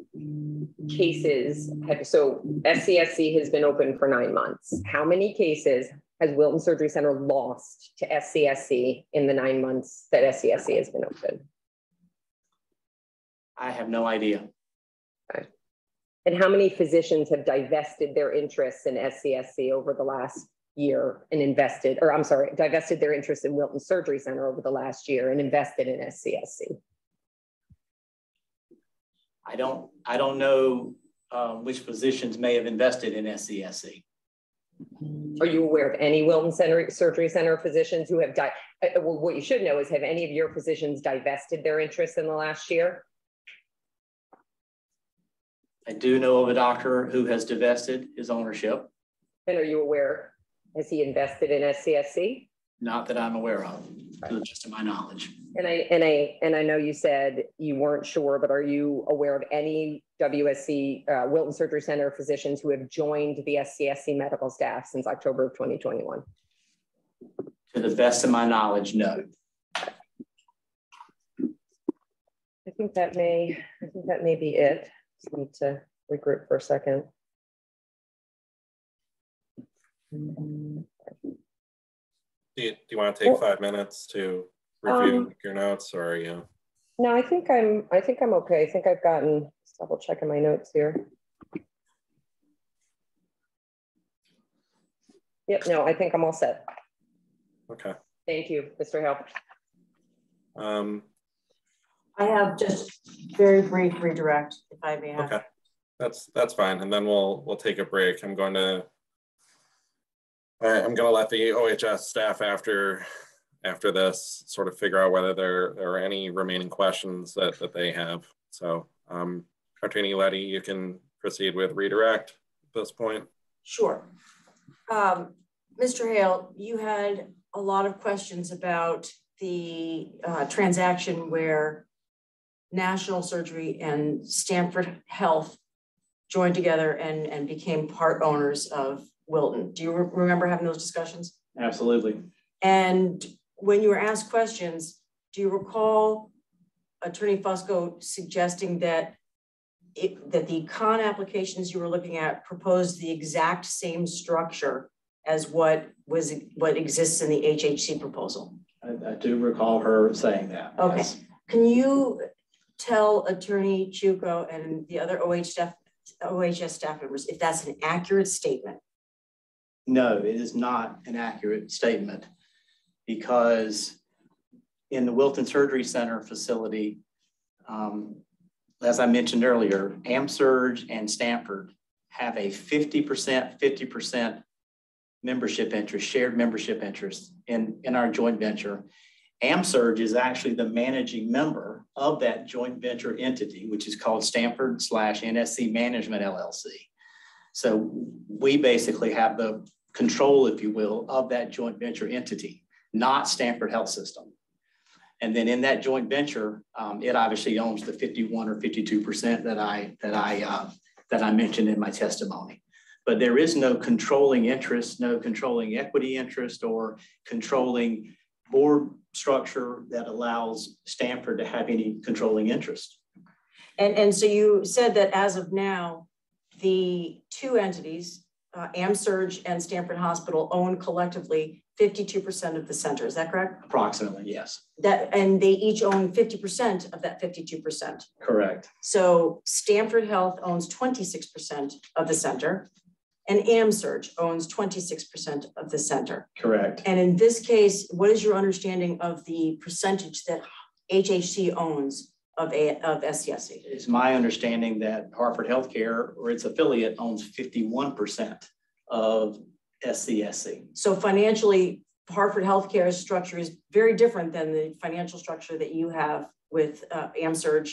cases so SCSC has been open for 9 months. How many cases has Wilton Surgery Center lost to SCSC in the 9 months that SCSC has been open? I have no idea. Okay. And how many physicians have divested their interests in SCSC over the last year and divested their interest in Wilton Surgery Center over the last year and invested in SCSC? I don't know which physicians may have invested in SCSC. Are you aware of any Wilton Surgery Center physicians who have well, what you should know is, have any of your physicians divested their interests in the last year? I do know of a doctor who has divested his ownership. And are you aware, has he invested in SCSC? Not that I'm aware of, to the best of my knowledge. And I know you said you weren't sure, but are you aware of any WSC Wilton Surgery Center physicians who have joined the SCSC medical staff since October of 2021? To the best of my knowledge, no. I think that may be it. Just need to regroup for a second. Do you want to take 5 minutes to review your notes, or are you? No, I think I'm okay. I think I've gotten, just double checking my notes here. Yep, no, I think I'm all set. Okay. Thank you, Mr. Hill. I have just very brief redirect, if I may have. Okay, that's fine, and then we'll take a break. I'm going to let the OHS staff after this sort of figure out whether there are any remaining questions that they have. So, Attorney Letty, you can proceed with redirect at this point. Sure. Mr. Hale, you had a lot of questions about the transaction where National Surgery and Stanford Health joined together and became part owners of Wilton. Do you remember having those discussions? Absolutely. And when you were asked questions, do you recall Attorney Fusco suggesting that the con applications you were looking at proposed the exact same structure as what exists in the HHC proposal? I do recall her saying that. Okay. Yes. Can you tell Attorney Chuko and the other OHS staff members if that's an accurate statement? No, it is not an accurate statement, because in the Wilton Surgery Center facility, as I mentioned earlier, AmSurge and Stanford have a 50% membership interest, shared membership interest in our joint venture. AmSurge is actually the managing member of that joint venture entity, which is called Stanford/NSC Management LLC. So we basically have the control, if you will, of that joint venture entity, not Stanford Health System. And then in that joint venture, it obviously owns the 51 or 52% that I mentioned in my testimony. But there is no controlling interest, no controlling equity interest, or controlling board structure that allows Stanford to have any controlling interest. And so you said that as of now, the two entities, AmSurge and Stanford Hospital, own collectively 52% of the center. Is that correct? Approximately, yes. And they each own 50% of that 52%. Correct. So Stanford Health owns 26% of the center, and AmSurge owns 26% of the center. Correct. And in this case, what is your understanding of the percentage that HHC owns of SCSC? It's my understanding that Hartford Healthcare or its affiliate owns 51% of SCSC. So financially, Hartford Healthcare's structure is very different than the financial structure that you have with AmSurge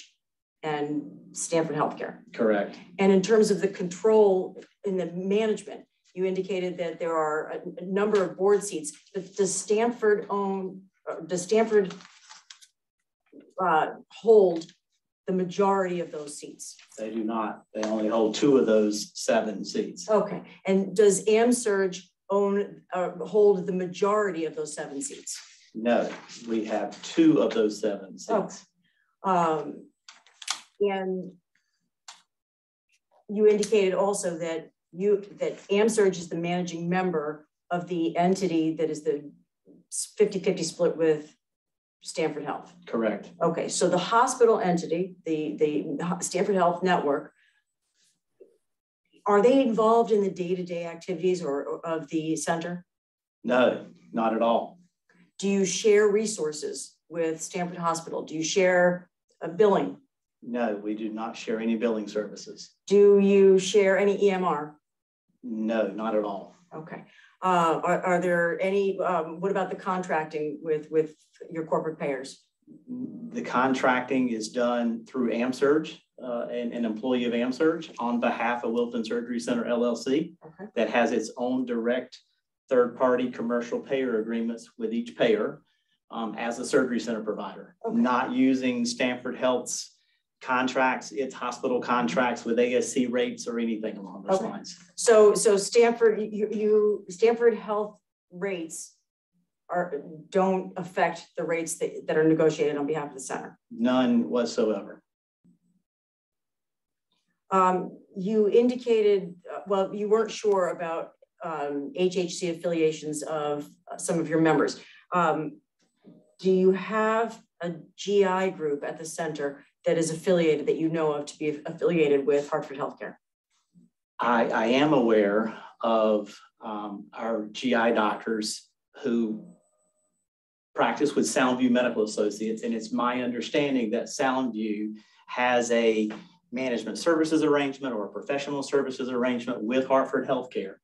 and Stanford Healthcare. Correct. And in terms of the control in the management, you indicated that there are a number of board seats, but does Stanford hold the majority of those seats? They do not. They only hold 2 of those 7 seats. Okay. And does AmSurge hold the majority of those 7 seats? No, we have 2 of those 7 seats. Oh. And you indicated also that AmSurge is the managing member of the entity that is the 50-50 split with Stanford Health. Correct. Okay, so the hospital entity, the Stanford Health Network, are they involved in the day-to-day activities or of the center? No, not at all. Do you share resources with Stanford Hospital? Do you share billing? No, we do not share any billing services. Do you share any EMR? No, not at all. Okay. Are there any, what about the contracting with your corporate payers? The contracting is done through AmSurge, an employee of AmSurge on behalf of Wilton Surgery Center LLC, okay, that has its own direct third-party commercial payer agreements with each payer as a surgery center provider, okay, not using Stanford Health's contracts, its hospital contracts with ASC rates or anything along those okay lines. So Stanford, Stanford Health rates don't affect the rates that are negotiated on behalf of the center? None whatsoever. You indicated, well, you weren't sure about HHC affiliations of some of your members. Do you have a GI group at the center that is affiliated, that you know of to be affiliated with Hartford Healthcare? I am aware of our GI doctors who practice with Soundview Medical Associates, and it's my understanding that Soundview has a management services arrangement or a professional services arrangement with Hartford Healthcare,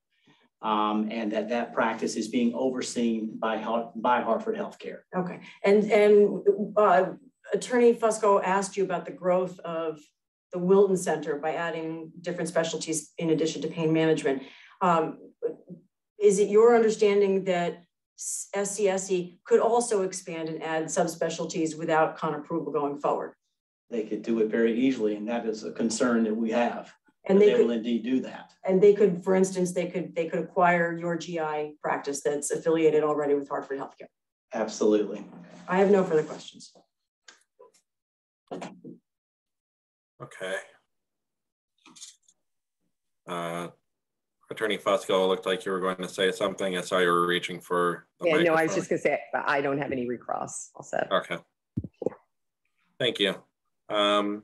and that practice is being overseen by Hartford Healthcare. Okay, and Attorney Fusco asked you about the growth of the Wilton Center by adding different specialties in addition to pain management. Is it your understanding that SCSC could also expand and add subspecialties without con approval going forward? They could do it very easily, and that is a concern that we have. And they will indeed do that. And they could, for instance, they could acquire your GI practice that's affiliated already with Hartford Healthcare. Absolutely. I have no further questions. Okay. Attorney Fusco, looked like you were going to say something. I saw you were reaching for the microphone. No, I was just going to say, I don't have any recross. All set. Okay. Thank you. So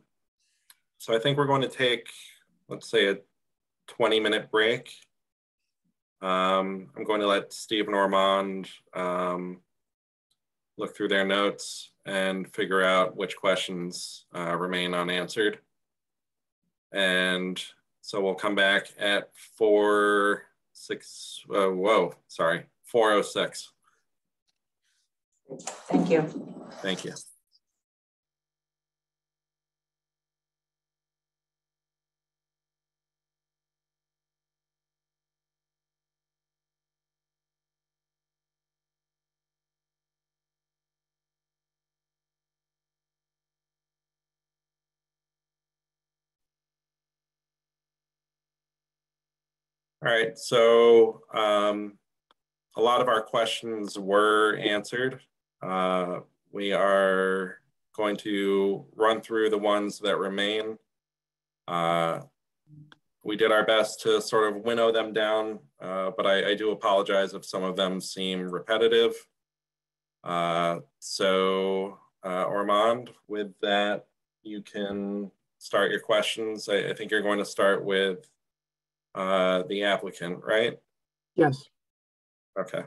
I think we're going to take, let's say, a 20-minute break. I'm going to let Steve and Ormond look through their notes and figure out which questions remain unanswered. And so we'll come back at 4:06. Thank you. Thank you. All right, so a lot of our questions were answered. We are going to run through the ones that remain. We did our best to sort of winnow them down, but I do apologize if some of them seem repetitive. Ormond, with that, you can start your questions. I think you're going to start with the applicant, right? Yes. Okay.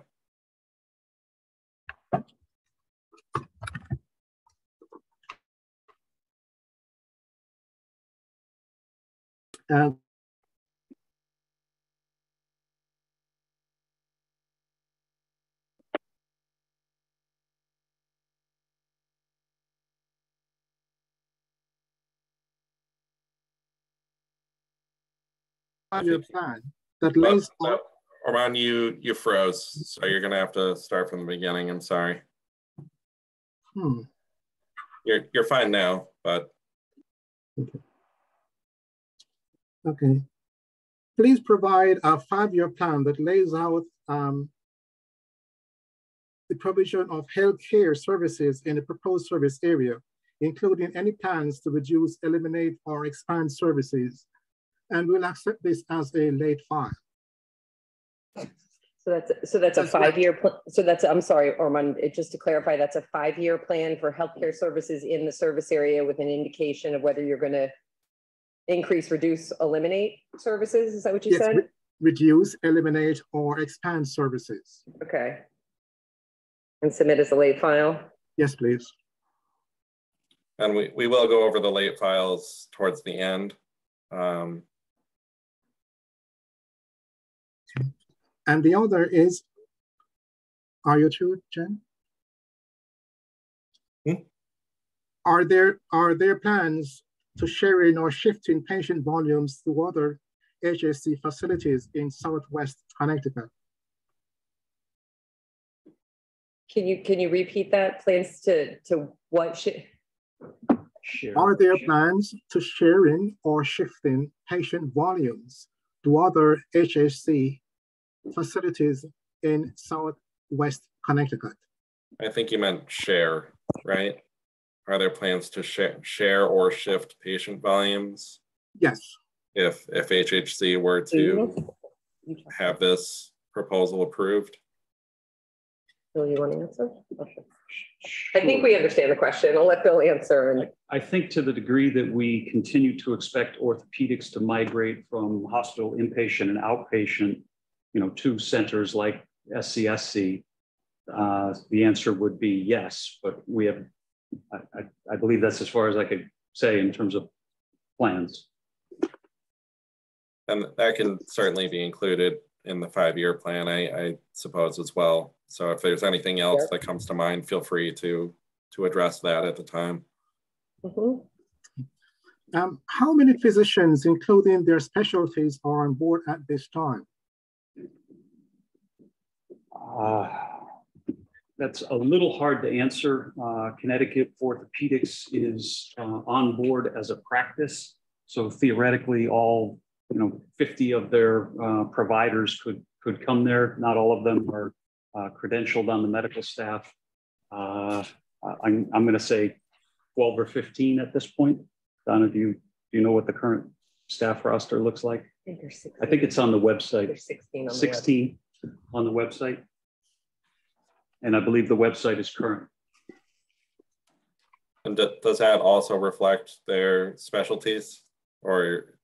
Your plan that lays out. Ormond, you froze, so you're gonna have to start from the beginning. I'm sorry. You're fine now, but Okay. Please provide a 5-year plan that lays out the provision of healthcare services in the proposed service area, including any plans to reduce, eliminate, or expand services, and we'll accept this as a late file. So that's a 5-year plan. So that's, I'm sorry, Ormond, just to clarify, that's a 5-year plan for healthcare services in the service area with an indication of whether you're going to increase, reduce, eliminate services. Is that what you said? Reduce, eliminate, or expand services. Okay. And submit as a late file? Yes, please. And we will go over the late files towards the end. And the other is, are you through, Jen? Are there plans to sharing or shifting patient volumes to other HHC facilities in Southwest Connecticut? Can you repeat that? Plans to what? Are there plans to sharing or shifting patient volumes to other HHC facilities in Southwest Connecticut? I think you meant share, right? Are there plans to share or shift patient volumes? Yes. If HHC were to have this proposal approved? Bill, you want to answer? Okay. Sure. I think we understand the question. I'll let Bill answer. I think to the degree that we continue to expect orthopedics to migrate from hospital inpatient and outpatient, to centers like SCSC, the answer would be yes, but we have, I believe that's as far as I could say in terms of plans. And that can certainly be included in the 5-year plan, I suppose, as well. So if there's anything else that comes to mind, feel free to address that at the time. How many physicians, including their specialties, are on board at this time? That's a little hard to answer. Connecticut Orthopedics is on board as a practice. So theoretically, all 50 of their providers could come there. Not all of them are credentialed on the medical staff. I'm going to say 12 or 15 at this point. Donna, do you know what the current staff roster looks like? I think it's on the website. There's 16 on the 16 on the website. And I believe the website is current. And does that also reflect their specialties, or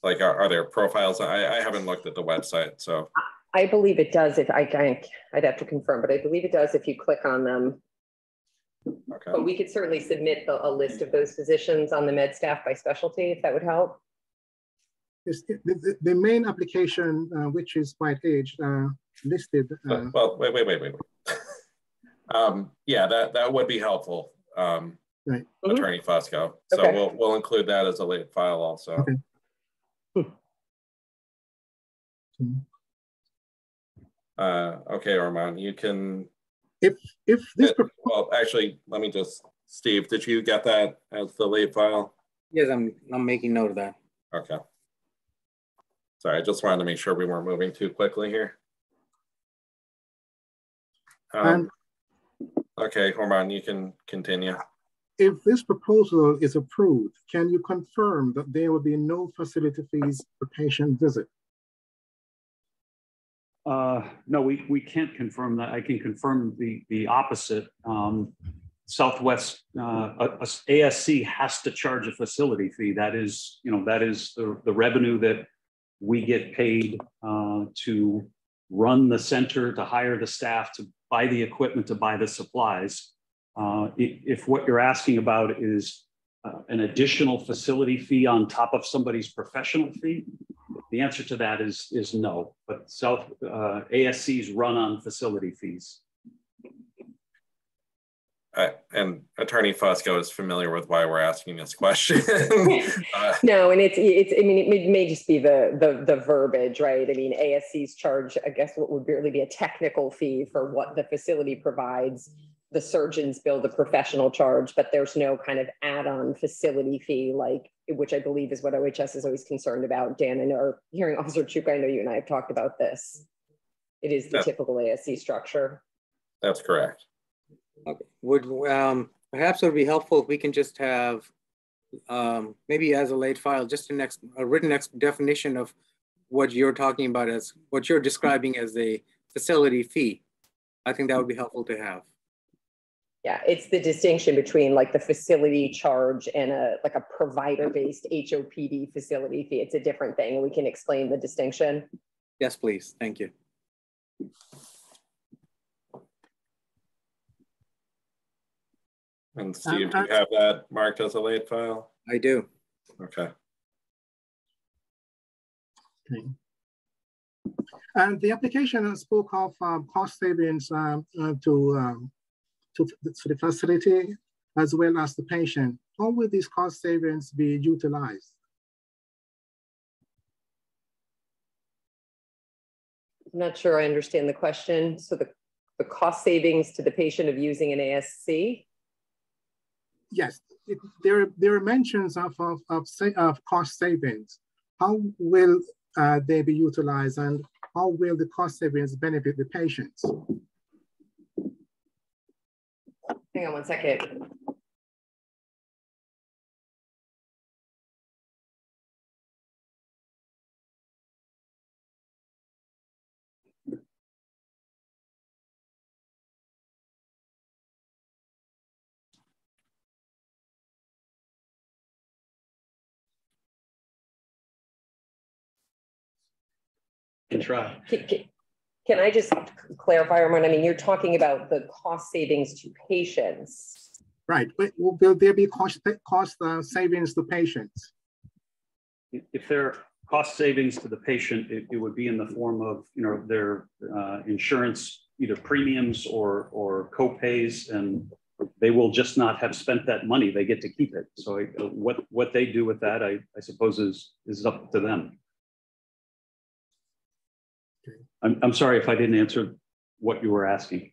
like are there profiles? I haven't looked at the website, so. I believe it does. If I'd have to confirm, but I believe it does if you click on them. Okay. But we could certainly submit a list of those positions on the med staff by specialty, if that would help. Yes, the main application, which is quite aged, listed. Well, wait. Yeah, that would be helpful, right. Attorney Fusco. So Okay. we'll include that as a late file also. Okay. Okay, Armand, you can. If this. Well, actually, let me just, Steve, did you get that as the late file? Yes, I'm making note of that. Okay. Sorry, I just wanted to make sure we weren't moving too quickly here. Okay, Armand, you can continue. If this proposal is approved, can you confirm that there will be no facility fees per patient visit? No, we can't confirm that. I can confirm the opposite. Southwest ASC has to charge a facility fee. That is, that is the revenue that we get paid to run the center, to hire the staff, to buy the equipment, to buy the supplies. If what you're asking about is an additional facility fee on top of somebody's professional fee, the answer to that is no. But ASCs run on facility fees. And Attorney Fusco is familiar with why we're asking this question. No, and it's. I mean, it may just be the verbiage, right? I mean, ASCs charge, I guess, what would barely be a technical fee for what the facility provides. The surgeons bill the professional charge, but there's no kind of add-on facility fee, like, which I believe is what OHS is always concerned about. Dan, I know, or Hearing Officer Chuka, I know you and I have talked about this. It is the typical ASC structure. That's correct. Okay. Would perhaps it would be helpful if we can just have maybe as a late file, just a written definition of what you're talking about as what you're describing as a facility fee. I think that would be helpful to have. Yeah, it's the distinction between like the facility charge and a provider-based HOPD facility fee. It's a different thing. We can explain the distinction. Yes, please. Thank you. And Steve, do you have that marked as a late file? I do. Okay. Okay. And the application spoke of cost savings to the facility as well as the patient. How will these cost savings be utilized? I'm not sure I understand the question. So the cost savings to the patient of using an ASC? Yes, there are mentions of cost savings. How will they be utilized, and how will the cost savings benefit the patients? Hang on one second. Try. Can I just clarify, Armand? I mean, you're talking about the cost savings to patients. Right. Will there be cost savings to patients? If there are cost savings to the patient, it would be in the form of their insurance, either premiums or co-pays, and they will just not have spent that money. They get to keep it. So what they do with that, I suppose, is up to them. I'm sorry if I didn't answer what you were asking.